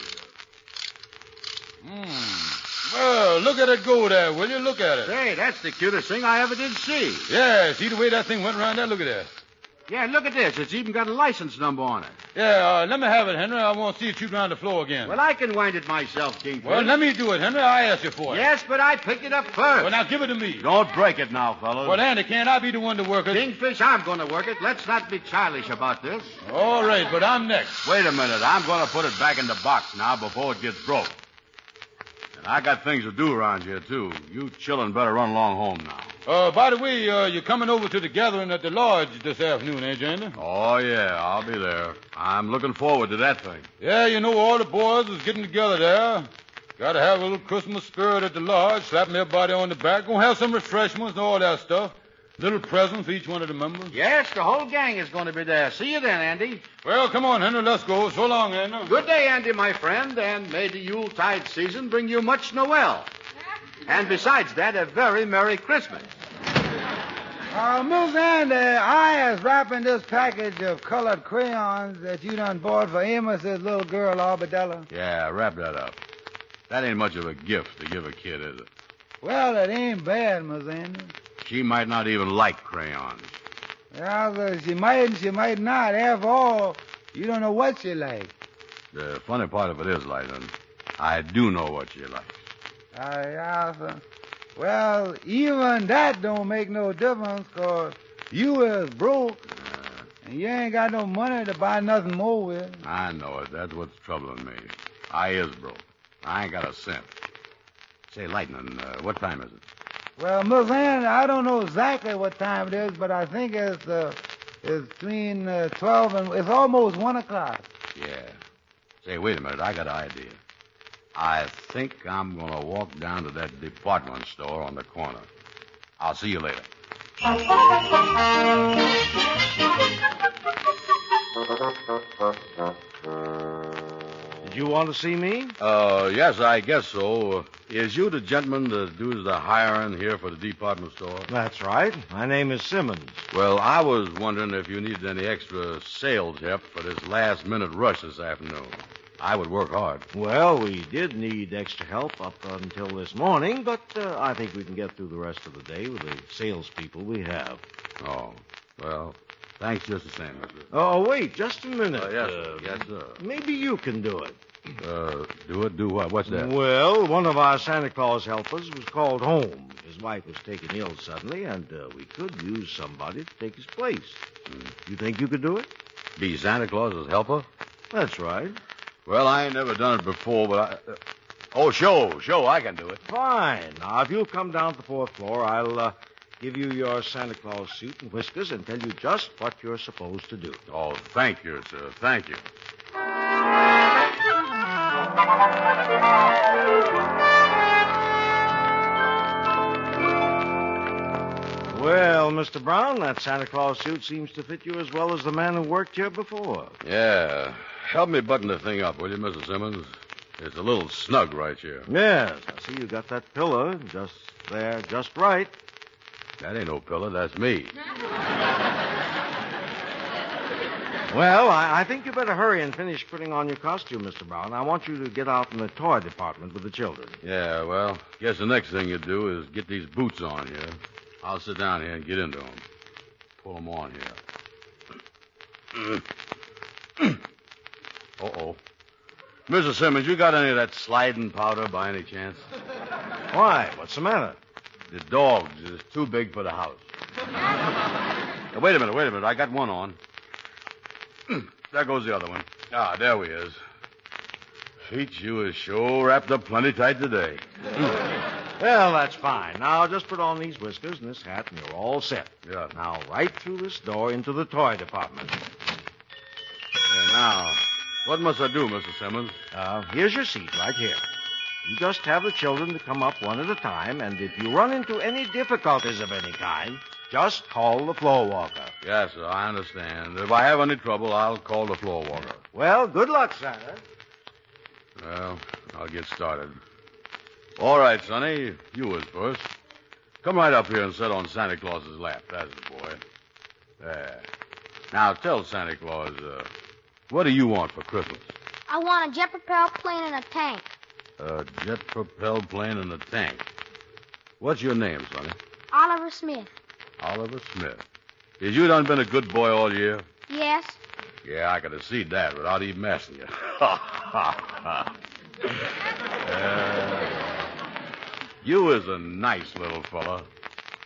Well, look at it go there, will you? Look at it. Hey, that's the cutest thing I ever did see. Yeah, see the way that thing went around there? Look at that. Yeah, look at this. It's even got a license number on it. Yeah, let me have it, Henry. I want to see it shoot around the floor again. Well, I can wind it myself, Kingfish. Well, let me do it, Henry. I asked you for it. Yes, but I picked it up first. Well, now give it to me. Don't break it now, fellas. Well, Andy, can't I be the one to work it? Kingfish, I'm going to work it. Let's not be childish about this. All right, but I'm next. Wait a minute. I'm going to put it back in the box now before it gets broke. And I got things to do around here, too. You children better run along home now. By the way, you're coming over to the gathering at the lodge this afternoon, ain't you, Andy? Oh, yeah, I'll be there. I'm looking forward to that thing. Yeah, you know, all the boys is getting together there. Got to have a little Christmas spirit at the lodge, slapping everybody on the back. Gonna have some refreshments and all that stuff. Little presents for each one of the members. Yes, the whole gang is going to be there. See you then, Andy. Well, come on, Henry, let's go. So long, Andy. Good day, Andy, my friend, and may the Yuletide season bring you much Noel. And besides that, a very Merry Christmas. Miss Andy, I is wrapping this package of colored crayons that you done bought for Amos's little girl, Arbadella. Yeah, wrap that up. That ain't much of a gift to give a kid, is it? Well, it ain't bad, Miss Andy. She might not even like crayons. Yeah, she might not. After all, you don't know what she likes. The funny part of it is, Lighten, I do know what she likes. Yeah, sir. Well, even that don't make no difference, 'cause you is broke, and you ain't got no money to buy nothing more with. I know it. That's what's troubling me. I is broke. I ain't got a cent. Say, Lightning, what time is it? Well, Miss Ann, I don't know exactly what time it is, but I think it's between 12 and... It's almost 1 o'clock. Yeah. Say, wait a minute. I got an idea. I think I'm going to walk down to that department store on the corner. I'll see you later. Did you want to see me? Yes, I guess so. Is you the gentleman that does the hiring here for the department store? That's right. My name is Simmons. Well, I was wondering if you needed any extra sales help for this last-minute rush this afternoon. I would work hard. Well, we did need extra help up until this morning, but I think we can get through the rest of the day with the salespeople we have. Oh, well, thanks just the same, mister. Oh, wait, just a minute. Yes, sir. Maybe you can do it. Do it? Do what? What's that? Well, one of our Santa Claus helpers was called home. His wife was taken ill suddenly, and we could use somebody to take his place. You think you could do it? Be Santa Claus's helper? That's right. Well, I ain't never done it before, but Show, I can do it. Fine. Now, if you'll come down to the 4th floor, I'll give you your Santa Claus suit and whiskers and tell you just what you're supposed to do. Oh, thank you, sir. Thank you. Well, Mr. Brown, that Santa Claus suit seems to fit you as well as the man who worked here before. Yeah. Help me button the thing up, will you, Mrs. Simmons? It's a little snug right here. Yes, I see you got that pillow just there, just right. That ain't no pillow, that's me. Well, I think you better hurry and finish putting on your costume, Mr. Brown. I want you to get out in the toy department with the children. Yeah, well, guess the next thing you do is get these boots on here. I'll sit down here and get into them. Pull them on here. Uh-oh. Mrs. Simmons, you got any of that sliding powder by any chance? Why? What's the matter? The dogs is too big for the house. Now, wait a minute. I got one on. There goes the other one. Ah, there we is. Feet, you is sure wrapped up plenty tight today. Well, that's fine. Now, just put on these whiskers and this hat, and you're all set. Yeah. Now, right through this door into the toy department. Yeah, now, what must I do, Mr. Simmons? Here's your seat right here. You just have the children to come up one at a time, and if you run into any difficulties of any kind, just call the floor walker. Yes, sir, I understand. If I have any trouble, I'll call the floor walker. Well, good luck, Santa. Well, I'll get started. All right, Sonny, you was first. Come right up here and sit on Santa Claus's lap. That's the boy. There. Now, tell Santa Claus, what do you want for Christmas? I want a jet-propelled plane and a tank. A jet-propelled plane and a tank. What's your name, Sonny? Oliver Smith. Oliver Smith. Is you done been a good boy all year? Yes. Yeah, I could have seen that without even asking you. You is a nice little fella.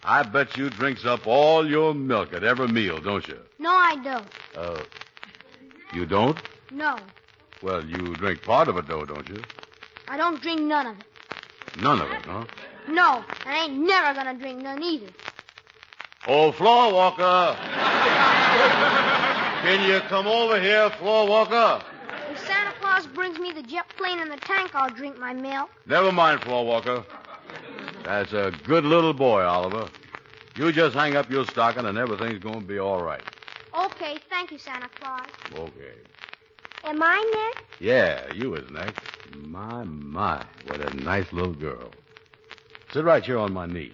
I bet you drinks up all your milk at every meal, don't you? No, I don't. You don't? No. Well, you drink part of it, though, don't you? I don't drink none of it. None of it, huh? No, and I ain't never gonna drink none either. Oh, floor walker. Can you come over here, floor walker? If Santa Claus brings me the jet plane and the tank, I'll drink my milk. Never mind, floor walker. That's a good little boy, Oliver. You just hang up your stocking and everything's going to be all right. Okay, thank you, Santa Claus. Okay. Am I next? Yeah, you is next. My, what a nice little girl. Sit right here on my knee.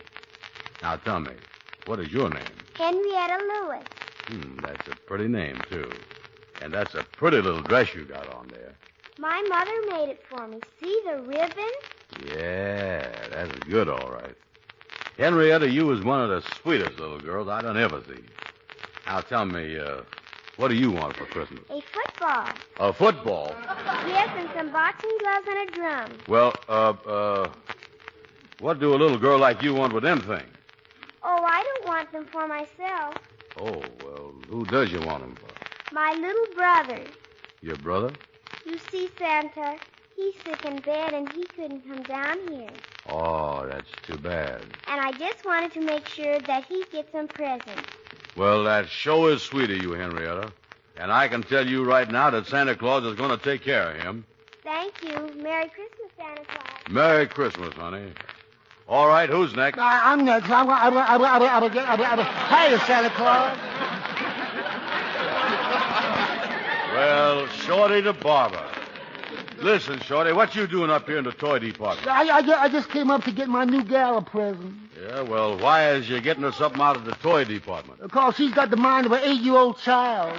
Now tell me, what is your name? Henrietta Lewis. That's a pretty name, too. And that's a pretty little dress you got on there. My mother made it for me. See the ribbon? Yeah, that's good, all right. Henrietta, you was one of the sweetest little girls I done ever seen. Now tell me, what do you want for Christmas? A football. A football? Yes, and some boxing gloves and a drum. Well, what do a little girl like you want with them things? Oh, I don't want them for myself. Oh, well, who does you want them for? My little brother. Your brother? You see, Santa, he's sick in bed and he couldn't come down here. Oh, that's too bad. And I just wanted to make sure that he gets some presents. Well, that sure is sweet of you, Henrietta. And I can tell you right now that Santa Claus is going to take care of him. Thank you. Merry Christmas, Santa Claus. Merry Christmas, honey. All right, who's next? I'm next. Hiya, Santa Claus. Well, Shorty the barber. Listen, Shorty, what you doing up here in the toy department? I just came up to get my new gal a present. Yeah, well, why is you getting her something out of the toy department? Because she's got the mind of an 8-year-old child.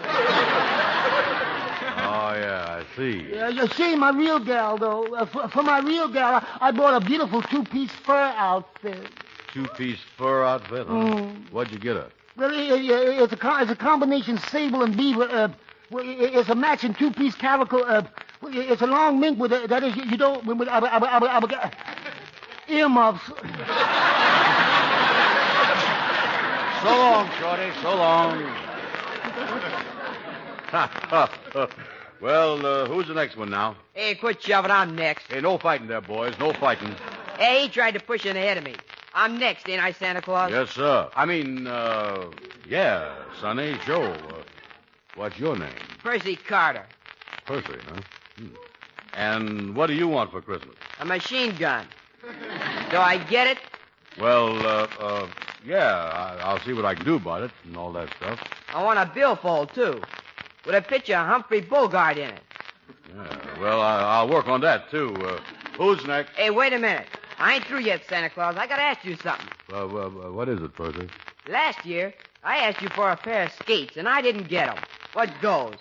Oh, yeah, I see. You see, my real gal, though, for my real gal, I bought a beautiful 2-piece fur outfit. 2-piece fur outfit, huh? What'd you get her? Well, it's a combination sable and beaver. It's a matching 2-piece calico. It's a long mink with that is you don't with earmuffs. So long, Shorty. So long. Well, who's the next one now? Hey, quit shoving. I'm next. Hey, no fighting there, boys. No fighting. Hey, he tried to push in ahead of me. I'm next, ain't I, Santa Claus? Yes, sir. I mean, yeah, Sonny, sure. What's your name? Percy Carter. Percy, huh? And what do you want for Christmas? A machine gun. Do I get it? Well, yeah, I'll see what I can do about it and all that stuff. I want a billfold, too, with a picture of Humphrey Bogart in it. Yeah, well, I'll work on that, too. Who's next? Hey, wait a minute. I ain't through yet, Santa Claus. I gotta ask you something. What is it, Percy? Last year, I asked you for a pair of skates, and I didn't get them. What goes?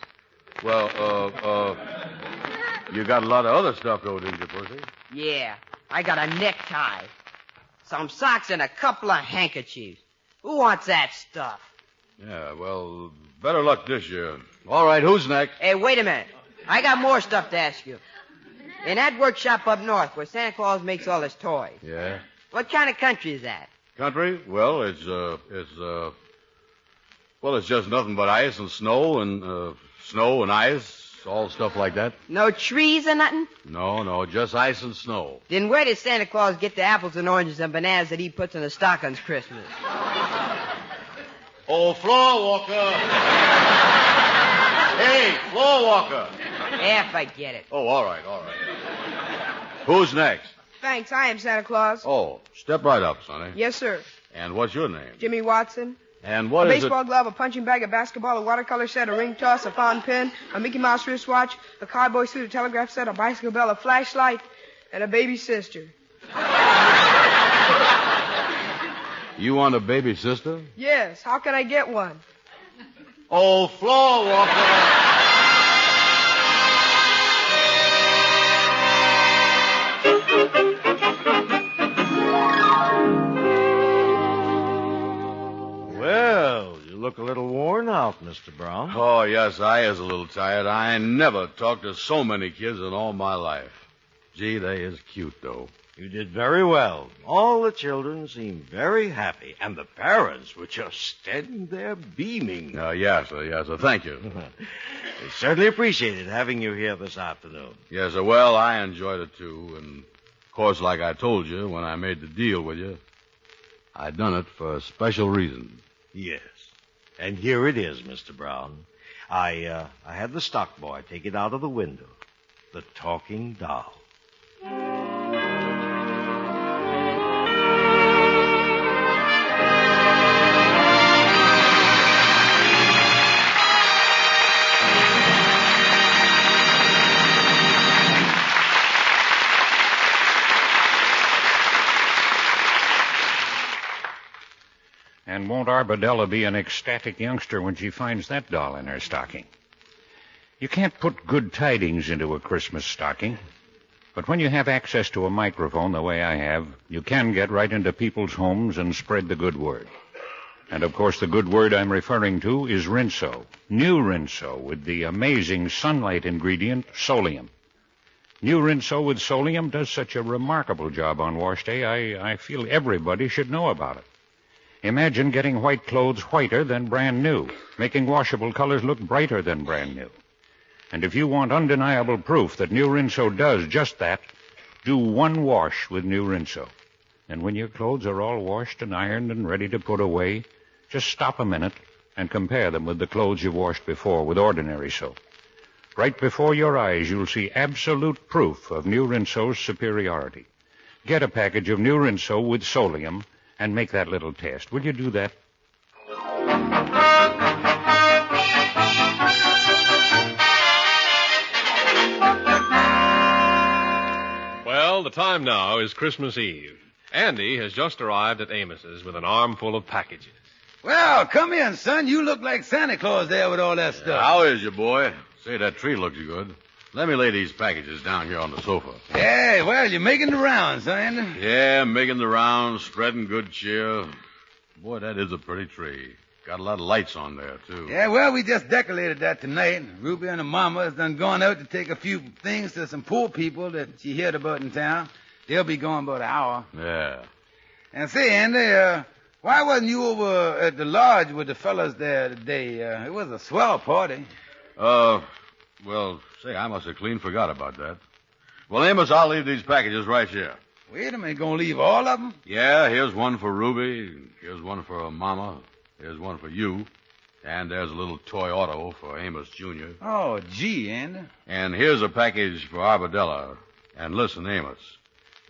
Well, you got a lot of other stuff, though, didn't you, Percy? Yeah, I got a necktie, some socks, and a couple of handkerchiefs. Who wants that stuff? Yeah, well, better luck this year. All right, who's next? Hey, wait a minute. I got more stuff to ask you. In that workshop up north where Santa Claus makes all his toys. Yeah? What kind of country is that? Country? Well, it's just nothing but ice and snow and ice, all stuff like that. No trees or nothing? No, just ice and snow. Then where did Santa Claus get the apples and oranges and bananas that he puts in the stockings Christmas? Oh, floor walker! Hey, floor walker! Yeah, forget it. Oh, all right. Who's next? Thanks, I am Santa Claus. Oh, step right up, Sonny. Yes, sir. And what's your name? Jimmy Watson. And what a is baseball glove, a punching bag, a basketball, a watercolor set, a ring toss, a fountain pen, a Mickey Mouse wristwatch, a cowboy suit, a telegraph set, a bicycle bell, a flashlight, and a baby sister. You want a baby sister? Yes, how can I get one? Oh, floor walker! Well, you look a little worn out yourself, Mr. Brown. Oh, yes, I is a little tired. I ain't never talked to so many kids in all my life. Gee, they is cute, though. You did very well. All the children seemed very happy, and the parents were just standing there beaming. Yes, sir. Thank you. They certainly appreciated having you here this afternoon. Yes, sir. Well, I enjoyed it, too. And, of course, like I told you when I made the deal with you, I done it for a special reason. Yes. And here it is, Mr. Brown. I had the stock boy take it out of the window. The talking doll. And won't Arbadella be an ecstatic youngster when she finds that doll in her stocking? You can't put good tidings into a Christmas stocking. But when you have access to a microphone the way I have, you can get right into people's homes and spread the good word. And, of course, the good word I'm referring to is Rinso. New Rinso with the amazing sunlight ingredient, Solium. New Rinso with Solium does such a remarkable job on wash day, I feel everybody should know about it. Imagine getting white clothes whiter than brand new, making washable colors look brighter than brand new. And if you want undeniable proof that New Rinso does just that, do one wash with New Rinso. And when your clothes are all washed and ironed and ready to put away, just stop a minute and compare them with the clothes you washed before with ordinary soap. Right before your eyes, you'll see absolute proof of New Rinso's superiority. Get a package of New Rinso with Solium and make that little test. Will you do that? Well, the time now is Christmas Eve. Andy has just arrived at Amos's with an armful of packages. Well, come in, son. You look like Santa Claus there with all that stuff. How is you, boy? Say, that tree looks good. Let me lay these packages down here on the sofa. Hey, well, you're making the rounds, huh, Andy? Yeah, making the rounds, spreading good cheer. Boy, that is a pretty tree. Got a lot of lights on there, too. Yeah, well, we just decorated that tonight. Ruby and her mama has done gone out to take a few things to some poor people that she heard about in town. They'll be gone about an hour. Yeah. And say, Andy, why wasn't you over at the lodge with the fellas there today? It was a swell party. Well, say, I must have clean forgot about that. Well, Amos, I'll leave these packages right here. Wait a minute, gonna leave all of them? Yeah, here's one for Ruby. Here's one for her mama. Here's one for you. And there's a little toy auto for Amos Jr. Oh, gee, Andy. And here's a package for Arbadella. And listen, Amos,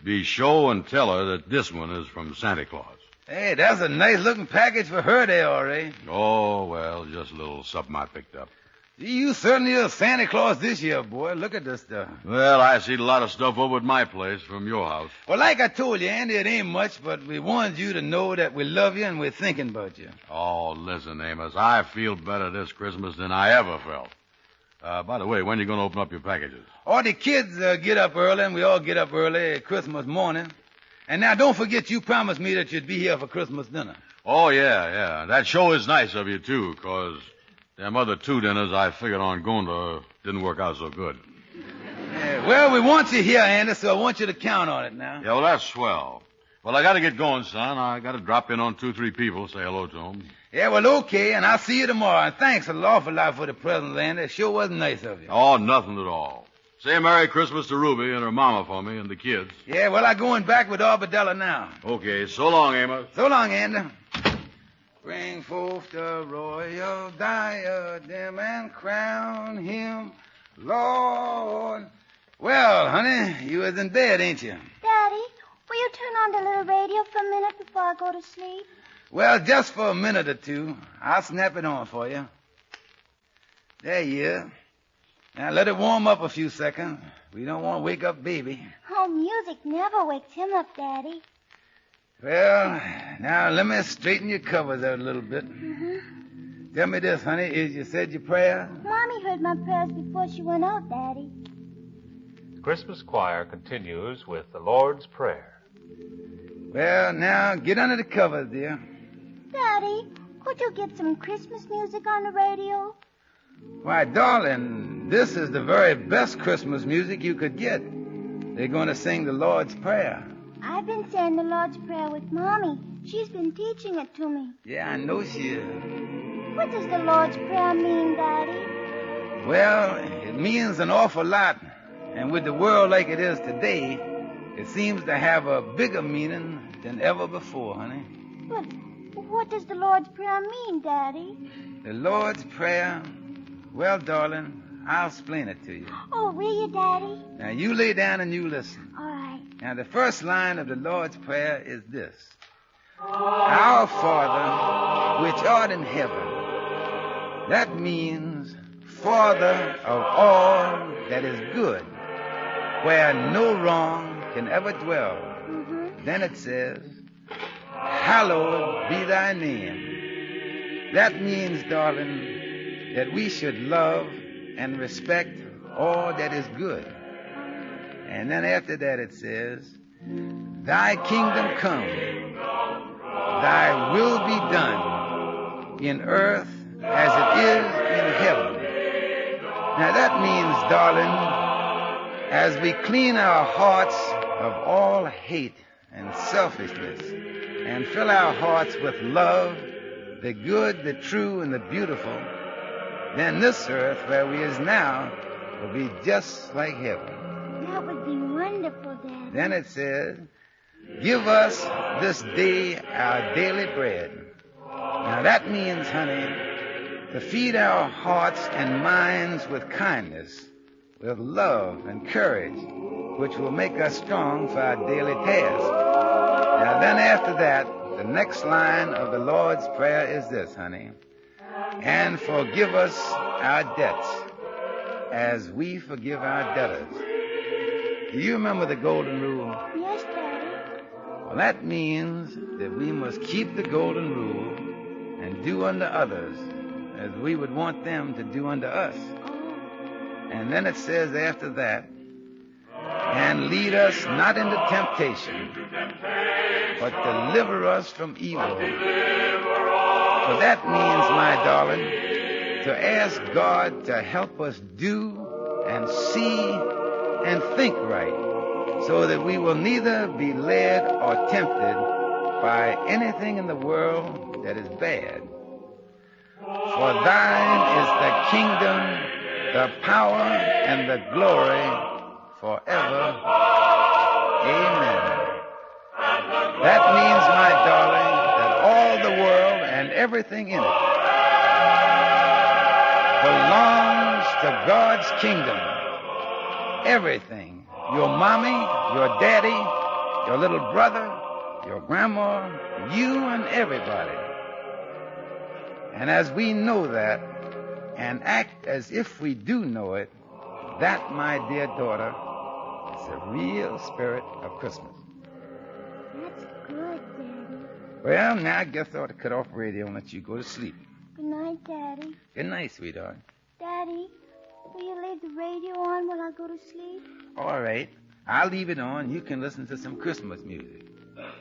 be sure and tell her that this one is from Santa Claus. Hey, that's a nice-looking package for her there, all right. Oh, well, just a little something I picked up. You certainly are Santa Claus this year, boy. Look at this stuff. Well, I seen a lot of stuff over at my place from your house. Well, like I told you, Andy, it ain't much, but we wanted you to know that we love you and we're thinking about you. Oh, listen, Amos, I feel better this Christmas than I ever felt. By the way, when are you going to open up your packages? All the kids get up early, and we all get up early Christmas morning. And now, don't forget you promised me that you'd be here for Christmas dinner. Oh, yeah. That sure is nice of you, too, 'cause them other two dinners I figured on going to didn't work out so good. Yeah, well, we want you here, Andy, so I want you to count on it now. Yeah, well, that's swell. Well, I got to get going, son. I got to drop in on 2-3 people, say hello to them. Yeah, well, okay, and I'll see you tomorrow. And thanks an awful lot for the presents, Andy. It sure was nice of you. Oh, nothing at all. Say Merry Christmas to Ruby and her mama for me and the kids. Yeah, well, I'm going back with Arbadella now. Okay, so long, Amos. So long, Andy. Bring forth the royal diadem and crown him Lord. Well, honey, you was in bed, ain't you? Daddy, will you turn on the little radio for a minute before I go to sleep? Well, just for a minute or two. I'll snap it on for you. There you are. Now, let it warm up a few seconds. We don't want to wake up baby. Oh, music never wakes him up, Daddy. Well, now let me straighten your covers out a little bit. Mm-hmm. Tell me this, honey. Is you said your prayers? Mommy heard my prayers before she went out, Daddy. The Christmas choir continues with the Lord's Prayer. Well, now, get under the covers, dear. Daddy, Could you get some Christmas music on the radio? Why, darling, this is the very best Christmas music you could get. They're going to sing the Lord's Prayer. I've been saying the Lord's Prayer with Mommy. She's been teaching it to me. Yeah, I know she is. What does the Lord's Prayer mean, Daddy? Well, it means an awful lot. And with the world like it is today, it seems to have a bigger meaning than ever before, honey. But what does the Lord's Prayer mean, Daddy? The Lord's Prayer? Well, darling, I'll explain it to you. Oh, will you, Daddy? Now, you lay down and you listen. All right. Now, the first line of the Lord's Prayer is this. Our Father, which art in heaven. That means Father of all that is good, where no wrong can ever dwell. Mm-hmm. Then it says, hallowed be thy name. That means, darling, that we should love and respect all that is good. And then after that it says, thy kingdom come, thy will be done in earth as it is in heaven. Now that means, darling, as we clean our hearts of all hate and selfishness and fill our hearts with love, the good, the true, and the beautiful, then this earth where we is now will be just like heaven. That would be wonderful, Daddy. Then it says, give us this day our daily bread. Now that means, honey, to feed our hearts and minds with kindness, with love and courage, which will make us strong for our daily task. Now then after that, the next line of the Lord's Prayer is this, honey. And forgive us our debts as we forgive our debtors. Do you remember the golden rule? Yes, Daddy. Well, that means that we must keep the golden rule and do unto others as we would want them to do unto us. And then it says after that, and lead us not into temptation, but deliver us from evil. So that means, my darling, to ask God to help us do and see and think right, so that we will neither be led or tempted by anything in the world that is bad. For thine is the kingdom, the power, and the glory forever. Amen. That means, my darling, that all the world and everything in it belongs to God's kingdom. Everything. Your mommy, your daddy, your little brother, your grandma, you and everybody. And as we know that and act as if we do know it, that, my dear daughter, is the real spirit of Christmas. That's good, Daddy. Well, now I guess I ought to cut off the radio and let you go to sleep. Good night, Daddy. Good night, sweetheart. Daddy, will you leave the radio on while I go to sleep? All right. I'll leave it on. You can listen to some Christmas music. Right.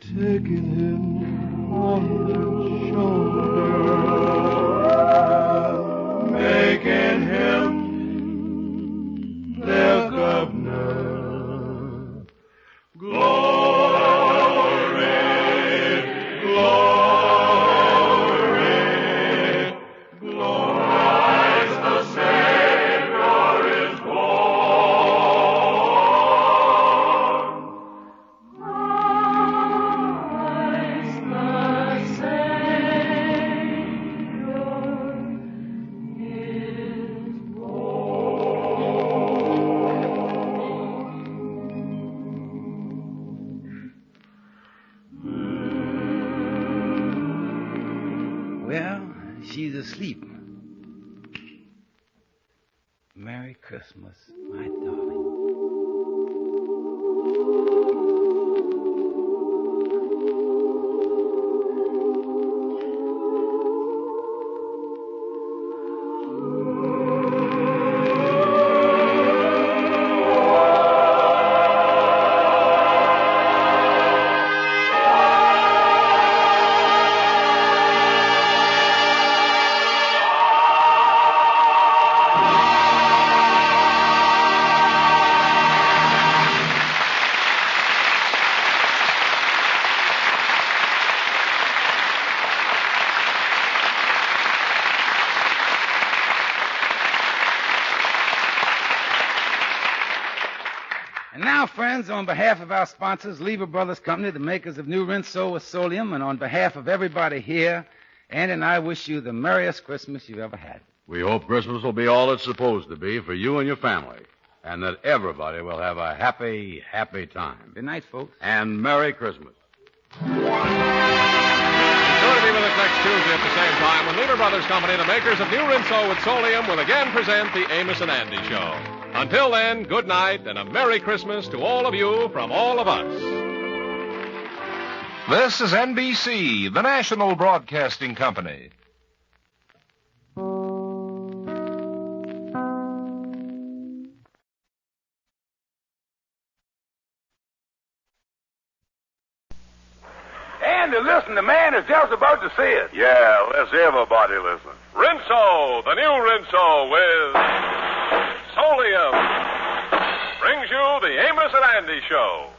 taking him on their shoulder, making him their governor. Glory, glory, glory, Christ the Savior is born. Christ the Savior is Well, she's asleep. Merry Christmas, my darling. And now, friends, on behalf of our sponsors, Lever Brothers Company, the makers of New Rinso with Solium, and on behalf of everybody here, Andy and I wish you the merriest Christmas you've ever had. We hope Christmas will be all it's supposed to be for you and your family, and that everybody will have a happy, happy time. Good night, folks. And Merry Christmas. Sure to be with us next Tuesday at the same time when Lever Brothers Company, the makers of New Rinso with Solium, will again present the Amos and Andy Show. Until then, good night and a Merry Christmas to all of you from all of us. This is NBC, the national broadcasting company. Andy, listen, the man is just about to say it. Yeah, let's everybody listen. Rinso, the new Rinso with Solium, brings you the Amos and Andy Show.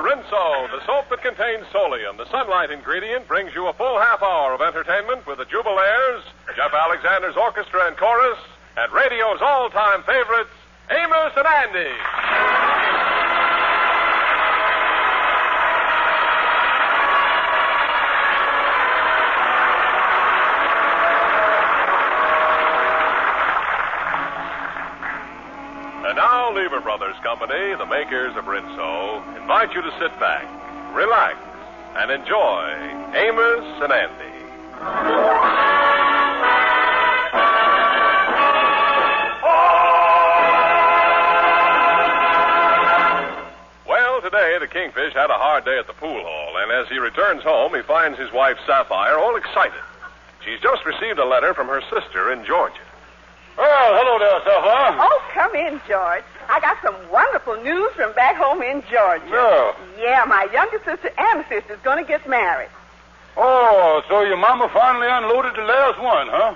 Rinso, the soap that contains Solium, the sunlight ingredient, brings you a full half hour of entertainment with the Jubilaires, Jeff Alexander's orchestra and chorus, and radio's all-time favorites, Amos and Andy. And now, Lever Brothers Company, the makers of Rinso, invite you to sit back, relax, and enjoy Amos and Andy. Well, today the Kingfish had a hard day at the pool hall, and as he returns home, he finds his wife Sapphire all excited. She's just received a letter from her sister in Georgia. Well, hello there, Sapphire. Oh, come in, George. I got some wonderful news from back home in Georgia. Yeah. Yeah, my younger sister, Amos, is going to get married. Oh, so your mama finally unloaded the last one, huh?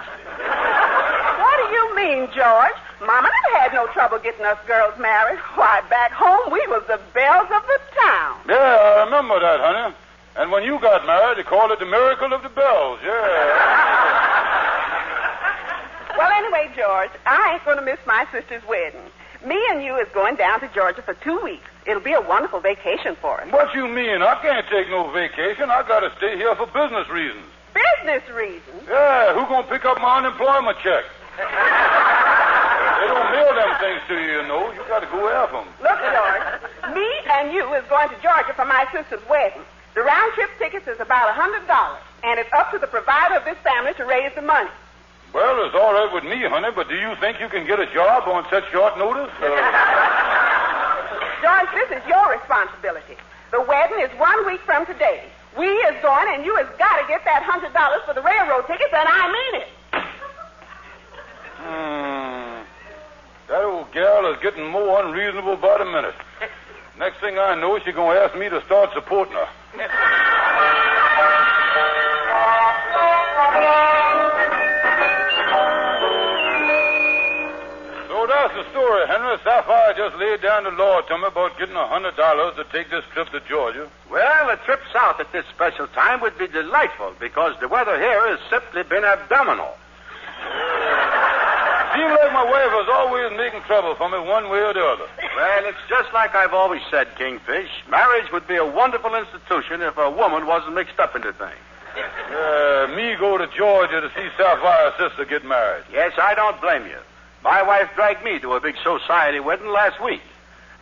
What do you mean, George? Mama never had no trouble getting us girls married. Why, back home, we was the belles of the town. Yeah, I remember that, honey. And when you got married, they called it the miracle of the bells, yeah. Well, anyway, George, I ain't going to miss my sister's wedding. Me and you is going down to Georgia for 2 weeks. It'll be a wonderful vacation for us. What you mean? I can't take no vacation. I got to stay here for business reasons. Business reasons? Yeah, who going to pick up my unemployment check? They don't mail them things to you, you know. You got to go after them. Look, George, me and you is going to Georgia for my sister's wedding. The round-trip tickets is about $100, and it's up to the provider of this family to raise the money. Well, it's all right with me, honey, but do you think you can get a job on such short notice? George, this is your responsibility. The wedding is 1 week from today. We is going, and you has got to get that $100 for the railroad tickets, and I mean it. That old gal is getting more unreasonable by the minute. Next thing I know, she's going to ask me to start supporting her. So that's the story, Henry. Sapphire just laid down the law to me about getting $100 to take this trip to Georgia. Well, a trip south at this special time would be delightful because the weather here has simply been abdominal. Seems like my wife was always making trouble for me one way or the other. Well, it's just like I've always said, Kingfish. Marriage would be a wonderful institution if a woman wasn't mixed up into things. Me go to Georgia to see Sapphire's sister get married. Yes, I don't blame you. My wife dragged me to a big society wedding last week.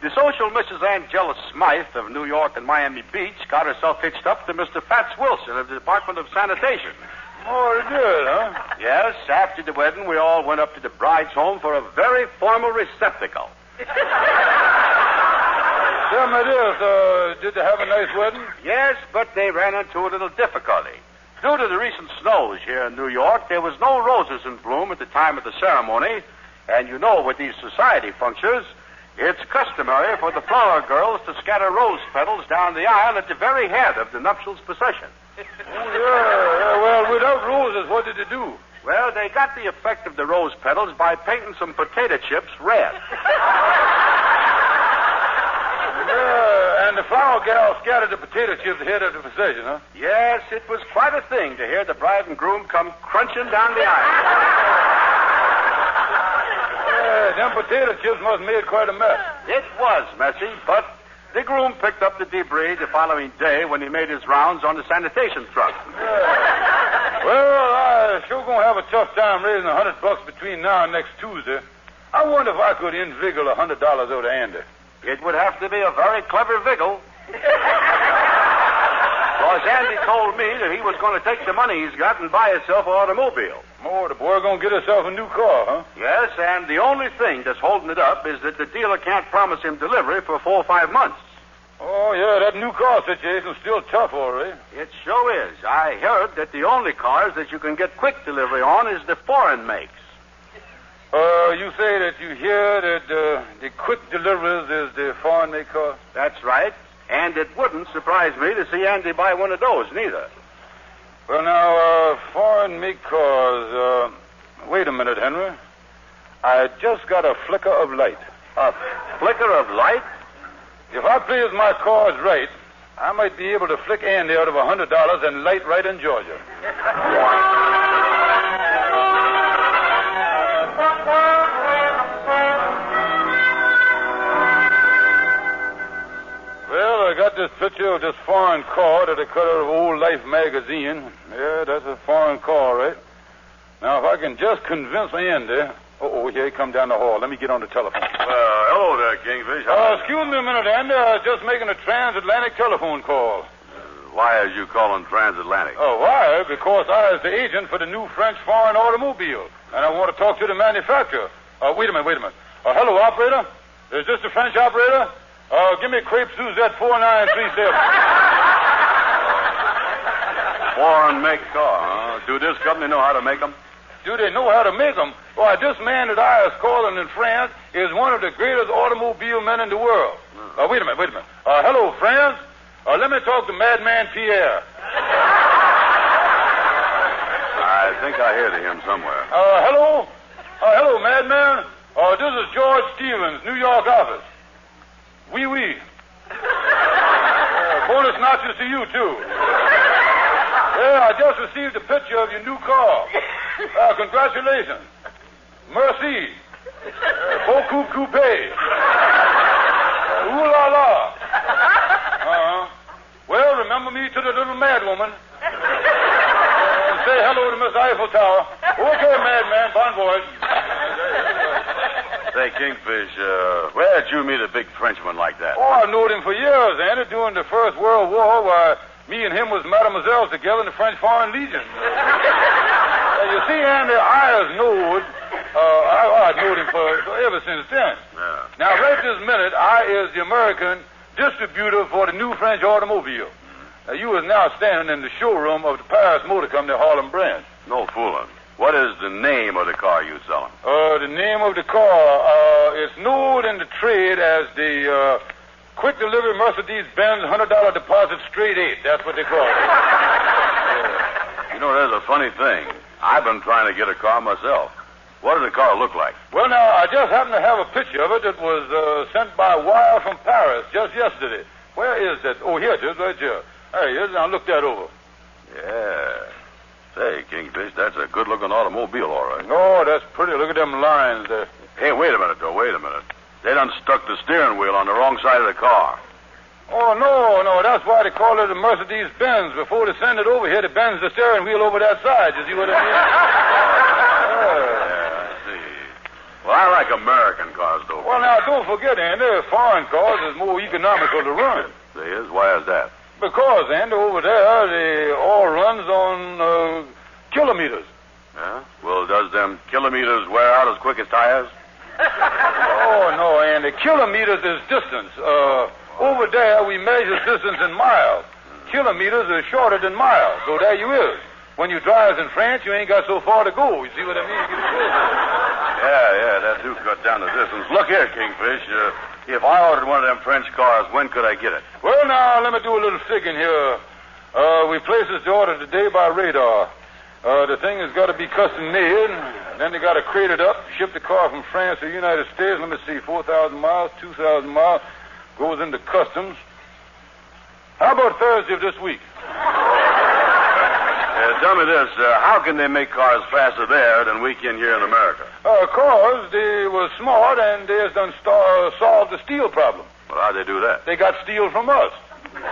The social Mrs. Angela Smythe of New York and Miami Beach got herself hitched up to Mr. Fats Wilson of the Department of Sanitation. Oh, it did, huh? Yes, after the wedding, we all went up to the bride's home for a very formal receptacle. Tell me this, did they have a nice wedding? Yes, but they ran into a little difficulty. Due to the recent snows here in New York, there was no roses in bloom at the time of the ceremony. And you know, with these society functions, it's customary for the flower girls to scatter rose petals down the aisle at the very head of the nuptials procession. Well, without roses, what did they do? Well, they got the effect of the rose petals by painting some potato chips red. And the flower gal scattered the potato chips ahead of the procession, huh? Yes, it was quite a thing to hear the bride and groom come crunching down the aisle. Them potato chips must have made quite a mess. It was messy, but the groom picked up the debris the following day when he made his rounds on the sanitation truck. Well, I sure gonna have a tough time raising $100 between now and next Tuesday. I wonder if I could inveigle $100 over to Andy. It would have to be a very clever viggle. Because Andy told me that he was going to take the money he's got and buy himself an automobile. Oh, the boy gonna get himself a new car, huh? Yes, and the only thing that's holding it up is that the dealer can't promise him delivery for 4 or 5 months. Oh, yeah, that new car situation's still tough, all right. It sure is. I heard that the only cars that you can get quick delivery on is the foreign makes. You say that you hear that the quick deliveries is the foreign make car? That's right. And it wouldn't surprise me to see Andy buy one of those, neither. Well, now, foreign make cars, wait a minute, Henry. I just got a flicker of light. A flicker of light? If I plays my cards right, I might be able to flick Andy out of $100 and light right in Georgia. Well, I got this picture of this foreign car that I cut out of Old Life magazine. Yeah, that's a foreign car, right? Now, if I can just convince Andy... here he come down the hall. Let me get on the telephone. Hello there, Kingfish. Excuse me a minute, Andy. I was just making a transatlantic telephone call. Why are you calling transatlantic? Oh, why? Because I is the agent for the new French foreign automobile, and I want to talk to the manufacturer. Wait a minute. Hello, operator? Is this the French operator? Give me a crepe Suzette 4937. Foreign make car, huh? Do this company know how to make them? Do they know how to make them? Why, this man that I is calling in France is one of the greatest automobile men in the world. Wait a minute. Hello, France? Let me talk to Madman Pierre. I think I hear him somewhere. Hello? Hello, Madman. This is George Stevens, New York office. Oui. Bonus notches to you, too. Yeah, I just received a picture of your new car. Congratulations. Merci. Beaucoup coupé. Ooh la la. Well, remember me to the little mad woman. Say hello to Miss Eiffel Tower. Okay, madman. Bon voyage. Say, Kingfish, where'd you meet a big Frenchman like that? Oh, I knowed him for years, Andy, during the First World War, where me and him was mademoiselles together in the French Foreign Legion. You see, Andy, I knowed him for ever since then. Yeah. Now, right this minute, I is the American distributor for the new French automobile. You is now standing in the showroom of the Paris Motor Company Harlem branch. No fooling. What is the name of the car you selling? The name of the car is known in the trade as the Quick Delivery Mercedes-Benz $100 deposit straight 8. That's what they call it. You know, there's a funny thing. I've been trying to get a car myself. What does the car look like? Well, now, I just happen to have a picture of it that was sent by wire from Paris just yesterday. Where is that? Oh, here it is, right here. There it is. Now, look that over. Yeah. Say, Kingfish, that's a good-looking automobile, all right. No, that's pretty. Look at them lines there. Hey, wait a minute, though. Wait a minute. They done stuck the steering wheel on the wrong side of the car. Oh, no. That's why they call it a Mercedes-Benz. Before they send it over here, they bends the steering wheel over that side. You see what I mean? Yeah, I see. Well, I like American cars, though. Well, now, don't forget, Andy, foreign cars is more economical to run. They is? Why is that? Because, Andy, over there, they all runs on kilometers. Yeah? Well, does them kilometers wear out as quick as tires? Oh, no, Andy. Kilometers is distance. Over there, we measure distance in miles. Kilometers is shorter than miles. So there you is. When you drive in France, you ain't got so far to go. You see what I mean? Yeah, that do cut down the distance. Look here, Kingfish. If I ordered one of them French cars, when could I get it? Well, now, let me do a little figuring here. We place this order today by radar. The thing has got to be custom made. Then they got to crate it up, ship the car from France to the United States. Let me see, 4,000 miles, 2,000 miles, goes into customs. How about Thursday of this week? Tell me this, how can they make cars faster there than we can here in America? Cause they were smart and they has done solved the steel problem. Well, how'd they do that? They got steel from us. Well,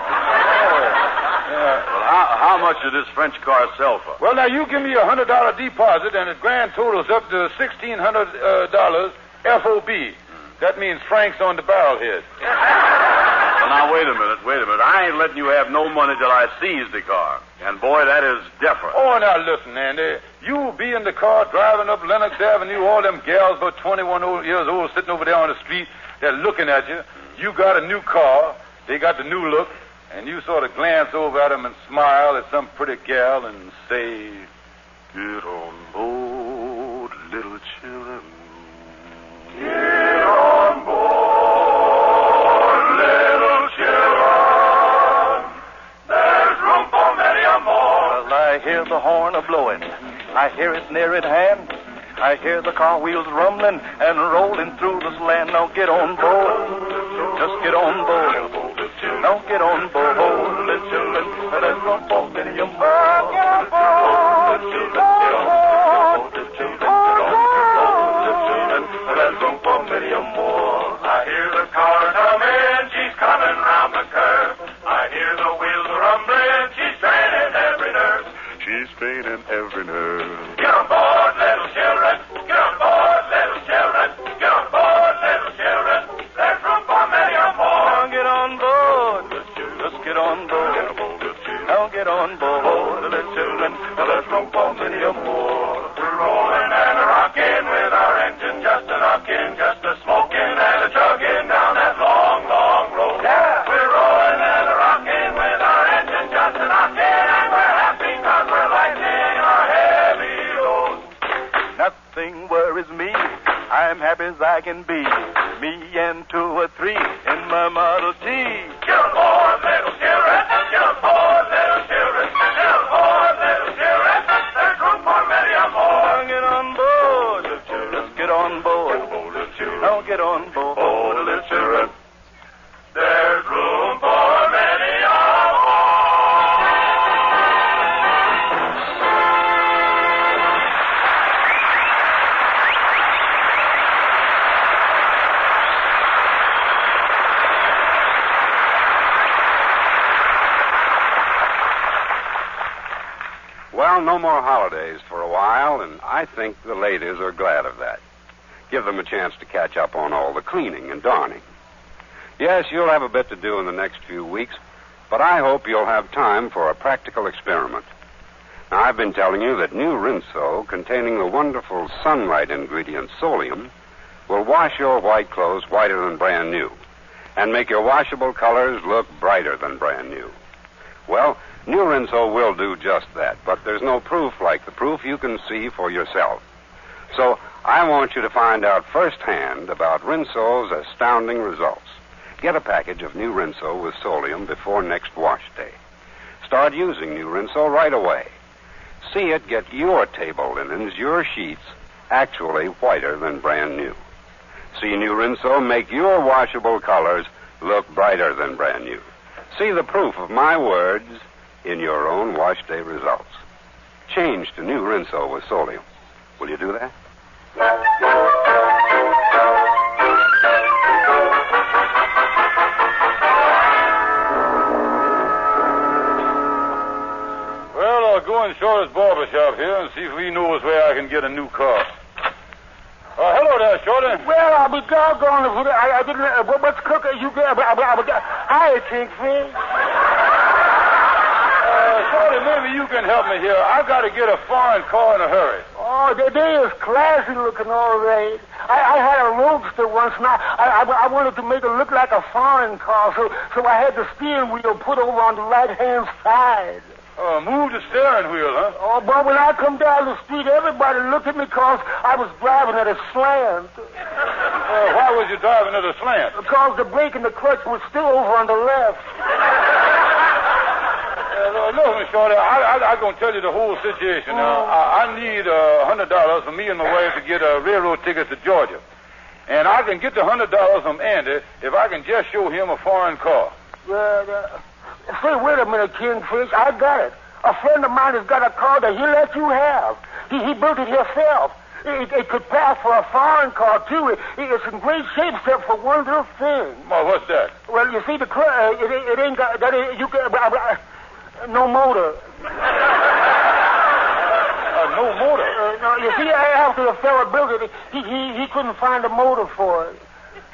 how much did this French car sell for? Well, now, you give me a $100 deposit, and it grand totals up to $1,600 FOB. That means francs on the barrel head. Well, now, wait a minute. I ain't letting you have no money till I seize the car. And, boy, that is different. Oh, now, listen, Andy. You be in the car driving up Lenox Avenue, all them gals about 21 years old sitting over there on the street, they're looking at you. You got a new car. They got the new look. And you sort of glance over at them and smile at some pretty gal and say, "Get on board, little children. Get on board, little children. There's room for many a more." Well, I hear the horn a-blowing. I hear it near at hand. I hear the car wheels rumbling and rolling through this land. Now get on board. Just get on board. Now get on board, little children. Let's go for many a more. Get on board. Get on board. Let's go for many a more. I hear the car coming. She's coming round the curve. I hear the wheels rumbling. She's straining every nerve. She's straining every nerve. Get on board, little children. Get on board, little children. Get on board, little children. There's room for many a more. Get on board. Just get on board. Now get on board, little children. There's room for many a more. We're rolling and a rocking with our engine just a knocking, just a smoking and a chugging down that long, long road. Yeah. We're rolling and a rocking with our engine just a knocking, and we're happy 'cause we're lightening our heavy load. Nothing worries me. I'm happy as I can be. Me and 2 or 3 in my Model T. Get on board, little children. Get on board, little children. Get on board, little children. There's room for many a more. Get on board. Just get on board. Now get on board, little children. There's room for many a Well, no more holidays for a while, and I think the ladies are glad of that. Give them a chance to catch up on all the cleaning and darning. Yes, you'll have a bit to do in the next few weeks, but I hope you'll have time for a practical experiment. Now, I've been telling you that new Rinso, containing the wonderful sunlight ingredient Solium, will wash your white clothes whiter than brand new and make your washable colors look brighter than brand new. Well, new Rinso will do just that, but there's no proof like the proof you can see for yourself. So I want you to find out firsthand about Rinso's astounding results. Get a package of new Rinso with Solium before next wash day. Start using new Rinso right away. See it get your table linens, your sheets, actually whiter than brand new. See new Rinso make your washable colors look brighter than brand new. See the proof of my words in your own wash day results. Change to new Rinso with Solium. Will you do that? Well, I'll go in Shorty's barber shop here and see if he knows where I can get a new car. Hello there, Shorty. Well, I'll be doggone if I didn't... what's cooking? You get... Hi, Kingfish. Shorty, maybe you can help me here. I got to get a foreign car in a hurry. Oh, they is classy looking, all right. I had a Roadster once, and I wanted to make it look like a foreign car, so I had the steering wheel put over on the right-hand side. Move the steering wheel, huh? Oh, but when I come down the street, everybody looked at me because I was driving at a slant. Why was you driving at a slant? Because the brake and the clutch was still over on the left. Listen, Shorty, I'm going to tell you the whole situation. I need $100 for me and my wife to get a railroad ticket to Georgia. And I can get the $100 from Andy if I can just show him a foreign car. Say, wait a minute, Kingfish. I got it. A friend of mine has got a car that he'll let you have. He built it himself. It could pass for a foreign car, too. It's in great shape, except for one little thing. Well, what's that? Well, you see, it ain't got... no motor. No motor? No, you see, after the fella built it, he couldn't find a motor for it.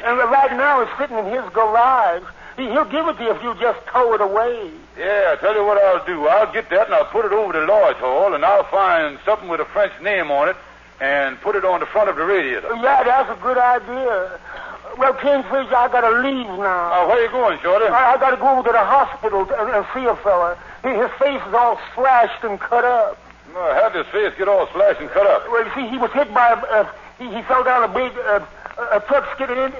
And right now it's sitting in his garage. He'll give it to you if you just tow it away. Yeah, I tell you what I'll do. I'll get that and I'll put it over to Lodge Hall, and I'll find something with a French name on it and put it on the front of the radiator. Yeah, that's a good idea. Well, Kingfish, I gotta leave now. Where you going, Shorty? I gotta go over to the hospital and see a fella. His face is all slashed and cut up. How'd his face get all slashed and cut up? Well, you see, he was hit by he fell down a big truck skidding in.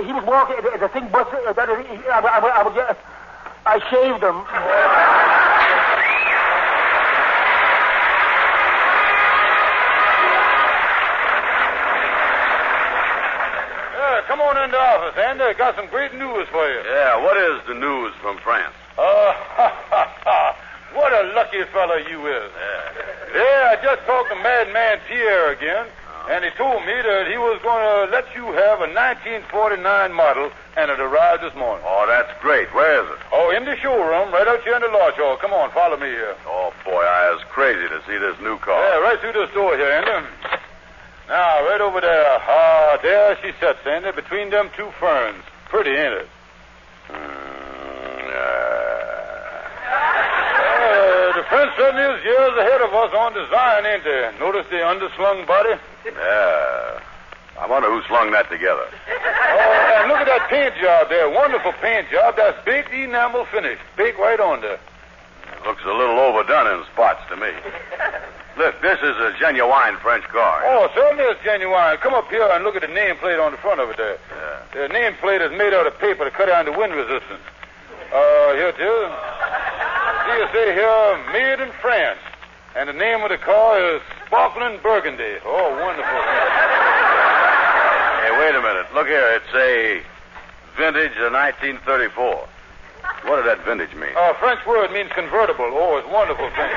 He was walking. The thing busted. I shaved him. Come on in the office, Andy. I got some great news for you. Yeah, what is the news from France? What a lucky fellow you is. Yeah, I just talked to Madman Pierre again, and he told me that he was going to let you have a 1949 model, and it arrived this morning. Oh, that's great. Where is it? Oh, in the showroom, right out here in the Lodge Hall. Come on, follow me here. Oh, boy, I was crazy to see this new car. Yeah, right through this door here, Andy. Now, right over there. There she sits, Andy, between them two ferns. Pretty, ain't it? The French certainly is years ahead of us on design, ain't they? Notice the underslung body? Yeah. I wonder who slung that together. Oh, and look at that paint job there. Wonderful paint job. That's baked enamel finish. Baked right on there. Looks a little overdone in spots to me. Look, this is a genuine French car. Oh, certainly it's genuine. Come up here and look at the nameplate on the front of it there. Yeah. The nameplate is made out of paper to cut down the wind resistance. Here it is. See, you say here, made in France. And the name of the car is Sparkling Burgundy. Oh, wonderful. Hey, wait a minute. Look here. It's a vintage of 1934. What did that vintage mean? French word means convertible. Oh, it's wonderful thing.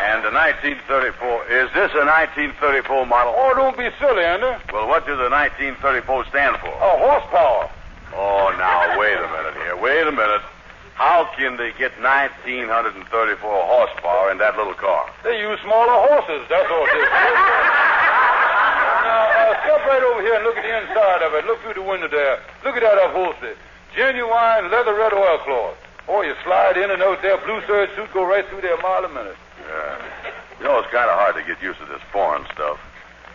And the 1934, is this a 1934 model? Oh, don't be silly, Andy. Well, what does the 1934 stand for? Horsepower. Oh, now, wait a minute here. Wait a minute. How can they get 1934 horsepower in that little car? They use smaller horses, that's all it is. Now, step right over here and look at the inside of it. Look through the window there. Look at that upholstery. Genuine leather red oilcloth. Oh, you slide in and out there. Blue serge suit go right through there a mile a minute. Yeah. You know, it's kind of hard to get used to this foreign stuff.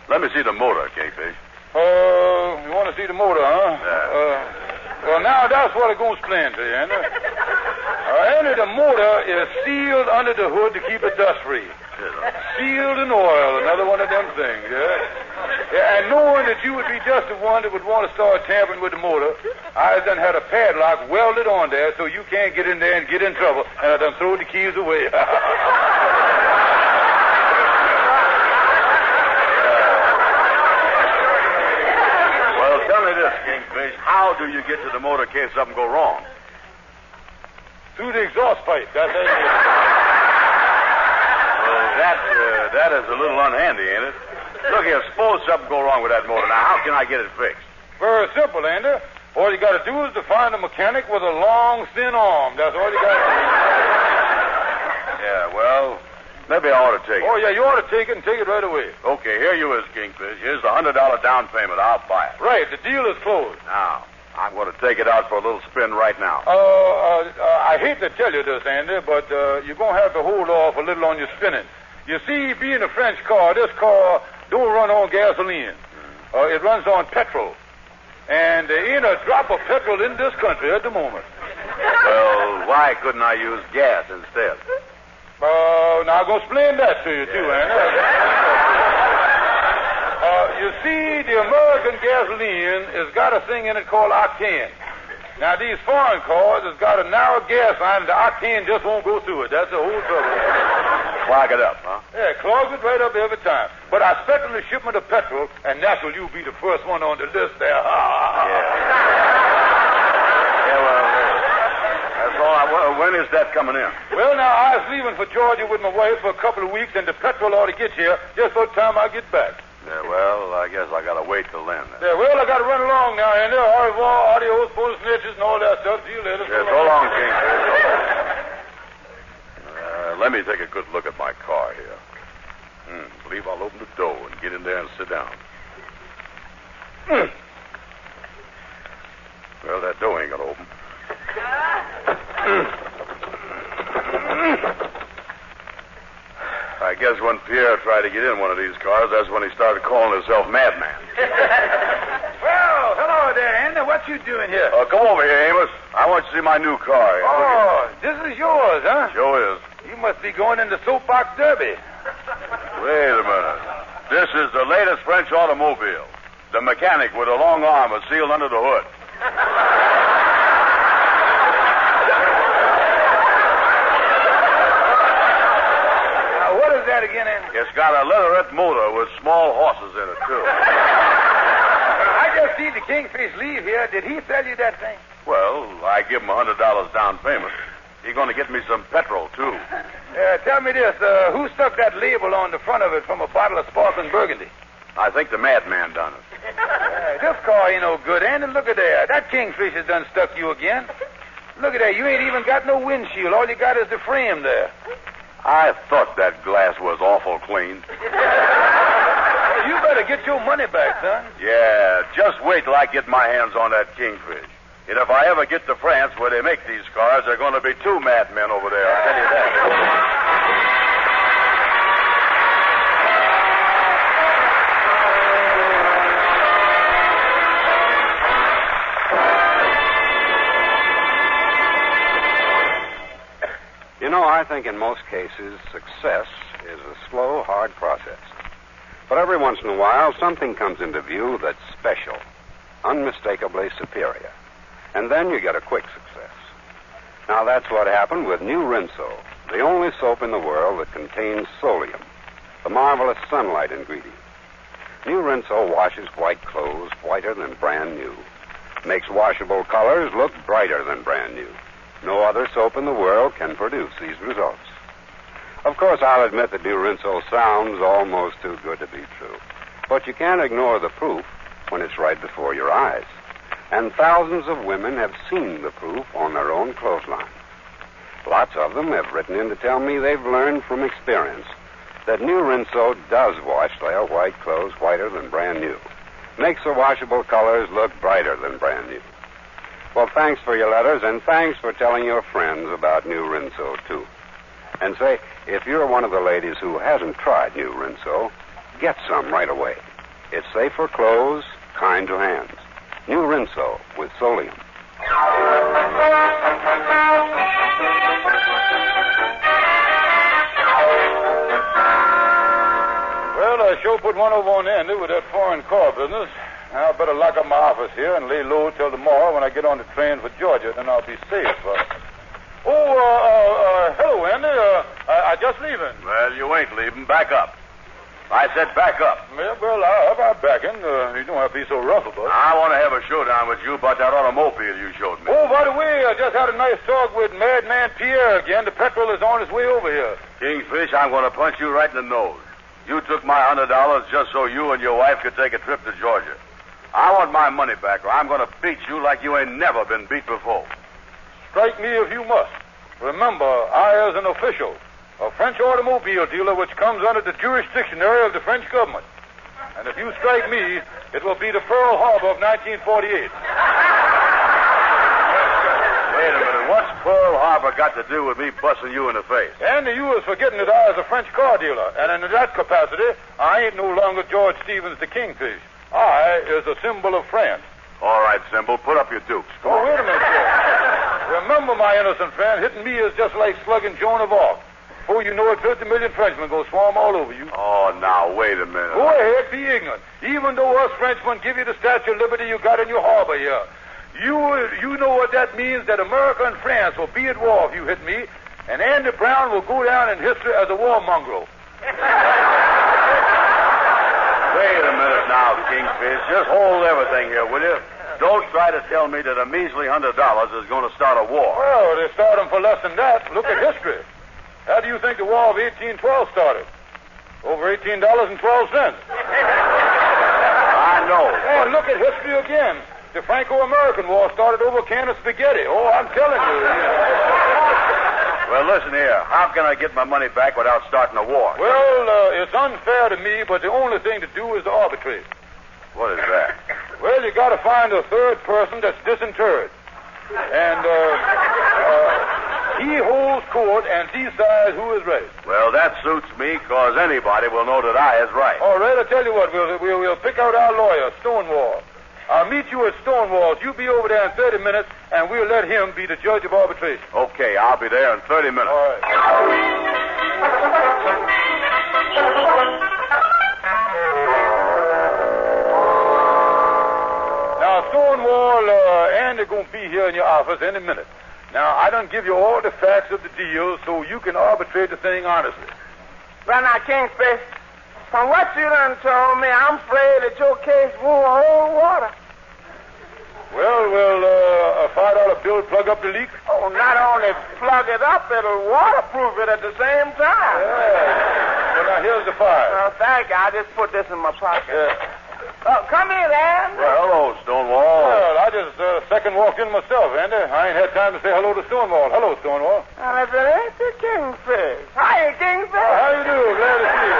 Let me see the motor, Kingfish. You want to see the motor, huh? Yeah. Well, now that's what I'm going to explain to you, Andy. Andy, the motor is sealed under the hood to keep it dust-free. Sealed in oil, another one of them things, yeah? And knowing that you would be just the one that would want to start tampering with the motor, I done had a padlock welded on there so you can't get in there and get in trouble, and I done throw the keys away. Well, tell me this, Kingfish. How do you get to the motor in case something go wrong? Through the exhaust pipe. That's it. That is a little unhandy, ain't it? Look here, suppose something go wrong with that motor. Now, how can I get it fixed? Very simple, Andy. All you got to do is to find a mechanic with a long, thin arm. That's all you got to do. Yeah, well, maybe I ought to take it. Oh, yeah, you ought to take it and take it right away. Okay, here you is, Kingfish. Here's the $100 down payment. I'll buy it. Right, the deal is closed. Now, I'm going to take it out for a little spin right now. I hate to tell you this, Andy, but you're going to have to hold off a little on your spinning. You see, being a French car, this car don't run on gasoline. It runs on petrol. And there ain't a drop of petrol in this country at the moment. Well, why couldn't I use gas instead? Now I'm going to explain that to you, too, Andy. You see, the American gasoline has got a thing in it called octane. Now, these foreign cars has got a narrow gas line, and the octane just won't go through it. That's the whole trouble. Clog it up, huh? Yeah, clogs it right up every time. But I expect on the shipment of petrol, and naturally you'll be the first one on the list there. Yeah, well, that's all. When is that coming in? Well, now, I was leaving for Georgia with my wife for a couple of weeks, and the petrol ought to get here just by the time I get back. Yeah, well, I guess I got to wait till then. Yeah, well, I got to run along now, Andy. Au revoir, adios, bonus snitches, and all that stuff. See you later. Yeah, so long, Kingfish. Let me take a good look at my car here. Believe I'll open the door and get in there and sit down. Well, that door ain't going to open. I guess when Pierre tried to get in one of these cars, that's when he started calling himself Madman. Well, hello there, Andy. What you doing here? Come over here, Amos. I want you to see my new car here. Oh, this is yours, huh? Sure is. You must be going into soapbox derby. Wait a minute. This is the latest French automobile. The mechanic with a long arm is sealed under the hood. What is that again, Andy? It's got a leatherette motor with small horses in it, too. I just seen the Kingfish leave here. Did he sell you that thing? Well, I give him $100 down payment. He's going to get me some petrol, too. Tell me this. Who stuck that label on the front of it from a bottle of sparkling burgundy? I think the madman done it. This car ain't no good, Andy. Look at there. That Kingfish has done stuck you again. Look at that. You ain't even got no windshield. All you got is the frame there. I thought that glass was awful clean. Well, you better get your money back, son. Yeah, just wait till I get my hands on that Kingfish. And if I ever get to France where they make these cars, there are going to be two madmen over there. I'll tell you that. You know, I think in most cases, success is a slow, hard process. But every once in a while, something comes into view that's special, unmistakably superior. And then you get a quick success. Now, that's what happened with New Rinso, the only soap in the world that contains solium, the marvelous sunlight ingredient. New Rinso washes white clothes whiter than brand new, makes washable colors look brighter than brand new. No other soap in the world can produce these results. Of course, I'll admit that New Rinso sounds almost too good to be true. But you can't ignore the proof when it's right before your eyes. And thousands of women have seen the proof on their own clothesline. Lots of them have written in to tell me they've learned from experience that New Rinso does wash their white clothes whiter than brand new, makes the washable colors look brighter than brand new. Well, thanks for your letters, and thanks for telling your friends about New Rinso, too. And say, if you're one of the ladies who hasn't tried New Rinso, get some right away. It's safe for clothes, kind to hands. New Rinso with solium. Well, I sure put one over on Andy with that foreign car business. Now, I better lock up my office here and lay low till tomorrow when I get on the train for Georgia. Then I'll be safe. Hello, Andy. I just leaving. Well, you ain't leaving. Back up. I said back up. Yeah, well, how about backing? You don't have to be so rough about it. I want to have a showdown with you about that automobile you showed me. Oh, by the way, I just had a nice talk with Madman Pierre again. The petrol is on his way over here. Kingfish, I'm going to punch you right in the nose. You took my $100 just so you and your wife could take a trip to Georgia. I want my money back, or I'm going to beat you like you ain't never been beat before. Strike me if you must. Remember, I, as an official, a French automobile dealer which comes under the jurisdictionary of the French government. And if you strike me, it will be the Pearl Harbor of 1948. Wait a minute. What's Pearl Harbor got to do with me busting you in the face? Andy, you was forgetting that I was a French car dealer, and in that capacity, I ain't no longer George Stevens the Kingfish. I is a symbol of France. All right, Symbol, put up your dukes. Oh, wait a minute, sir. Remember, my innocent friend, hitting me is just like slugging Joan of Arc. Before you know it, 50 million Frenchmen go swarm all over you. Oh, now, wait a minute. Go ahead, be ignorant. Even though us Frenchmen give you the Statue of Liberty you got in your harbor here. You know what that means, that America and France will be at war if you hit me, and Andy Brown will go down in history as a warmonger. Wait a minute now, Kingfish. Just hold everything here, will you? Don't try to tell me that a measly $100 is going to start a war. Well, they start them for less than that. Look at history. How do you think the War of 1812 started? Over $18.12. I know. And look at history again. The Franco-American War started over a can of spaghetti. Oh, I'm telling you. Well, listen here. How can I get my money back without starting a war? Well, it's unfair to me, but the only thing to do is to arbitrate. What is that? Well, you got to find a third person that's disinterred. And he holds court and decides who is right. Well, that suits me, because anybody will know that I is right. All right, I'll tell you what. We'll pick out our lawyer, Stonewall. I'll meet you at Stonewall's. You be over there in 30 minutes, and we'll let him be the judge of arbitration. Okay, I'll be there in 30 minutes. All right. Now, Stonewall, Andy going to be here in your office any minute. Now, I done give you all the facts of the deal so you can arbitrate the thing honestly. Well, now, Kingfish, from what you done told me, I'm afraid that your case won't hold water. Well, will a $5 bill plug up the leak? Oh, not only plug it up, it'll waterproof it at the same time. Yeah. Well, now, here's the file. Oh, thank you. I just put this in my pocket. Yeah. Come in, Andy. Well, hello, Stonewall. Well, I just second walked in myself, Andy. I ain't had time to say hello to Stonewall. Hello, Stonewall. If it ain't the Kingfish. Hiya, Kingfish. How you do? Glad to see you.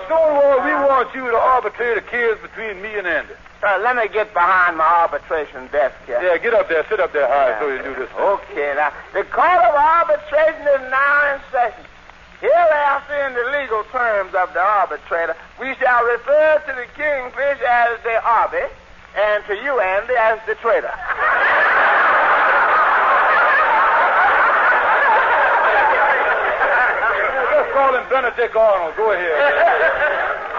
Stonewall, we want you to arbitrate a case between me and Andy. Let me get behind my arbitration desk here. Yeah, get up there. Sit up there high so you do this. Okay, now, the Court of Arbitration is now in session. Hereafter, in the legal terms of the arbitrator, we shall refer to the Kingfish as the Arby, and to you, Andy, as the traitor. Just call him Benedict Arnold. Go ahead.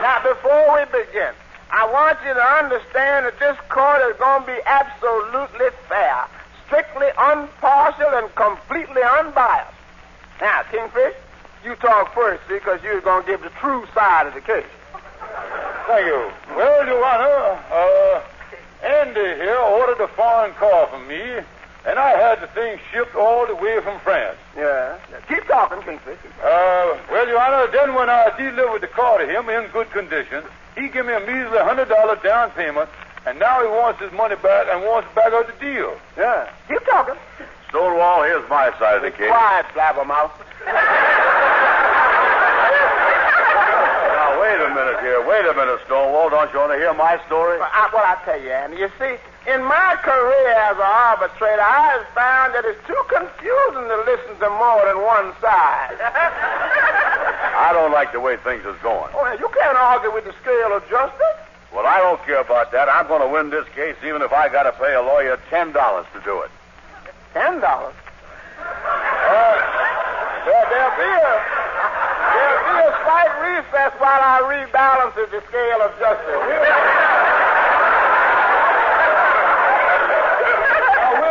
Now, before we begin, I want you to understand that this court is going to be absolutely fair, strictly impartial, and completely unbiased. Now, Kingfish, you talk first, see, because you're going to give the true side of the case. Thank you. Well, Your Honor, Andy here ordered a foreign car from me, and I had the thing shipped all the way from France. Yeah. Keep talking, Kingfish. Well, Your Honor, then when I delivered the car to him in good condition, he gave me a measly $100 down payment, and now he wants his money back and wants back out the deal. Yeah. Keep talking. Stonewall, here's my side of the case. Quiet, blabbermouth. Now, wait a minute here. Wait a minute, Stonewall. Don't you want to hear my story? Well, I tell you, Andy, you see, in my career as an arbitrator, I have found that it's too confusing to listen to more than one side. I don't like the way things is going. Oh, you can't argue with the scale of justice. Well, I don't care about that. I'm going to win this case even if I got to pay a lawyer $10 to do it. $10. There'll be a slight recess while I rebalance the scale of justice. Wait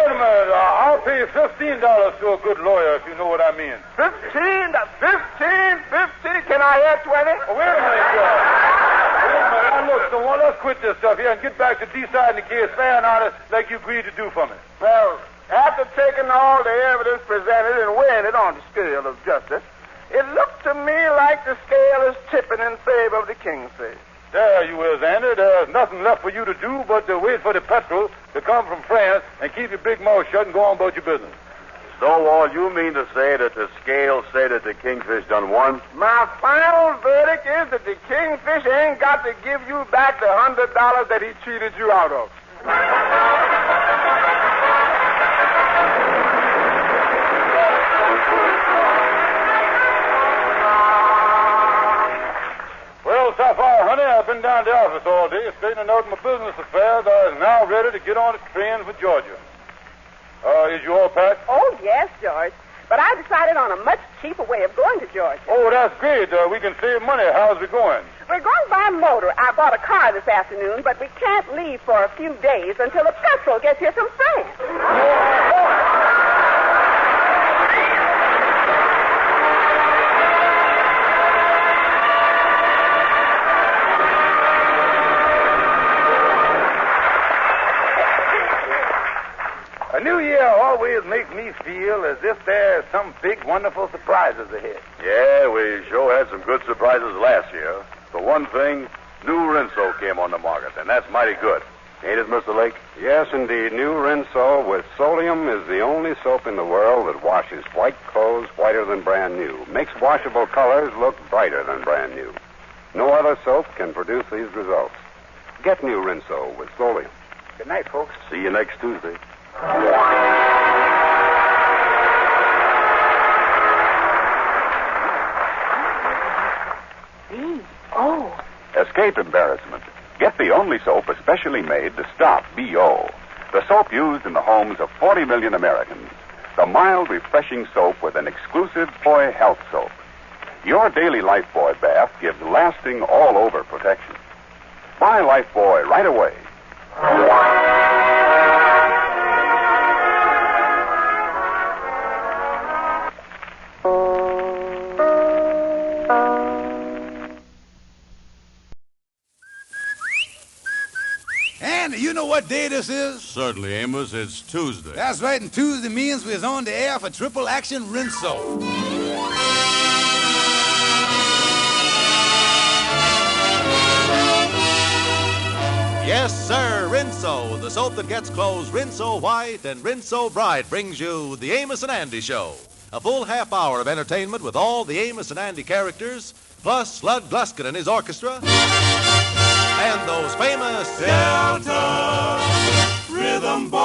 a minute. I'll pay you $15 to a good lawyer, if you know what I mean. 15? Can I add 20? Oh, wait a minute, George. Now, look, so let's quit this stuff here and get back to deciding the case fair and honest like you agreed to do for me. Well, after taking all the evidence presented and weighing it on the scale of justice, it looked to me like the scale is tipping in favor of the Kingfish. There you is, Andy. There's nothing left for you to do but to wait for the petrol to come from France and keep your big mouth shut and go on about your business. Stonewall, you mean to say that the scales say that the Kingfish done won? My final verdict is that the Kingfish ain't got to give you back the $100 that he cheated you out of. Well, Sapphire, honey, I've been down to the office all day straightening out my business affairs. I am now ready to get on a train for Georgia. Is you all packed? Oh, yes, George. But I decided on a much cheaper way of going to Georgia. Oh, that's great. We can save money. How's we going? We're going by motor. I bought a car this afternoon, but we can't leave for a few days until the petrol gets here from France. A new year always makes me feel as if there's some big, wonderful surprises ahead. Yeah, we sure had some good surprises last year. For one thing, new Rinso came on the market, and that's mighty good. Ain't it, Mr. Lake? Yes, indeed. New Rinso with Solium is the only soap in the world that washes white clothes whiter than brand new, makes washable colors look brighter than brand new. No other soap can produce these results. Get new Rinso with Solium. Good night, folks. See you next Tuesday. Oh. Escape embarrassment. Get the only soap especially made to stop BO. The soap used in the homes of 40 million Americans. The mild, refreshing soap with an exclusive Boy Health soap. Your daily Lifebuoy bath gives lasting all-over protection. Buy Lifebuoy right away. Andy, you know what day this is? Certainly, Amos. It's Tuesday. That's right, and Tuesday means we're on the air for Triple Action Rinso. Yes, sir, Rinso, the soap that gets clothes Rinso white and Rinso bright, brings you the Amos and Andy Show. A full half hour of entertainment with all the Amos and Andy characters, plus Lud Gluskin and his orchestra, and those famous Delta Rhythm Boys.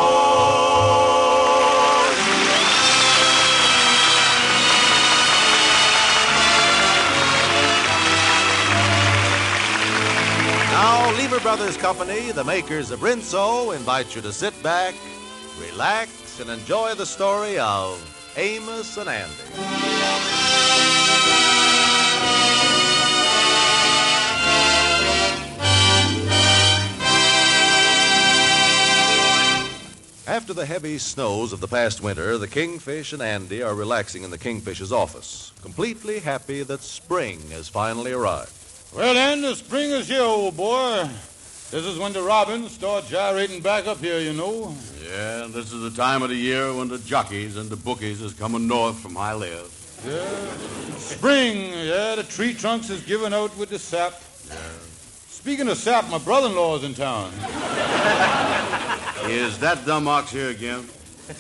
Now, Lever Brothers Company, the makers of Rinso, invite you to sit back, relax, and enjoy the story of Amos and Andy. After the heavy snows of the past winter, the Kingfish and Andy are relaxing in the Kingfish's office, completely happy that spring has finally arrived. Well, Andy, spring is here, old boy. This is when the robins start gyrating back up here, you know. Yeah, this is the time of the year when the jockeys and the bookies is coming north from high live. Yeah. Spring, yeah, the tree trunks is giving out with the sap. Yeah. Speaking of sap, my brother-in-law's in town. Is that dumb ox here again?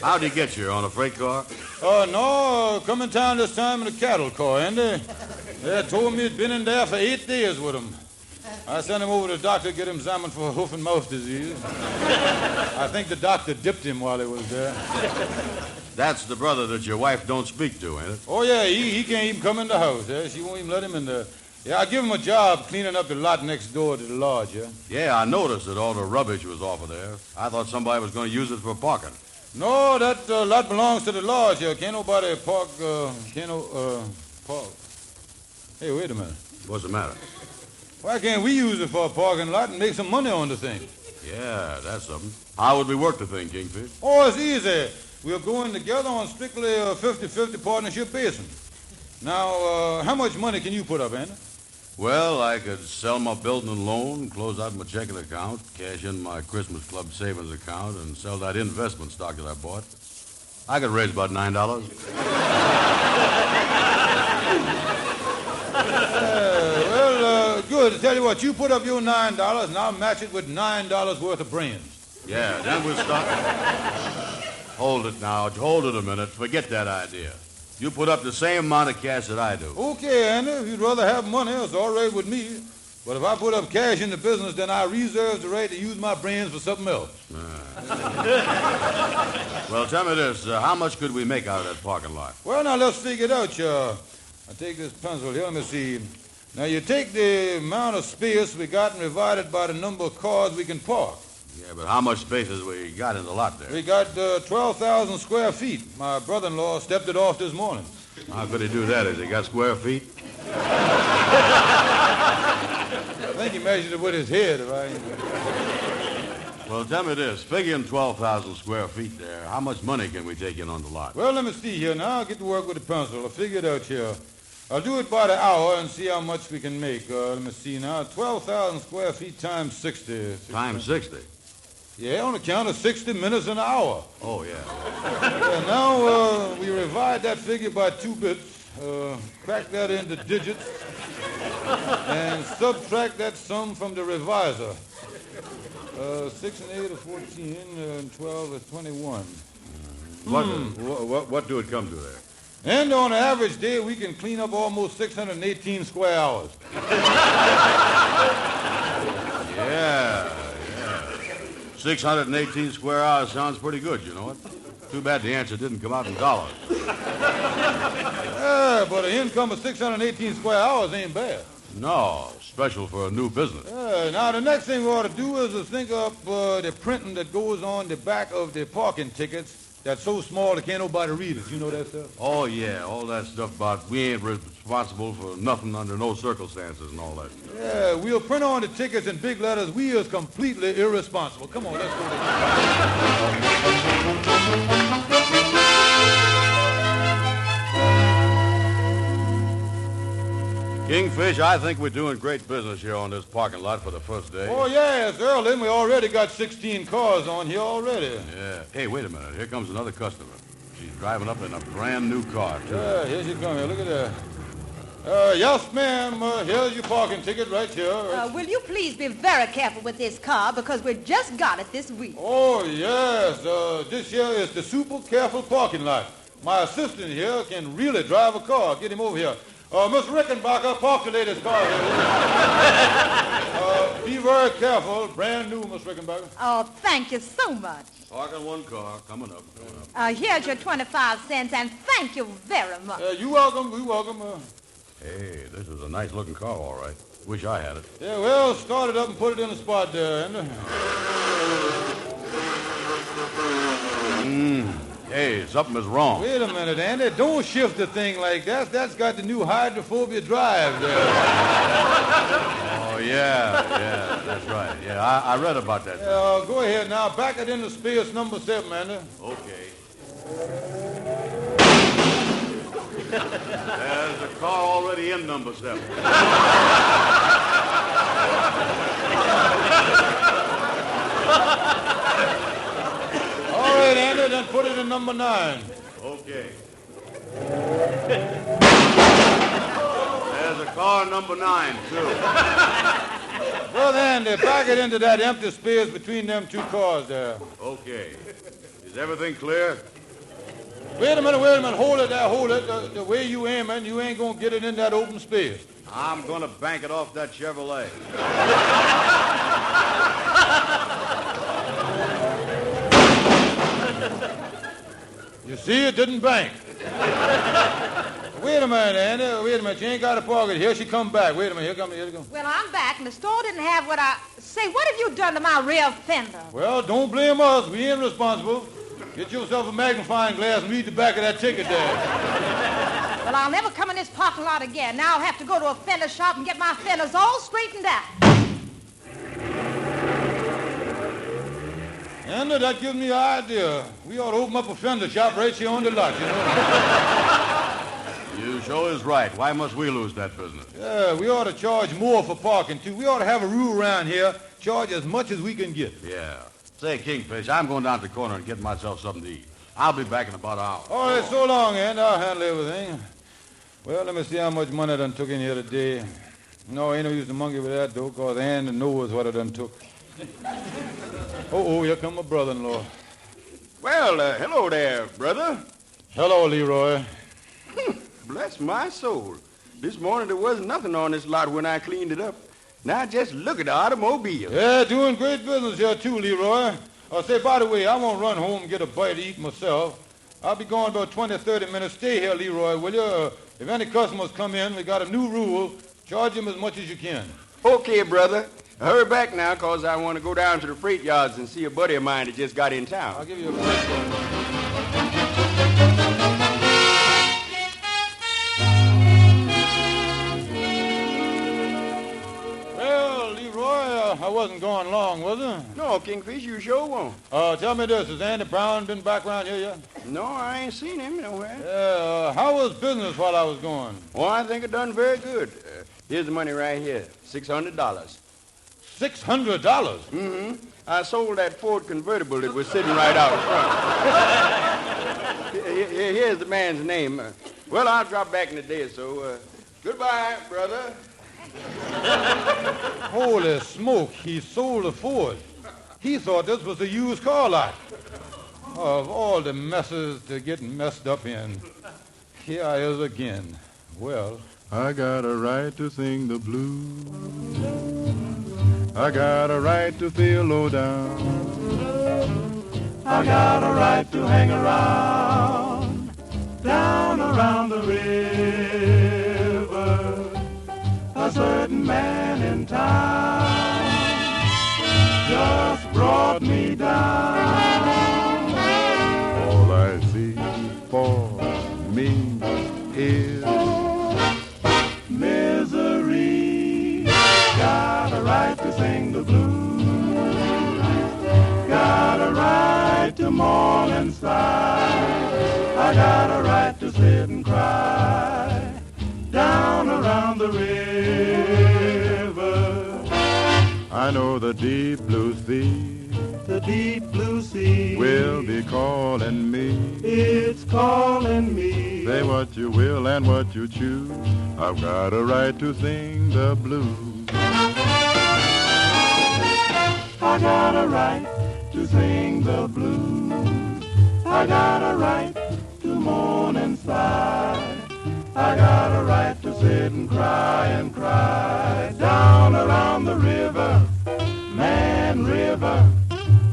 How'd he get here, on a freight car? No, come in town this time in a cattle car, Andy. They told me he'd been in there for 8 days with him. I sent him over to the doctor to get him examined for hoof and mouth disease. I think the doctor dipped him while he was there. That's the brother that your wife don't speak to, ain't it? Oh, yeah, he can't even come in the house. She won't even let him in there. Yeah, I give him a job cleaning up the lot next door to the lodge, yeah? Yeah, I noticed that all the rubbish was off of there. I thought somebody was going to use it for parking. No, that lot belongs to the lodge here. Can't nobody park, park. Hey, wait a minute. What's the matter? Why can't we use it for a parking lot and make some money on the thing? Yeah, that's something. How would we work the thing, Kingfish? Oh, it's easy. We're going together on strictly a 50-50 partnership basis. Now, how much money can you put up, Andy? Well, I could sell my building and loan, close out my checking account, cash in my Christmas Club savings account, and sell that investment stock that I bought. I could raise about $9. Good. Tell you what, you put up your $9, and I'll match it with $9 worth of brains. Yeah, then we'll start. Hold it now. Hold it a minute. Forget that idea. You put up the same amount of cash that I do. Okay, Andy. If you'd rather have money, it's all right with me. But if I put up cash in the business, then I reserve the right to use my brains for something else. Well, tell me this. How much could we make out of that parking lot? Well, now, let's figure it out, I take this pencil here. Let me see. Now, you take the amount of space we got and divide it by the number of cars we can park. Yeah, but how much space has we got in the lot there? We got 12,000 square feet. My brother-in-law stepped it off this morning. How could he do that? Has he got square feet? I think he measured it with his head. Well, tell me this. Figuring 12,000 square feet there, how much money can we take in on the lot? Well, let me see here. Now, I'll get to work with the pencil. I'll figure it out here. I'll do it by the hour and see how much we can make. Let me see now. 12,000 square feet times 60. Times 60? Yeah, on account of 60 minutes an hour. Oh, yeah. Now, we divide that figure by 2 bits, crack that into digits, and subtract that sum from the revisor. 6 and 8 are 14, and 12 is 21. What do it come to there? And on an average day, we can clean up almost 618 square hours. Yeah. 618 square hours sounds pretty good, you know it. Too bad the answer didn't come out in dollars. Yeah, but an income of 618 square hours ain't bad. No, special for a new business. Now, the next thing we ought to do is to think up the printing that goes on the back of the parking tickets that's so small that can't nobody read it. You know that stuff? Oh, yeah, all that stuff about we ain't responsible for nothing under no circumstances and all that stuff. Yeah, we'll print on the tickets in big letters, we is completely irresponsible. Come on, let's go Kingfish, I think we're doing great business here on this parking lot for the first day. Oh, yeah, it's early, and we already got 16 cars on here already. Yeah. Hey, wait a minute. Here comes another customer. She's driving up in a brand new car, too. Yeah, here she comes. Look at that. Yes, ma'am. Here's your parking ticket right here. Will you please be very careful with this car because we just got it this week. Oh, yes. This here is the super careful parking lot. My assistant here can really drive a car. Get him over here. Miss Rickenbacker, park the lady's car here. Be very careful. Brand new, Miss Rickenbacker. Oh, thank you so much. Parking one car. Coming up. Here's your 25 cents, and thank you very much. You're welcome. You're welcome. Hey, this is a nice-looking car, all right. Wish I had it. Yeah, well, start it up and put it in the spot there, Andy. Hey, something is wrong. Wait a minute, Andy. Don't shift the thing like that. That's got the new hydrophobia drive there. Oh, yeah, that's right. Yeah, I read about that. Go ahead now. Back it into space number 7, Andy. Okay. There's a car already in number 7. All right, Andy, then put it in number 9. Okay. There's a car number 9, too. Well, Andy, back it into that empty space between them 2 cars there. Okay. Is everything clear? Wait a minute. Hold it there, hold it. The way you aiming, you ain't going to get it in that open space. I'm going to bank it off that Chevrolet. You see, it didn't bank. Wait a minute, Andy. Wait a minute. You ain't got to park it. Here she come back. Wait a minute. Here she come. Well, I'm back, and the store didn't have what I... Say, what have you done to my rear fender? Well, don't blame us. We ain't responsible. Get yourself a magnifying glass and read the back of that ticket there. Well, I'll never come in this parking lot again. Now I'll have to go to a fender shop and get my fenders all straightened out. And that gives me an idea. We ought to open up a fender shop right here on the lot, you know. You sure is right. Why must we lose that business? Yeah, we ought to charge more for parking, too. We ought to have a rule around here, charge as much as we can get. Yeah. Say, Kingfish, I'm going down to the corner and get myself something to eat. I'll be back in about an hour. All right, so long, Andy. I'll handle everything. Well, let me see how much money I done took in here today. No, ain't no use to monkey with that, though, because Andy knows what I done took. Oh, here come my brother-in-law. Well, hello there, brother. Hello, Leroy. Bless my soul. This morning there wasn't nothing on this lot when I cleaned it up. Now just look at the automobile. Yeah, doing great business here, too, Leroy. Say, by the way, I won't run home and get a bite to eat myself. I'll be gone about 20 or 30 minutes. Stay here, Leroy, will you? If any customers come in, we got a new rule. Charge them as much as you can. Okay, brother. Hurry back now, because I want to go down to the freight yards and see a buddy of mine that just got in town. I'll give you a break. Well, Leroy, I wasn't gone long, was I? No, Kingfish, you sure won't. Tell me this, has Andy Brown been back around here yet? No, I ain't seen him nowhere. Yeah, how was business while I was gone? Oh, I think it done very good. Here's the money right here, $600. $600? Mm-hmm. I sold that Ford convertible that was sitting right out front. Here's the man's name. Well, I'll drop back in a day or so. Goodbye, brother. Holy smoke, he sold a Ford. He thought this was a used car lot. Of all the messes to get messed up in, here I is again. Well, I got a right to sing the blues. I got a right to feel low down. I got a right to hang around, down around the river. A certain man in town just brought me down. All I see for me is misery. Got a right to sing the blues. Got a right to mourn and sigh. I got a right to sit and cry down around the river. I know the deep blue sea, the deep blue sea will be calling me. It's calling me. Say what you will and what you choose. I've got a right to sing the blues. I got a right to sing the blues. I got a right to mourn and sigh. I got a right to sit and cry down around the river, Man River.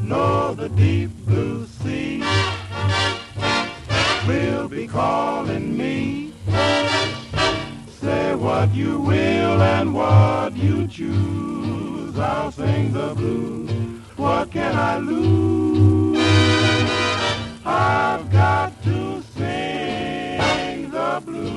No, the deep blue sea will be calling me. Say what you will and what you choose. I'll sing the blues. What can I lose? I've got to sing the blues.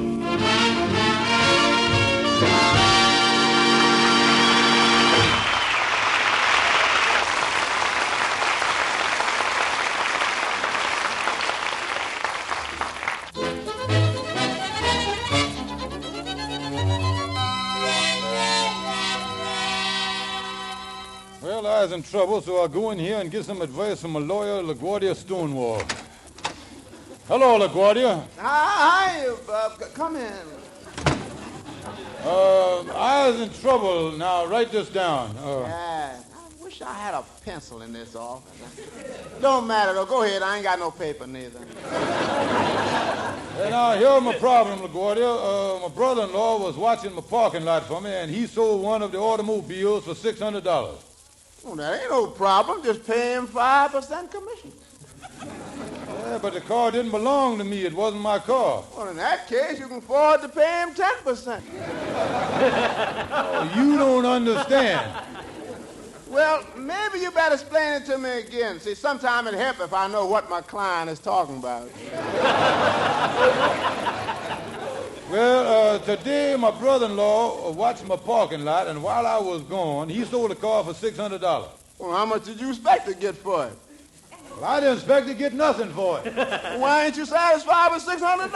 Well, I was in trouble, so I'll go in here and get some advice from a lawyer, LaGuardia Stonewall. Hello, LaGuardia. Hi, come in. I was in trouble. Now, write this down. Yeah, I wish I had a pencil in this office. Don't matter, though. Go ahead. I ain't got no paper, neither. Now, here's my problem, LaGuardia. My brother-in-law was watching my parking lot for me, and he sold one of the automobiles for $600. Well, that ain't no problem. Just pay him 5% commission. Yeah, but the car didn't belong to me. It wasn't my car. Well, in that case, you can afford to pay him 10%. Oh, you don't understand. Well, maybe you better explain it to me again. See, sometime it helps if I know what my client is talking about. Well, today my brother-in-law watched my parking lot, and while I was gone, he sold a car for $600. Well, how much did you expect to get for it? Well, I didn't expect to get nothing for it. Well, why ain't you satisfied with $600?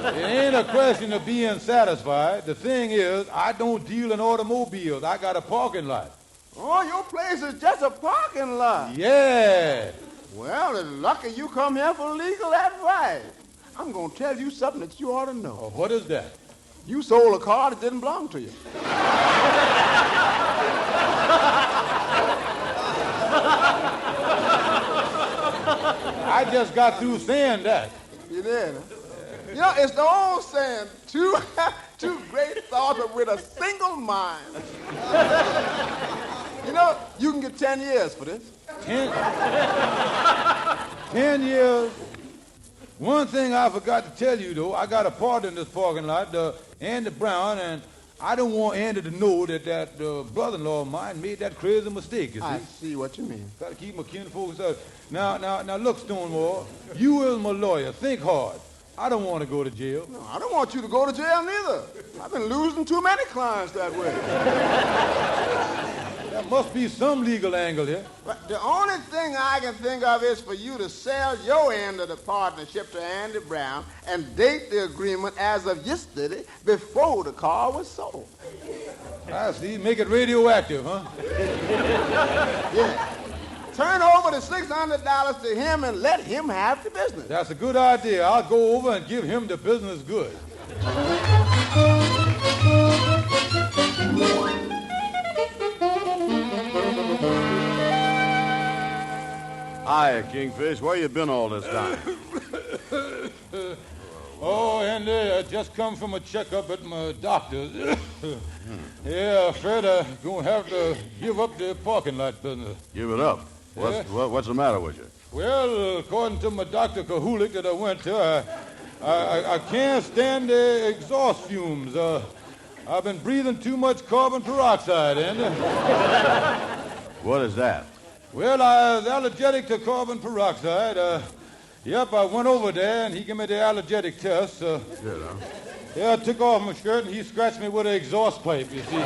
It ain't a question of being satisfied. The thing is, I don't deal in automobiles. I got a parking lot. Oh, your place is just a parking lot. Yeah. Well, it's lucky you come here for legal advice. I'm going to tell you something that you ought to know. Oh, what is that? You sold a car that didn't belong to you. I just got through saying that. You did, huh? You know, it's the old saying, two great thoughts but with a single mind. You know, you can get 10 years for this. 10 years? One thing I forgot to tell you, though, I got a partner in this parking lot, Andy Brown, and I don't want Andy to know that brother-in-law of mine made that crazy mistake, you see. I see what you mean. Got to keep my kinfolks out. Now, look, Stonewall, you as my lawyer, think hard. I don't want to go to jail. No, I don't want you to go to jail neither. I've been losing too many clients that way. There must be some legal angle here. But the only thing I can think of is for you to sell your end of the partnership to Andy Brown and date the agreement as of yesterday before the car was sold. I see. Make it radioactive, huh? Yeah. Turn over the $600 to him and let him have the business. That's a good idea. I'll go over and give him the business good. Hi, Kingfish. Where you been all this time? Oh, Andy, I just come from a checkup at my doctor's. Yeah, afraid I'm going to have to give up the parking lot business. Give it up? What's the matter with you? Well, according to my Dr. Kahulik that I went to, I can't stand the exhaust fumes. I've been breathing too much carbon peroxide, Andy. What is that? Well, I was allergic to carbon peroxide. Yep, I went over there, and he gave me the allergic test. Good, huh? Yeah, I took off my shirt, and he scratched me with an exhaust pipe, you see.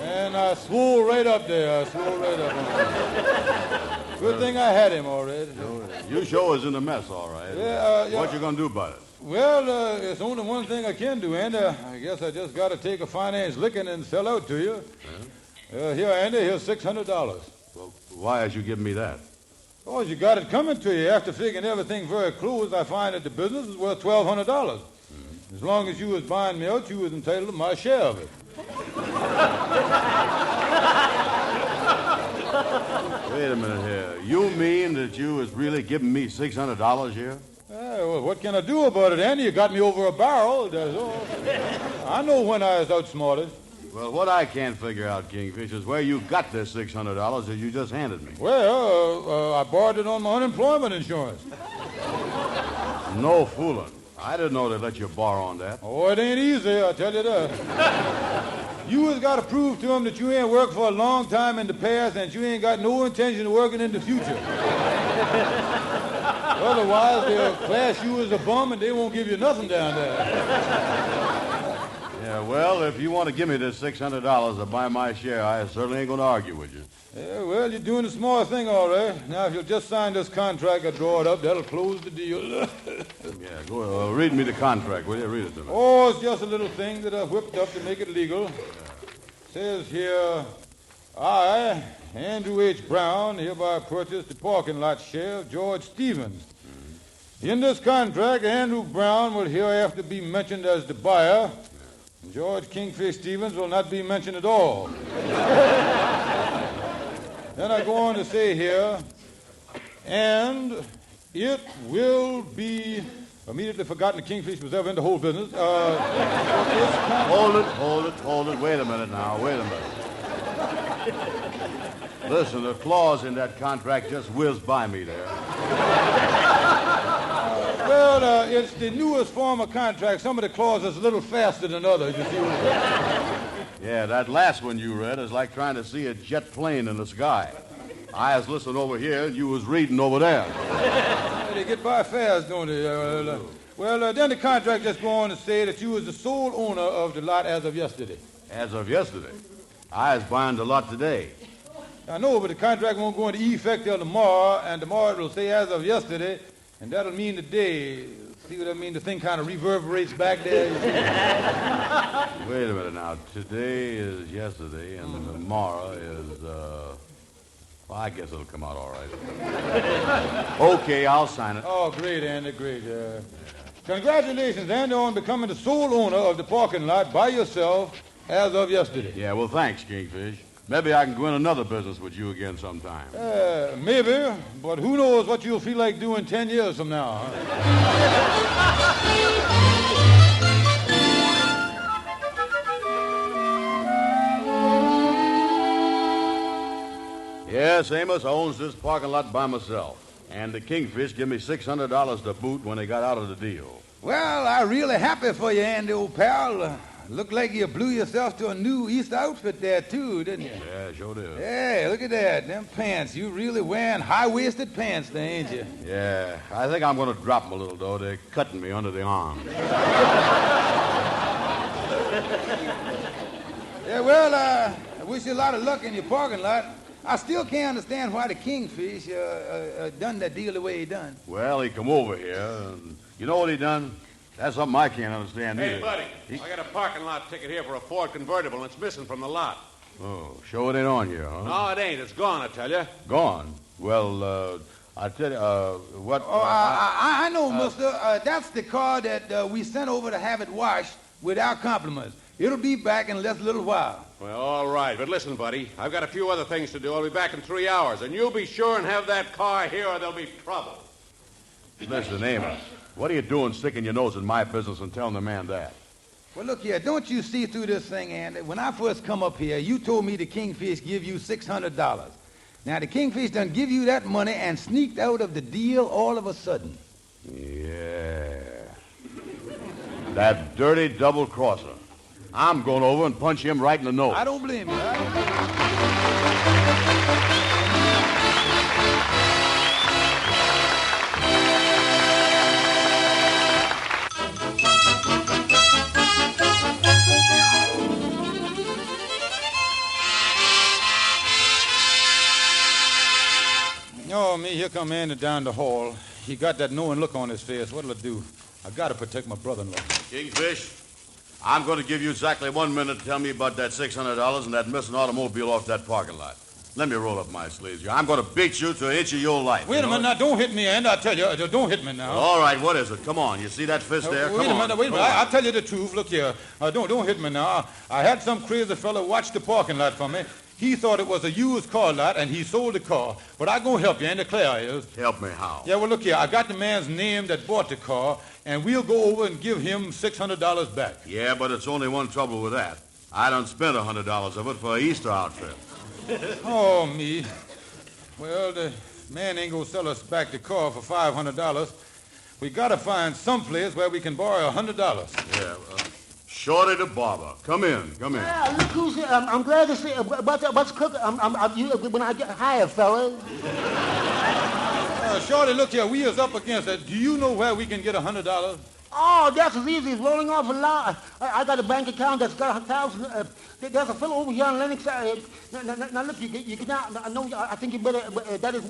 And I swole right up there. Good thing I had him already. You sure is in a mess, all right. Yeah. What you gonna do about it? Well, it's only one thing I can do, Andy. I guess I just got to take a finance licking and sell out to you. Here, Andy, here's $600. Well, why has you given me that? Oh, you got it coming to you. After figuring everything very close, I find that the business is worth $1,200. Mm-hmm. As long as you was buying me out, you was entitled to my share of it. Wait a minute here. You mean that you was really giving me $600 here? Well, what can I do about it, Andy? You got me over a barrel. That's all. I know when I was outsmarted. Well, what I can't figure out, Kingfish, is where you got this $600 that you just handed me. Well, I borrowed it on my unemployment insurance. No fooling. I didn't know they'd let you borrow on that. Oh, it ain't easy, I tell you that. You has got to prove to them that you ain't worked for a long time in the past and you ain't got no intention of working in the future. Otherwise, they'll class you as a bum and they won't give you nothing down there. Yeah, well, if you want to give me this $600 to buy my share, I certainly ain't going to argue with you. Yeah, well, you're doing the smart thing, all right. Now, if you'll just sign this contract and draw it up, that'll close the deal. Yeah, go read me the contract, will you? Read it to me. Oh, it's just a little thing that I whipped up to make it legal. Says here, I, Andrew H. Brown, hereby purchase the parking lot share of George Stevens. Mm-hmm. In this contract, Andrew Brown will hereafter be mentioned as the buyer. George Kingfish Stevens will not be mentioned at all. Then I go on to say here, and it will be immediately forgotten the Kingfish was ever in the whole business. Hold it. Wait a minute now. Listen, the clause in that contract just whizzed by me there. Well, it's the newest form of contract. Some of the clauses a little faster than others, you see. Yeah, that last one you read is like trying to see a jet plane in the sky. I was listening over here, and you was reading over there. Yeah, they get by fast, don't they? Then the contract just go on to say that you was the sole owner of the lot as of yesterday. As of yesterday? I was buying the lot today. I know, but the contract won't go into effect till tomorrow, and tomorrow it'll say as of yesterday, and that'll mean today. See what I mean? The thing kind of reverberates back there. Wait a minute now. Today is yesterday, and tomorrow is, well, I guess it'll come out all right. Okay, I'll sign it. Oh, great, Andy, great. Congratulations, Andy, on becoming the sole owner of the parking lot by yourself as of yesterday. Yeah, well, thanks, Kingfish. Maybe I can go in another business with you again sometime. Maybe, but who knows what you'll feel like doing 10 years from now, huh? Yes, Amos owns this parking lot by myself. And the Kingfish give me $600 to boot when they got out of the deal. Well, I'm really happy for you, Andy, old pal. Looked like you blew yourself to a new East outfit there, too, didn't you? Yeah, sure did. Hey, look at that. Them pants. You really wearing high-waisted pants there, ain't you? Yeah, I think I'm going to drop them a little, though. They're cutting me under the arm. Yeah, well, I wish you a lot of luck in your parking lot. I still can't understand why the Kingfish done that deal the way he done. Well, he come over here, and you know what he done? That's something I can't understand either. Hey, buddy, I got a parking lot ticket here for a Ford convertible, and it's missing from the lot. Oh, show it ain't on here, huh? No, it ain't. It's gone, I tell you. Gone? Well, I tell you, what... Oh, I know, mister. That's the car that we sent over to have it washed with our compliments. It'll be back in just a little while. Well, all right. But listen, buddy, I've got a few other things to do. I'll be back in 3 hours, and you'll be sure and have that car here or there'll be trouble. Listen, Amos, what are you doing sticking your nose in my business and telling the man that? Well, look here. Don't you see through this thing, Andy? When I first come up here, you told me the Kingfish give you $600. Now, the Kingfish done give you that money and sneaked out of the deal all of a sudden. Yeah. That dirty double-crosser. I'm going over and punch him right in the nose. I don't blame you. Oh, me, here come Andy down the hall. He got that knowing look on his face. What'll it do? I gotta protect my brother-in-law. Kingfish, I'm going to give you exactly 1 minute to tell me about that $600 and that missing automobile off that parking lot. Let me roll up my sleeves here. I'm going to beat you to an inch of your life. Wait a minute now. Don't hit me, Andy. I tell you, don't hit me now. All right, what is it? Come on. You see that fist there? Wait a minute. I'll tell you the truth. Look here. Don't hit me now. I had some crazy fella watch the parking lot for me. He thought it was a used car lot, and he sold the car. But I'm going to help you, Andy. Claire is. Help me how? Yeah, well, look here. I got the man's name that bought the car, and we'll go over and give him $600 back. Yeah, but it's only one trouble with that. I done spent $100 of it for an Easter outfit. Oh, me. Well, the man ain't going to sell us back the car for $500. We got to find some place where we can borrow $100. Yeah, Shorty the barber. Come in. Look who's here. I'm glad to see. What's cooking? When I get hired, fella. Shorty, look here. We is up against it. Do you know where we can get $100? Oh, that's as easy as rolling off a lot. I got a bank account that's got 1,000. There's a fellow over here on Lennox. Now look, you can now. I think you better. That is.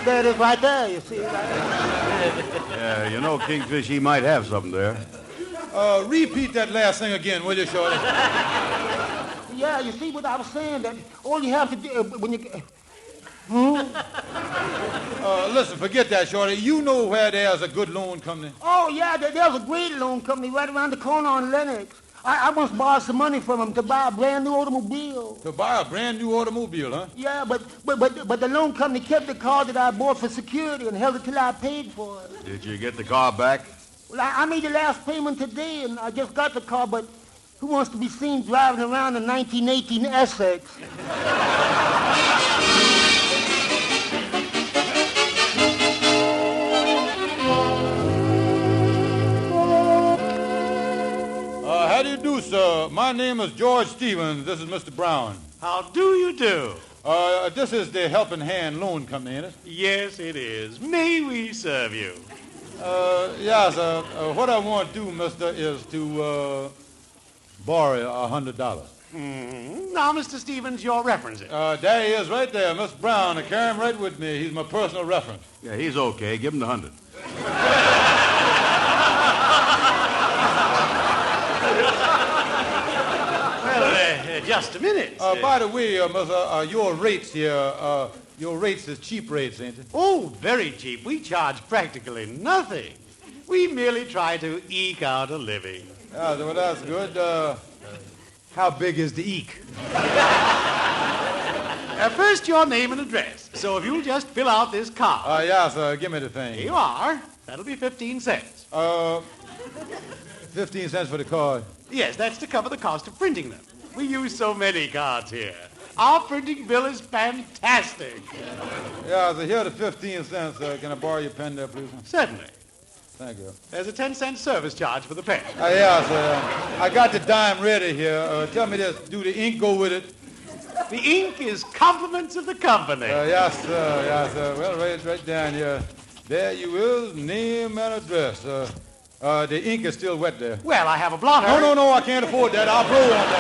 There it is, right there. You see. Yeah, you know, Kingfish, he might have something there. Repeat that last thing again, will you, Shorty? Yeah, you see what I was saying? That all you have to do when you... Listen, forget that, Shorty. You know where there's a good loan company? Oh, yeah, there's a great loan company right around the corner on Lennox. I once borrowed some money from him to buy a brand new automobile. To buy a brand new automobile, huh? Yeah, but the loan company kept the car that I bought for security and held it till I paid for it. Did you get the car back? Well, I made the last payment today, and I just got the car, but who wants to be seen driving around a 1918 Essex? My name is George Stevens. This is Mr. Brown. How do you do? This is the Helping Hand Loan Company, ain't it? Yes, it is. May we serve you? Yes, what I want to do, mister, is to borrow $100. Now, Mr. Stevens, your references. There he is right there, Mr. Brown. I carry him right with me. He's my personal reference. Yeah, he's okay. Give him the 100. Well, just a minute. By the way, mister, your rates here, your rates is cheap rates, ain't it? Oh, very cheap. We charge practically nothing. We merely try to eke out a living. Yeah, well, that's good. How big is the eke? First, your name and address. So if you'll just fill out this card. Yes, give me the thing. Here you are. That'll be 15 cents. 15 cents for the card. Yes, that's to cover the cost of printing them. We use so many cards here. Our printing bill is fantastic. Yeah, so here are the 15 cents. Can I borrow your pen there, please? Certainly. Thank you. There's a 10-cent service charge for the pen. Yes, I got the dime ready here. Tell me this, do the ink go with it? The ink is compliments of the company. Yes, sir. Yes, sir. Well, right down here. There you is, name and address. The ink is still wet there. Well, I have a blotter. No, I can't afford that. I'll blow on that.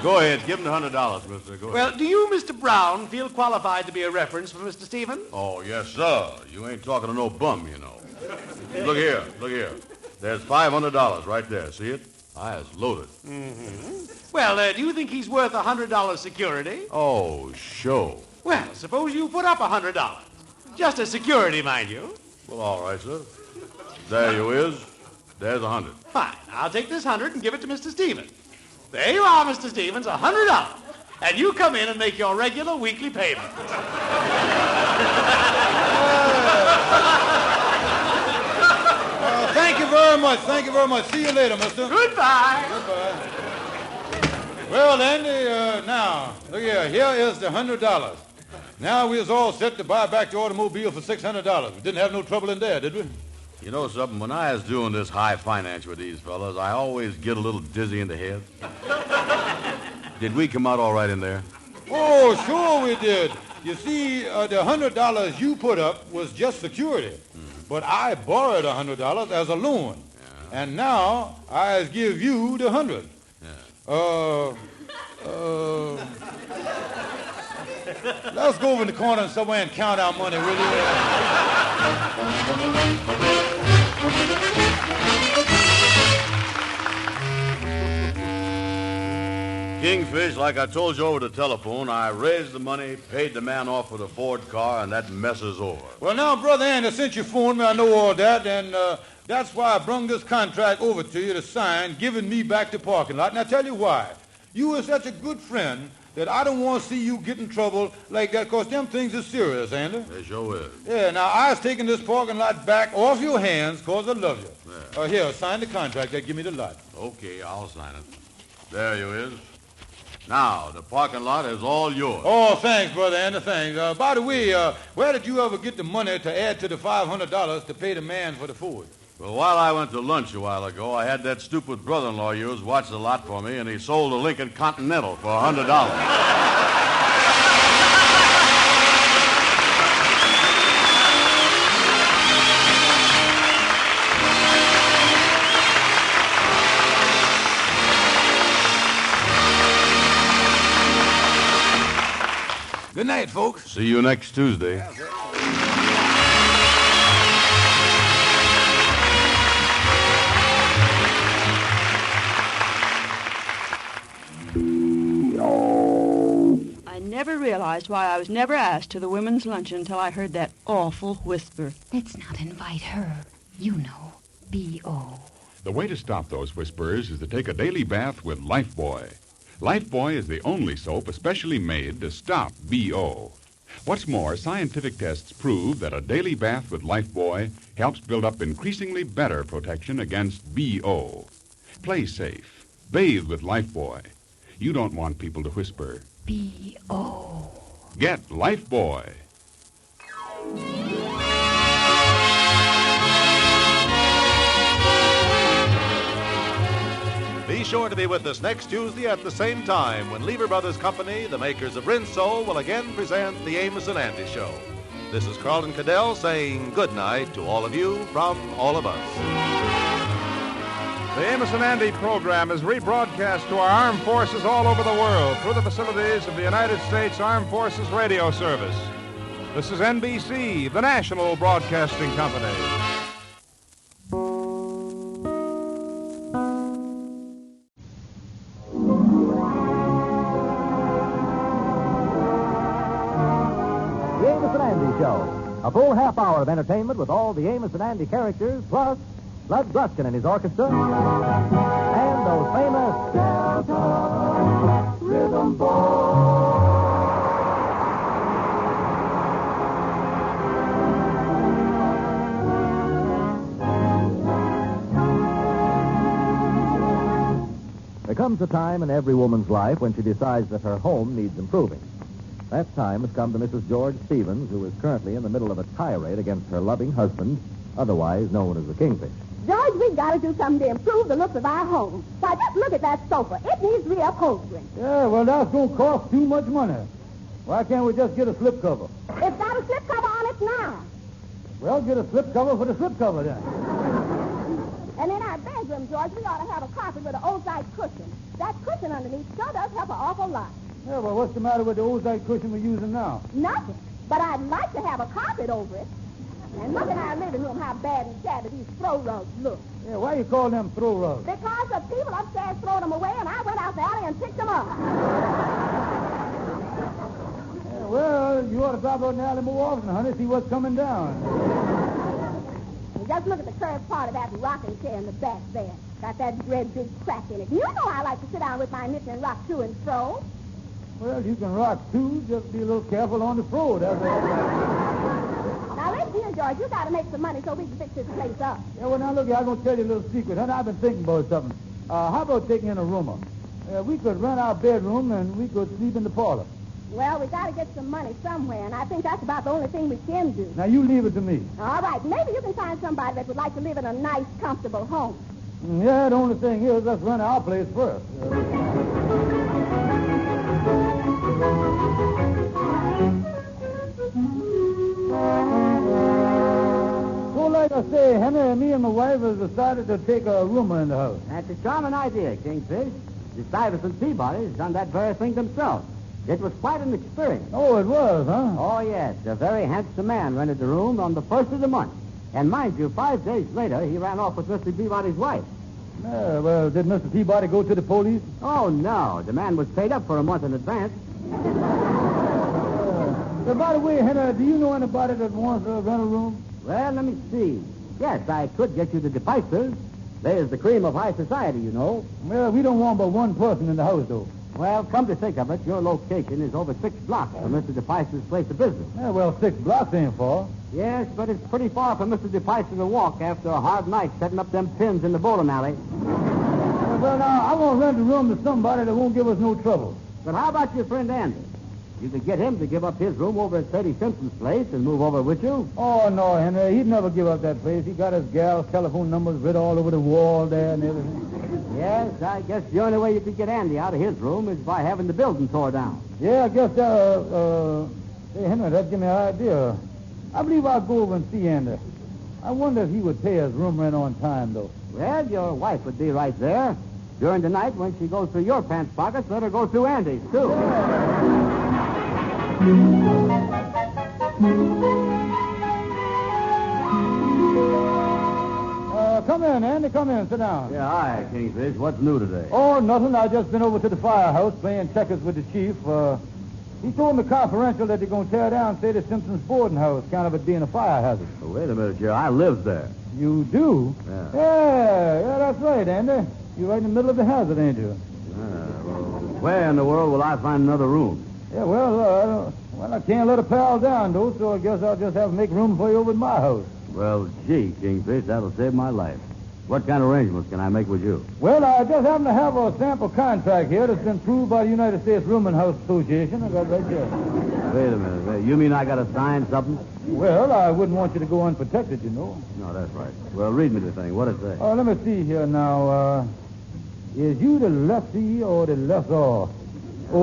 Go ahead. Give him the $100, mister. Go ahead. Well, do you, Mr. Brown, feel qualified to be a reference for Mr. Stevens? Oh, yes, sir. You ain't talking to no bum, you know. Look here. There's $500 right there. See it? It's loaded. Well, do you think he's worth $100 security? Oh, show. Well, suppose you put up $100. Just as security, mind you. Well, all right, sir. There you is. There's 100. Fine. I'll take this 100 and give it to Mr. Stevens. There you are, Mr. Stevens, $100. And you come in and make your regular weekly payment. Thank you very much. See you later, mister. Goodbye. Well, Andy, now, look here. Here is the $100. Now we was all set to buy back the automobile for $600. We didn't have no trouble in there, did we? You know something? When I was doing this high finance with these fellas, I always get a little dizzy in the head. Did we come out all right in there? Oh, sure we did. You see, the $100 you put up was just security. But I borrowed $100 as a loan. Yeah. And now I give you the 100. Yeah. Let's go over in the corner somewhere and count our money, will you? Kingfish, like I told you over the telephone, I raised the money, paid the man off for the Ford car, and that mess is over. Well, now, Brother Andy, since you phoned me, I know all that, and that's why I brung this contract over to you to sign, giving me back the parking lot. And I tell you why. You are such a good friend that I don't want to see you get in trouble like that, because them things are serious, Andy. They sure is. Yeah, now, I was taking this parking lot back off your hands because I love you. Yeah. Here, sign the contract. Give me the lot. Okay, I'll sign it. There you is. Now, the parking lot is all yours. Oh, thanks, Brother Andy, thanks. By the way, where did you ever get the money to add to the $500 to pay the man for the Ford? Well, while I went to lunch a while ago, I had that stupid brother-in-law of yours watch the lot for me, and he sold a Lincoln Continental for $100. Good night, folks. See you next Tuesday. I never realized why I was never asked to the women's luncheon until I heard that awful whisper. Let's not invite her. You know, B.O. The way to stop those whispers is to take a daily bath with Lifebuoy. Lifebuoy is the only soap especially made to stop B.O. What's more, scientific tests prove that a daily bath with Lifebuoy helps build up increasingly better protection against B.O. Play safe. Bathe with Lifebuoy. You don't want people to whisper, B.O. Get Lifebuoy. Be sure to be with us next Tuesday at the same time when Lever Brothers Company, the makers of Rinso, will again present the Amos and Andy Show. This is Carlton Cadell saying good night to all of you from all of us. The Amos and Andy program is rebroadcast to our armed forces all over the world through the facilities of the United States Armed Forces Radio Service. This is NBC, the national broadcasting company. The Amos and Andy Show. A full half hour of entertainment with all the Amos and Andy characters, plus Bud Gruskin and his orchestra, and those famous Delta Rhythm Boys. There comes a time in every woman's life when she decides that her home needs improving. That time has come to Mrs. George Stevens, who is currently in the middle of a tirade against her loving husband, otherwise known as the Kingfish. George, we've got to do something to improve the look of our home. Why, just look at that sofa. It needs reupholstering. Yeah, well, that's going to cost too much money. Why can't we just get a slipcover? It's got a slipcover on it now. Well, get a slipcover for the slipcover, then. And in our bedroom, George, we ought to have a carpet with an ozite cushion. That cushion underneath sure does help an awful lot. Yeah, well, what's the matter with the ozite cushion we're using now? Nothing. But I'd like to have a carpet over it. And look in our living room how bad and shabby these throw rugs look. Yeah, why you call them throw rugs? Because the people upstairs throw them away, and I went out the alley and picked them up. Yeah, well, you ought to drop out in the alley more often, honey, see what's coming down. And just look at the curved part of that rocking chair in the back there. Got that great big crack in it. You know I like to sit down with my knitting and rock to and fro. Well, you can rock too, just be a little careful on the fro, that's all. Now, listen here, George, you got to make some money so we can fix this place up. Yeah, well, now, look here, I'm going to tell you a little secret, honey. I've been thinking about something. How about taking in a roomer? We could rent our bedroom, and we could sleep in the parlor. Well, we got to get some money somewhere, and I think that's about the only thing we can do. Now, you leave it to me. All right, maybe you can find somebody that would like to live in a nice, comfortable home. Yeah, the only thing is, let's rent our place first. So, like I say, Henry, me and my wife has decided to take a roomer in the house. That's a charming idea, Kingfish. The Stuyvesant Peabody's done that very thing themselves. It was quite an experience. Oh, it was, huh? Oh, yes. A very handsome man rented the room on the first of the month. And mind you, 5 days later, he ran off with Mr. Peabody's wife. Yeah, well, did Mr. Peabody go to the police? Oh, no. The man was paid up for a month in advance. By the way, Henry, do you know anybody that wants to rent a room? Well, let me see. Yes, I could get you the DePeisters. There's the cream of high society, you know. Well, we don't want but one person in the house, though. Well, come to think of it, your location is over 6 blocks from Mr. DePeister's place of business. Yeah, well, 6 blocks ain't far. Yes, but it's pretty far for Mr. DePeister to walk after a hard night setting up them pins in the bowling alley. Well, now, I want to rent a room to somebody that won't give us no trouble. But how about your friend Andy? You could get him to give up his room over at Sadie Simpson's place and move over with you. Oh, no, Henry. He'd never give up that place. He got his gal's telephone numbers written all over the wall there and everything. Yes, I guess the only way you could get Andy out of his room is by having the building tore down. Yeah, I guess, hey, Henry, that give me an idea. I believe I'll go over and see Andy. I wonder if he would pay his room rent on time, though. Well, your wife would be right there. During the night, when she goes through your pants pockets, let her go through Andy's, too. Come in, Andy. Come in. Sit down. Yeah, hi, Kingfish. What's new today? Oh, nothing. I just been over to the firehouse playing checkers with the chief. He told me confidential that they're going to tear down Sadie Simpson's boarding house, kind of it being a fire hazard. Oh, wait a minute, Joe. I live there. You do? Yeah. Yeah, that's right, Andy. You're right in the middle of the hazard, ain't you? Where in the world will I find another room? Yeah, well, I can't let a pal down, though, so I guess I'll just have to make room for you over at my house. Well, gee, Kingfish, that'll save my life. What kind of arrangements can I make with you? Well, I just happen to have a sample contract here that's been approved by the United States Rooming House Association. I got it right here. Wait a minute. You mean I got to sign something? Well, I wouldn't want you to go unprotected, you know. No, that's right. Well, read me the thing. What does it say? Oh, let me see here now. Is you the lefty or the lessor? Oh,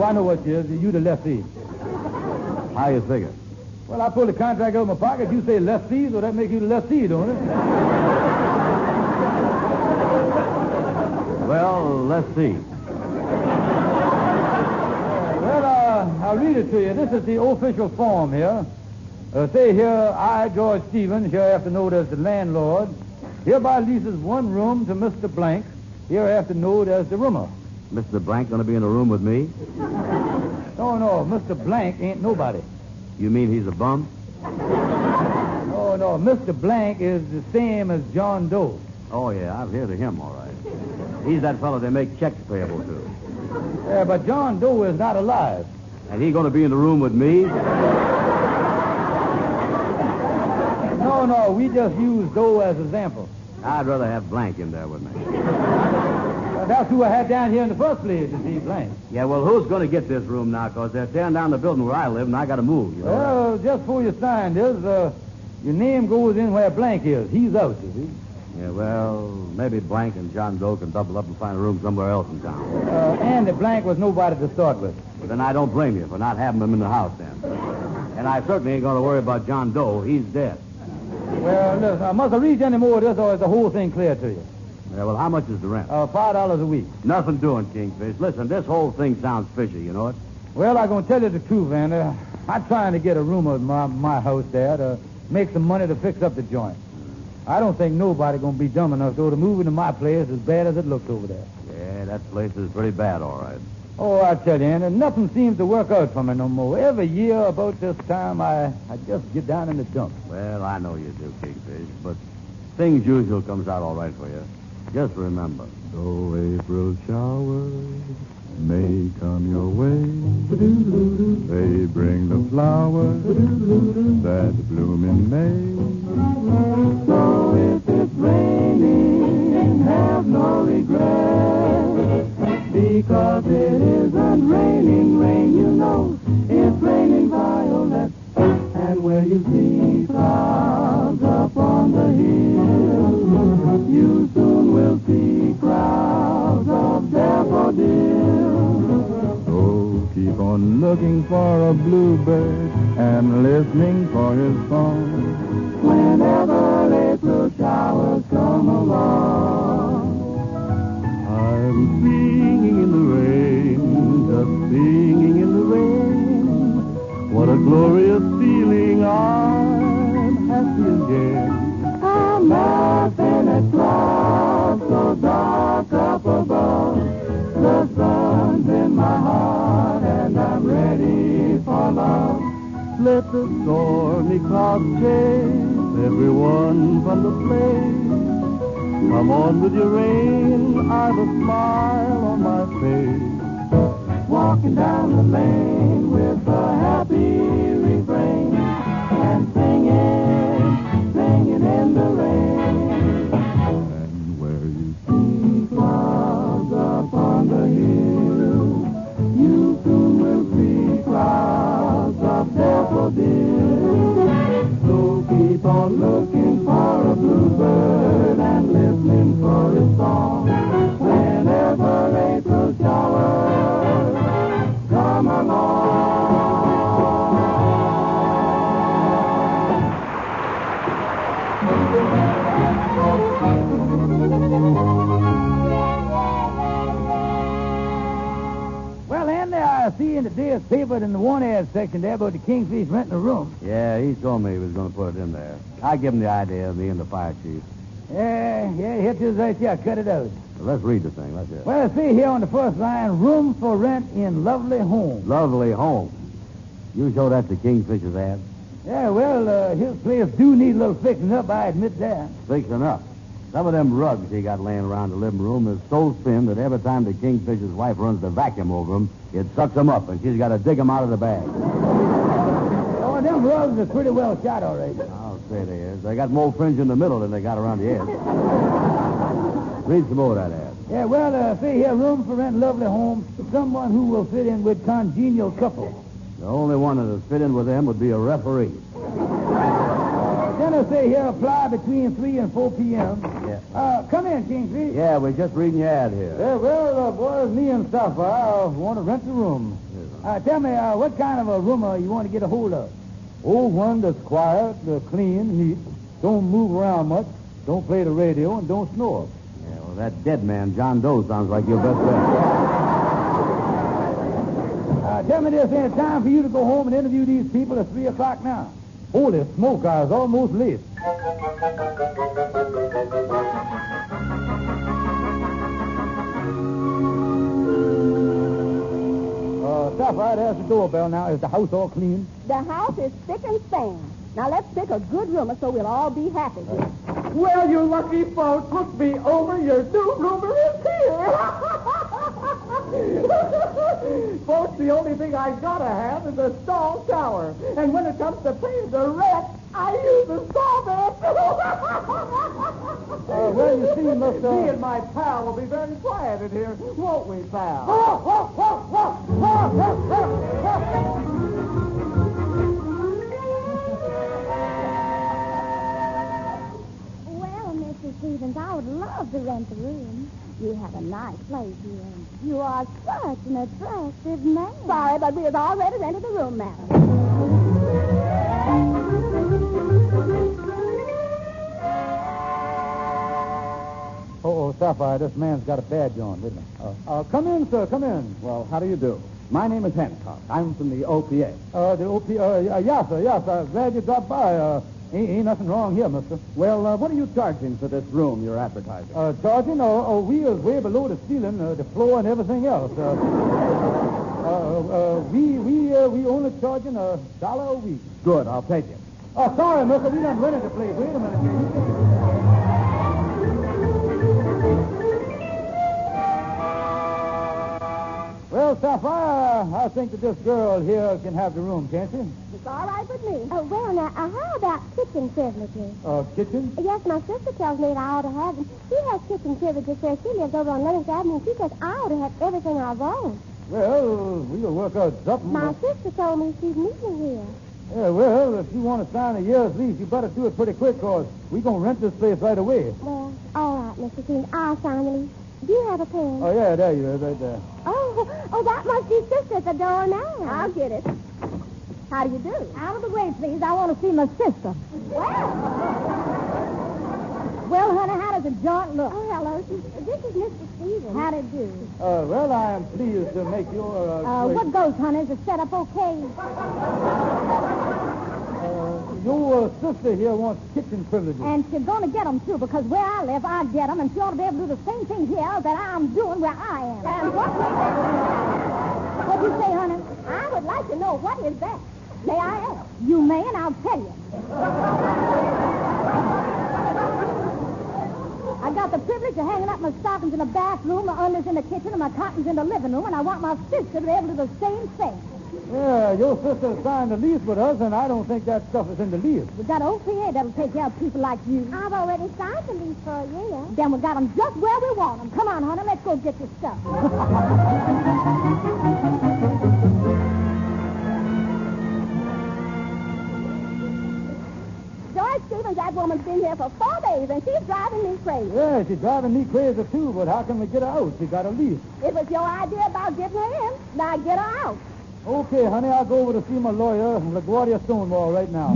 I know what you is. You the lefty. How you figure? Well, I pull the contract out of my pocket. You say lefty, so that makes you the lefty, don't it? Well, let's see. I'll read it to you. This is the official form here. Say here, I, George Stevens, hereafter known as the landlord, hereby leases one room to Mr. Blank, hereafter known as the roomer. Mr. Blank going to be in a room with me? No, Mr. Blank ain't nobody. You mean he's a bum? No, Mr. Blank is the same as John Doe. Oh, yeah, I've heard of him, all right. He's that fellow they make checks payable to. Yeah, but John Doe is not alive. And he going to be in the room with me? No, we just use Doe as an example. I'd rather have Blank in there with me. That's who I had down here in the first place, to see Blank. Yeah, well, who's going to get this room now? Because they're tearing down the building where I live, and I got to move, you know. Well, just before you sign this, your name goes in where Blank is. He's out, you see. Yeah, well, maybe Blank and John Doe can double up and find a room somewhere else in town. And the Blank was nobody to start with. Well, then I don't blame you for not having him in the house, then. And I certainly ain't going to worry about John Doe. He's dead. Well, listen, must I read you any more of this, or is the whole thing clear to you? Yeah, well, how much is the rent? $5 a week. Nothing doing, Kingfish. Listen, this whole thing sounds fishy, you know it? Well, I'm going to tell you the truth, Van. I'm trying to get a room at my house there to make some money to fix up the joint. I don't think nobody going to be dumb enough, though, to move into my place as bad as it looks over there. Yeah, that place is pretty bad, all right. Oh, I tell you, and nothing seems to work out for me no more. Every year about this time, I just get down in the dumps. Well, I know you do, Kingfish, but things usual comes out all right for you. Just remember. So April showers may come your way. They bring the flowers that bloom in May. So if it's raining, have no regret, because it isn't raining rain, you know. It's raining violets. And where you see clouds up on the hill, you soon will see crowds of daffodils. So keep on looking for a bluebird and listening for his song whenever April showers come along. I'm singing in the rain, just singing in the rain. What a glorious feeling, I'm happy again. I'm laughing at clouds so dark up above. The sun's in my heart and I'm ready for love. Let the stormy clouds chase everyone from the place. Come on with your rain, I've a smile on my face. Walking down the lane with a happy refrain and singing in the rain. And where you see clouds up on the hill, you soon will see clouds of daffodils. So keep on looking for a bluebird and listening for his song whenever April showers come along. Well, Andy, I see in the day's paper in the one-ad section there about the Kingfish renting a room. Yeah, he told me he was going to put it in there. I give him the idea of me and the fire chief. Yeah, hit this right here. Cut it out. Well, let's read the thing. Let's hear it. Well, see here on the first line, room for rent in lovely home. Lovely home. You show that to Kingfish's ad? Yeah, well, his place do need a little fixing up, I admit that. Fixing up. Some of them rugs he got laying around the living room is so thin that every time the Kingfish's wife runs the vacuum over them, it sucks them up, and she's got to dig them out of the bag. Oh, them rugs are pretty well shot, all right. I'll say they is. They got more fringe in the middle than they got around the edge. Read some more of that ad. Yeah, well, see here, room for rent, lovely home, someone who will fit in with congenial couple. The only one that would fit in with them would be a referee. Dinner say here apply between 3 and 4 p.m. Yeah. Come in, Kingfish. Yeah, we're just reading your ad here. Yeah, well, boys, me and Sapphire want to rent a room. Tell me, what kind of a roomer you want to get a hold of? Oh, one that's quiet, clean, neat, don't move around much, don't play the radio, and don't snore. Yeah, well, that dead man, John Doe, sounds like your best bet. Tell me this, ain't time for you to go home and interview these people at 3 o'clock now. Holy smoke, I was almost late. Sapphire, there's the doorbell now. Is the house all clean? The house is spick and span. Now let's pick a good roomer so we'll all be happy here. Well, you lucky folks, look me over. Your new roomer is here. Folks, the only thing I gotta have is a stall shower. And when it comes to paying the rent, I use the stall Well, you see, Mr. Me and my pal will be very quiet in here, won't we, pal? Well, Mr. Stevens, I would love to rent the room. You have a nice place here, and you are such an attractive man. Sorry, but we have already rented the room, madam. Oh, Sapphire, this man's got a badge on, didn't he? Come in, sir, come in. Well, how do you do? My name is Hancock. I'm from the OPA. The OPA, yes, sir. Glad you dropped by. Ain't nothing wrong here, mister. Well, what are you charging for this room you're advertising? Charging? We is way below the ceiling, the floor, and everything else. We only charging $1 a week. Good, I'll take it. Sorry, mister, we done rented the place. Wait a minute. Well, Sapphire, I think that this girl here can have the room, can't she? It's all right with me. Oh, well, now, how about kitchen privileges? Kitchen? Yes, my sister tells me that I ought to have them. She has kitchen privileges where she lives over on Lennox Avenue, and she says I ought to have everything I want. Well, we'll work out something. My sister told me she's moving here. Yeah, well, if you want to sign a year's lease, you better do it pretty quick, because we're going to rent this place right away. Well, all right, Mr. Stevens, I'll sign the lease. Do you have a pen? Oh, yeah, there you are, right there. Oh, that must be sister at the door now. I'll get it. How do you do? Out of the way, please. I want to see my sister. Well, honey, how does the joint look? Oh, hello. This is Mr. Stevens. How do you do? Well, I am pleased to make your... what goes, honey? Is the setup okay? Your sister here wants kitchen privileges. And she's going to get them, too, because where I live, I get them, and she ought to be able to do the same thing here that I'm doing where I am. And what'd you say, honey? I would like to know what is that. May I ask? You may, and I'll tell you. I got the privilege of hanging up my stockings in the bathroom, my unders in the kitchen, and my cottons in the living room, and I want my sister to be able to do the same thing. Yeah, your sister signed a lease with us, and I don't think that stuff is in the lease. We got OPA that'll take care of people like you. I've already signed the lease for a year. Then we got them just where we want them. Come on, honey, let's go get your stuff. Joyce Stevens, that woman's been here for 4 days, and she's driving me crazy. Yeah, she's driving me crazy, too, but how can we get her out? She got a lease. If it's your idea about getting her in, now get her out. Okay, honey, I'll go over to see my lawyer, LaGuardia Stonewall, right now.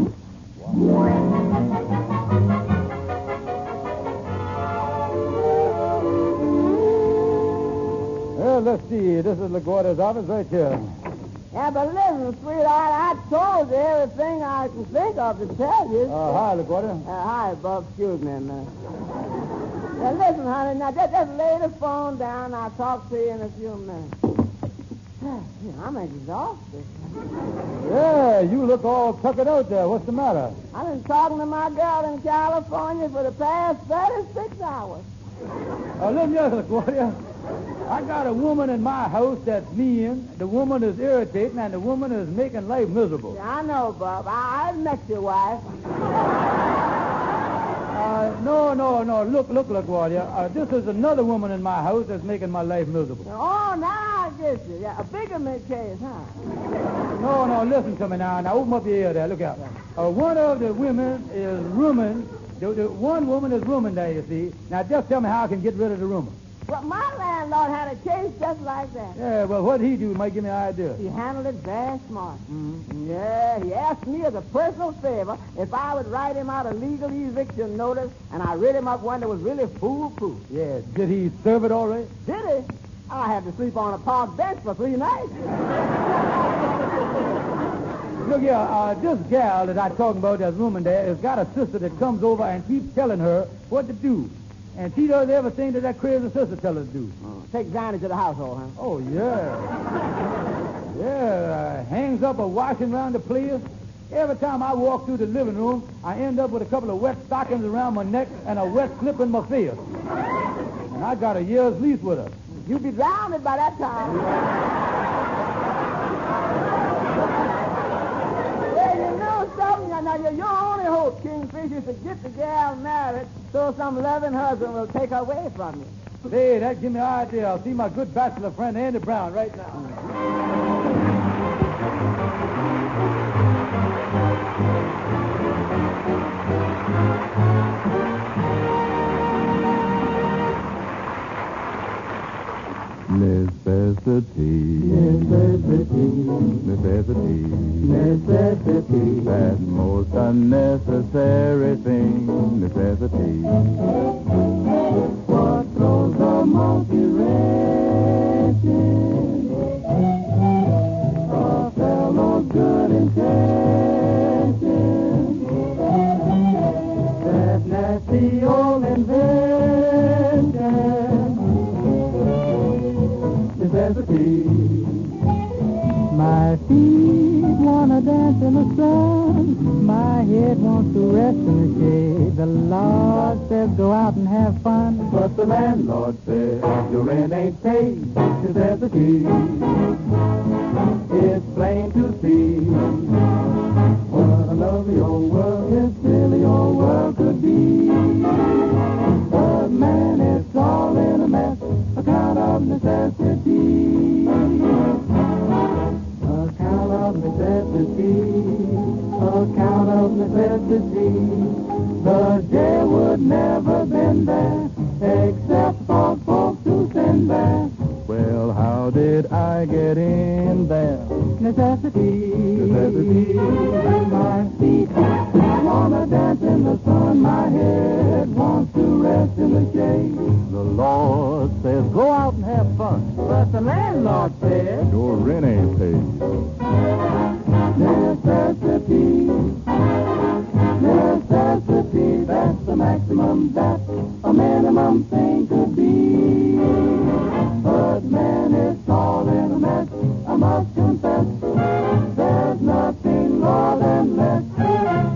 Well, let's see. This is LaGuardia's office right here. Yeah, but listen, sweetheart, I told you everything I can think of to tell you. Hi, LaGuardia. Hi, Bob. Excuse me, man. Now, listen, honey, now just lay the phone down. I'll talk to you in a few minutes. I'm exhausted. Yeah, you look all tuckered out there. What's the matter? I've been talking to my girl in California for the past 36 hours. Listen here, LaGuardia. I got a woman in my house that's mean, the woman is irritating, and the woman is making life miserable. Yeah, I know, Bob. I've met your wife. No. Look, Warrior. This is another woman in my house that's making my life miserable. Oh, now I get you. Yeah, a bigamy case, huh? No, listen to me now. Now, open up your ear there. Look out. One of the women is rooming. The one woman is rooming there, you see. Now, just tell me how I can get rid of the roomer. Well, my landlord had a case just like that. Yeah, well, what'd he do? Might give me an idea. He handled it very smart. Mm-hmm. Yeah, he asked me as a personal favor if I would write him out a legal eviction notice, and I read him up one that was really foolproof. Yeah, did he serve it all right? Did he? I had to sleep on a park bench for 3 nights. Look here, this gal that I'm talking about that's rooming there has got a sister that comes over and keeps telling her what to do. And she does everything that crazy sister tells her to do. Take advantage of the household, huh? Oh, yeah. Yeah, hangs up a washing around the place. Every time I walk through the living room, I end up with a couple of wet stockings around my neck and a wet slip in my face. And I got a year's lease with her. You'd be drowned by that time. Well, you know something? Now, your only hope, Kingfish, is to get the gal married so some loving husband will take her away from you. Hey, that gives me an idea. I'll see my good bachelor friend Andy Brown right now. Necessity, that most unnecessary thing, necessity. What throws the monkey wrenching? A fellow's good intention. That nasty old invention, necessity. My feet wanna dance in the sun. My head wants to rest in the shade. The Lord says go out and have fun. But the landlord says your rent ain't paid. Necessity. It's plain to see what a lovely old world this silly old world could be. But man, it's all in a mess, account of necessity. Account of necessity. The jail would never been there, except for folks who sin there. Well, how did I get in there? Necessity. My feet wanna dance in the sun. My head wants to rest in the shade. The Lord says go out and have fun. But the landlord says your rent ain't paid. Necessity, that's the maximum that a minimum thing could be. But man, it's all in a mess, I must confess. There's nothing more than less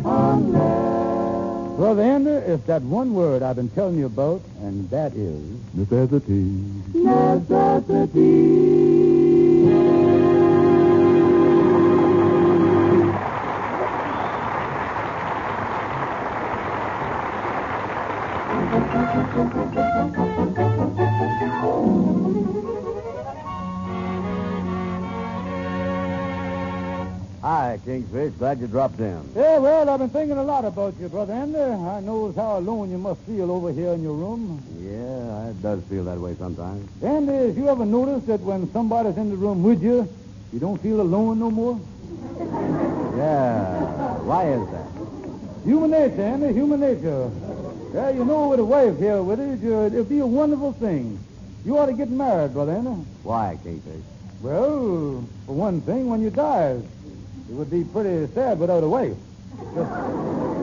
unless. Brother Andy, it's that one word I've been telling you about, and that is necessity. Hi, Kingfish. Glad you dropped in. Yeah, well, I've been thinking a lot about you, Brother Andy. I knows how alone you must feel over here in your room. Yeah, it does feel that way sometimes. Andy, have you ever noticed that when somebody's in the room with you, you don't feel alone no more? Yeah. Why is that? Human nature, Andy, human nature. Yeah, you know, with a wife here with you, it'd be a wonderful thing. You ought to get married, Brother Andy. Why, Kingfish? Well, for one thing, when you die, it would be pretty sad without a wife.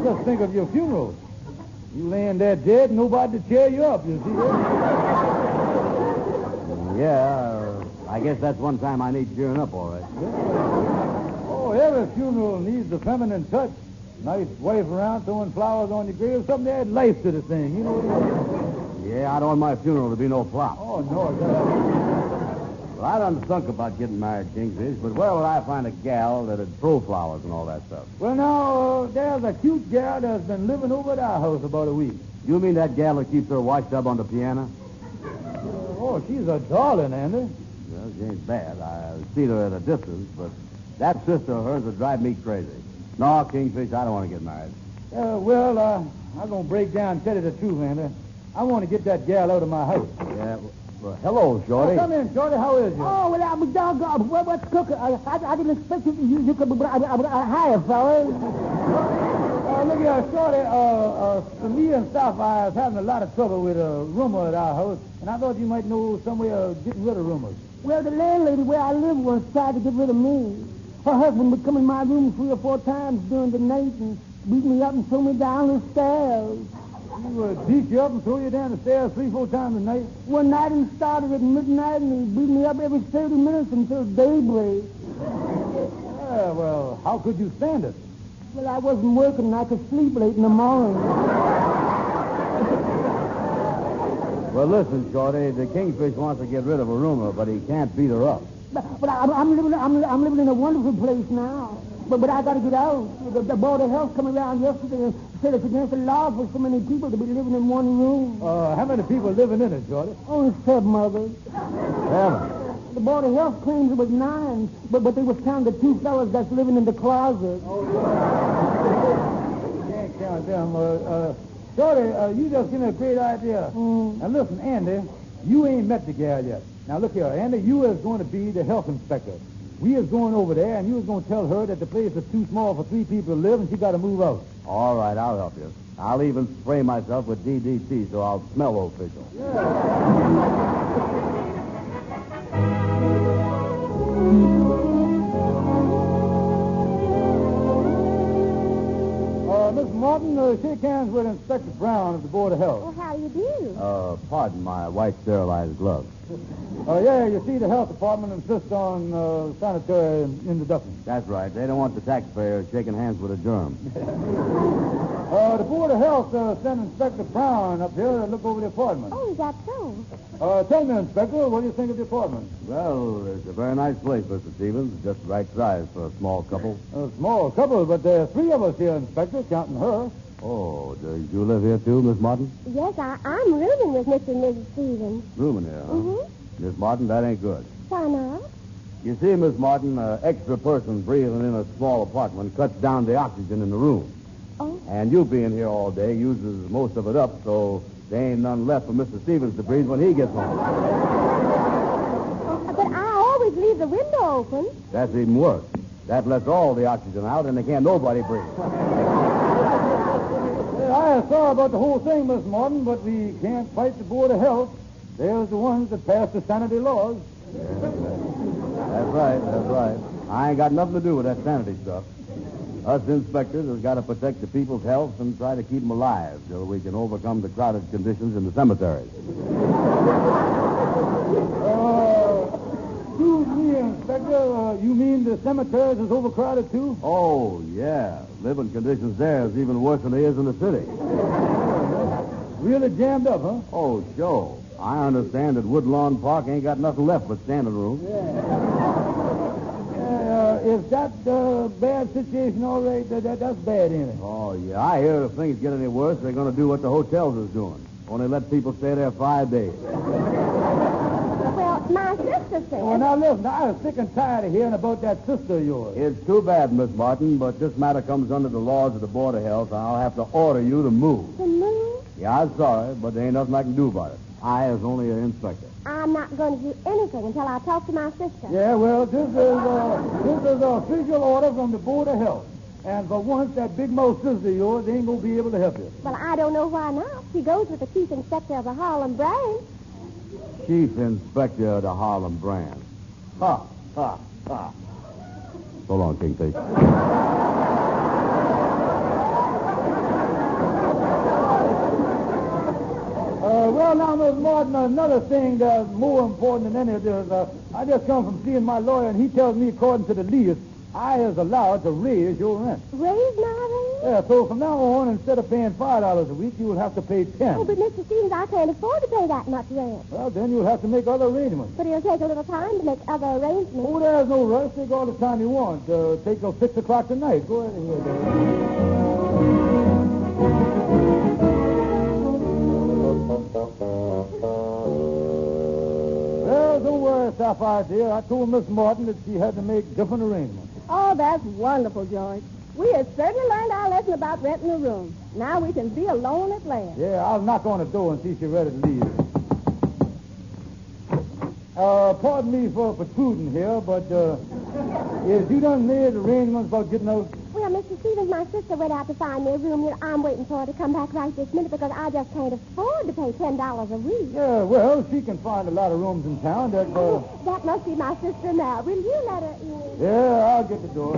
Just think of your funeral. You laying there dead, nobody to cheer you up, you see that? Yeah, I guess that's one time I need cheering up, all right. Yeah. Oh, every funeral needs a feminine touch. Nice wife around throwing flowers on your grave, something to add life to the thing, you know what I mean? Yeah, I don't want my funeral to be no flop. Oh, no. Well, I done thunk about getting married, Kingfish, but where would I find a gal that'd throw flowers and all that stuff? Well, now, there's a cute gal that's been living over at our house about a week. You mean that gal that keeps her washed up on the piano? Oh, she's a darling, Andy. Well, she ain't bad. I see her at a distance, but that sister of hers would drive me crazy. No, Kingfish, I don't want to get married. I'm going to break down and tell you the truth, Andy. I want to get that gal out of my house. Yeah, well, hello, Shorty. Come in, Shorty. How is you? Oh, well, I'm doggone. What's cooking? I didn't expect you could be higher, fellas. Look here, Shorty. Me and Sapphire is having a lot of trouble with a rumor at our house, and I thought you might know some way of getting rid of rumors. Well, the landlady where I live once tried to get rid of me. Her husband would come in my room 3 or 4 times during the night and beat me up and throw me down the stairs. He would beat you up and throw you down the stairs 3 or 4 times a night? One night he started at midnight and he beat me up every 30 minutes until daybreak. Yeah, well, how could you stand it? Well, I wasn't working and I could sleep late in the morning. Well, listen, Shorty, the Kingfish wants to get rid of a rumor, but he can't beat her up. But I'm living in a wonderful place now. But I got to get out. The Board of Health came around yesterday and said it's against the law for so many people to be living in one room. How many people living in it, Shorty? Only 7 others. 7? The Board of Health claims it was 9, but they was counting the 2 fellas that's living in the closet. You can't count them. Shorty, you just give me a great idea. Now, listen, Andy, you ain't met the gal yet. Now, look here, Andy, you is going to be the health inspector. We is going over there, and you is going to tell her that the place is too small for 3 people to live, and she got to move out. All right, I'll help you. I'll even spray myself with DDT so I'll smell official. Miss Martin, shake hands with Inspector Brown of the Board of Health. Oh, how do you do? Pardon my white sterilized gloves. Yeah, you see, the health department insists on sanitary introduction. That's right. They don't want the taxpayers shaking hands with a germ. The Board of Health sent Inspector Brown up here to look over the apartment. Oh, is that so? Tell me, Inspector, what do you think of the apartment? Well, it's a very nice place, Mr. Stevens. Just the right size for a small couple. A small couple, but there are 3 of us here, Inspector, counting her. Oh, do you live here too, Miss Martin? Yes, I'm rooming with Mr. and Mrs. Stevens. Rooming here, huh? Mm-hmm. Miss Martin, that ain't good. Why not? You see, Miss Martin, an extra person breathing in a small apartment cuts down the oxygen in the room. Oh. And you being here all day uses most of it up, so there ain't none left for Mr. Stevens to breathe when he gets home. But I always leave the window open. That's even worse. That lets all the oxygen out, and they can't nobody breathe. I'm sorry about the whole thing, Miss Martin, but we can't fight the Board of Health. They're the ones that pass the sanity laws. That's right. I ain't got nothing to do with that sanity stuff. Us inspectors has got to protect the people's health and try to keep them alive till we can overcome the crowded conditions in the cemeteries. Excuse me, Inspector. You mean the cemeteries is overcrowded, too? Oh, yeah. Living conditions there is even worse than they is in the city. Really jammed up, huh? Oh, sure. I understand that Woodlawn Park ain't got nothing left but standing room. Is that bad situation all right? That's bad, ain't it? Oh, yeah. I hear if things get any worse, they're going to do what the hotels is doing. Only let people stay there 5 days. Well, my sister said... Well, now, listen, I was sick and tired of hearing about that sister of yours. It's too bad, Miss Martin, but this matter comes under the laws of the Board of Health, and I'll have to order you to move. To move? Yeah, I'm sorry, but there ain't nothing I can do about it. I is only an inspector. I'm not going to do anything until I talk to my sister. Yeah, well, this is an official order from the Board of Health. And for once, that big-mouth sister of yours ain't going to be able to help you. Well, I don't know why not. She goes with the chief inspector of the Harlem branch. Chief Inspector of the Harlem branch. Ha, ha, ha. So long, Kingfish. Well, now, Miss Martin, another thing that's more important than any of this, I just come from seeing my lawyer, and he tells me, according to the lease, I is allowed to raise your rent. Raise my rent? Yeah, so from now on, instead of paying $5 a week, you will have to pay $10. Oh, but Mr. Stevens, I can't afford to pay that much rent. Well, then you'll have to make other arrangements. But it'll take a little time to make other arrangements. Oh, there's no rush. Take all the time you want. Take till 6 o'clock tonight. Go ahead and hear Well, don't worry, Sapphire, dear. I told Miss Morton that she had to make different arrangements. Oh, that's wonderful, George. We have certainly learned our lesson about renting a room. Now we can be alone at last. Yeah, I'll knock on the door and see if she's ready to leave. Pardon me for protruding here, but if you done made arrangements about getting out... Well, Mr. Stevens, my sister went out to find me a room. I'm waiting for her to come back right this minute because I just can't afford to pay $10 a week. Yeah, well, she can find a lot of rooms in town that... That must be my sister now. Will you let her in? Yeah, I'll get the door.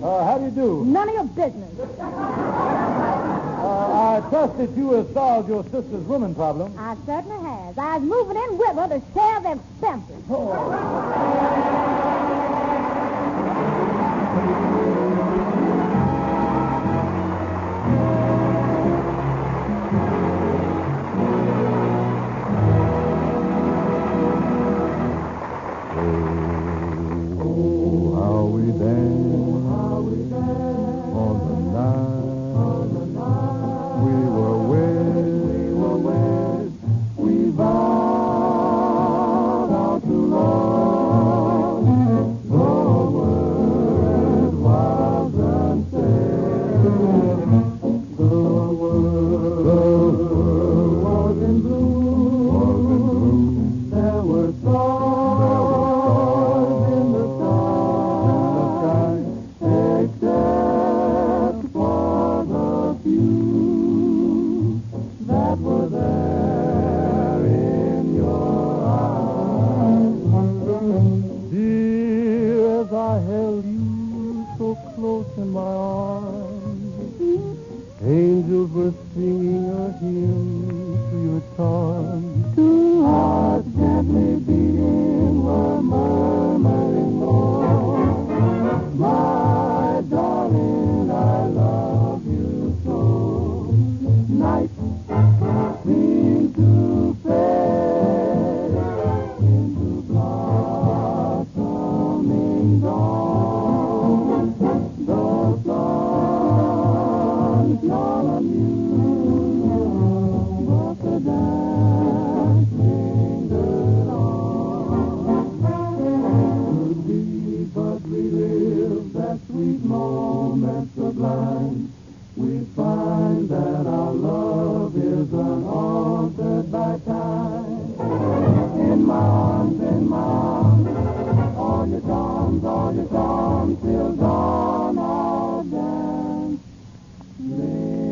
How do you do? None of your business. I trust that you have solved your sister's rooming problem. I certainly has. I was moving in with her to share the expenses. Angels were singing a hymn to your charms. Two hearts gently beating were murmuring low. My darling, I love you so. Night seemed to fade into blossoming dawn. The sun shone on you, but the dancing girl could we but relive that sweet moment sublime, we find that our love is unaltered by time. In my arms, all your charms, till dawn I'll dance. Lingers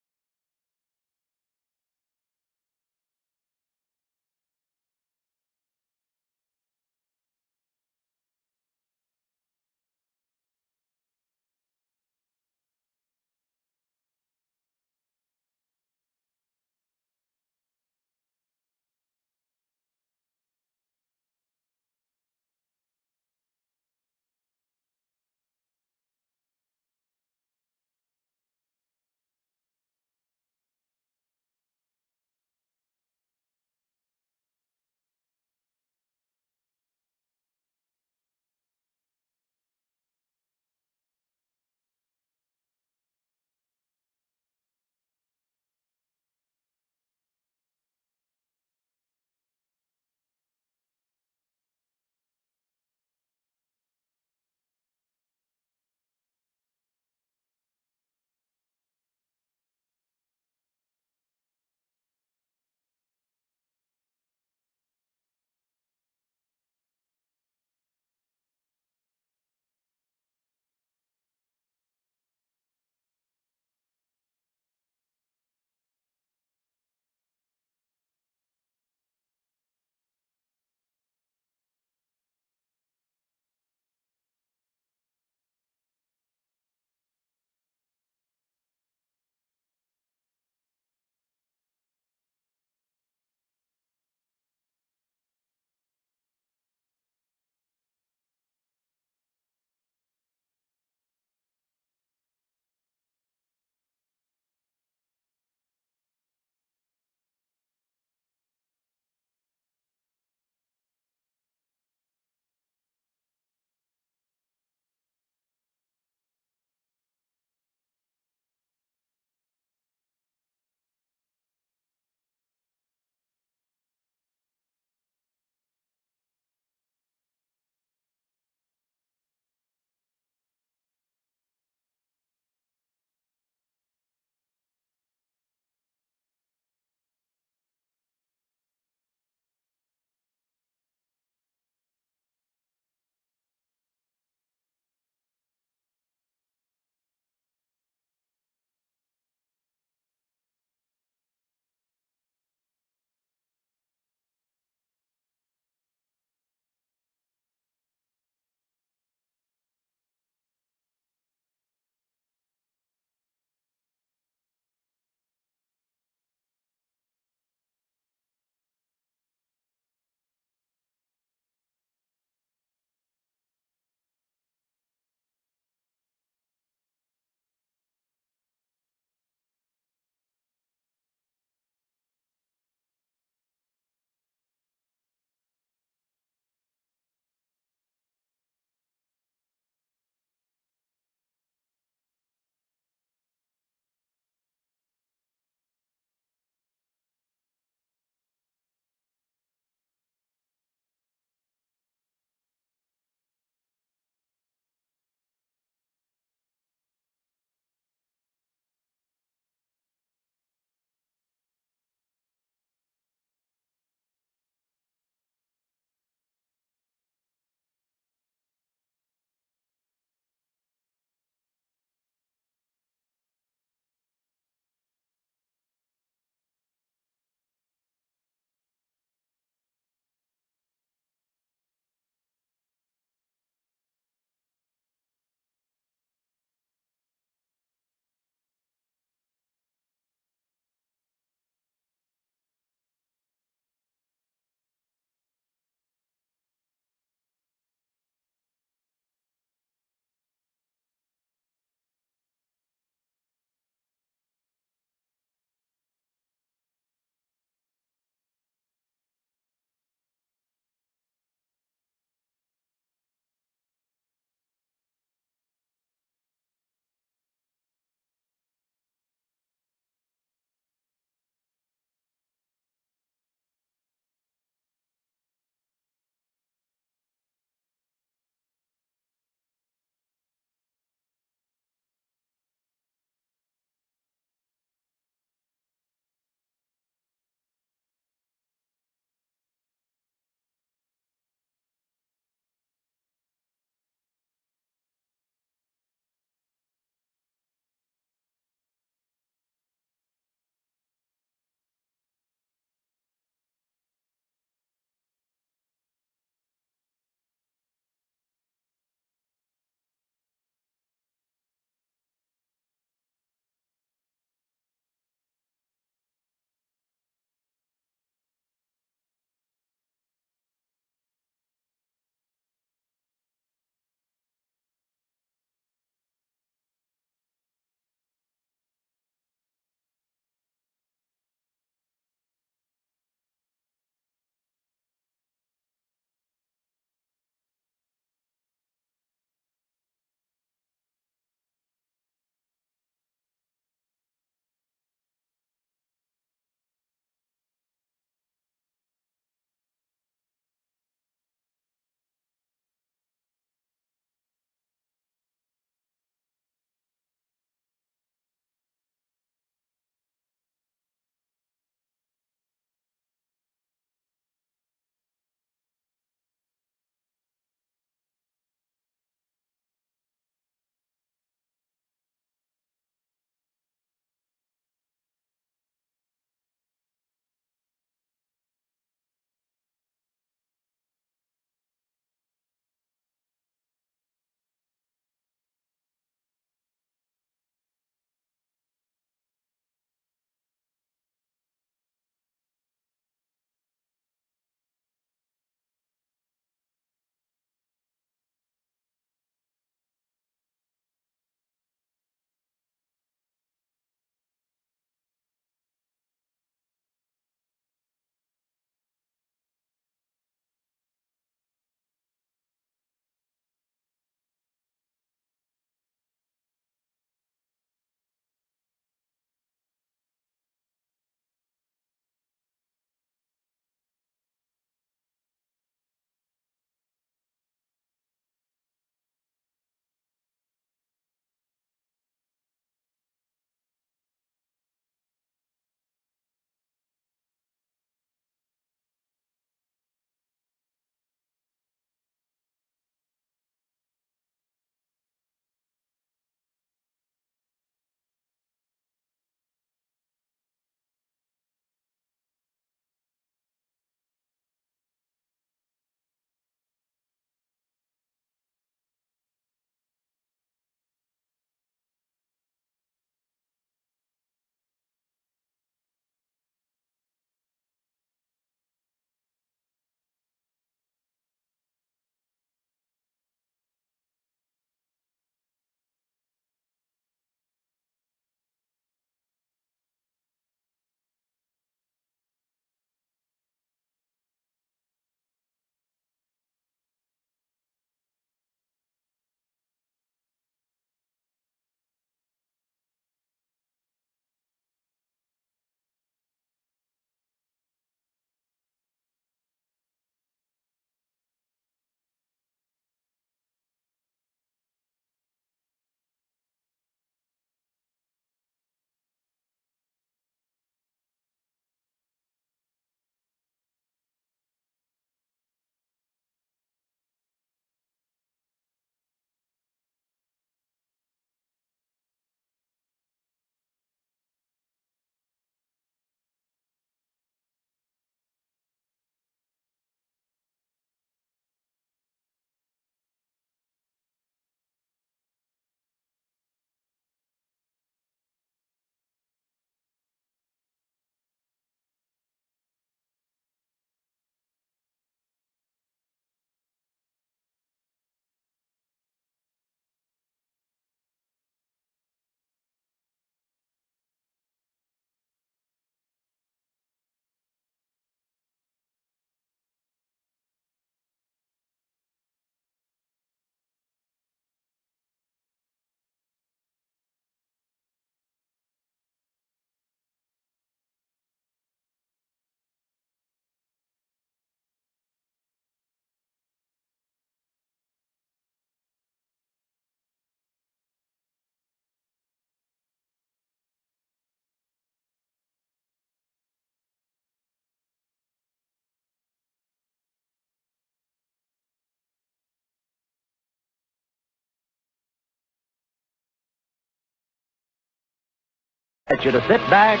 get you to sit back,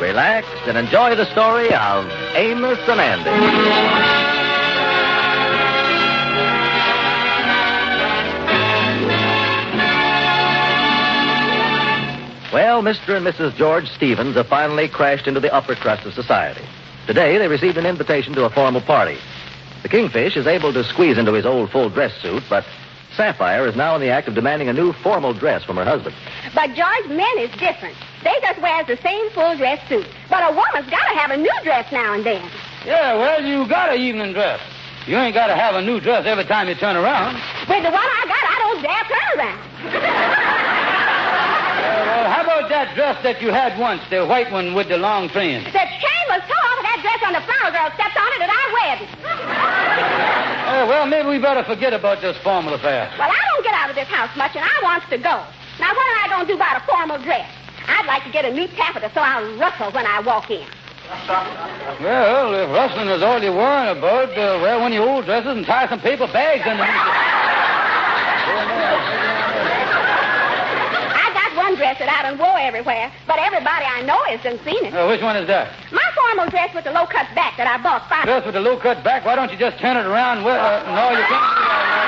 relax, and enjoy the story of Amos and Andy. Well, Mr. and Mrs. George Stevens have finally crashed into the upper crust of society. Today, they received an invitation to a formal party. The Kingfish is able to squeeze into his old full dress suit, but Sapphire is now in the act of demanding a new formal dress from her husband. But, George, men is different. They just wears the same full dress suit. But a woman's got to have a new dress now and then. Yeah, well, you got an evening dress. You ain't got to have a new dress every time you turn around. With the one I got, I don't dare turn around. Well, how about that dress that you had once, the white one with the long train? The chain was so off of that dress when the flower girl stepped on it that I wear it. Well, maybe we better forget about this formal affair. Well, I don't get out of this house much, and I wants to go. Now, what am I going to do about a formal dress? I'd like to get a new taffeta so I'll rustle when I walk in. Well, if rustling is all you're worrying about, wear one of your old dresses and tie some paper bags underneath it. I got one dress that I done wore everywhere, but everybody I know has done seen it. Which one is that? My formal dress with the low-cut back that I bought $5. Dress with the low-cut back? Why don't you just turn it around? No, you can't do that.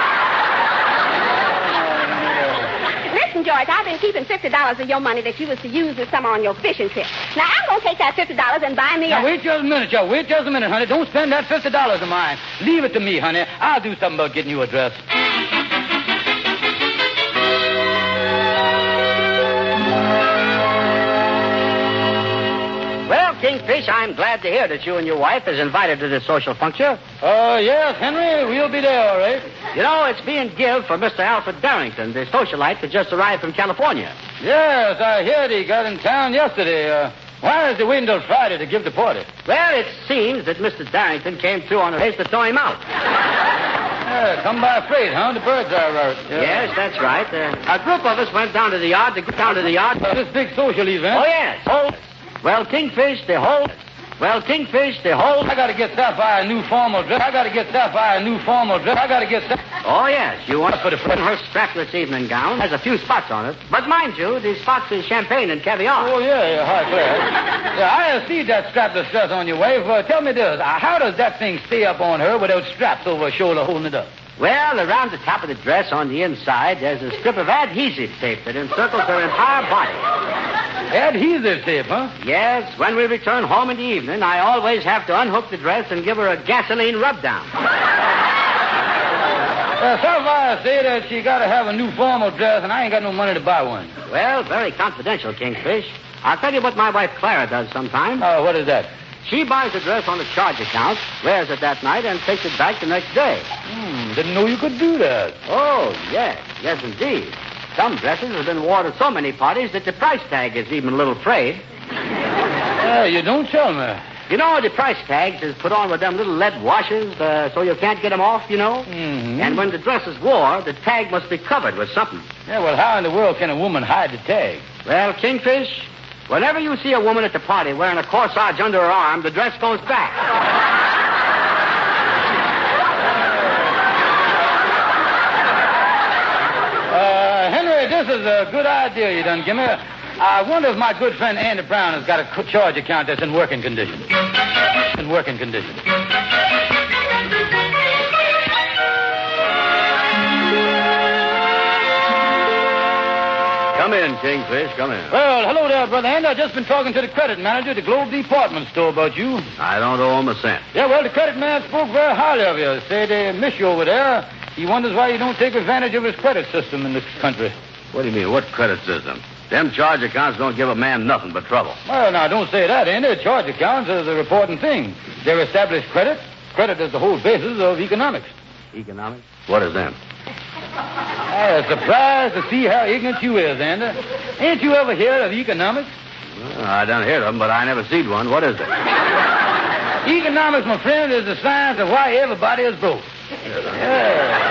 Listen, George, I've been keeping $50 of your money that you was to use this summer on your fishing trip. Now, I'm going to take that $50 and buy me a... Now, wait just a minute, Joe. Wait just a minute, honey. Don't spend that $50 of mine. Leave it to me, honey. I'll do something about getting you a dress. Well, Kingfish, I'm glad to hear that you and your wife is invited to this social function. Yes, Henry, we'll be there, all right. You know, it's being give for Mr. Alfred Darrington, the socialite that just arrived from California. Yes, I heard he got in town yesterday. Why is he waiting till Friday to give the party? Well, it seems that Mr. Darrington came through on a race to throw him out. Come by freight, huh? The birds are out. Yes, that's right. A group of us went down to the yard This big social event? Oh, yes. Well, Kingfish, the whole... I gotta get Sapphire a new formal dress. Oh, yes. You want to put her strapless evening gown. Has a few spots on it. But mind you, the spots is champagne and caviar. Oh, yeah, high class. I see that strapless dress on your wife. Tell me this. How does that thing stay up on her without straps over her shoulder holding it up? Well, around the top of the dress on the inside, there's a strip of adhesive tape that encircles her entire body. Adhesive tape, huh? Yes. When we return home in the evening, I always have to unhook the dress and give her a gasoline rub-down. Sapphire say that she got to have a new formal dress, and I ain't got no money to buy one. Well, very confidential, Kingfish. I'll tell you what my wife Clara does sometimes. What is that? She buys a dress on a charge account, wears it that night, and takes it back the next day. Didn't know you could do that. Oh, yes. Yes, indeed. Some dresses have been worn at so many parties that the price tag is even a little frayed. You don't tell me. You know, the price tags is put on with them little lead washers, so you can't get them off, you know? Mm-hmm. And when the dress is wore, the tag must be covered with something. Yeah, well, how in the world can a woman hide the tag? Well, Kingfish, whenever you see a woman at the party wearing a corsage under her arm, the dress goes back. Henry, this is a good idea you done give me. I wonder if my good friend Andy Brown has got a charge account that's in working condition. Come in, Kingfish, come in. Well, hello there, Brother Andy. I've just been talking to the credit manager at the Globe Department Store about you. I don't owe him a cent. Yeah, well, the credit man spoke very highly of you. Say they miss you over there. He wonders why you don't take advantage of his credit system in this country. What do you mean, what credit system? Them charge accounts don't give a man nothing but trouble. Well, now, don't say that, Andy. Charge accounts are the important thing. They're established credit. Credit is the whole basis of economics. Economics? What is them? I'm surprised to see how ignorant you is, Andy. Ain't you ever heard of economics? Well, I done heard of them, but I never seen one. What is it? Economics, my friend, is the science of why everybody is broke. Yeah.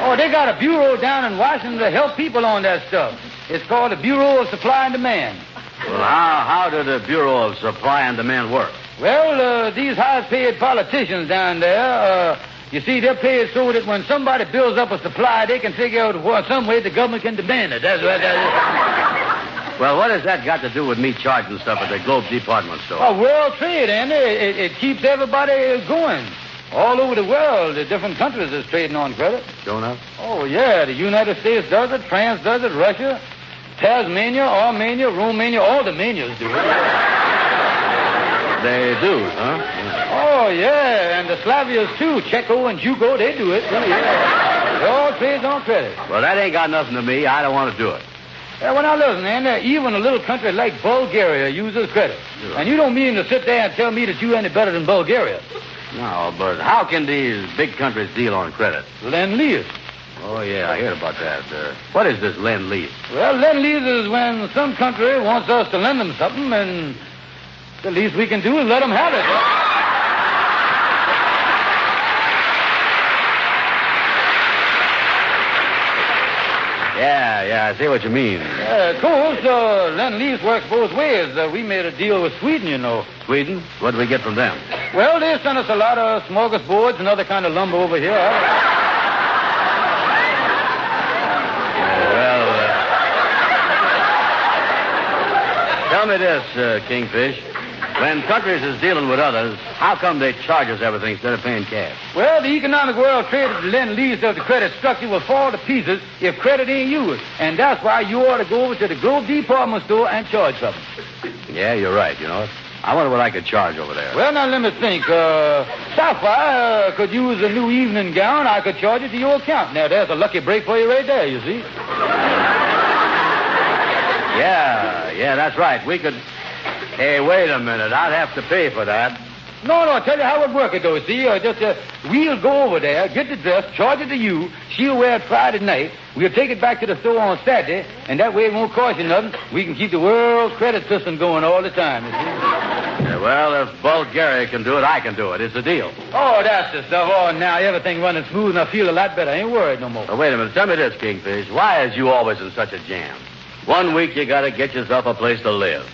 Oh, they got a bureau down in Washington to help people on that stuff. It's called the Bureau of Supply and Demand. Well, how do the Bureau of Supply and Demand work? Well, these high-paid politicians down there, you see, they're paid so that when somebody builds up a supply, they can figure out some way the government can demand it. That's right. Well, what has that got to do with me charging stuff at the Globe department store? Oh, world trade, Andy. It keeps everybody going. All over the world, the different countries is trading on credit. Grownups? Oh, yeah. The United States does it. France does it. Russia, Tasmania, Armenia, Romania, all the manias do it. They do, huh? Oh, yeah. And the Slavias, too. Checo and Jugo, they do it. Yeah. They all trade on credit. Well, that ain't got nothing to me. I don't want to do it. Yeah, well, now listen, Andy. Even a little country like Bulgaria uses credit. Sure. And you don't mean to sit there and tell me that you're any better than Bulgaria. No, but how can these big countries deal on credit? Lend-lease. Oh, yeah, I heard about that. What is this lend-lease? Well, lend-lease is when some country wants us to lend them something, and the least we can do is let them have it. Yeah, I see what you mean. Of course, lend-lease works both ways. We made a deal with Sweden, you know. Sweden? What did we get from them? Well, they sent us a lot of smorgasbords and other kind of lumber over here. Tell me this, Kingfish. When countries is dealing with others, how come they charge us everything instead of paying cash? Well, the economic world trade of the lend-lease of the credit structure will fall to pieces if credit ain't used. And that's why you ought to go over to the Globe department store and charge something. Yeah, you're right, you know. I wonder what I could charge over there. Well, now, let me think. Sapphire could use a new evening gown. I could charge it to your account. Now, there's a lucky break for you right there, you see. Yeah, that's right. We could... Hey, wait a minute. I'd have to pay for that. No, I'll tell you how it work it, though, see? We'll go over there, get the dress, charge it to you. She'll wear it Friday night. We'll take it back to the store on Saturday, and that way it won't cost you nothing. We can keep the world credit system going all the time, you see? Yeah, well, if Bulgaria can do it, I can do it. It's a deal. Oh, that's the stuff. Oh, now everything running smooth, and I feel a lot better. I ain't worried no more. Now, wait a minute. Tell me this, Kingfish. Why is you always in such a jam? 1 week you got to get yourself a place to live.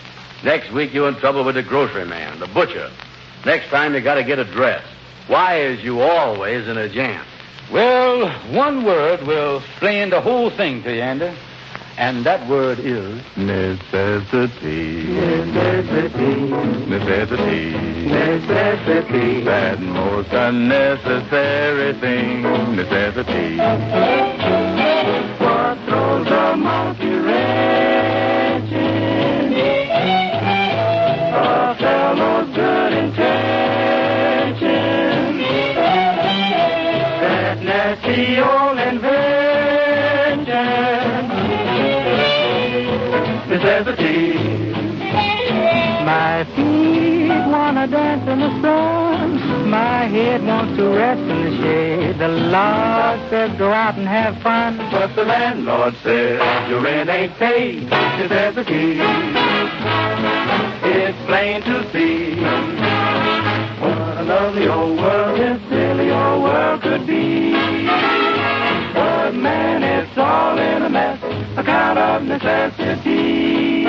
Next week you're in trouble with the grocery man, the butcher. Next time you got to get a dress. Why is you always in a jam? Well, one word will explain the whole thing to you, Andy. And that word is... Necessity. Necessity. Necessity. Necessity. That most unnecessary thing. Necessity. What throws a monkey wrenching? A fellow's good intention. That nasty old invention. Necessity. My feet wanna dance in the sun. My head wants to rest in the shade. The Lord said go out and have fun. But the landlord said your rent ain't paid. Necessity. It's plain to see what a lovely old world this silly old world could be. But man, it's all in a mess. Account of necessity.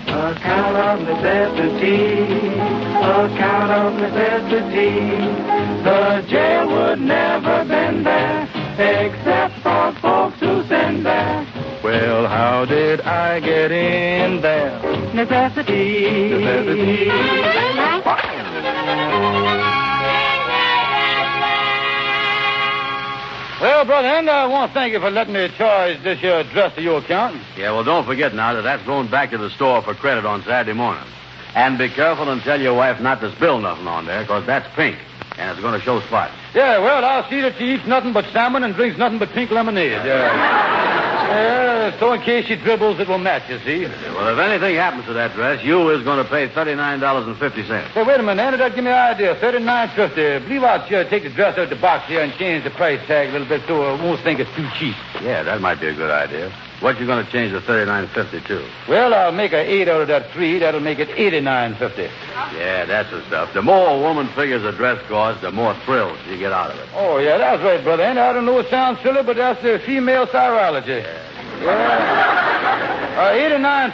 Account of necessity. Account of necessity. The jail would never been there except for folks who send there. Well, how did I get in there? Necessity. Necessity. Well, Brother Andy, I want to thank you for letting me charge this here dress to your account. Yeah, well, don't forget now that that's going back to the store for credit on Saturday morning. And be careful and tell your wife not to spill nothing on there, because that's pink, and it's going to show spots. Yeah, well, I'll see that she eats nothing but salmon and drinks nothing but pink lemonade. So in case she dribbles, it will match, you see. Well, if anything happens to that dress, you is going to pay $39.50. Hey, wait a minute, Andy. That give me an idea. $39.50. Believe I'll take the dress out of the box here and change the price tag a little bit so I won't think it's too cheap. Yeah, that might be a good idea. What you going to change the $39.50 to? Well, I'll make an 8 out of that 3. That'll make it $89.50. Yeah, that's the stuff. The more a woman figures a dress costs, the more thrills you get out of it. Oh, yeah, that's right, Brother Andy. I don't know it sounds silly, but that's the female styrology. Yeah.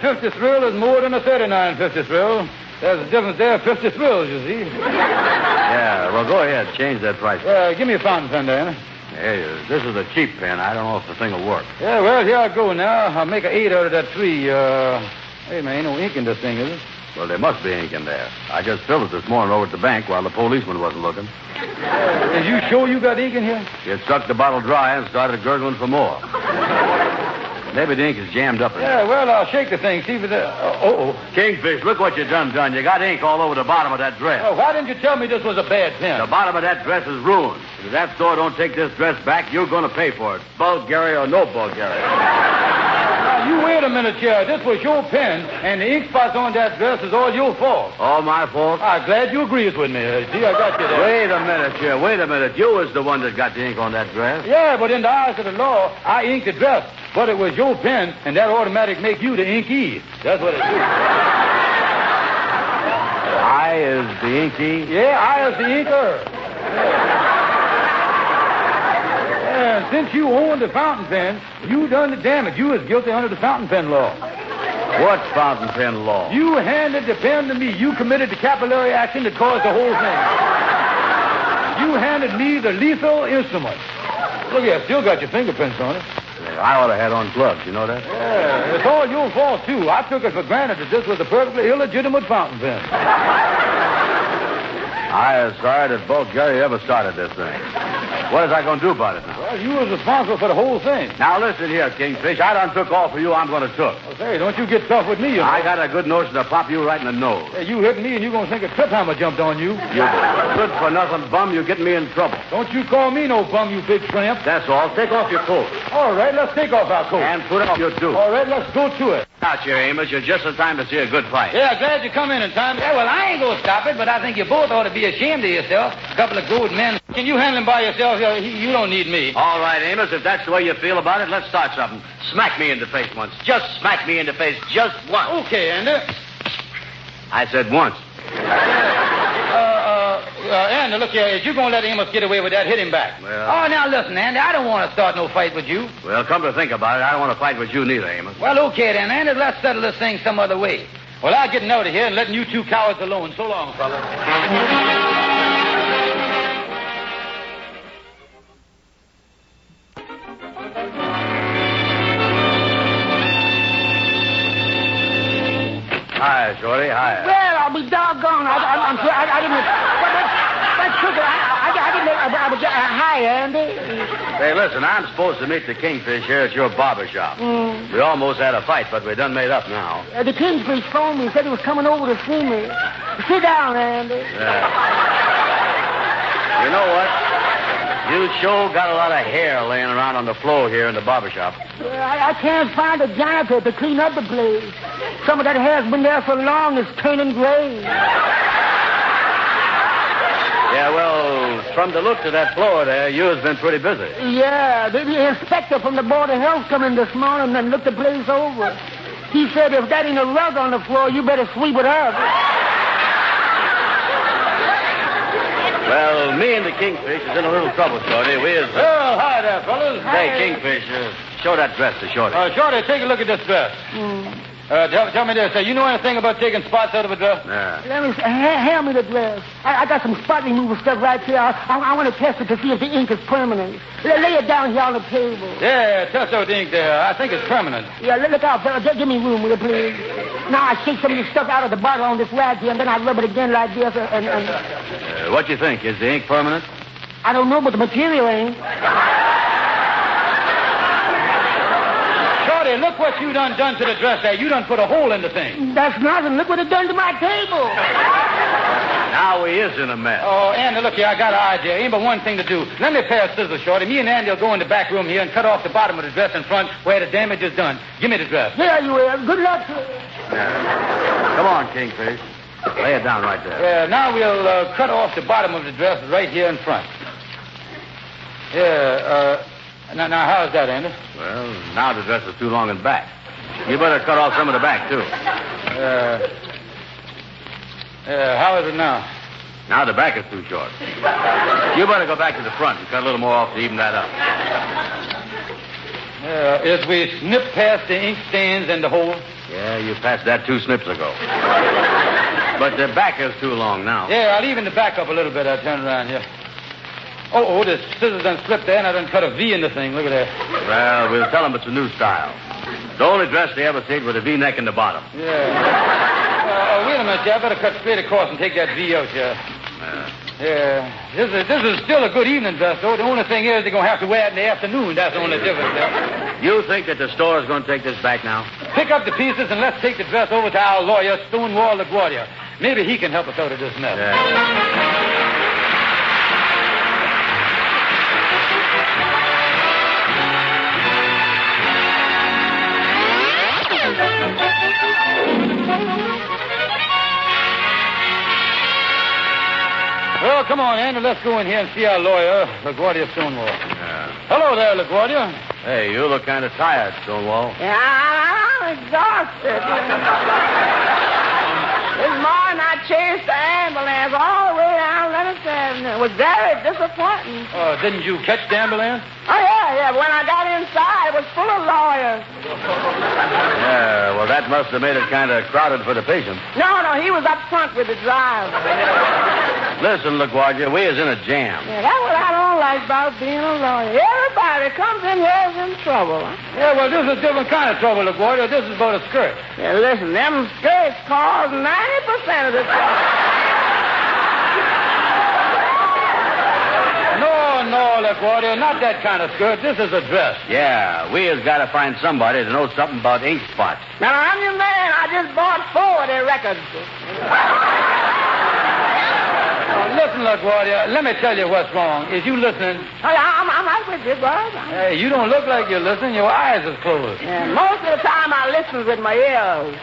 89.50 thrill is more than a 39.50 thrill. There's a difference there, 50 thrills, you see. Yeah, well, go ahead. Change that price. Give me a fountain pen there. Hey, this is a cheap pen. I don't know if the thing will work. Yeah, well, here I go now. I'll make an 8 out of that 3. Hey, man, ain't no ink in this thing, is it? Well, there must be ink in there. I just filled it this morning over at the bank while the policeman wasn't looking. Is you sure you got ink in here? It sucked the bottle dry and started gurgling for more. Maybe the ink is jammed up in there. Yeah, well, I'll shake the thing, see if it's... Kingfish, look what you done. You got ink all over the bottom of that dress. Oh, why didn't you tell me this was a bad pen? The bottom of that dress is ruined. If that store don't take this dress back, you're going to pay for it. Bulgaria or no Bulgaria. Now, you wait a minute here. This was your pen, and the ink spots on that dress is all your fault. All my fault? I'm glad you agrees with me. See, I got you there. Wait a minute. You was the one that got the ink on that dress. Yeah, but in the eyes of the law, I inked the dress. But it was your pen, and that automatic make you the inkee. That's what it is. I is the inkee? Yeah, I is the inker. And since you owned the fountain pen, you done the damage. You was guilty under the fountain pen law. What fountain pen law? You handed the pen to me. You committed the capillary action that caused the whole thing. You handed me the lethal instrument. Look here, still got your fingerprints on it. I ought to have on gloves, you know that? Yeah, it's all your fault, too. I took it for granted that this was a perfectly illegitimate fountain pen. I am sorry that Bulgaria ever started this thing. What is I going to do about it now? Well, you was responsible for the whole thing. Now, listen here, Kingfish. I done took all for you. I'm going to took. Well, say, don't you get tough with me, you know. I got a good notion to pop you right in the nose. Hey, you hit me, and you going to think a trip hammer jumped on you. You good-for-nothing bum. You getting me in trouble. Don't you call me no bum, you big tramp. That's all. Take off your coat. All right, let's take off our coat. And put on your do. All right, let's go to it. Out here, Amos. You're just in time to see a good fight. Yeah, glad you come in time. Yeah, well, I ain't going to stop it, but I think you both ought to be ashamed of yourself. A couple of good men. Can you handle him by yourself? You don't need me. All right, Amos, if that's the way you feel about it, let's start something. Smack me in the face once. Just smack me in the face just once. Okay, Andy. I said once. Andy, look here. If you're going to let Amos get away with that, hit him back. Well... Oh, now listen, Andy. I don't want to start no fight with you. Well, come to think about it, I don't want to fight with you neither, Amos. Well, okay then, Andy. Let's settle this thing some other way. Well, I'm getting out of here and letting you two cowards alone. So long, fellas. Hi, Shorty. Hi. Well, I'll be doggone. I'm sorry. I didn't. That's crooked. I didn't. Hi, Andy. Hey, listen, I'm supposed to meet the Kingfish here at your barber shop. Mm. We almost had a fight, but we done made up now. The Kingfish phoned me. Said he was coming over to see me. Sit down, Andy. Yeah. You know what? You sure got a lot of hair laying around on the floor here in the barber shop. I can't find a janitor to clean up the place. Some of that hair's been there so long it's turning gray. Yeah, well, from the looks of that floor there, you've been pretty busy. Yeah, the inspector from the Board of Health come in this morning and looked the place over. He said if that ain't a rug on the floor, you better sweep it up. Well, me and the Kingfish is in a little trouble, Shorty. We is... Well, hi there, fellas. Hey, Kingfish, show that dress to Shorty. Shorty, take a look at this dress. Tell me this. You know anything about taking spots out of a dress? Yeah. Let me see. Hand me the dress. I got some spot removal stuff right here. I want to test it to see if the ink is permanent. Lay it down here on the table. Yeah, test out the ink there. I think it's permanent. Yeah, look out, fella. Give me room, will you, please? Now I shake some of this stuff out of the bottle on this rag here, and then I rub it again like this, and... What do you think? Is the ink permanent? I don't know, but the material ain't. Shorty, look what you done to the dress there. You done put a hole in the thing. That's nothing. Look what it done to my table. Now he is in a mess. Oh, Andy, look here. I got an idea. Ain't but one thing to do. Lend me a pair of scissors, Shorty. Me and Andy will go in the back room here and cut off the bottom of the dress in front where the damage is done. Give me the dress. Here you are. Good luck. Yeah. Come on, Kingfish. Lay it down right there. Yeah, now we'll cut off the bottom of the dress right here in front. Yeah, now how's that, Andy? Well, now the dress is too long in back. You better cut off some of the back, too. How is it now? Now the back is too short. You better go back to the front and cut a little more off to even that up. As we snip past the ink stains and the hole. Yeah, you passed that 2 snips ago. But the back is too long now. Yeah, I'll even the back up a little bit. I'll turn around here. Oh, the scissors done slipped there, and I done cut a V in the thing. Look at that. Well, we'll tell them it's a new style. The only dress they ever seen with a V-neck in the bottom. Yeah. Wait a minute, I better cut straight across and take that V out, yeah. Yeah. This is still a good evening dress, though. The only thing is they're going to have to wear it in the afternoon. That's the only difference, yeah. You think that the store is going to take this back now? Pick up the pieces and let's take the dress over to our lawyer, Stonewall LaGuardia. Maybe he can help us out of this mess. Well, come on, Andy. Let's go in here and see our lawyer, LaGuardia Stonewall. Yeah. Hello there, LaGuardia. Hey, you look kind of tired, Stonewall. Yeah, I'm exhausted. This morning I chased the ambulance all the way down Leonard's Avenue. It was very disappointing. Didn't you catch the ambulance? Oh, yeah. When I got inside, it was full of lawyers. Yeah, well, that must have made it kind of crowded for the patient. No, he was up front with the driver. Listen, LaGuardia, we is in a jam. Yeah, that's what I don't like about being a lawyer. Everybody comes in here is in trouble. Huh? Yeah, well, this is a different kind of trouble, LaGuardia. This is about a skirt. Yeah, listen, them skirts cause 90% of the trouble. No, LaGuardia, not that kind of skirt. This is a dress. Yeah, we has got to find somebody to know something about ink spots. Now, I'm your man. I just bought 4 of their records. Listen, LaGuardia, let me tell you what's wrong. Is you listening? I'm right with you, bud. Hey, you don't look like you're listening. Your eyes are closed. Yeah, most of the time I listen with my ears.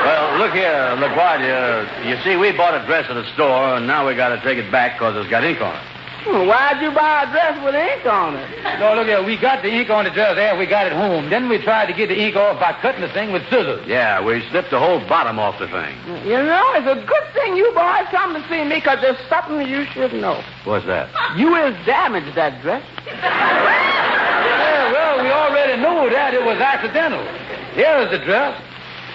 Well, look here, LaGuardia. You see, we bought a dress at the store, and now we got to take it back because it's got ink on it. Why'd you buy a dress with ink on it? No, look here, we got the ink on the dress there. We got it home. Then we tried to get the ink off by cutting the thing with scissors. Yeah, we snipped the whole bottom off the thing. You know, it's a good thing you boys come to see me because there's something you should know. What's that? You has damaged that dress. Yeah, well, we already know that it was accidental. Here's the dress.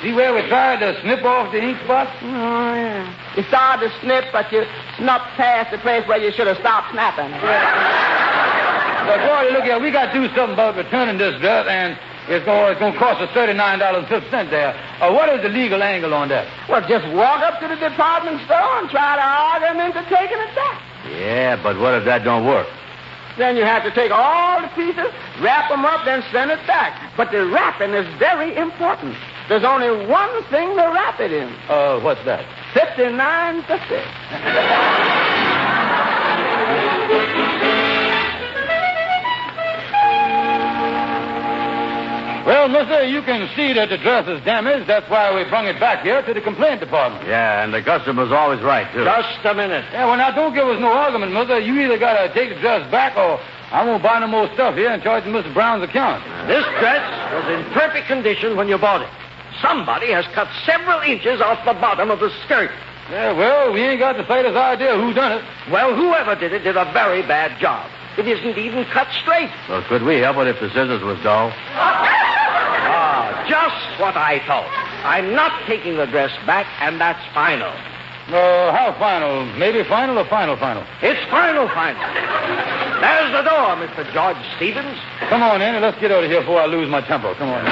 See where we tried to snip off the ink spots? Oh, yeah. You started to snip, but you snuck past the place where you should have stopped snapping. But, boy, look here, we got to do something about returning this dress, and it's going to cost us $39.50 there. What is the legal angle on that? Well, just walk up to the department store and try to argue them into taking it back. Yeah, but what if that don't work? Then you have to take all the pieces, wrap them up, then send it back. But the wrapping is very important. There's only one thing to wrap it in. What's that? $59.50. Well, mister, you can see that the dress is damaged. That's why we brung it back here to the complaint department. Yeah, and the customer's always right, too. Just a minute. Yeah, well, now, don't give us no argument, mister. You either got to take the dress back or I won't buy no more stuff here and charge Mr. Brown's account. This dress was in perfect condition when you bought it. Somebody has cut several inches off the bottom of the skirt. Yeah, well, we ain't got the slightest idea who done it. Well, whoever did it did a very bad job. It isn't even cut straight. Well, could we help it if the scissors was dull? Just what I thought. I'm not taking the dress back, and that's final. How final? Maybe final or final? It's final. There's the door, Mr. George Stevens. Come on, Andy. Let's get out of here before I lose my temper. Come on.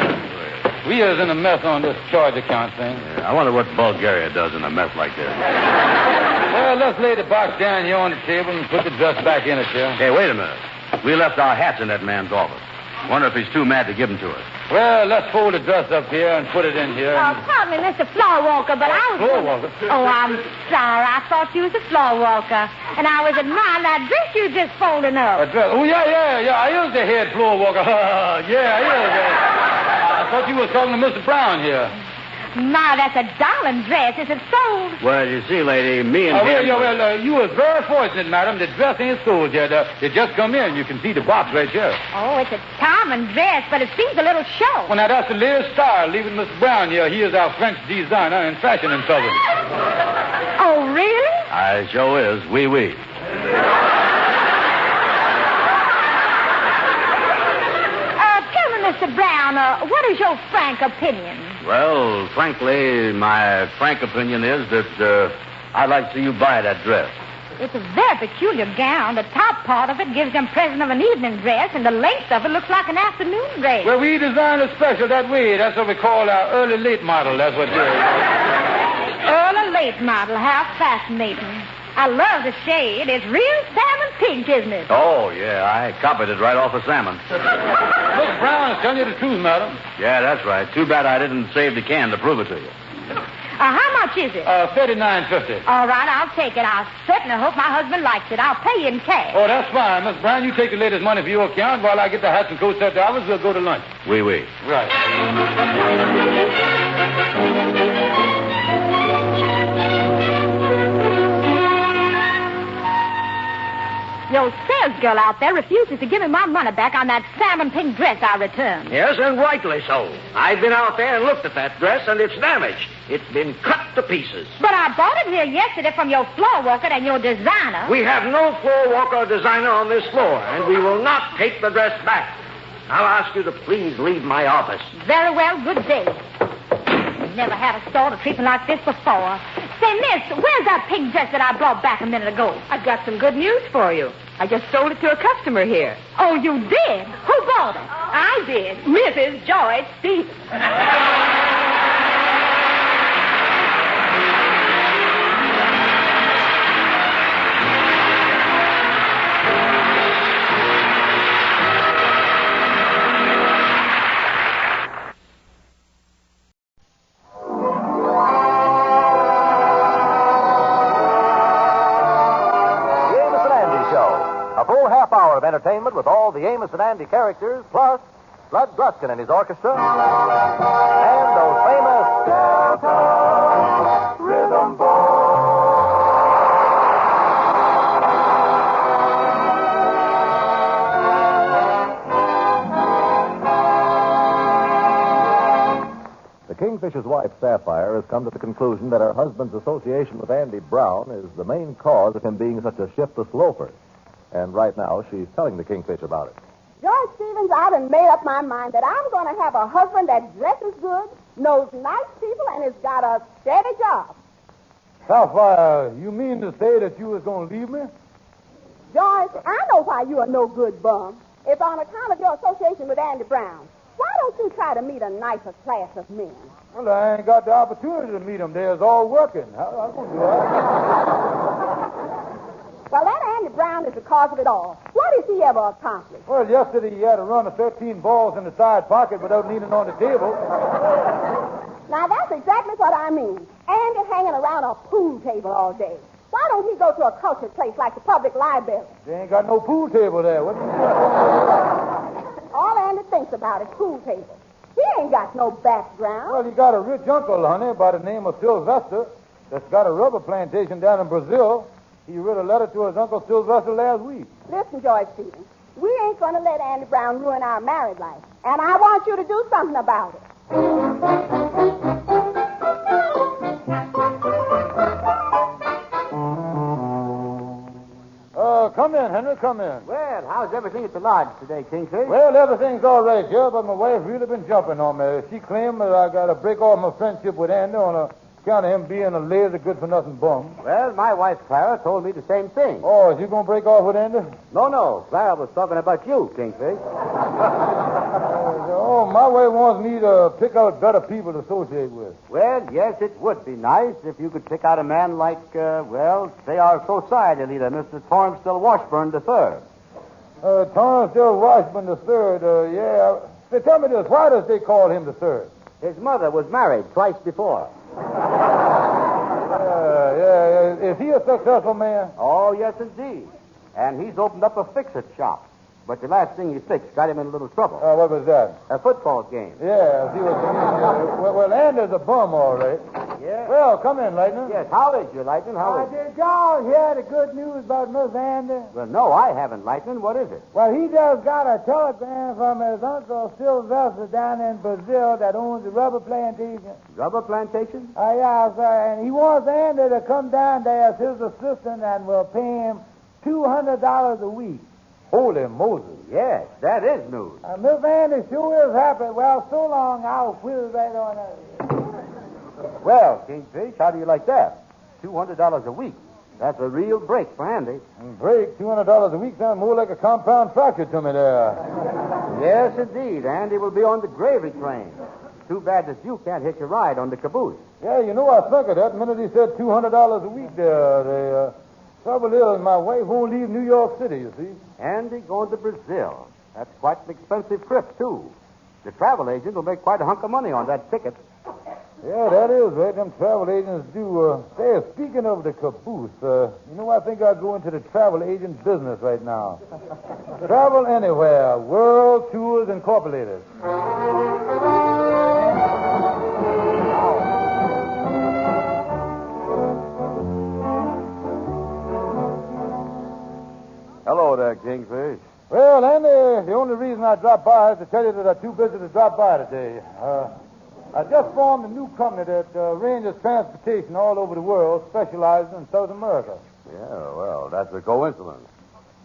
We is in a mess on this charge account thing. Yeah, I wonder what Bulgaria does in a mess like this. Well, let's lay the box down here on the table and put the dress back in it, here. Hey, wait a minute. We left our hats in that man's office. Wonder if he's too mad to give them to us. Well, let's fold the dress up here and put it in here. Pardon me, Mr. Floor Walker, but I was... Floor Walker? Oh, I'm sorry. I thought you was a floor walker. And I was admiring that dress you just folding up. A dress? Oh, yeah. I is the head floor walker. Yeah, I is. I thought you was talking to Mr. Brown here. My, that's a darling dress. Is it sold? Well, you see, lady, me and him... you was very fortunate, madam. The dress ain't sold yet. It just come in. You can see the box right here. Oh, it's a charming dress, but it seems a little short. Well, now, that's the latest style. Leaving Mr. Brown here. He is our French designer in fashion and Southern. Oh, really? I sure is. Oui. Tell me, Mr. Brown, what is your frank opinion? Well, frankly, my frank opinion is that I'd like to see you buy that dress. It's a very peculiar gown. The top part of it gives the impression of an evening dress, and the length of it looks like an afternoon dress. Well, we designed it special that way. That's what we call our early-late model. That's what it is. Early late model. How fascinating. I love the shade. It's real salmon pink, isn't it? Oh, yeah, I copied it right off of salmon. Miss Brown is telling you the truth, madam. Yeah, that's right. Too bad I didn't save the can to prove it to you. How much is it? $39.50. All right, I'll take it. I certainly hope my husband likes it. I'll pay you in cash. Oh, that's fine. Miss Brown, you take the latest money for your account while I get the hats and coats at the office. We'll go to lunch. Oui, oui. Right. Your sales girl out there refuses to give me my money back on that salmon pink dress I returned. Yes, and rightly so. I've been out there and looked at that dress, and it's damaged. It's been cut to pieces. But I bought it here yesterday from your floor worker and your designer. We have no floor walker or designer on this floor, and we will not take the dress back. I'll ask you to please leave my office. Very well, good day. Never had a store to treat me like this before. Say, miss, where's that pink dress that I brought back a minute ago? I've got some good news for you. I just sold it to a customer here. Oh, you did? Who bought it? I did. Mrs. Joyce Stevens. Of entertainment with all the Amos and Andy characters, plus Bud Gruskin and his orchestra, and those famous Delta Rhythm boys. The Kingfish's wife, Sapphire, has come to the conclusion that her husband's association with Andy Brown is the main cause of him being such a shiftless loafer. And right now, she's telling the Kingfish about it. George Stevens, I done made up my mind that I'm going to have a husband that dresses good, knows nice people, and has got a steady job. Sapphire, you mean to say that you was going to leave me? George, I know why you are no good bum. It's on account of your association with Andy Brown. Why don't you try to meet a nicer class of men? Well, I ain't got the opportunity to meet them. They're all working. How going to do that? Well, that Andy Brown is the cause of it all. What has he ever accomplished? Well, yesterday he had a run of 13 balls in the side pocket without leaning on the table. Now, that's exactly what I mean. Andy hanging around a pool table all day. Why don't he go to a cultured place like the public library? They ain't got no pool table there. What? All Andy thinks about is pool tables. He ain't got no background. Well, he got a rich uncle, honey, by the name of Sylvester, that's got a rubber plantation down in Brazil. He wrote a letter to his Uncle Sylvester last week. Listen, George Stevens, we ain't going to let Andy Brown ruin our married life. And I want you to do something about it. Come in, Henry, come in. Well, how's everything at the lodge today, Kingfish? Well, everything's all right here, but my wife's really been jumping on me. She claimed that I got to break off my friendship with Andy on account of him being a lazy, good-for-nothing bum. Well, my wife, Clara, told me the same thing. Oh, is you going to break off with Andy? No. Clara was talking about you, Kingfish. My wife wants me to pick out better people to associate with. Well, yes, it would be nice if you could pick out a man like, say our society leader, Mr. Torrance Washburn III. Torrance Washburn III, yeah. Say, tell me this, why does they call him the third? His mother was married twice before. Yeah. Is he a successful man? Oh, yes, indeed. And he's opened up a fix-it shop. But the last thing he fixed got him in a little trouble. What was that? A football game. Yeah, he was. Well, Andy's a bum, all right. Yeah. Well, come in, Lightning. Yes, how is you, Lightning? How is Did y'all hear the good news about Miss Andy? Well, no, I haven't, Lightning. What is it? Well, he just got a telegram from his Uncle Sylvester down in Brazil that owns a rubber plantation. Rubber plantation? Yeah, sir. And he wants Andy to come down there as his assistant and will pay him $200 a week. Holy Moses. Yes, that is news. Miss Andy sure is happy. Well, so long, I'll whiz right on out. Well, Kingfish, how do you like that? $200 a week. That's a real break for Andy. Break, $200 a week sounds more like a compound fracture to me there. Yes, indeed. Andy will be on the gravy train. Too bad that you can't hitch a ride on the caboose. Yeah, you know, I think of that the minute he said $200 a week there. The trouble is, my wife won't leave New York City, you see. Andy going to Brazil. That's quite an expensive trip, too. The travel agent will make quite a hunk of money on that ticket. Yeah, that is right. Them travel agents do. Say, speaking of the caboose, you know, I think I'll go into the travel agent business right now. Travel Anywhere, World Tours Incorporated. Hello there, Kingfish. Well, Andy, the only reason I dropped by is to tell you that I'm too busy to drop by today. I just formed a new company that arranges transportation all over the world, specializing in South America. Yeah, well, that's a coincidence.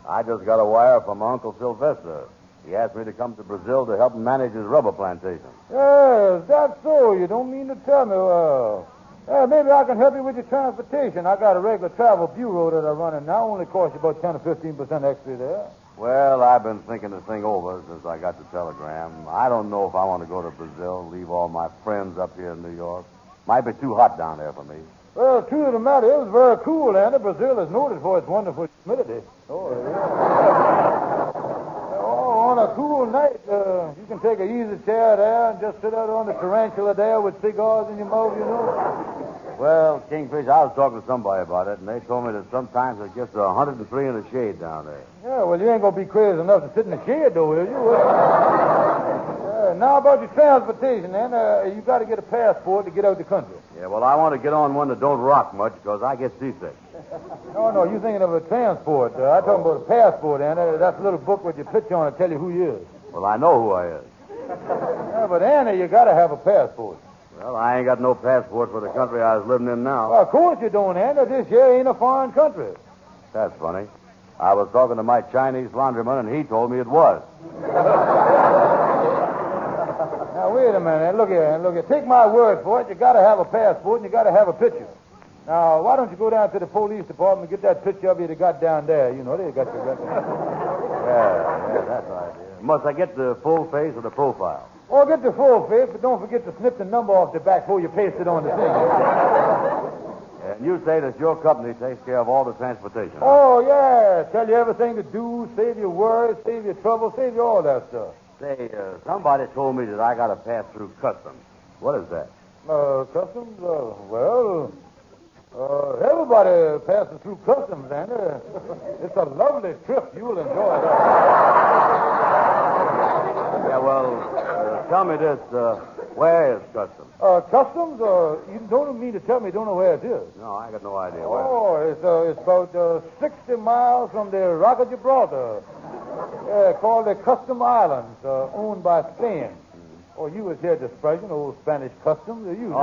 I just got a wire from my Uncle Sylvester. He asked me to come to Brazil to help him manage his rubber plantation. Yes, that's so. You don't mean to tell me. Well, maybe I can help you with your transportation. I got a regular travel bureau that I run in now. Only costs you about 10 or 15% extra there. Well, I've been thinking this thing over since I got the telegram. I don't know if I want to go to Brazil, leave all my friends up here in New York. Might be too hot down there for me. Well, truth of the matter is very cool, Andy. Brazil is noted for its wonderful humidity. Oh, yeah. On a cool night, you can take an easy chair there and just sit out on the tarantula there with cigars in your mouth, you know. Well, Kingfish, I was talking to somebody about it, and they told me that sometimes it gets to 103 in the shade down there. Yeah, well, you ain't going to be crazy enough to sit in the shade, though, will you? Now about your transportation, then, you got to get a passport to get out the country. Yeah, well, I want to get on one that don't rock much because I get seasick. No, you're thinking of a transport. I'm talking about a passport, Andy. That's a little book with your picture on it to tell you who you is. Well, I know who I is. Yeah, but, Andy, you got to have a passport. Well, I ain't got no passport for the country I was living in now. Well, of course you don't, Andy. This here ain't a foreign country. That's funny. I was talking to my Chinese laundryman, and he told me it was. Now, wait a minute. Look here. Take my word for it. You got to have a passport, and you got to have a picture. Now, why don't you go down to the police department and get that picture of you that got down there? You know, they got your record. Yeah, that's right. Yeah. Must I get the full face or the profile? Oh, get the full face, but don't forget to snip the number off the back before you paste it on the thing. And you say that your company takes care of all the transportation. Huh? Oh, yeah. Tell you everything to do, save you worries, save you trouble, save you all that stuff. Say, somebody told me that I got to pass through customs. What is that? Customs? Everybody passes through customs, Andy. It's a lovely trip. You'll enjoy that. Yeah, well, tell me this. Where is customs? Customs? You don't mean to tell me you don't know where it is? No, I got no idea where. Oh, it's about 60 miles from the Rock of Gibraltar. Called the Custom Islands, owned by Spain. Oh, you was here at the expression, old Spanish customs, or you?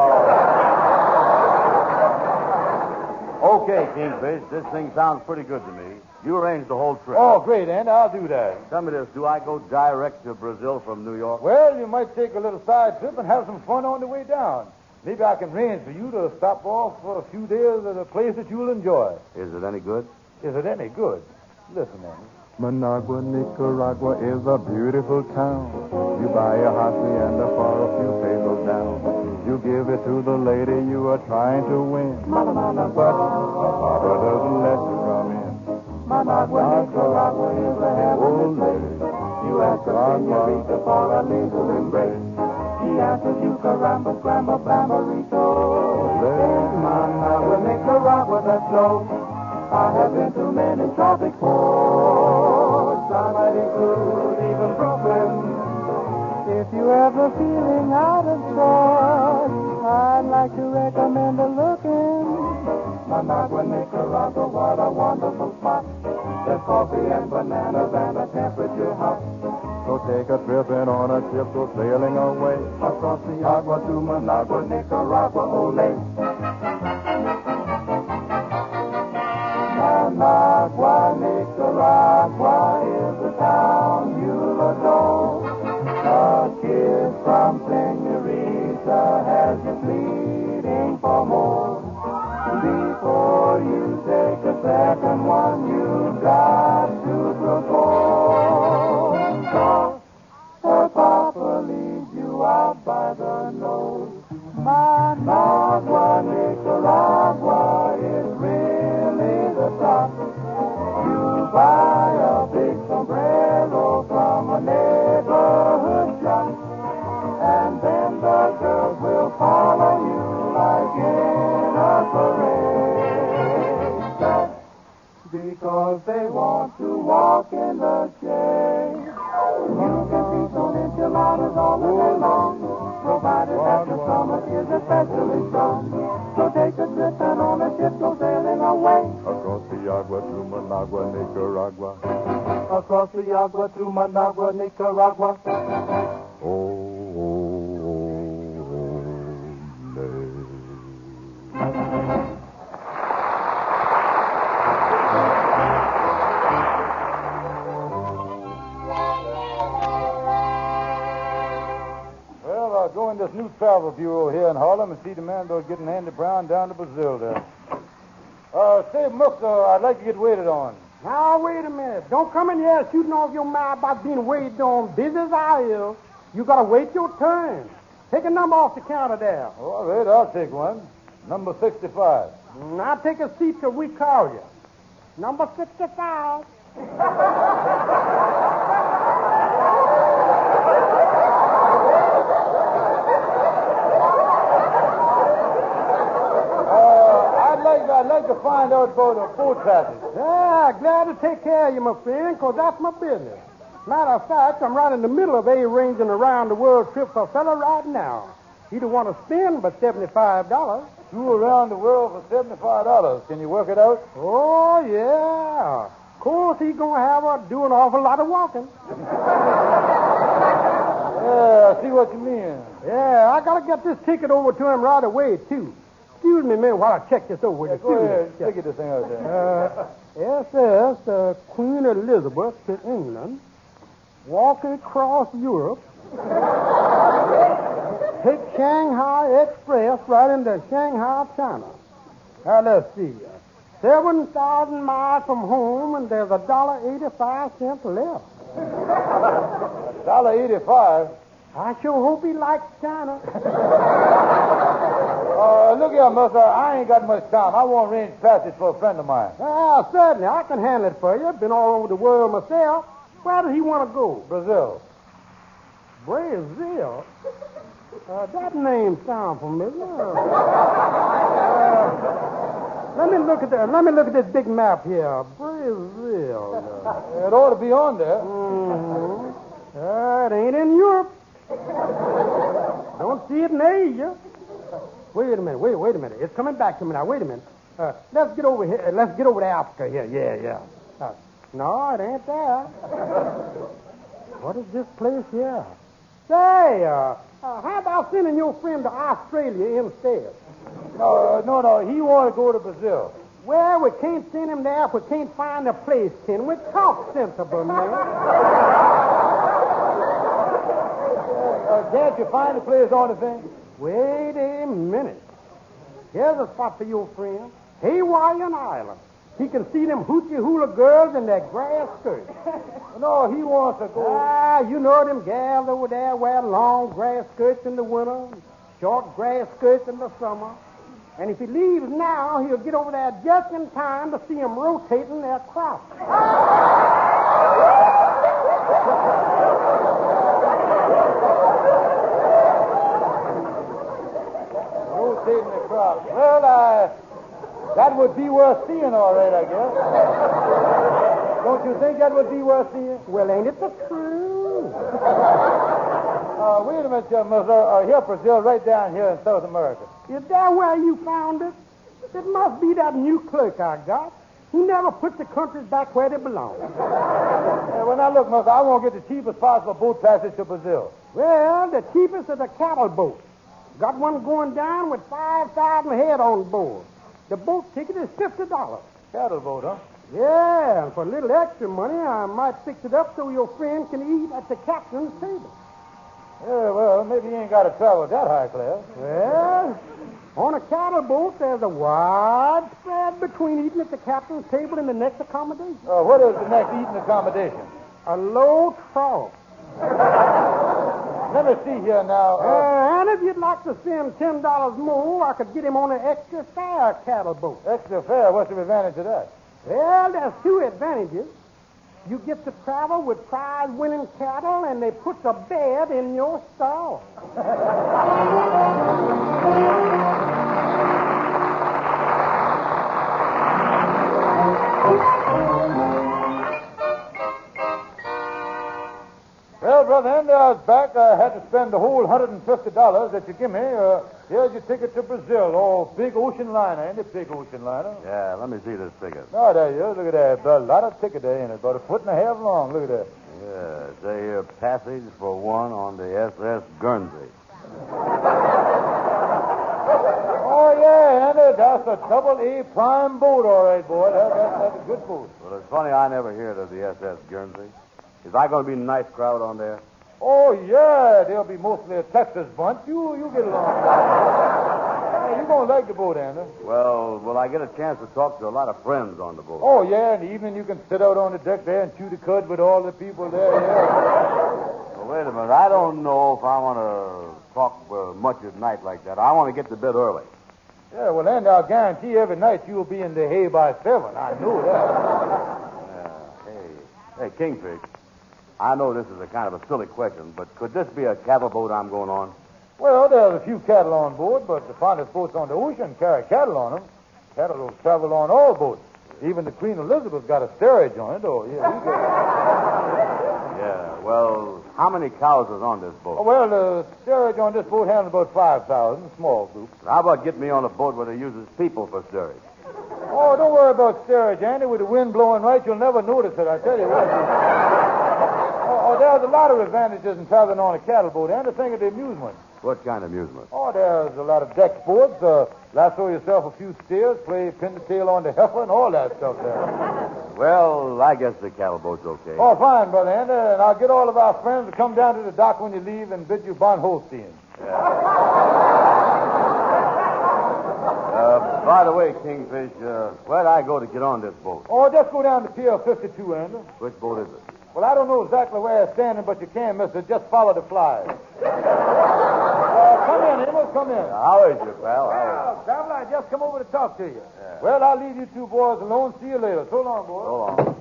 Okay, Kingfish, this thing sounds pretty good to me. You arranged the whole trip. Oh, great, Andy. I'll do that. Tell me this. Do I go direct to Brazil from New York? Well, you might take a little side trip and have some fun on the way down. Maybe I can arrange for you to stop off for a few days at a place that you'll enjoy. Is it any good? Is it any good? Listen, Andy. Managua, Nicaragua is a beautiful town. You buy a hacienda for a few pesos down. You give it to the lady you are trying to win. But Papa doesn't let you come in. Managua, Nicaragua is a heavenly place. You ask a senorita for a legal embrace. She answers you caramba, scramba, bambarito. Managua, Nicaragua, that's low. I have been to many tropic ports. I might include even Brooklyn. If you ever feeling out of sorts, I'd like to recommend a look in Managua, Nicaragua. What a wonderful spot. There's coffee and bananas and a temperature hot. So take a trip in on a ship, go sailing away across the agua to Managua, Nicaragua, ole. Managua, Nicaragua is the town you'll adore. A kiss from Senorita has you pleading for more. Before you take by the nose. Managua, Nicaragua is really the top. You buy a big sombrero from a neighborhood shop, and then the girls will follow you like in a parade. Because they want to walk in the shade. You can see some enchiladas all the day long, provided that the stomach is especially strong. So take a trip and on a ship go sailing away. Across the Agua to Managua, Nicaragua. Across the Agua to Managua, Nicaragua. Go in this new travel bureau here in Harlem and see the man about getting Andy Brown down to Brazil there. Say, Mook, I'd like to get waited on. Now, wait a minute. Don't come in here shooting off your mouth about being waited on. Busy as I am. You got to wait your turn. Take a number off the counter there. All right, I'll take one. Number 65. Now take a seat till we call you. Number 65. I'd like to find out about the boat passage. Yeah, glad to take care of you, my friend, because that's my business. Matter of fact, I'm right in the middle of arranging a round-the-world trip for a fella right now. He don't want to spend but $75. Two around the world for $75. Can you work it out? Oh, yeah. Of course, he's going to have to do an awful lot of walking. Yeah, I see what you mean. Yeah, I got to get this ticket over to him right away, too. Excuse me a minute while I check this over. Yeah, go ahead. Stick this thing out there. SS, Queen Elizabeth to England, walking across Europe, take Shanghai Express right into Shanghai, China. Now, let's see. 7,000 miles from home, and there's $1.85 left. $1.85? I sure hope he likes China. Look here, mister. I ain't got much time. I want range passage for a friend of mine. Certainly. I can handle it for you. Been all over the world myself. Where does he want to go? Brazil. Brazil? That name sounds familiar. Let me look at this big map here. Brazil. It ought to be on there. Mm-hmm. It ain't in Europe. Don't see it in Asia. Wait a minute. It's coming back to me now. Wait a minute. Let's get over here. Let's get over to Africa here. Yeah. No, it ain't there. What is this place here? Say, how about sending your friend to Australia instead? No. He want to go to Brazil. Well, we can't send him there if we can't find a place, can we? Talk sensible, man. Can't you find a place on the thing? Wait a minute. Here's a spot for your friend. Hawaiian Island. He can see them hoochie hula girls in their grass skirts. No, he wants to go. You know them gals over there wear long grass skirts in the winter, short grass skirts in the summer. And if he leaves now, he'll get over there just in time to see them rotating their crops. Rotating the crops. Well, that would be worth seeing, all right, I guess. Don't you think that would be worth seeing? Well, ain't it the truth? Wait a minute, mister. Here, Brazil, right down here in South America. Is that where you found it? It must be that new clerk I got. He never puts the countries back where they belong. Well, now, look, mister, I want to get the cheapest possible boat passage to Brazil. Well, the cheapest is a cattle boat. Got one going down with 5,000 head on board. The boat ticket is $50. Cattle boat, huh? Yeah, and for a little extra money, I might fix it up so your friend can eat at the captain's table. Yeah, well, maybe you ain't got to travel that high class. Well, on a cattle boat, there's a wide spread between eating at the captain's table and the next accommodation. What is the next eating accommodation? A low trough. Let me see here now. Well, if you'd like to spend $10 more, I could get him on an extra fare cattle boat. Extra fare? What's the advantage of that? Well, there's two advantages. You get to travel with prize-winning cattle, and they put a bed in your stall. Well, Brother Andy, I was back. I had to spend the whole $150 that you give me. Here's your ticket to Brazil. Oh, big ocean liner, Andy, big ocean liner. Yeah, let me see this ticket. Oh, there you are. Look at that. A lot of ticket there in it. About 1.5 feet long. Look at that. Yeah, say here, passage for one on the SS Guernsey. Oh, yeah, Andy, that's a double-A prime boat, all right, boy. That's a good boat. Well, it's funny I never heard of the SS Guernsey. Is that going to be a nice crowd on there? Oh, yeah, they'll be mostly a Texas bunch. You get along. Hey, you're going to like the boat, Andy. Well, will I get a chance to talk to a lot of friends on the boat? Oh, yeah, in the evening you can sit out on the deck there and chew the cud with all the people there, yeah. Well, wait a minute. I don't know if I want to talk much at night like that. I want to get to bed early. Yeah, well, Andy, I'll guarantee every night you'll be in the hay by 7. I know that. Hey, Kingfish. I know this is a kind of a silly question, but could this be a cattle boat I'm going on? Well, there's a few cattle on board, but the finest boats on the ocean carry cattle on them. Cattle will travel on all boats. Even the Queen Elizabeth got a steerage on it. Oh, yeah. Yeah, well, how many cows is on this boat? Oh, well, the steerage on this boat handles about 5,000, small group. How about getting me on a boat where they uses people for steerage? Oh, don't worry about steerage, Andy. With the wind blowing right, you'll never notice it, I tell you what. Oh, there's a lot of advantages in traveling on a cattle boat, and think of the amusement. What kind of amusement? Oh, there's a lot of deck sports. Lasso yourself a few steers, play pin the tail on the heifer, and all that stuff there. Well, I guess the cattle boat's okay. Oh, fine, Brother Andy, and I'll get all of our friends to come down to the dock when you leave and bid you bon Holstein. By the way, Kingfish, where'd I go to get on this boat? Oh, just go down to Pier 52, Andy. Which boat is it? Well, I don't know exactly where it's standing, but you can, mister. Just follow the flies. Come in, Amos, come in. How is you, pal? Well, traveler, I just come over to talk to you. Yeah. Well, I'll leave you two boys alone. See you later. So long, boys. So long.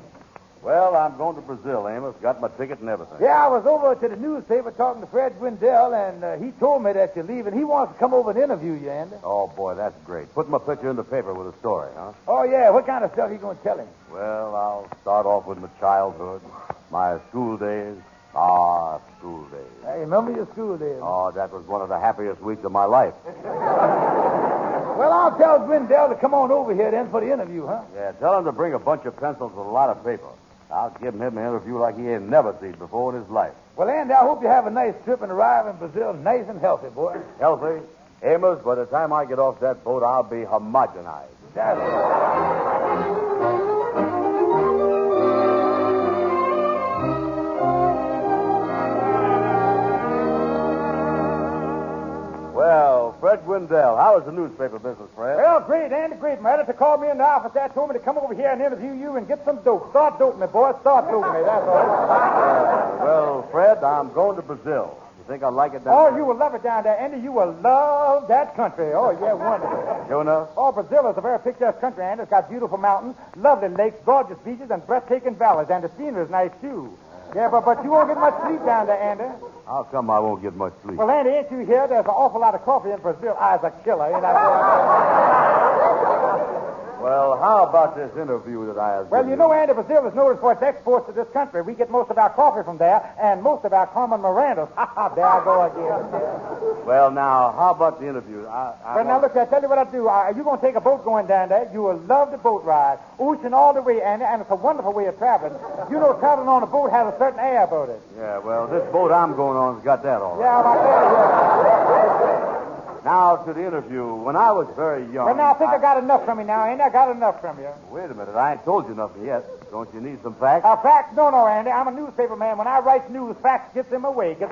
Well, I'm going to Brazil, Amos. Got my ticket and everything. Yeah, I was over to the newspaper talking to Fred Gwendell, and he told me that you're leaving. He wants to come over and interview you, Andy. Oh, boy, that's great. Put my picture in the paper with a story, huh? Oh, yeah. What kind of stuff are you going to tell him? Well, I'll start off with my childhood, my school days. School days. Hey, remember your school days? Oh, that was one of the happiest weeks of my life. Well, I'll tell Gwendell to come on over here then for the interview, huh? Yeah, tell him to bring a bunch of pencils with a lot of paper. I'll give him an interview like he ain't never seen before in his life. Well, Andy, I hope you have a nice trip and arrive in Brazil nice and healthy, boy. Healthy? Amos, by the time I get off that boat, I'll be homogenized. That's it. Well, Fred Gwendell, how is the newspaper business, Fred? Well, great, Andy, great. My editor called me in the office there, told me to come over here and interview you and get some dope. Start doping me, boy. Start doping me, that's all. Well, Fred, I'm going to Brazil. You think I'll like it down there? Oh, you will love it down there, Andy. You will love that country. Oh, yeah, wonderful. Sure enough? Oh, Brazil is a very picturesque country, Andy. It's got beautiful mountains, lovely lakes, gorgeous beaches, and breathtaking valleys, and the scenery is nice, too. Yeah, but you won't get much sleep down there, Andy. How come I won't get much sleep? Well, Andy, ain't you here? There's an awful lot of coffee in Brazil. I's a killer, ain't I? Well, how about this interview that I have? Well, you know, Andy, Brazil is noted for its exports to this country. We get most of our coffee from there, and most of our common Mirandas. There I go again. Well, now, how about the interview? Now, look, I tell you what I'll do. You're going to take a boat going down there. You will love the boat ride. Ocean all the way, Andy, and it's a wonderful way of traveling. You know, traveling on a boat has a certain air about it. Yeah, well, this boat I'm going on's got that all right. Yeah, I tell you. Now, to the interview. When I was very young... Well, now, I think I got enough from you now, Andy. I got enough from you. Wait a minute. I ain't told you nothing yet. Don't you need some facts? Facts? No, Andy. I'm a newspaper man. When I write news, facts gets them away. By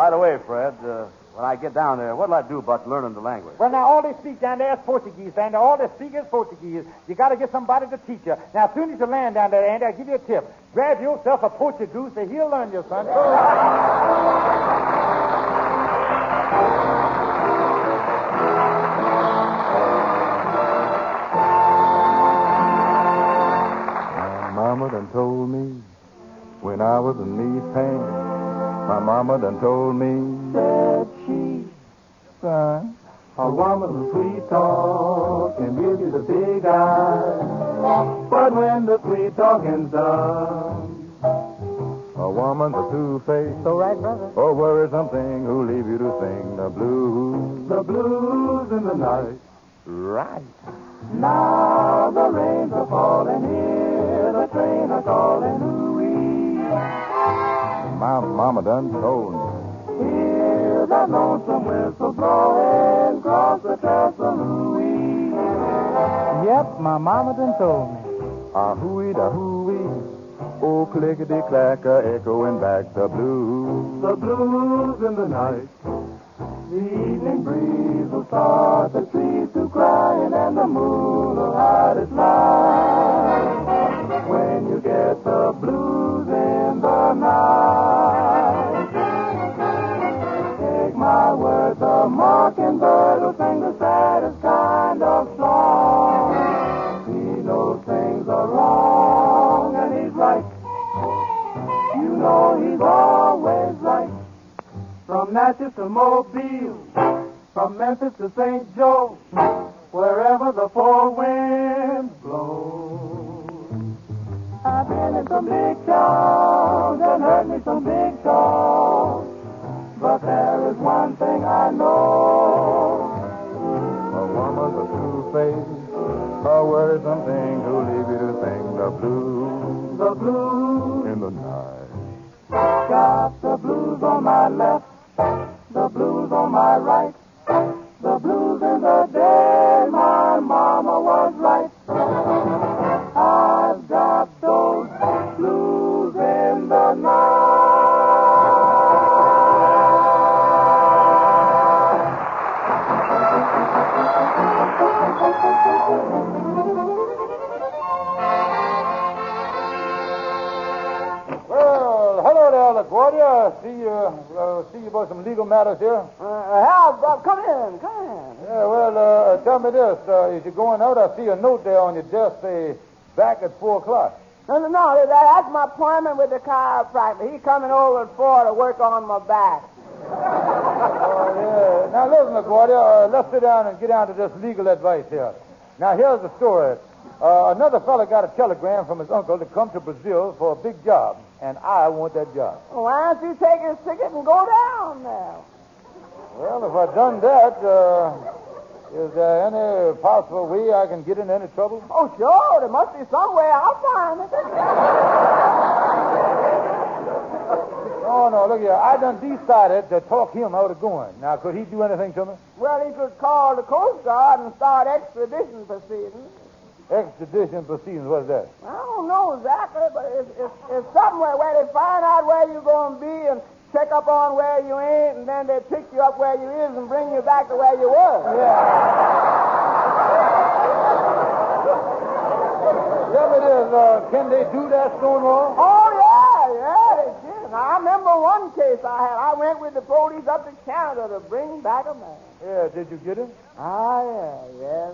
the way, Fred, when I get down there, what'll I do about learning the language? Well, now, all they speak down there is Portuguese, Andy. All they speak is Portuguese. You got to get somebody to teach you. Now, as soon as you land down there, Andy, I'll give you a tip. Grab yourself a Portuguese, and he'll learn you, son. flowers and me paint. My mama done told me, said she, son, a woman with sweet talk can give you the big eye. But when the sweet talking's done, a woman's a two-faced, So right, brother. or worrisome thing who leave you to sing the blues in the night. Right. Now the rains are falling here, the train are calling, ooh-wee. My mama done told me, hear that lonesome whistle blowing across the trestle, ooh-wee. Yep, my mama done told me. Ah-hoo-wee, da-hoo-wee. Oh, clickety-clacker, echoing back the blues in the night. The evening breeze will start the trees to crying, and the moon will hide its light. When you get the blues in the night, take my word, the mockingbird will sing the saddest kind of song. He knows things are wrong, and he's right. You know he's always right. From Natchez to Mobile, from Memphis to St. Joe, wherever the four winds blow. I've been in some big towns and heard me some big talk, but there is one thing I know. A woman's a two-faced, a worrisome thing who leave you to sing the blues in the night. Got the blues on my left, the blues on my right, the blues in the day my mama was right. I've got those blues in the night. Well, hello there, LaGuardia. See you about some legal matters here. Hal, come in. Yeah, well, tell me this. As you're going out, I see a note there on your desk, say, back at 4 o'clock. No, that's my appointment with the chiropractor. He's coming over at 4 to work on my back. Oh, yeah. Now, listen, LaGuardia, let's sit down and get down to this legal advice here. Now, here's the story. Another fella got a telegram from his uncle to come to Brazil for a big job, and I want that job. Why don't you take his ticket and go down there? Well, if I'd done that, is there any possible way I can get in any trouble? Oh, sure. There must be some way. I'll find it. No, look here. I done decided to talk him out of going. Now, could he do anything to me? Well, he could call the Coast Guard and start extradition proceedings. Extradition proceedings, what is that? I don't know exactly, but it's somewhere where they find out where you're going to be and check up on where you ain't, and then they pick you up where you is and bring you back to where you were. Yeah, it is. Can they do that, Stonewall? Oh, yeah, they can. Now, I remember one case I had. I went with the police up to Canada to bring back a man. Yeah, did you get him? Ah, yeah.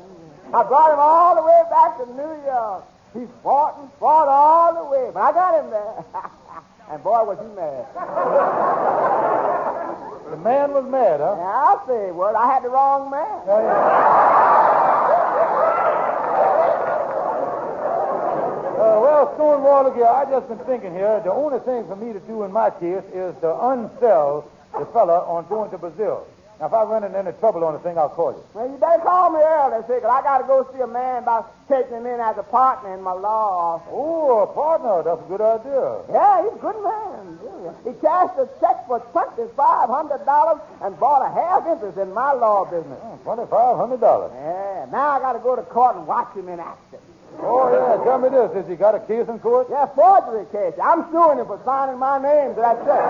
I brought him all the way back to New York. He fought all the way, but I got him there. And boy, was he mad. The man was mad, huh? Yeah, I'll say it was. I had the wrong man. Oh, yeah. Well, Stonewall, look here, I just been thinking here, the only thing for me to do in my case is to unsell the fella on going to Brazil. Now, if I run into any trouble on the thing, I'll call you. Well, you better call me early, see, 'cause I got to go see a man about taking him in as a partner in my law office. Oh, a partner. That's a good idea. Yeah, he's a good man. He cashed a check for $2,500 and bought a half interest in my law business. $2,500. Yeah, now I got to go to court and watch him in action. Oh, yeah. Tell me this. Has he got a case in court? Yeah, forgery case. I'm suing him for signing my name to that check.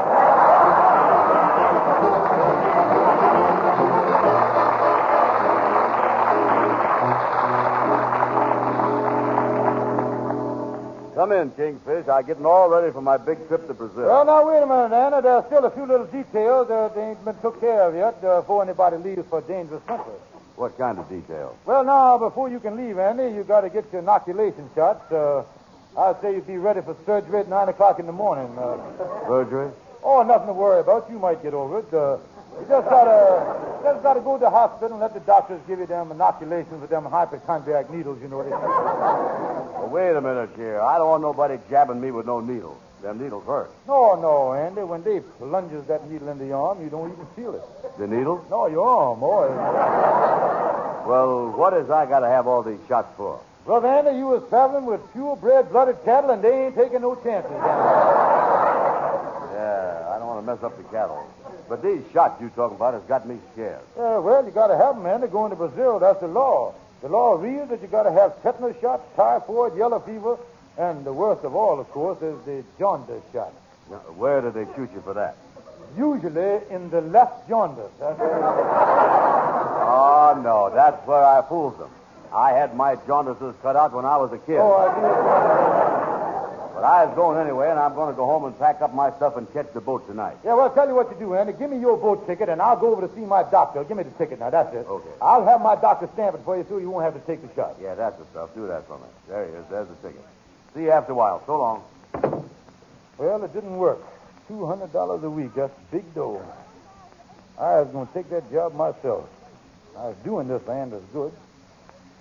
Come in, Kingfish. I'm getting all ready for my big trip to Brazil. Well, now, wait a minute, Anna. There's still a few little details that ain't been took care of yet before anybody leaves for a dangerous country. What kind of details? Well, now, before you can leave, Andy, you got to get your inoculation shots. I'd say you'd be ready for surgery at 9 o'clock in the morning. Surgery? Oh, nothing to worry about. You might get over it. You just gotta go to the hospital and let the doctors give you them inoculations with them hypochondriac needles, you know what they say. Well, wait a minute here. I don't want nobody jabbing me with no needles. Them needles hurt. No, Andy. When they plunges that needle into your arm, you don't even feel it. The needle? No, your arm, boy. Well, what is I got to have all these shots for? Brother Andy, you was traveling with purebred blooded cattle, and they ain't taking no chances. Yeah, I don't want to mess up the cattle. But these shots you talking about has got me scared. Well, you got to have them, Andy. Going to Brazil, that's the law. The law reads that you got to have tetanus shots, typhoid, yellow fever, and the worst of all, of course, is the jaundice shot. Now, where do they shoot you for that? Usually in the left jaundice. Oh, no, that's where I fooled them. I had my jaundices cut out when I was a kid. Oh, I do. But I was going anyway, and I'm going to go home and pack up my stuff and catch the boat tonight. Yeah, well, I'll tell you what you do, Andy. Give me your boat ticket, and I'll go over to see my doctor. Give me the ticket now. That's it. Okay. I'll have my doctor stamp it for you so you won't have to take the shot. Yeah, that's the stuff. Do that for me. There he is. There's the ticket. See you after a while. So long. Well, it didn't work. $200 a week. That's big dough. I was going to take that job myself. I was doing this land as good.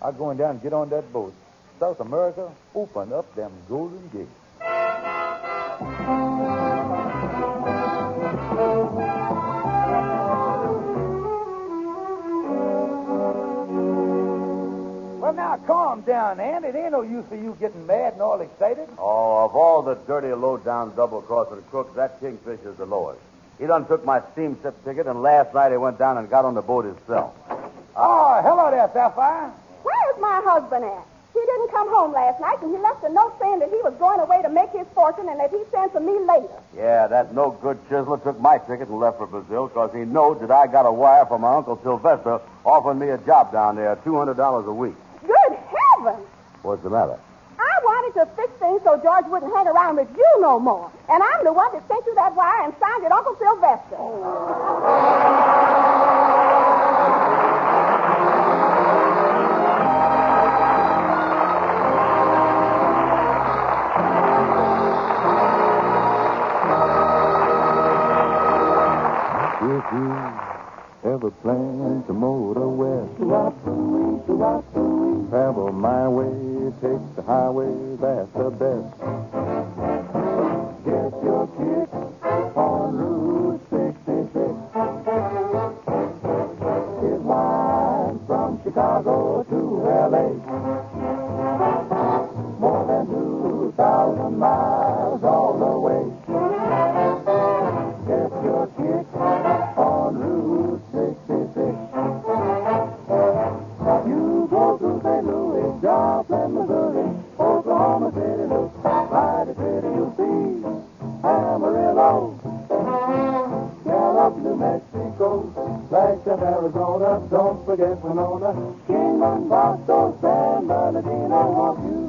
I was going down and get on that boat. South America, open up them golden gates. Well, now, calm down, Andy. It ain't no use for you getting mad and all excited. Oh, of all the dirty, low-down, double-crossing crooks, that Kingfish is the lowest. He done took my steamship ticket, and last night he went down and got on the boat himself. Oh, hello there, Sapphire. Where's my husband at? He didn't come home last night, and he left a note saying that he was going away to make his fortune and that he'd send for me later. Yeah, that no-good chiseler took my ticket and left for Brazil because he knowed that I got a wire from my Uncle Sylvester offering me a job down there, $200 a week. Good heavens! What's the matter? I wanted to fix things so George wouldn't hang around with you no more. And I'm the one that sent you that wire and signed it Uncle Sylvester. If you ever plan to motor west, travel my way, take the highway, that's the best. Get your kick on Route 66. It winds from Chicago to L.A. More than 2,000 miles all the way. Get your kick on Route 66. You go through St. Louis, Joplin, Missouri, Oklahoma City, look mighty pretty, you'll see Amarillo, Gallup, New Mexico, Flagstaff, Arizona, don't forget Winona, Kingman, Boston, San Bernardino, won't you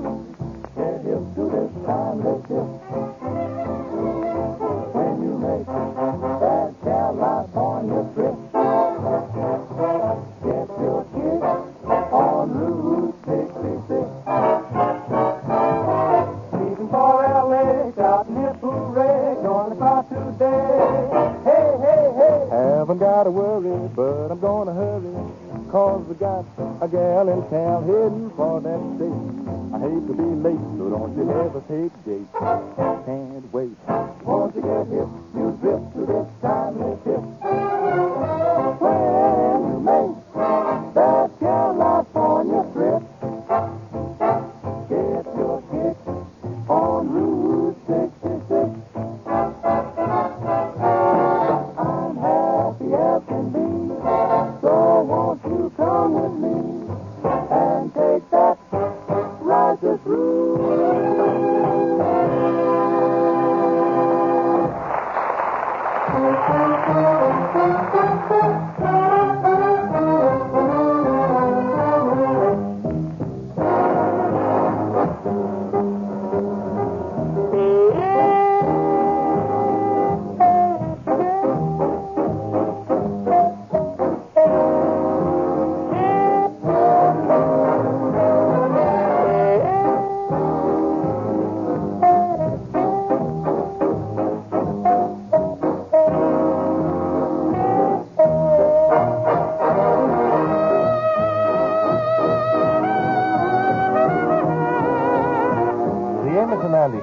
get hip to this timeless hip? When you make that California trip, get your kick on Route 66. Leaving for L.A., shouting hip hooray, going across today. Hey, hey, hey. Haven't got to worry, but I'm gonna hurry, 'cause we got a gal in town heading for that state. I hate to be late, so don't you hesitate, Jake. Can't wait. Once you get hip, you drift to this timeless hip. When you make that California trip, get your kick on Route 66. I'm happy as can be, so won't you come with me and take that righteous route?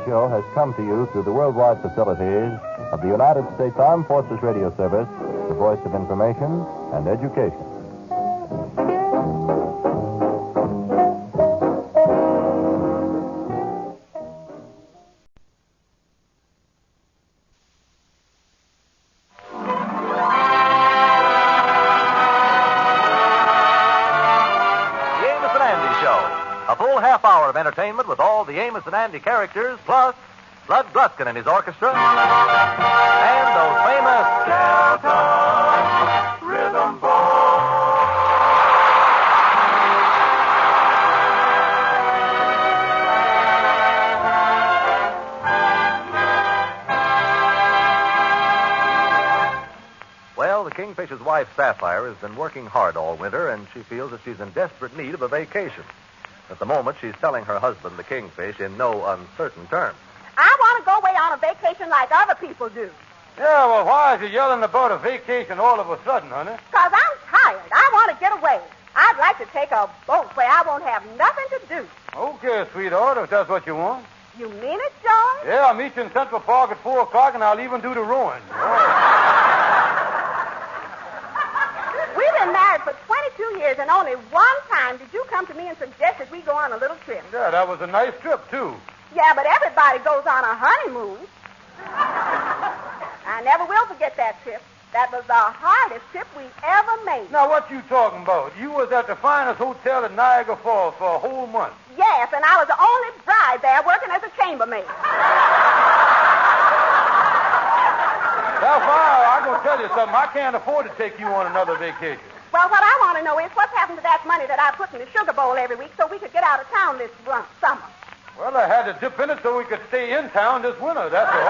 show has come to you through the worldwide facilities of the United States Armed Forces Radio Service, the voice of information and education. Entertainment with all the Amos and Andy characters, plus Bud Gruskin and his orchestra, and those famous Delta Rhythm Well, the Kingfish's wife, Sapphire, has been working hard all winter, and she feels that she's in desperate need of a vacation. At the moment, she's telling her husband, the Kingfish, in no uncertain terms. I want to go away on a vacation like other people do. Yeah, well, why is you yelling about a vacation all of a sudden, honey? Because I'm tired. I want to get away. I'd like to take a boat where I won't have nothing to do. Okay, sweetheart, if that's what you want. You mean it, George? Yeah, I'll meet you in Central Park at 4 o'clock, and I'll even do the rowing. We've been married for 22 years, and only one time did you come to me and suggest that we go on a little trip. Yeah, that was a nice trip, too. Yeah, but everybody goes on a honeymoon. I never will forget that trip. That was the hardest trip we ever made. Now, what you talking about? You was at the finest hotel in Niagara Falls for a whole month. Yes, and I was the only bride there working as a chambermaid. Sapphire, I'm going to tell you something. I can't afford to take you on another vacation. Well, what I want to know is what's happened to that money that I put in the sugar bowl every week so we could get out of town this summer. Well, I had to dip in it so we could stay in town this winter, that's all.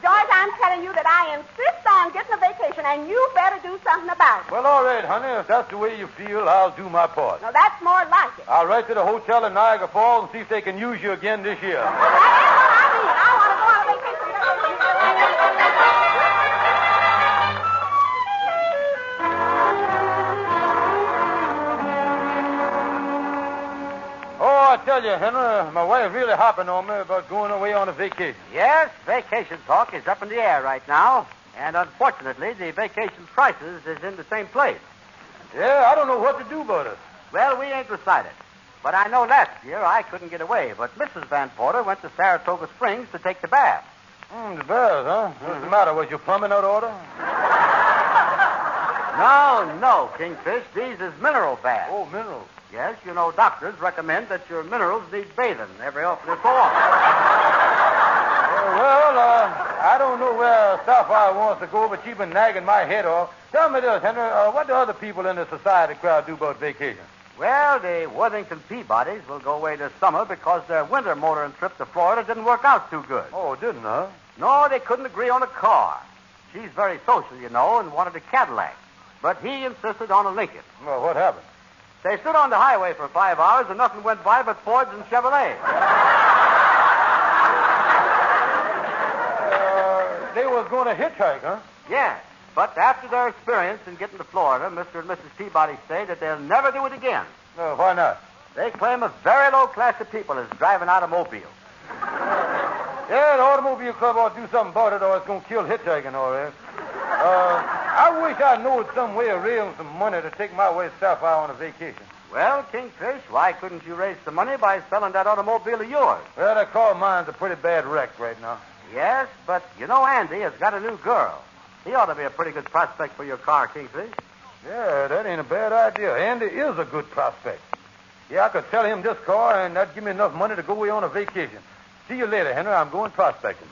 George, I'm telling you that I insist on getting a vacation, and you better do something about it. Well, all right, honey. If that's the way you feel, I'll do my part. No, that's more like it. I'll write to the hotel in Niagara Falls and see if they can use you again this year. Well, that ain't what I mean. I want to go on a vacation. Oh, I tell you, Henry, my wife really hopping on me about going away on a vacation. Yes, vacation talk is up in the air right now. And unfortunately, the vacation prices is in the same place. Yeah, I don't know what to do about it. Well, we ain't decided. But I know last year I couldn't get away, but Mrs. Van Porter went to Saratoga Springs to take the bath. The bath, huh? What's the matter? Was your plumbing out of order? No, Kingfish. These is mineral baths. Oh, minerals. Yes, you know, doctors recommend that your minerals need bathing every often so often. I don't know where Sapphire wants to go, but she's been nagging my head off. Tell me this, Henry, what do other people in the society crowd do about vacation? Well, the Worthington Peabodys will go away this summer because their winter motoring trip to Florida didn't work out too good. Oh, didn't, huh? No, they couldn't agree on a car. She's very social, you know, and wanted a Cadillac. But he insisted on a Lincoln. Well, what happened? They stood on the highway for 5 hours and nothing went by but Fords and Chevrolets. They was going to hitchhike, huh? Yes, but after their experience in getting to Florida, Mr. and Mrs. Peabody say that they'll never do it again. Why not? They claim a very low class of people is driving automobiles. Yeah, the automobile club ought to do something about it or it's going to kill hitchhiking, all right. I wish I knew some way of raising some money to take my wife Sapphire on a vacation. Well, Kingfish, why couldn't you raise some money by selling that automobile of yours? Well, that car of mine's a pretty bad wreck right now. Yes, but you know Andy has got a new girl. He ought to be a pretty good prospect for your car, Kingfish. Yeah, that ain't a bad idea. Andy is a good prospect. Yeah, I could sell him this car, and that'd give me enough money to go away on a vacation. See you later, Henry. I'm going prospecting.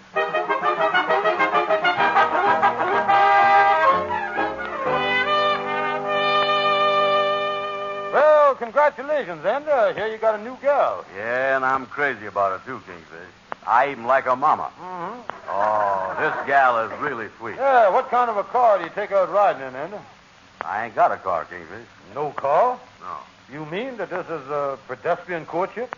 Well, congratulations, Andy. I hear you got a new gal. Yeah, and I'm crazy about her, too, Kingfish. I even like her mama. Mm-hmm. Oh, this gal is really sweet. Yeah, what kind of a car do you take out riding in, Andy? I ain't got a car, Kingfish. No car? No. You mean that this is a pedestrian courtship?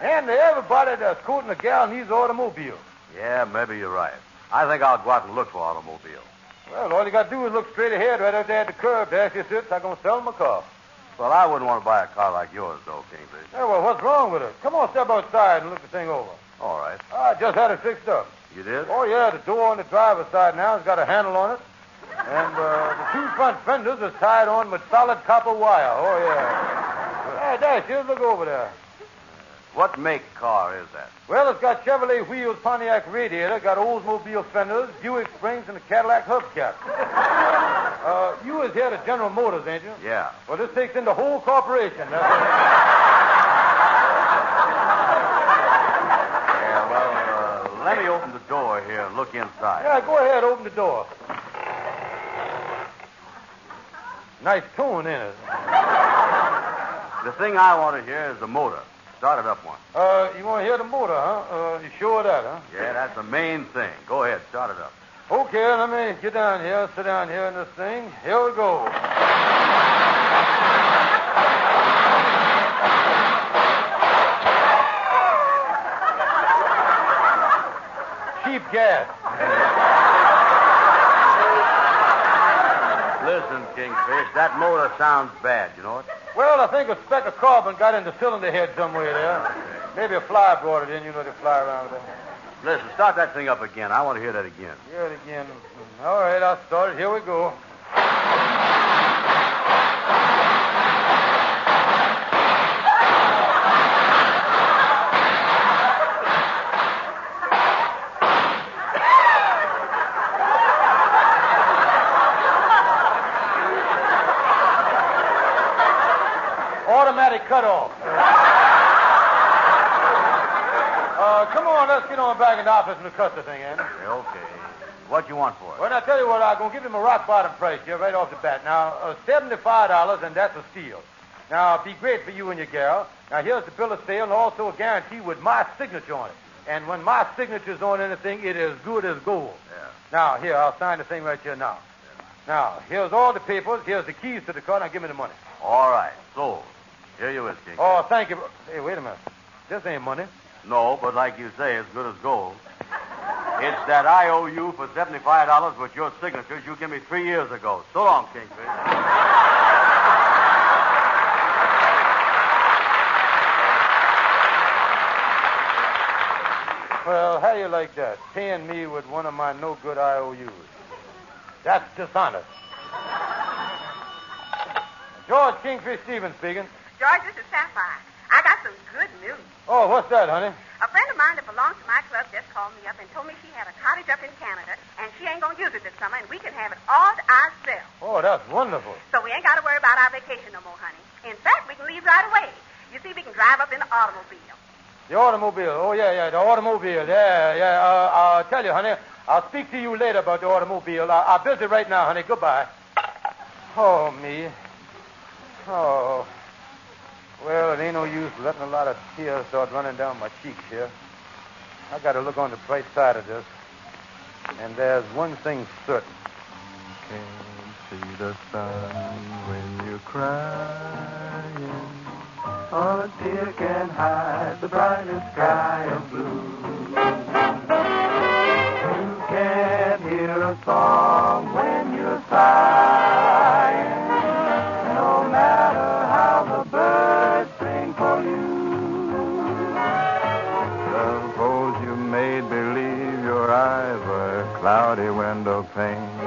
Andy, everybody that's courting a gal needs an automobile. Yeah, maybe you're right. I think I'll go out and look for an automobile. Well, all you got to do is look straight ahead right out there at the curb. There she sits. I'm going to sell him a car. Well, I wouldn't want to buy a car like yours, though, Kingfish. Hey, well, what's wrong with it? Come on, step outside and look the thing over. All right. I just had it fixed up. You did? Oh, yeah, the door on the driver's side now has got a handle on it. And the two front fenders are tied on with solid copper wire. Oh, yeah. Hey, Dash, here's look over there. What make car is that? Well, it's got Chevrolet wheels, Pontiac radiator, got Oldsmobile fenders, Buick springs, and a Cadillac hubcap. You was here at General Motors, ain't you? Yeah. Well, this takes in the whole corporation. Let me open the door here and look inside. Yeah, go ahead, open the door. Nice tune, ain't it? The thing I want to hear is the motor. Start it up once. You want to hear the motor, huh? You sure of that, huh? Yeah, that's the main thing. Go ahead, start it up. Okay, let me get down here, sit down here in this thing. Here we go. Cheap gas. Listen, Kingfish, that motor sounds bad, you know it? Well, I think a speck of carbon got in the cylinder head somewhere there. Maybe a fly brought it in. You know they fly around with that. Listen, start that thing up again. I want to hear that again. Hear it again. All right, I'll start it. Here we go. Automatic cutoff. Come on, let's get on back in the office and cut the thing, Andy. Okay. What you want for it? Well, now, tell you what, I'm going to give him a rock-bottom price here right off the bat. Now, $75, and that's a steal. Now, it'd be great for you and your gal. Now, here's the bill of sale and also a guarantee with my signature on it. And when my signature's on anything, it is good as gold. Yeah. Now, here, I'll sign the thing right here now. Yeah. Now, here's all the papers. Here's the keys to the car. Now, give me the money. All right. Sold. Here you is, King. Oh, thank you. Hey, wait a minute. This ain't money. No, but like you say, it's good as gold. It's that I owe you for $75 with your signatures you gave me 3 years ago. So long, Kingfish. Well, how you like that? Paying me with one of my no-good IOUs. That's dishonest. George Kingfish Stevens speaking. George, this is Sapphire. I got some good news. Oh, what's that, honey? A friend of mine that belongs to my club just called me up and told me she had a cottage up in Canada, and she ain't going to use it this summer, and we can have it all to ourselves. Oh, that's wonderful. So we ain't got to worry about our vacation no more, honey. In fact, we can leave right away. You see, we can drive up in the automobile. The automobile. Oh, yeah, the automobile. Yeah. I'll tell you, honey, I'll speak to you later about the automobile. I'm busy right now, honey. Goodbye. Oh, me. Oh. Well, it ain't no use letting a lot of tears start running down my cheeks here. I got to look on the bright side of this. And there's one thing certain. Can't see the sun when you're crying. A tear can hide the brightest sky of blue. You can't hear a song when you're sighing. No matter how the birds sing for you. Suppose you made believe your eyes were cloudy window panes.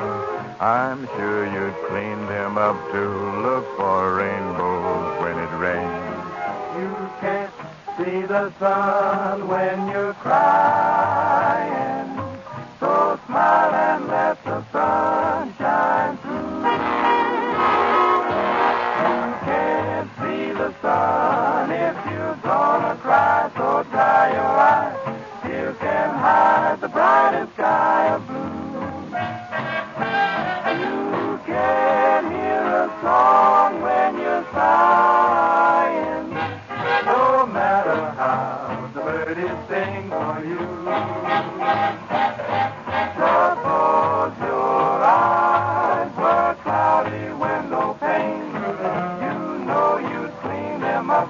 I'm sure you'd clean them up to look for rainbows when it rains. You can't see the sun when you're crying. So smile and let the sun shine through. You can't see the sun if you're gonna cry. So dry your eyes. You can hide the brightest sky of blue. You can hear a song when you're sighing. No matter how the birdies sing for you. Suppose your eyes were cloudy window panes. You know you'd clean them up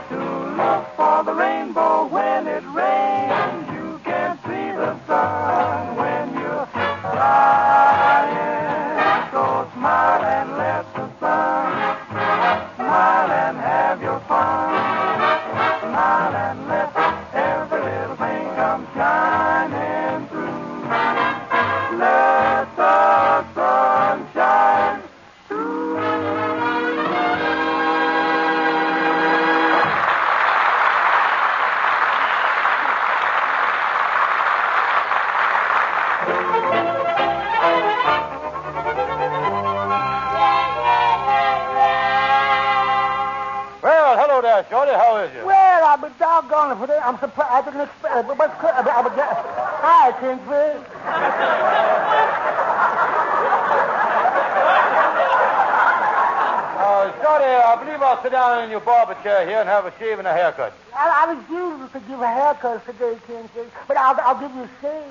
to look for the rainbow when it rains. You can't see the sun when you're crying. So smile and let the sun pleasure. Well, I've been doggone it for that. I'm surprised. I didn't expect it. But hi, Kingfish. Shorty, I believe I'll sit down in your barber chair here and have a shave and a haircut. I refuse to give a haircut today, Kingfish, but I'll give you a shave.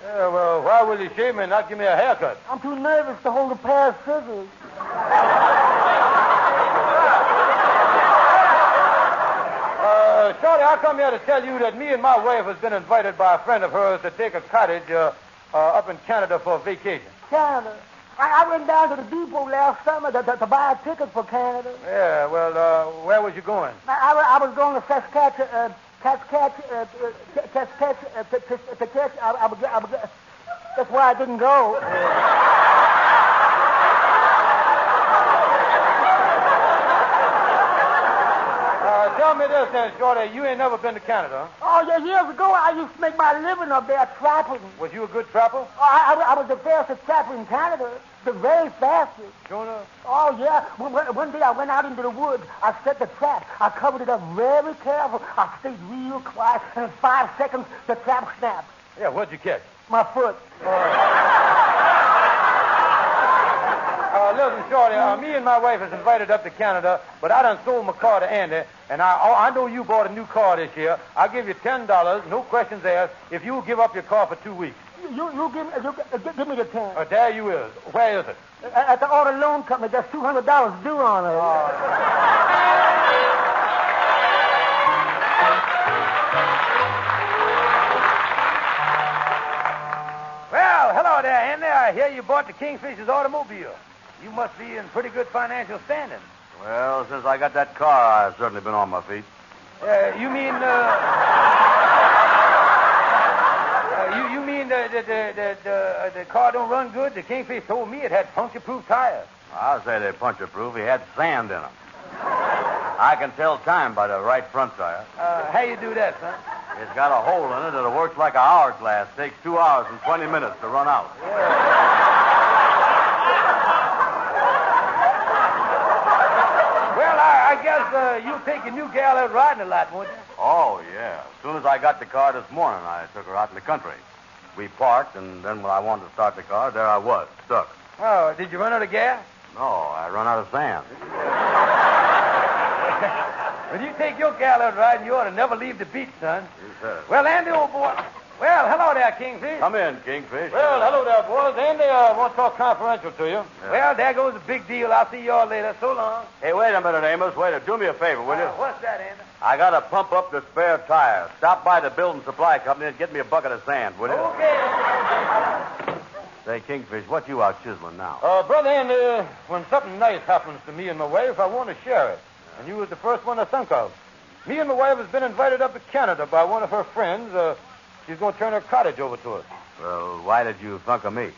Yeah, well, why will you shave me and not give me a haircut? I'm too nervous to hold a pair of scissors. Shorty, I come here to tell you that me and my wife has been invited by a friend of hers to take a cottage up in Canada for a vacation. Canada? I went down to the depot last summer to buy a ticket for Canada. Yeah, well, where was you going? I was going to Saskatchewan. That's why I didn't go. Tell me this then, Shorty. You ain't never been to Canada, huh? Oh, yeah, years ago, I used to make my living up there trapping. Was you a good trapper? I was the fastest trapper in Canada. The very fastest. Sure enough? Oh, yeah. One day I went out into the woods. I set the trap. I covered it up very careful. I stayed real quiet. And in 5 seconds, the trap snapped. Yeah, what'd you catch? My foot. Listen, Shorty, me and my wife is invited up to Canada, but I done sold my car to Andy, and I know you bought a new car this year. I'll give you $10, no questions asked, if you'll give up your car for 2 weeks. You give me the 10. There you is. Where is it? At the auto loan company. There's $200 due on it. Well, hello there, Andy. I hear you bought the Kingfish's automobile. You must be in pretty good financial standing. Well, since I got that car, I've certainly been on my feet. You mean, you mean the car don't run good? The Kingfish told me it had puncture-proof tires. I'll say they're puncture-proof. He had sand in them. I can tell time by the right front tire. How you do that, son? It's got a hole in it that works like an hourglass. Takes 2 hours and 20 minutes to run out. Well, I guess you'll take your new gal out riding a lot, won't you? Oh, yeah. As soon as I got the car this morning, I took her out in the country. We parked, and then when I wanted to start the car, there I was, stuck. Oh, did you run out of gas? No, I run out of sand. When you take your gal out riding, you ought to never leave the beach, son. Yes, sir. Well, Andy, old boy. Well, hello there, Kingfish. Come in, Kingfish. Well, hello there, boys. Andy, I want to talk confidential to you. Yeah. Well, there goes a big deal. I'll see you all later. So long. Hey, wait a minute, Amos. Do me a favor, will you? What's that, Andy? I got to pump up the spare tire. Stop by the building supply company and get me a bucket of sand, will you? Okay. Say, Kingfish, what you out chiseling now? Brother Andy, when something nice happens to me and my wife, I want to share it. And you was the first one I think of. Me and my wife has been invited up to Canada by one of her friends. She's going to turn her cottage over to us. Well, why did you think of me?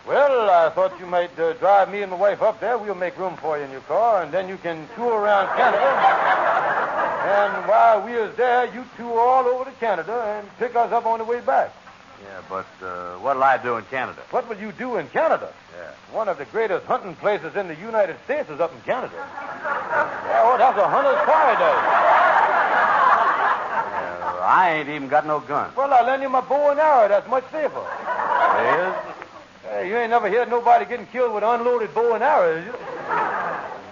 Well, I thought you might drive me and my wife up there. We'll make room for you in your car, and then you can tour around Canada. And while we is there, you tour all over to Canada and pick us up on the way back. Yeah, but what'll I do in Canada? What will you do in Canada? Yeah. One of the greatest hunting places in the United States is up in Canada. Yeah, well, that's a hunter's paradise. I ain't even got no gun. Well, I'll lend you my bow and arrow. That's much safer. It is? Hey, you ain't never heard nobody getting killed with unloaded bow and arrow, is you?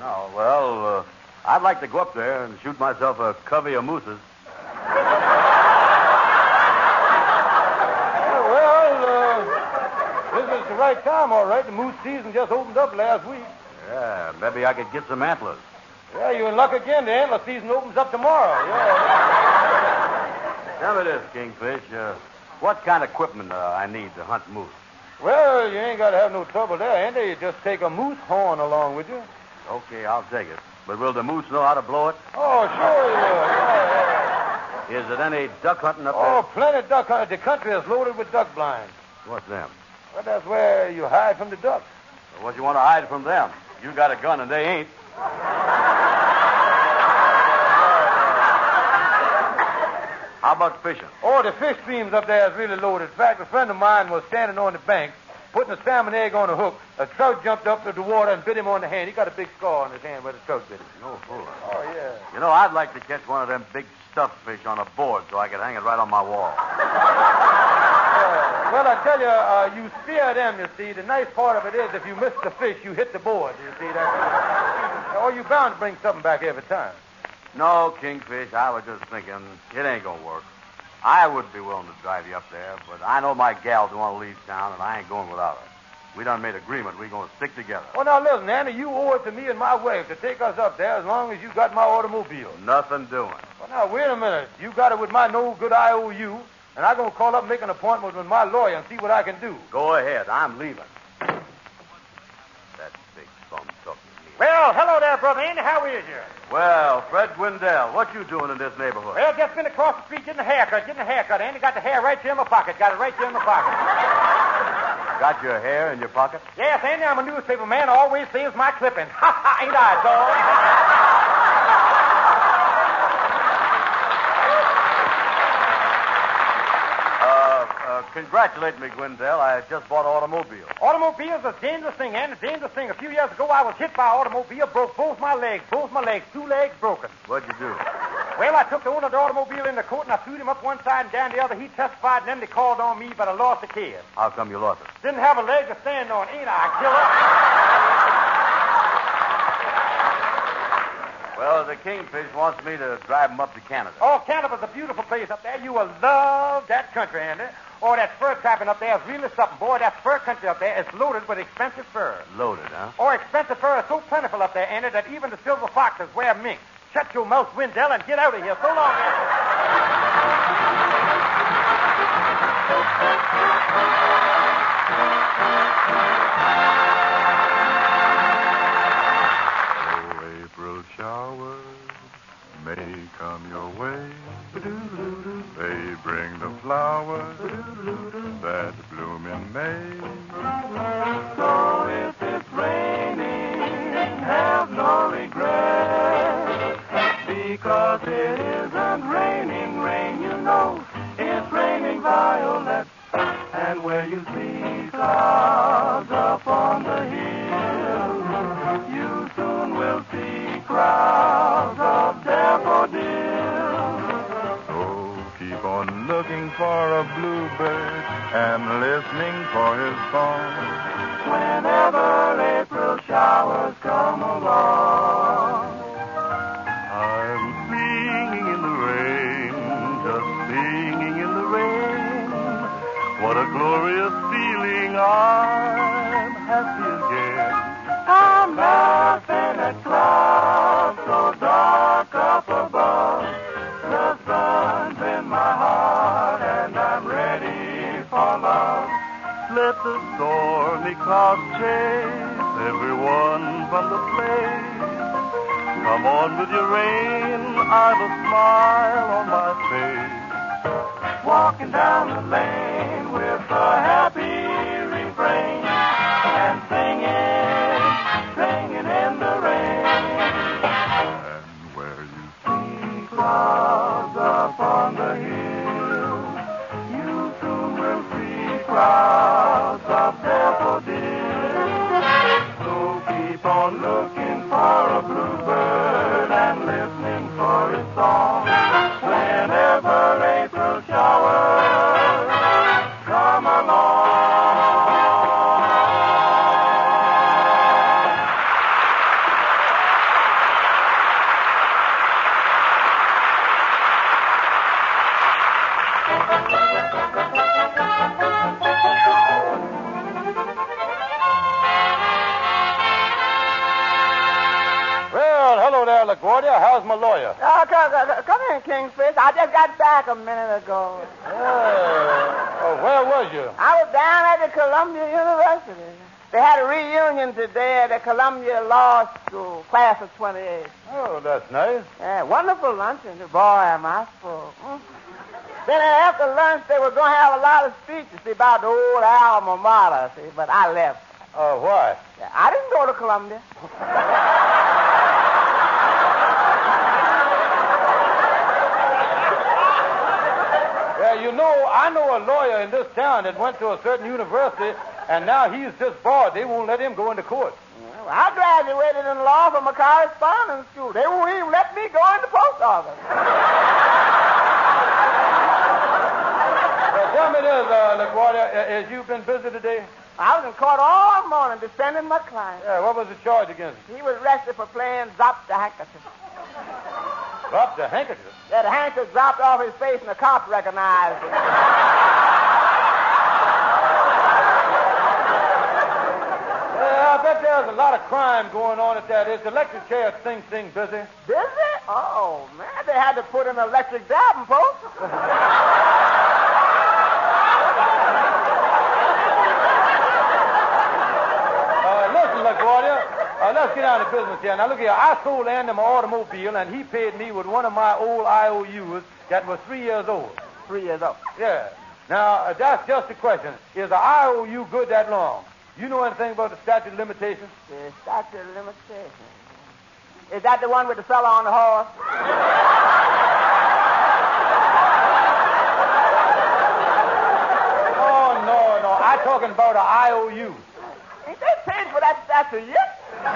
No, well, I'd like to go up there and shoot myself a covey of mooses. This is the right time, all right. The moose season just opened up last week. Yeah, maybe I could get some antlers. Yeah, you're in luck again. The antler season opens up tomorrow. Yeah. Tell me this, Kingfish. What kind of equipment I need to hunt moose? Well, you ain't got to have no trouble there, Andy. You just take a moose horn along with you. Okay, I'll take it. But will the moose know how to blow it? Oh, sure you will. Yeah. Is it any duck hunting up there? Oh, plenty duck hunting. The country is loaded with duck blinds. What's them? Well, that's where you hide from the ducks. Well, what you want to hide from them? You got a gun and they ain't. How about fishing? Oh, the fish streams up there is really loaded. In fact, a friend of mine was standing on the bank, putting a salmon egg on a hook. A trout jumped up to the water and bit him on the hand. He got a big scar on his hand where the trout bit him. No fool. Oh, yeah. You know, I'd like to catch one of them big stuffed fish on a board so I could hang it right on my wall. Well, I tell you, you spear them, you see. The nice part of it is if you miss the fish, you hit the board, you see. Or you bound to bring something back every time. No, Kingfish, I was just thinking, it ain't gonna work. I would be willing to drive you up there, but I know my gals want to leave town, and I ain't going without her. We done made agreement. We're going to stick together. Well, now, listen, Andy, you owe it to me and my wife to take us up there as long as you got my automobile. Nothing doing. Well, now, wait a minute. You got it with my no good IOU, and I'm going to call up and make an appointment with my lawyer and see what I can do. Go ahead. I'm leaving. That big bum took me. Well, hello there, Brother Andy. How is you? Well, Fred Gwendell, what you doing in this neighborhood? Well, just been across the street getting a haircut. Andy got the hair right there in my pocket. Got it right there in my pocket. Got your hair in your pocket? Yes, Andy, I'm a newspaper man. I always saves my clippings. Ha ha, ain't I, dog? Congratulate me, Gwendell. I just bought an automobile. Automobile's a dangerous thing, Andy. A dangerous thing. A few years ago, I was hit by an automobile, broke both my legs. 2 legs broken. What'd you do? Well, I took the owner of the automobile in the court, and I threw him up one side and down the other. He testified, and then they called on me, but I lost the case. How come you lost it? Didn't have a leg to stand on, ain't I, killer? Well, the Kingfish wants me to drive him up to Canada. Oh, Canada's a beautiful place up there. You will love that country, Andy. Oh, that fur trapping up there is really something. Boy, that fur country up there is loaded with expensive fur. Loaded, huh? Oh, expensive fur is so plentiful up there, Andy, that even the silver foxes wear mink. Shut your mouth, Wendell, and get out of here. So long, Andy. April showers may come your way. They bring the flowers that bloom in May. So if it's raining, have no regret, because it isn't raining rain, you know. It's raining violets, and where you see clouds up on the hill, you soon will see crowds of daffodils. So keep on looking for a bluebird and listening for his song whenever April showers come along. I'm singing in the rain, just singing in the rain. What a glorious feeling, I'm happy again. I'm laughing at clouds so dark up above. The sun's in my heart and I'm ready for love. Let the stormy clouds chase everyone from the place. Come on with your rain, I've a smile on my face. Walking down the lane with a happy refrain and singing in the rain. And where you see clouds up on the hill, you soon will see crowds of daffodils. So keep on looking for a bluebird and listening for his song whenever April showers come along. Well, hello there, LaGuardia. How's my lawyer? Oh, come in, Kingfish. I just got back a minute ago. Where was you? I was down at the Columbia University. They had a reunion today at the Columbia Law School, class of 28. Oh, that's nice. Yeah, wonderful luncheon. Boy, am I full. Then after lunch, they were going to have a lot of speeches about the old alma mater, see, but I left. Why? Yeah, I didn't go to Columbia. Yeah, you know, I know a lawyer in this town that went to a certain university, And now he's just bored. They won't let him go into court. Well, I graduated in law from a correspondence school. They won't even let me go in the post office. Tell me this, LaGuardia, has you been busy today? I was in court all morning defending my client. Yeah, what was the charge against him? He was arrested for playing Drop the Handkerchief. Drop the handkerchief? Yeah, the handkerchief dropped off his face and the cops recognized him. I bet there's a lot of crime going on at that. Is the electric chair Sing Sing busy? Busy? Oh, man, they had to put an electric dabbing post. Listen, LaGuardia, let's get down to business here. Now, look here. I sold Andy my automobile, and he paid me with one of my old IOUs that was 3 years old. 3 years old? Yeah. Now, that's just the question. Is the IOU good that long? You know anything about the statute of limitations? The statute of limitations. Is that the one with the fella on the horse? No. I'm talking about an IOU. Ain't they paid for that statute yet? No.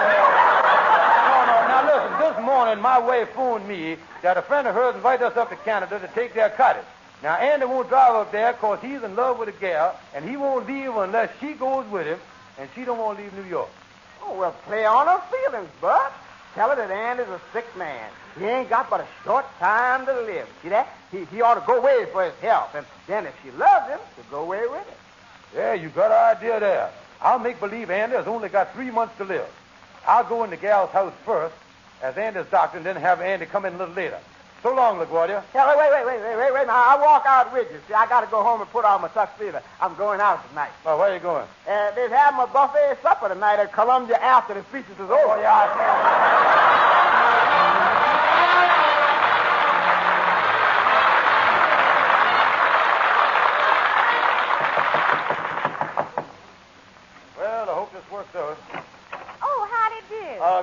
Now, listen. This morning, my wife phoned me that a friend of hers invited us up to Canada to take their cottage. Now, Andy won't drive up there because he's in love with a gal, and he won't leave unless she goes with him, and she don't want to leave New York. Oh, well, play on her feelings, Bud. Tell her that Andy's a sick man. He ain't got but a short time to live. See that? He ought to go away for his health, and then if she loves him, she'll go away with him. Yeah, you got an idea there. I'll make believe Andy has only got 3 months to live. I'll go in the gal's house first as Andy's doctor, and then have Andy come in a little later. So long, LaGuardia. Yeah, wait. Now, I'll walk out with you. See, I got to go home and put on my tuxedo. I'm going out tonight. Oh, where are you going? They're having a buffet supper tonight at Columbia after the speeches is over. Oh, yeah, Well, I hope this works out. Oh, how'd it do?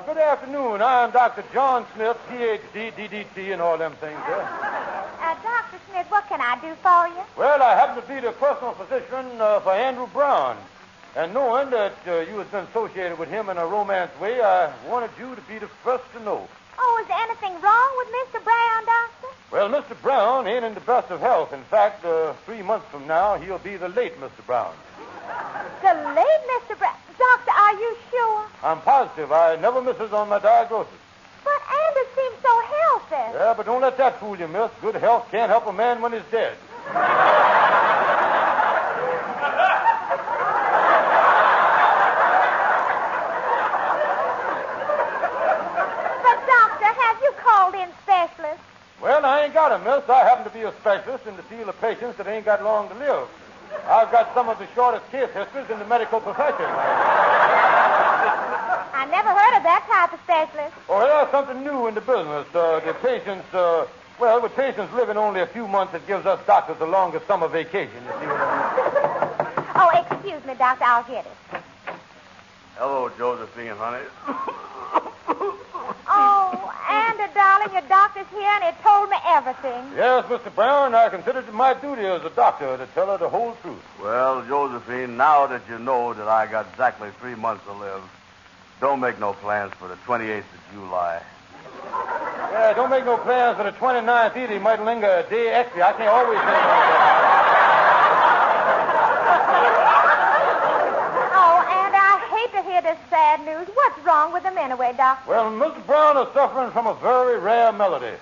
Good afternoon. I'm Dr. John Smith, Ph.D., DDT, and all them things there. Dr. Smith, what can I do for you? Well, I happen to be the personal physician for Andrew Brown. And knowing that you has been associated with him in a romance way, I wanted you to be the first to know. Oh, is there anything wrong with Mr. Brown, Doctor? Well, Mr. Brown ain't in the best of health. In fact, 3 months from now, he'll be the late Mr. Brown. The late Mr. Brown? Doctor, are you sure? I'm positive. I never misses on my diagnosis. But Andy seems so healthy. Yeah, but don't let that fool you, miss. Good health can't help a man when he's dead. But, Doctor, have you called in specialists? Well, I ain't got 'em, miss. I happen to be a specialist in the field of patients that ain't got long to live. I've got some of the shortest case histories in the medical profession. I never heard of that type of specialist. Oh, there's something new in the business. The patients, with patients living only a few months, it gives us doctors the longest summer vacation, you see what I mean? Oh, excuse me, Doctor, I'll get it. Hello, Josephine, honey. Oh, Andy, darling, your doctor's here, and he told me everything. Yes, Mr. Brown, I considered it my duty as a doctor to tell her the whole truth. Well, Josephine, now that you know that I got exactly 3 months to live, don't make no plans for the 28th of July. Yeah, don't make no plans for the 29th either. He might linger a day extra. I can't always think like that. Oh, and I hate to hear this sad news. What's wrong with him anyway, Doctor? Well, Mr. Brown is suffering from a very rare malady.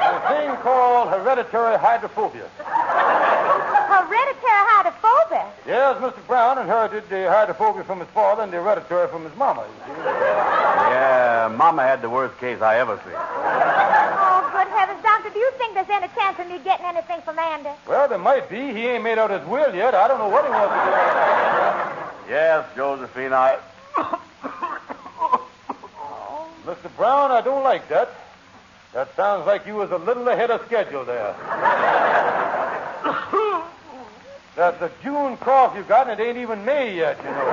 A thing called hereditary hydrophobia. Hereditary hydrophobia? Yes, Mr. Brown inherited the hydrophobia from his father and the hereditary from his mama, you see. Yeah, Mama had the worst case I ever seen. Oh, good heavens, Doctor, do you think there's any chance of me getting anything from Andy? Well, there might be. He ain't made out his will yet. I don't know what he wants to do. Yes, Josephine, I... Mr. Brown, I don't like that. That sounds like you was a little ahead of schedule there. That's a June cough you got, and it ain't even May yet, you know.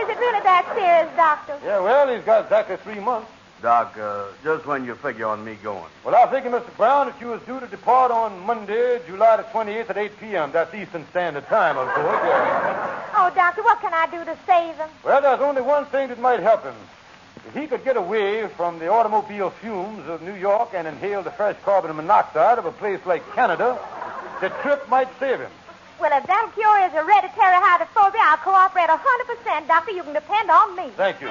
Is it really that serious, Doctor? Yeah, well, he's got exactly 3 months. Doc, just when you figure on me going? Well, I figure, Mr. Brown, that you was due to depart on Monday, July the 28th at 8 p.m. That's Eastern Standard Time, of course. Yeah. Oh, Doctor, what can I do to save him? Well, there's only one thing that might help him. If he could get away from the automobile fumes of New York and inhale the fresh carbon monoxide of a place like Canada, the trip might save him. Well, if that'll cure his hereditary hydrophobia, I'll cooperate 100%, Doctor. You can depend on me. Thank you.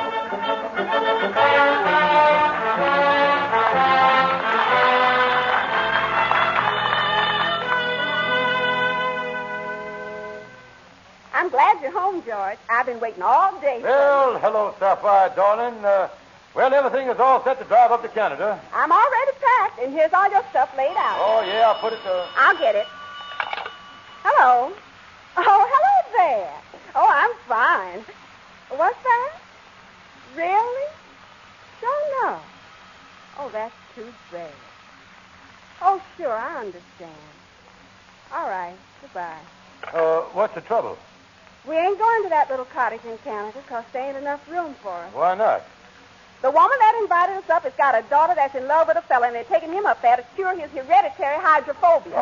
I'm glad you're home, George. I've been waiting all day. Well, hello, Sapphire, darling. Well, everything is all set to drive up to Canada. I'm already packed, and here's all your stuff laid out. Oh, yeah, I'll put it to... I'll get it. Hello. Oh, hello there. Oh, I'm fine. What's that? Really? Sure, no. Oh, that's too bad. Oh, sure, I understand. All right. Goodbye. What's the trouble? We ain't going to that little cottage in Canada because there ain't enough room for us. Why not? The woman that invited us up has got a daughter that's in love with a fella, and they're taking him up there to cure his hereditary hydrophobia.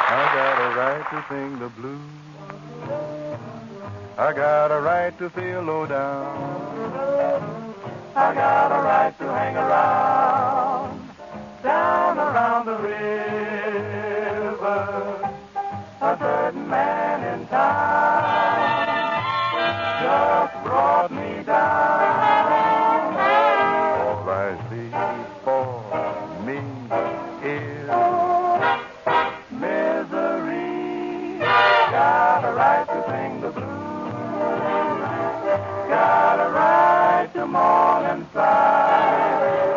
I got a right to sing the blues. I got a right to feel low down. I got a right to hang around, down around the river. A certain man in town just brought me down. All I see for me is misery. Got a right to sing the blues. Got a right to mourn and sigh.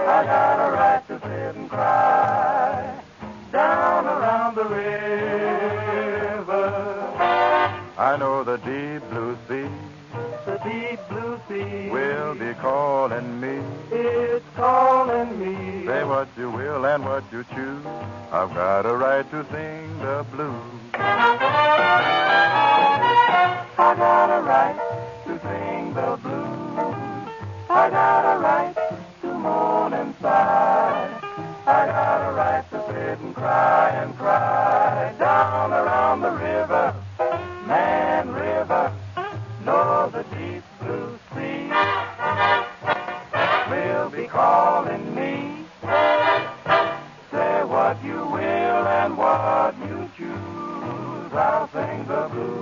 I got a right to sit and cry down around the river. I know the deep blue sea, the deep blue sea will be calling me. It's calling me. Say what you will and what you choose. I've got a right to sing the blues. I got a right to sing the blues. I got a right to mourn and sigh. I got a right to sit and cry down around the river. Man River, know the deep blue sea will be calling me. Say what you will and what you choose. I'll sing the blues.